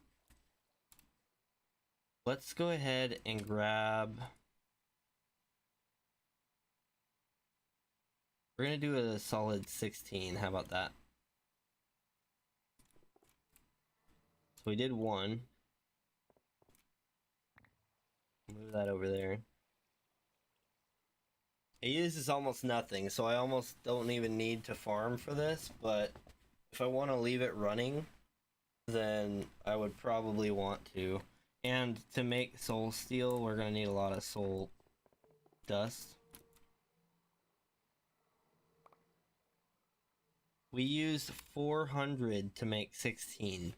let's go ahead and grab... We're gonna do a solid 16. How about that? So we did one. Move that over there. It uses almost nothing, so I almost don't even need to farm for this, but if I want to leave it running, then I would probably want to. And to make soul steel, we're gonna need a lot of soul dust. We used 400 to make 16.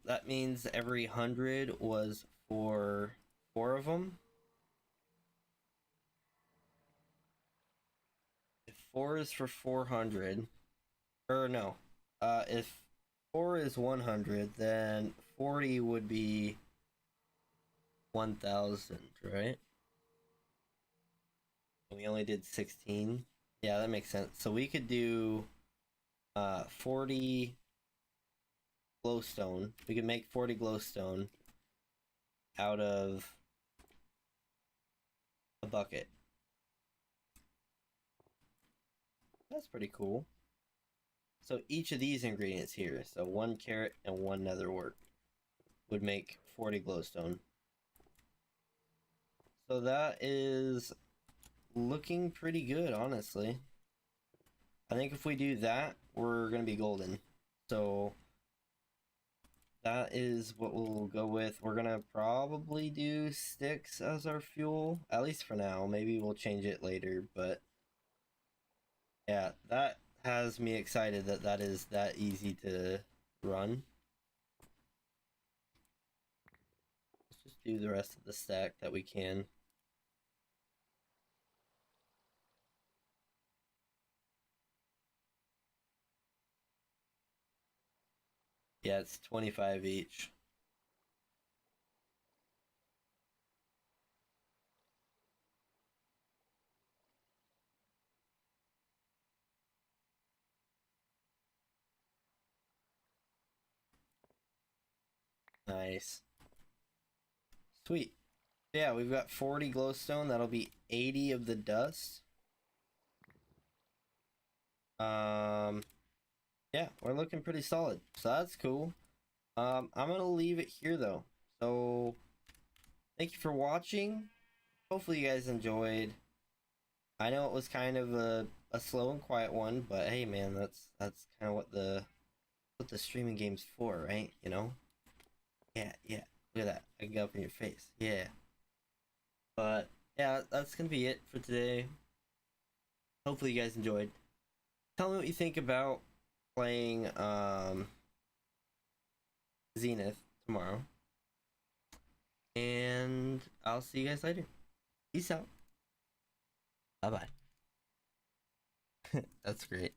That means every 100 was for 4 of them. If 4 is for 400, or no, if 4 is 100, then 40 would be 1,000, right? We only did 16. Yeah, that makes sense. So we could do 40 glowstone. We could make 40 glowstone out of a bucket. That's pretty cool. So each of these ingredients here, so 1 carrot and 1 netherwort, would make 40 glowstone. So that is looking pretty good, honestly. I think if we do that, we're gonna be golden. So that is what we'll go with. We're gonna probably do sticks as our fuel, at least for now. Maybe we'll change it later, but yeah, that has me excited that that is that easy to run. Let's just do the rest of the stack that we can. Yeah, it's 25 each. Nice. Sweet. Yeah, we've got 40 glowstone. That'll be 80 of the dust. yeah, we're looking pretty solid. So that's cool. I'm gonna leave it here though. So thank you for watching. Hopefully you guys enjoyed. I know it was kind of a slow and quiet one, but hey man, that's kind of what the streaming game's for, right? You know? Yeah, yeah. Look at that. I can get up in your face. Yeah. But yeah, that's gonna be it for today. Hopefully you guys enjoyed. Tell me what you think about playing Zenith tomorrow. And I'll see you guys later. Peace out. Bye bye. That's great.